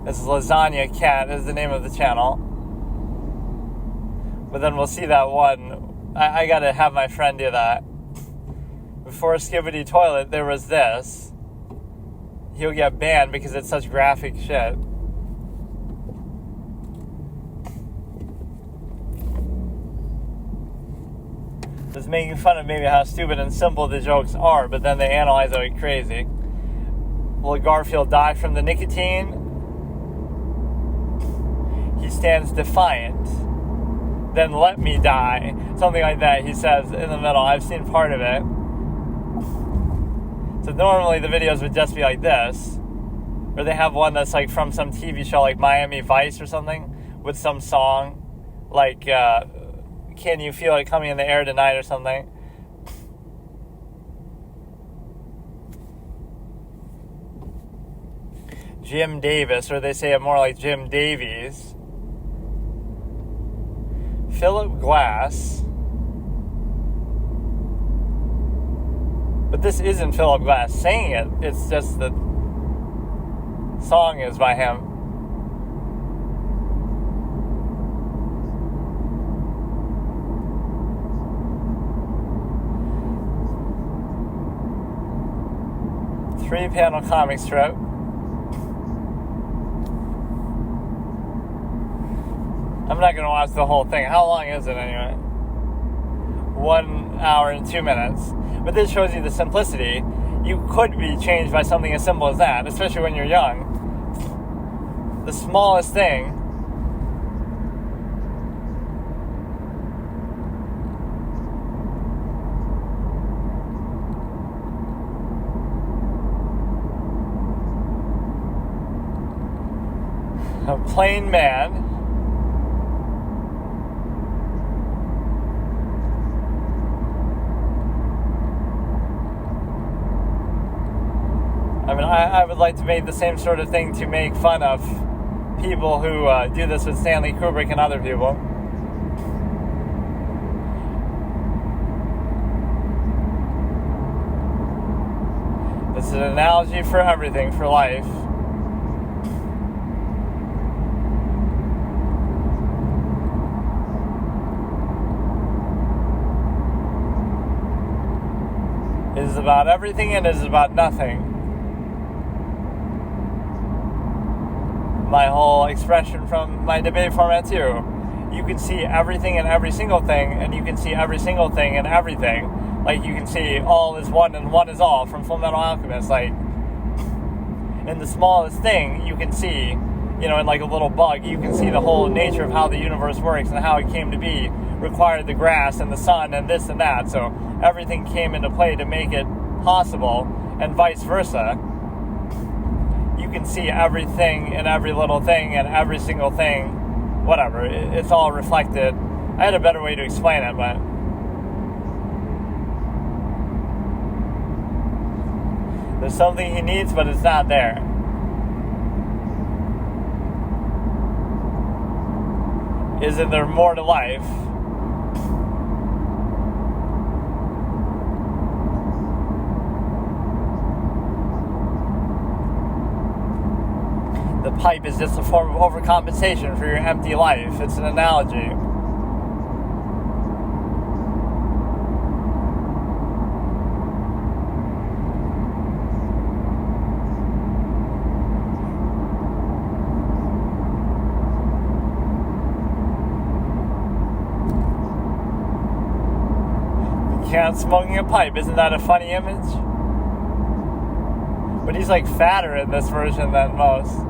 This is Lasagna Cat is the name of the channel. But then we'll see that one. I gotta have my friend do that. Before Skibbity Toilet, there was this. He'll get banned because it's such graphic shit. Just making fun of maybe how stupid and simple the jokes are, but then they analyze it like crazy. Will Garfield die from the nicotine? He stands defiant. Then let me die. Something like that, he says in the middle. I've seen part of it. So normally the videos would just be like this. Or they have one that's like from some TV show like Miami Vice or something. With some song. Like, Can You Feel It Coming in the Air Tonight or something. Jim Davis, or they say it more like Jim Davies. Philip Glass. But this isn't Philip Glass saying it. It's just the song is by him. Three-panel comic strip. I'm not going to watch the whole thing. How long is it anyway? 1 hour and 2 minutes. But this shows you the simplicity. You could be changed by something as simple as that, especially when you're young. The smallest thing. A plain man. I would like to make the same sort of thing to make fun of people who do this with Stanley Kubrick and other people. This is an analogy for everything, for life. is about everything and it is about nothing. My whole expression from my debate format too. You can see everything and every single thing, and you can see every single thing and everything. Like, you can see all is one and one is all from Fullmetal Alchemist. Like, in the smallest thing, you can see, in like a little bug, you can see the whole nature of how the universe works and how it came to be, required the grass and the sun and this and that. So everything came into play to make it possible, and vice versa. You can see everything and every little thing and every single thing. Whatever, it's all reflected. I had a better way to explain it, but there's something he needs, but it's not there. Isn't there more to life? The pipe is just a form of overcompensation for your empty life. It's an analogy. The cat smoking a pipe. Isn't that a funny image? But he's like fatter in this version than most.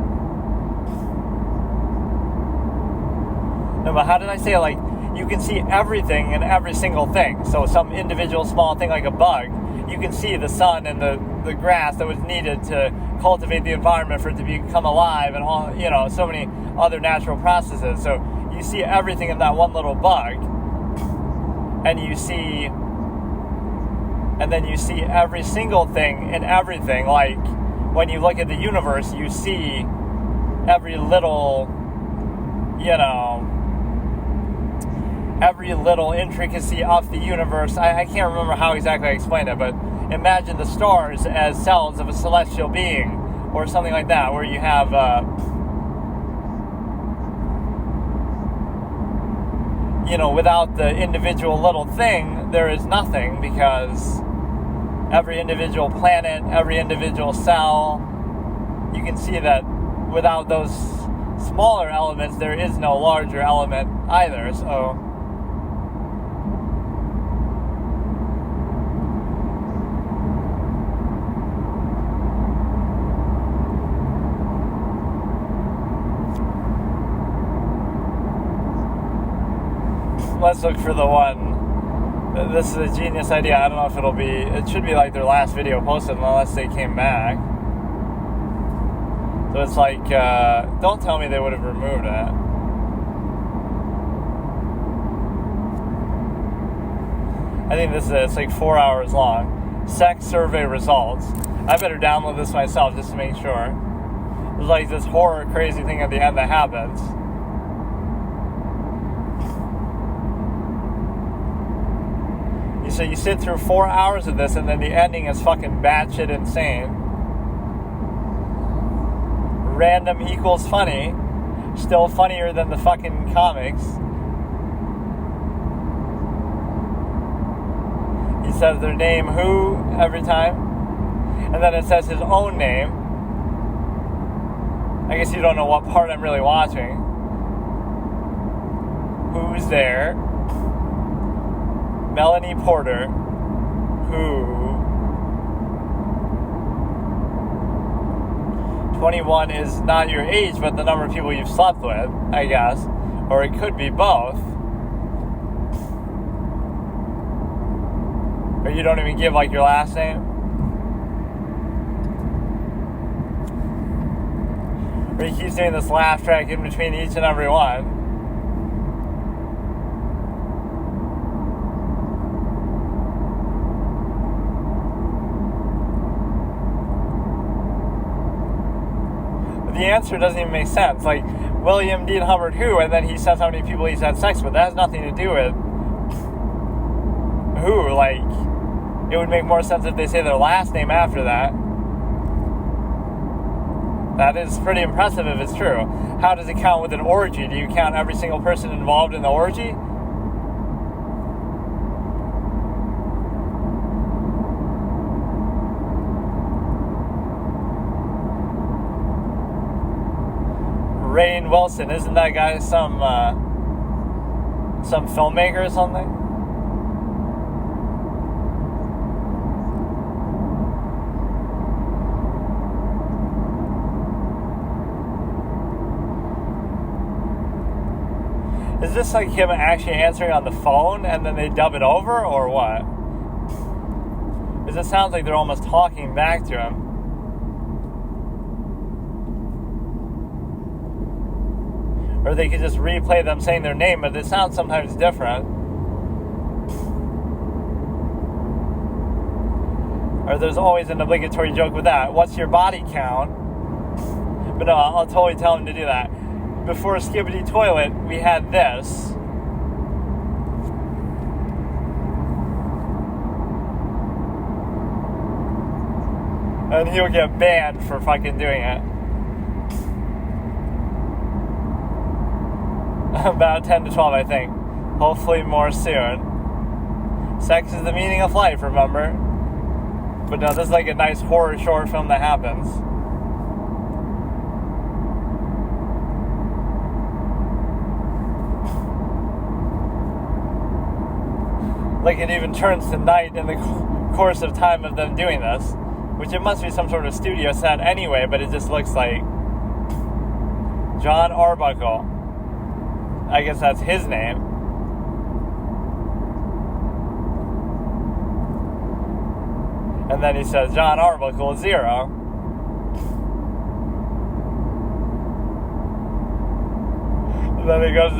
No, but how did I say it? Like, you can see everything and every single thing. So some individual small thing like a bug, you can see the sun and the grass that was needed to cultivate the environment for it to become alive, and all, so many other natural processes. So you see everything in that one little bug, and then you see every single thing in everything. Like, when you look at the universe, you see every little, every little intricacy of the universe. I can't remember how exactly I explained it, but imagine the stars as cells of a celestial being, or something like that, where you have, without the individual little thing, there is nothing, because every individual planet, every individual cell, you can see that without those smaller elements, there is no larger element either. So let's look for the one. This is a genius idea. I don't know if it should be like their last video posted, unless they came back. So it's like, don't tell me they would have removed it. I think it's like 4 hours long. Sex survey results. I better download this myself just to make sure. There's like this horror crazy thing at the end that happens. So you sit through 4 hours of this, and then the ending is fucking batshit insane. Random equals funny. Still funnier than the fucking comics. He says their name, who, every time. And then it says his own name. I guess you don't know what part I'm really watching. Who's there? Melanie Porter, who 21 is not your age, but the number of people you've slept with, I guess. Or it could be both. Or you don't even give like your last name. Or he keeps doing this laugh track in between each and every one. The answer doesn't even make sense. Like, William Dean Hubbard who, and then he says how many people he's had sex with. That has nothing to do with who. Like, it would make more sense if they say their last name after that. That is pretty impressive if it's true. How does it count with an orgy? Do you count every single person involved in the orgy? Rainn Wilson, isn't that guy some filmmaker or something? Is this like him actually answering on the phone and then they dub it over, or what? Because it sounds like they're almost talking back to him. Or they could just replay them saying their name, but it sounds sometimes different. Or there's always an obligatory joke with that. What's your body count? But no, I'll totally tell him to do that. Before Skibbity Toilet, we had this. And he'll get banned for fucking doing it. About 10 to 12, I think. Hopefully more soon. Sex is the meaning of life, remember? But no, this is like a nice horror short film that happens. Like it even turns to night in the course of time of them doing this. Which it must be some sort of studio set anyway, but it just looks like John Arbuckle. I guess that's his name. And then he says, John Arbuckle 0. And then he goes,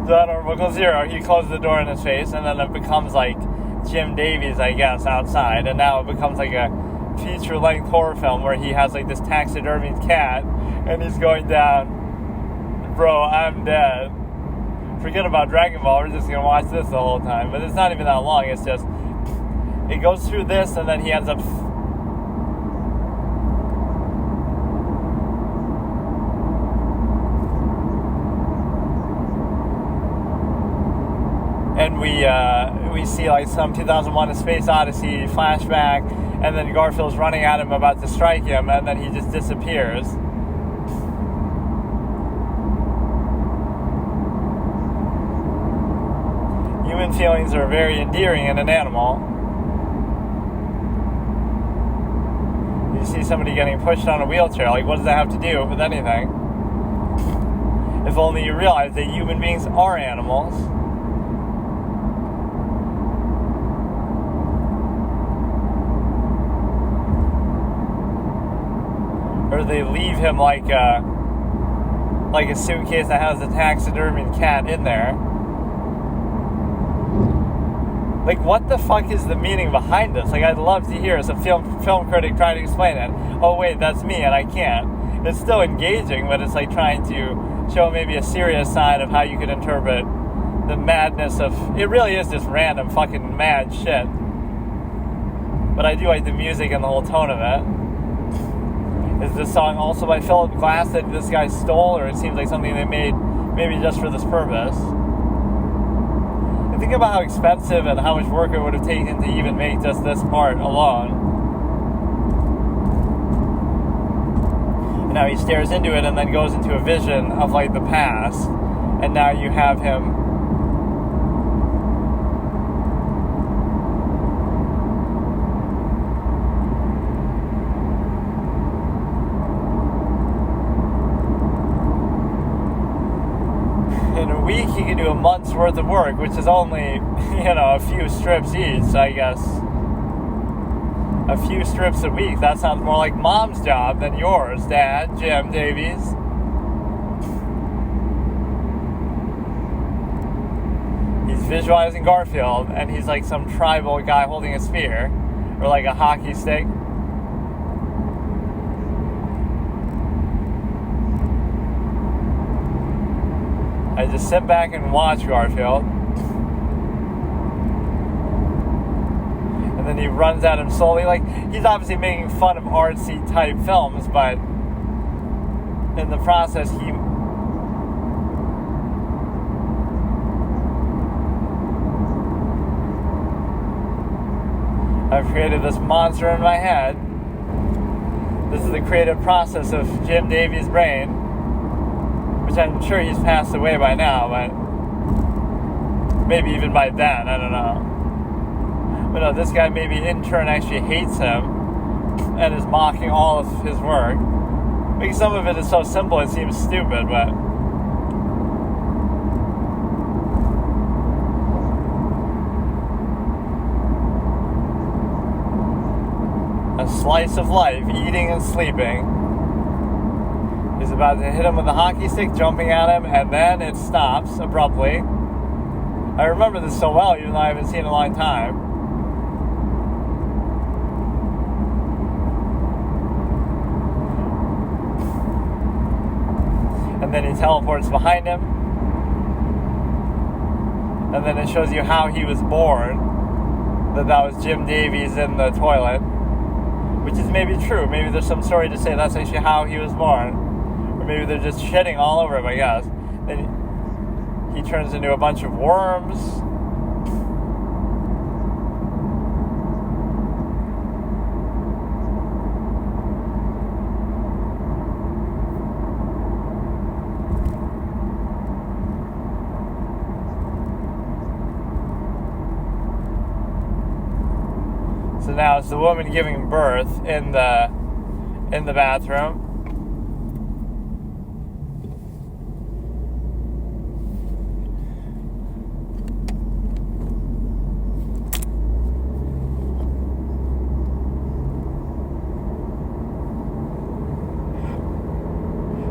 John Arbuckle 0. He closes the door in his face, and then it becomes like Jim Davies, I guess, outside. And now it becomes like a feature-length horror film where he has like this taxidermied cat, and he's going down, bro, I'm dead. Forget about Dragon Ball, we're just going to watch this the whole time. But it's not even that long, it's just, it goes through this, and then he ends up... And we see like some 2001 A Space Odyssey flashback, and then Garfield's running at him about to strike him, and then he just disappears. Human feelings are very endearing in an animal. You see somebody getting pushed on a wheelchair, like what does that have to do with anything? If only you realize that human beings are animals. Or they leave him like a suitcase that has a taxidermied cat in there. Like, what the fuck is the meaning behind this? Like, I'd love to hear some film critic try to explain it. Oh, wait, that's me, and I can't. It's still engaging, but it's like trying to show maybe a serious side of how you could interpret the madness of... It really is just random fucking mad shit. But I do like the music and the whole tone of it. Is this song also by Philip Glass that this guy stole, or it seems like something they made maybe just for this purpose? Think about how expensive and how much work it would have taken to even make just this part alone. And now he stares into it and then goes into a vision of like the past. And now you have him in a week. He can do a month's worth of work, which is only, a few strips each, I guess. A few strips a week. That sounds more like Mom's job than yours, Dad, Jim Davies. He's visualizing Garfield, and he's like some tribal guy holding a spear, or like a hockey stick. I just sit back and watch Garfield. And then he runs at him slowly. Like, he's obviously making fun of artsy type films, but in the process, I've created this monster in my head. This is the creative process of Jim Davies' brain. which I'm sure he's passed away by now, but maybe even by then, I don't know. But no, this guy maybe in turn actually hates him and is mocking all of his work. Because some of it is so simple it seems stupid, but a slice of life, eating and sleeping. He's about to hit him with a hockey stick, jumping at him, and then it stops abruptly. I remember this so well, even though I haven't seen it in a long time. And then he teleports behind him. And then it shows you how he was born. That was Jim Davies in the toilet. Which is maybe true. Maybe there's some story to say that's actually how he was born. Or maybe they're just shitting all over him, I guess. Then he turns into a bunch of worms. So now it's the woman giving birth in the bathroom.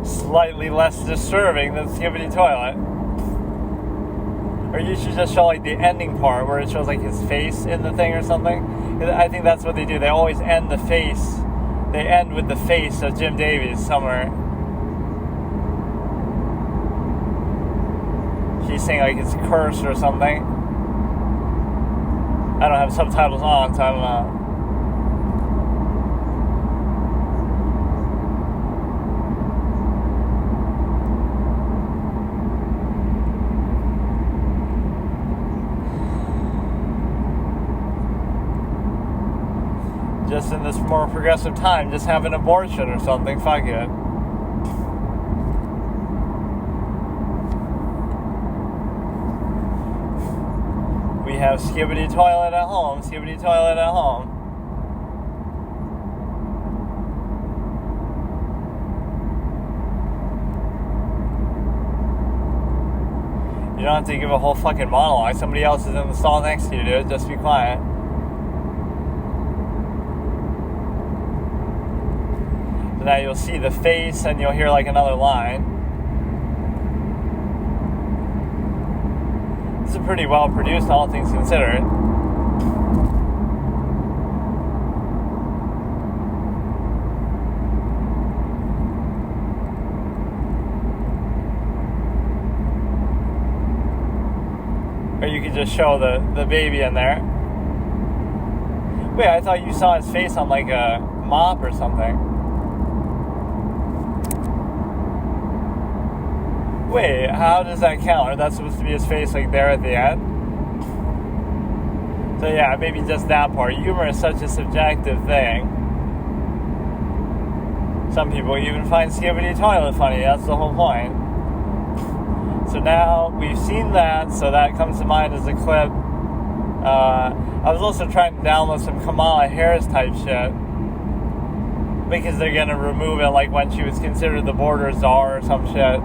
Slightly less disturbing than Skibbity Toilet. Or you should just show like the ending part where it shows like his face in the thing or something. I think that's what they do. They always end the face. They end with the face of Jim Davies somewhere. He's saying like it's cursed or something. I don't have subtitles on, so I don't know. Just in this more progressive time, just have an abortion or something, fuck it. We have Skibbity Toilet at home, Skibbity Toilet at home. You don't have to give a whole fucking monologue. Somebody else is in the stall next to you, dude. Just be quiet. Now you'll see the face and you'll hear like another line. This is pretty well produced, all things considered. Or you could just show the baby in there. Wait, I thought you saw his face on like a mop or something. Wait, how does that count? Or that's supposed to be his face like there at the end? So yeah, maybe just that part. Humor is such a subjective thing. Some people even find Skibbity Toilet funny. That's the whole point. So now we've seen that, so that comes to mind as a clip. I was also trying to download some Kamala Harris type shit. Because they're going to remove it like when she was considered the border czar or some shit.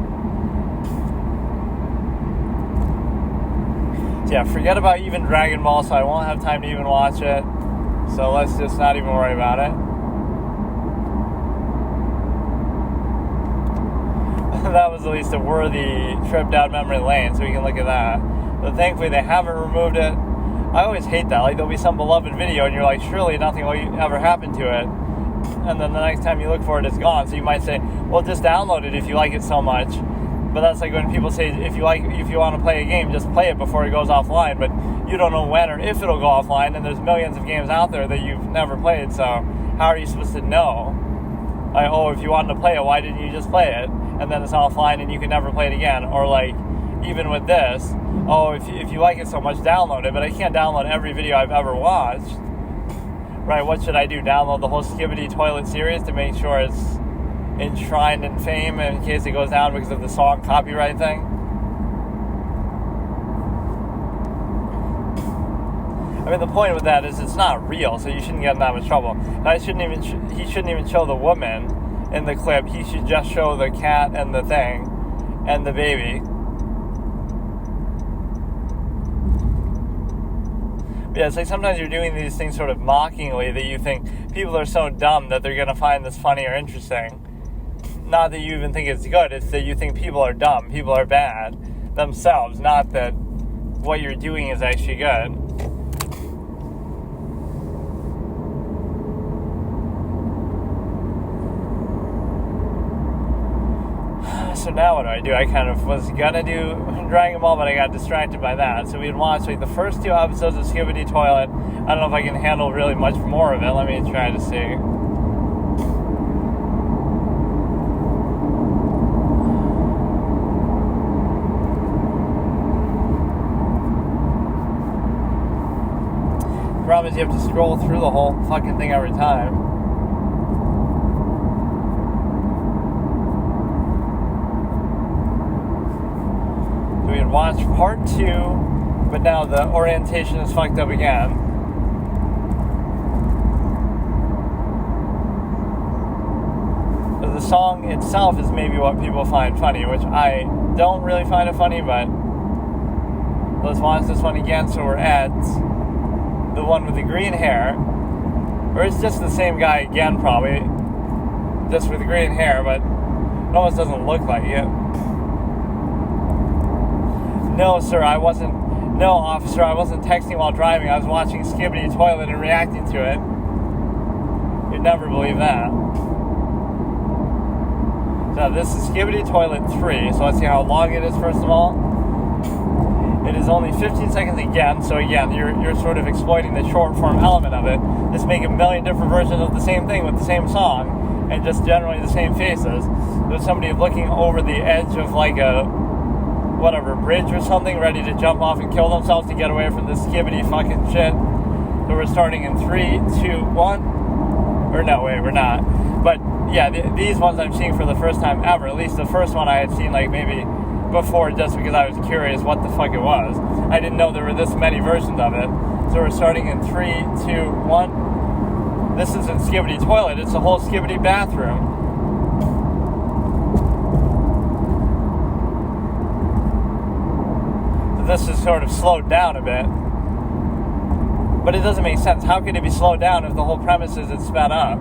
Yeah, forget about even Dragon Ball, so I won't have time to even watch it. So let's just not even worry about it. That was at least a worthy trip down memory lane, so we can look at that. But thankfully they haven't removed it. I always hate that. Like, there'll be some beloved video, and you're like, surely nothing will ever happen to it. And then the next time you look for it, it's gone. So you might say, well, just download it if you like it so much. But that's like when people say, if you want to play a game, just play it before it goes offline. But you don't know when or if it'll go offline, and there's millions of games out there that you've never played. So how are you supposed to know? Like, oh, if you wanted to play it, why didn't you just play it? And then it's offline and you can never play it again. Or like, even with this, oh, if you like it so much, download it. But I can't download every video I've ever watched. Right, what should I do? Download the whole Skibbity Toilet series to make sure it's enshrined in fame in case it goes down because of the song copyright thing. I mean, the point with that is it's not real, so you shouldn't get in that much trouble. He shouldn't even show the woman in the clip. He should just show the cat and the thing and the baby. Yeah, it's like sometimes you're doing these things sort of mockingly that you think people are so dumb that they're going to find this funny or interesting. Not that you even think it's good, it's that you think people are dumb, people are bad themselves, not that what you're doing is actually good. So now what do? I kind of was gonna do Dragon Ball, but I got distracted by that. So we'd watched like the first 2 episodes of Skibidi Toilet. I don't know if I can handle really much more of it. Let me try to see. The problem is you have to scroll through the whole fucking thing every time. We had watched part 2, but now the orientation is fucked up again. The song itself is maybe what people find funny, which I don't really find it funny, but let's watch this one again. So we're at the one with the green hair, or it's just the same guy again, probably, just with the green hair, but it almost doesn't look like it. No, sir, I wasn't. No, officer, I wasn't texting while driving. I was watching Skibidi Toilet and reacting to it. You'd never believe that. So this is Skibidi Toilet 3. So let's see how long it is, first of all. It is only 15 seconds again. So again, you're sort of exploiting the short form element of it. Just make a million different versions of the same thing with the same song and just generally the same faces. There's somebody looking over the edge of like a bridge or something, ready to jump off and kill themselves to get away from this skibidi fucking shit. So we're starting in 3, 2, 1. Or no, wait, we're not. But yeah, these ones I'm seeing for the first time ever. At least the first one I had seen like maybe before, just because I was curious what the fuck it was. I didn't know there were this many versions of it. So we're starting in 3, 2, 1. This isn't Skibidi Toilet, it's the whole Skibidi bathroom. This is sort of slowed down a bit, but it doesn't make sense. How could it be slowed down if the whole premise is it's sped up,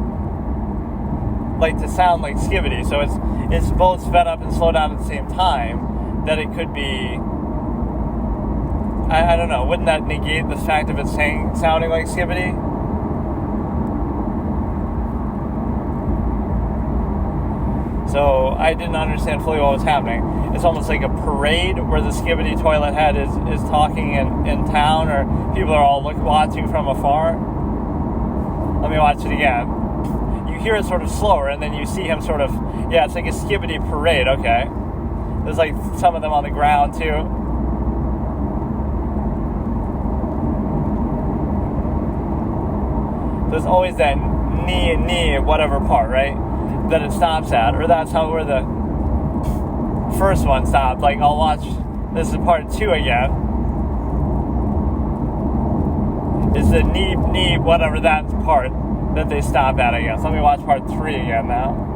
like to sound like Skibidi? So it's both sped up and slowed down at the same time. That it could be, I don't know. Wouldn't that negate the fact of it sounding like Skibidi? So I didn't understand fully what was happening. It's almost like a parade where the Skibidi Toilet head is talking in town, or people are all watching from afar. Let me watch it again. You hear it sort of slower, and then you see him sort of, yeah, it's like a Skibidi parade, okay. There's like some of them on the ground too. There's always that knee, whatever part, right? That it stops at, or that's where the first one stopped. Like, I'll watch, this is part 2 again. It's the knee, whatever that part that they stop at, I guess. Let me watch part 3 again now.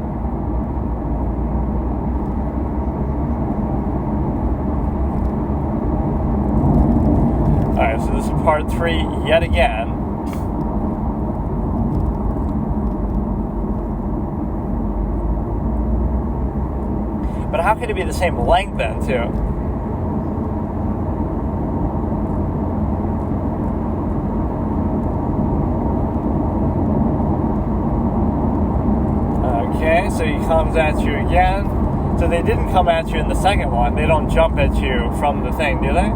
Alright, so this is part 3 yet again. But how could it be the same length then, too? Okay, so he comes at you again. So they didn't come at you in the second one. They don't jump at you from the thing, do they?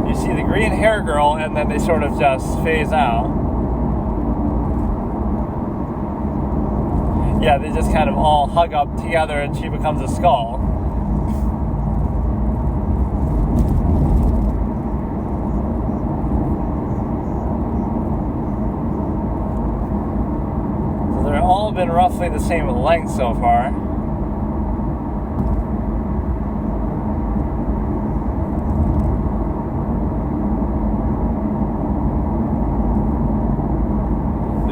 You see the green hair girl, and then they sort of just phase out. Yeah, they just kind of all hug up together and she becomes a skull. been roughly the same length so far.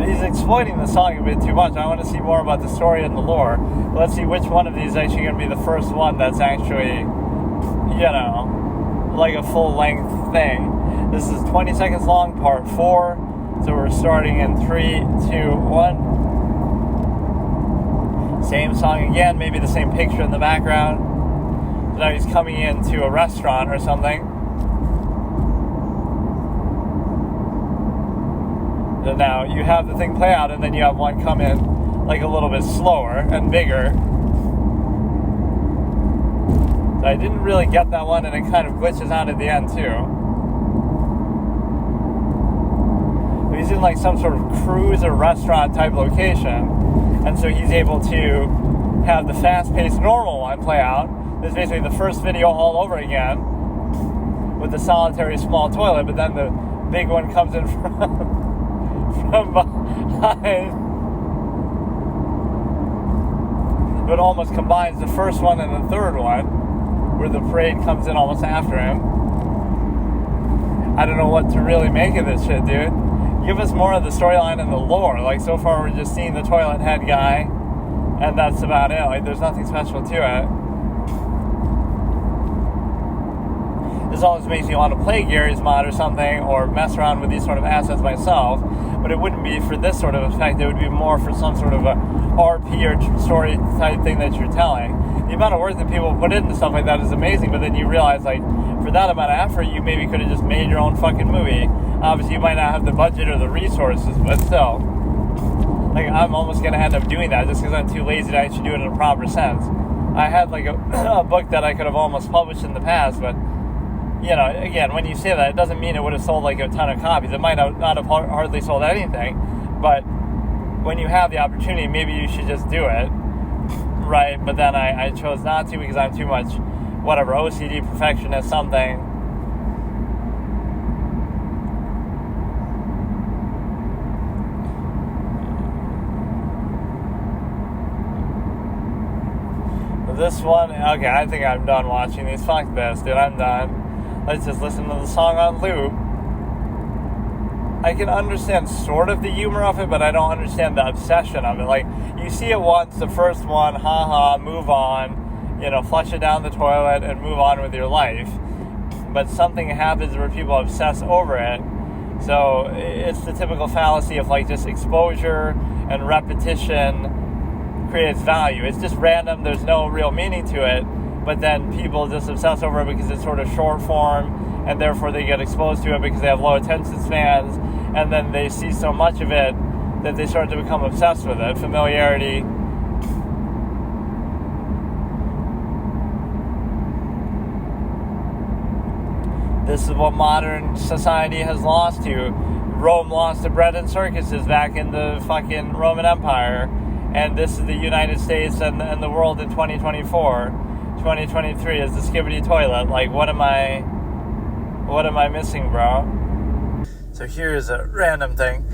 He's exploiting the song a bit too much. I want to see more about the story and the lore. Let's see which one of these is actually going to be the first one that's actually, you know, like a full-length thing. This is 20 seconds long, part 4. So we're starting in 3, 2, 1. Same song again, maybe the same picture in the background. So now he's coming into a restaurant or something. And now you have the thing play out, and then you have one come in like a little bit slower and bigger. So I didn't really get that one, and it kind of glitches out at the end too. But he's in like some sort of cruise or restaurant type location, and so he's able to have the fast-paced normal one play out. This is basically the first video all over again with the solitary small toilet, but then the big one comes in from behind. But almost combines the first one and the third one, where the parade comes in almost after him. I don't know what to really make of this shit, dude. Give us more of the storyline and the lore. Like, so far we're just seeing the toilet head guy, and that's about it. Like, there's nothing special to it. This always makes me want to play Gary's mod or something, or mess around with these sort of assets myself, but it wouldn't be for this sort of effect. It would be more for some sort of a RP or story type thing that you're telling. The amount of work that people put into stuff like that is amazing, but then you realize, like, for that amount of effort, you maybe could have just made your own fucking movie. Obviously, you might not have the budget or the resources, but still. Like, I'm almost going to end up doing that just because I'm too lazy to actually do it in a proper sense. I had, like, a book that I could have almost published in the past, but, you know, again, when you say that, it doesn't mean it would have sold, like, a ton of copies. It might not have hardly sold anything, but when you have the opportunity, maybe you should just do it, right? But then I chose not to because I'm too much, whatever, OCD, perfectionist, something. This one, okay, I think I'm done watching these. Fuck this, dude, I'm done. Let's just listen to the song on loop. I can understand sort of the humor of it, but I don't understand the obsession of it. Like, you see it once, the first one, haha, move on, you know, flush it down the toilet and move on with your life. But something happens where people obsess over it. So it's the typical fallacy of, like, just exposure and repetition creates value. It's just random, there's no real meaning to it, but then people just obsess over it because it's sort of short form, and therefore they get exposed to it because they have low attention spans, and then they see so much of it that they start to become obsessed with it. Familiarity. This is what modern society has lost to. Rome lost to bread and circuses back in the fucking Roman Empire. And this is the United States and the world in 2024. 2023 is the skibbity toilet. Like, what am I missing, bro? So here's a random thing.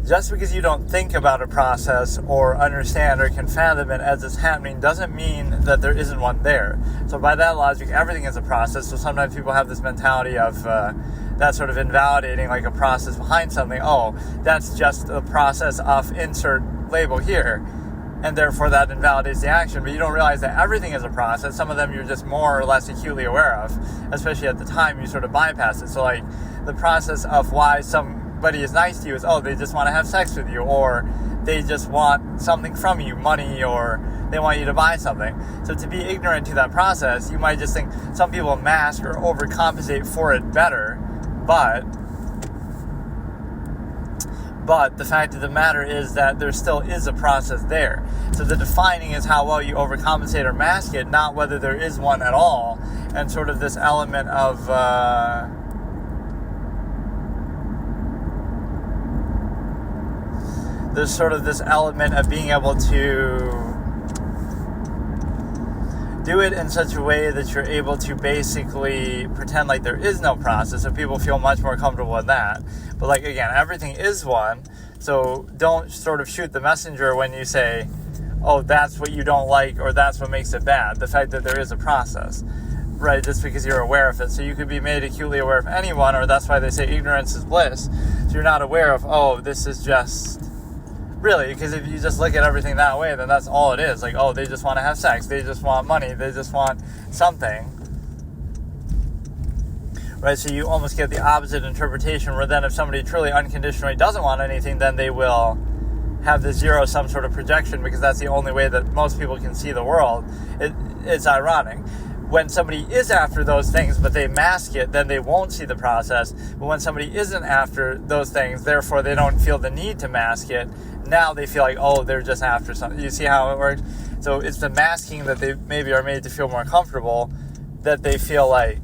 Just because you don't think about a process or understand or can fathom it as it's happening doesn't mean that there isn't one there. So by that logic, everything is a process. So sometimes people have this mentality of that sort of invalidating, like, a process behind something. Oh, that's just the process of insert label here, and therefore that invalidates the action. But you don't realize that everything is a process. Some of them you're just more or less acutely aware of, especially at the time you sort of bypass it. So, like, the process of why somebody is nice to you is, oh, they just want to have sex with you, or they just want something from you, money, or they want you to buy something. So to be ignorant to that process, you might just think some people mask or overcompensate for it better, but the fact of the matter is that there still is a process there. So the defining is how well you overcompensate or mask it, not whether there is one at all. And sort of this element of there's sort of this element of being able to do it in such a way that you're able to basically pretend like there is no process, so people feel much more comfortable with that. But, like, again, everything is one. So don't sort of shoot the messenger when you say, oh, that's what you don't like, or that's what makes it bad. The fact that there is a process, right? Just because you're aware of it. So you could be made acutely aware of anyone, or that's why they say ignorance is bliss. So you're not aware of, oh, this is just... Really, because if you just look at everything that way, then that's all it is. Like, oh, they just want to have sex. They just want money. They just want something. Right? So you almost get the opposite interpretation, where then if somebody truly unconditionally doesn't want anything, then they will have the zero-sum sort of projection, because that's the only way that most people can see the world. It's ironic. When somebody is after those things, but they mask it, then they won't see the process. But when somebody isn't after those things, therefore they don't feel the need to mask it, now they feel like, oh, they're just after something. You see how it works? So it's the masking that they maybe are made to feel more comfortable, that they feel like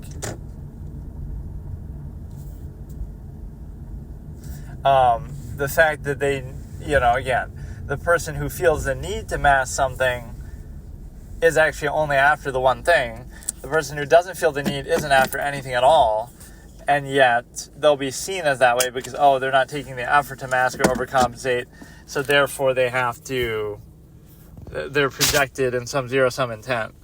the fact that they, again, the person who feels the need to mask something is actually only after the one thing. The person who doesn't feel the need isn't after anything at all, and yet they'll be seen as that way because, oh, they're not taking the effort to mask or overcompensate, so therefore they're projected in some zero-sum intent.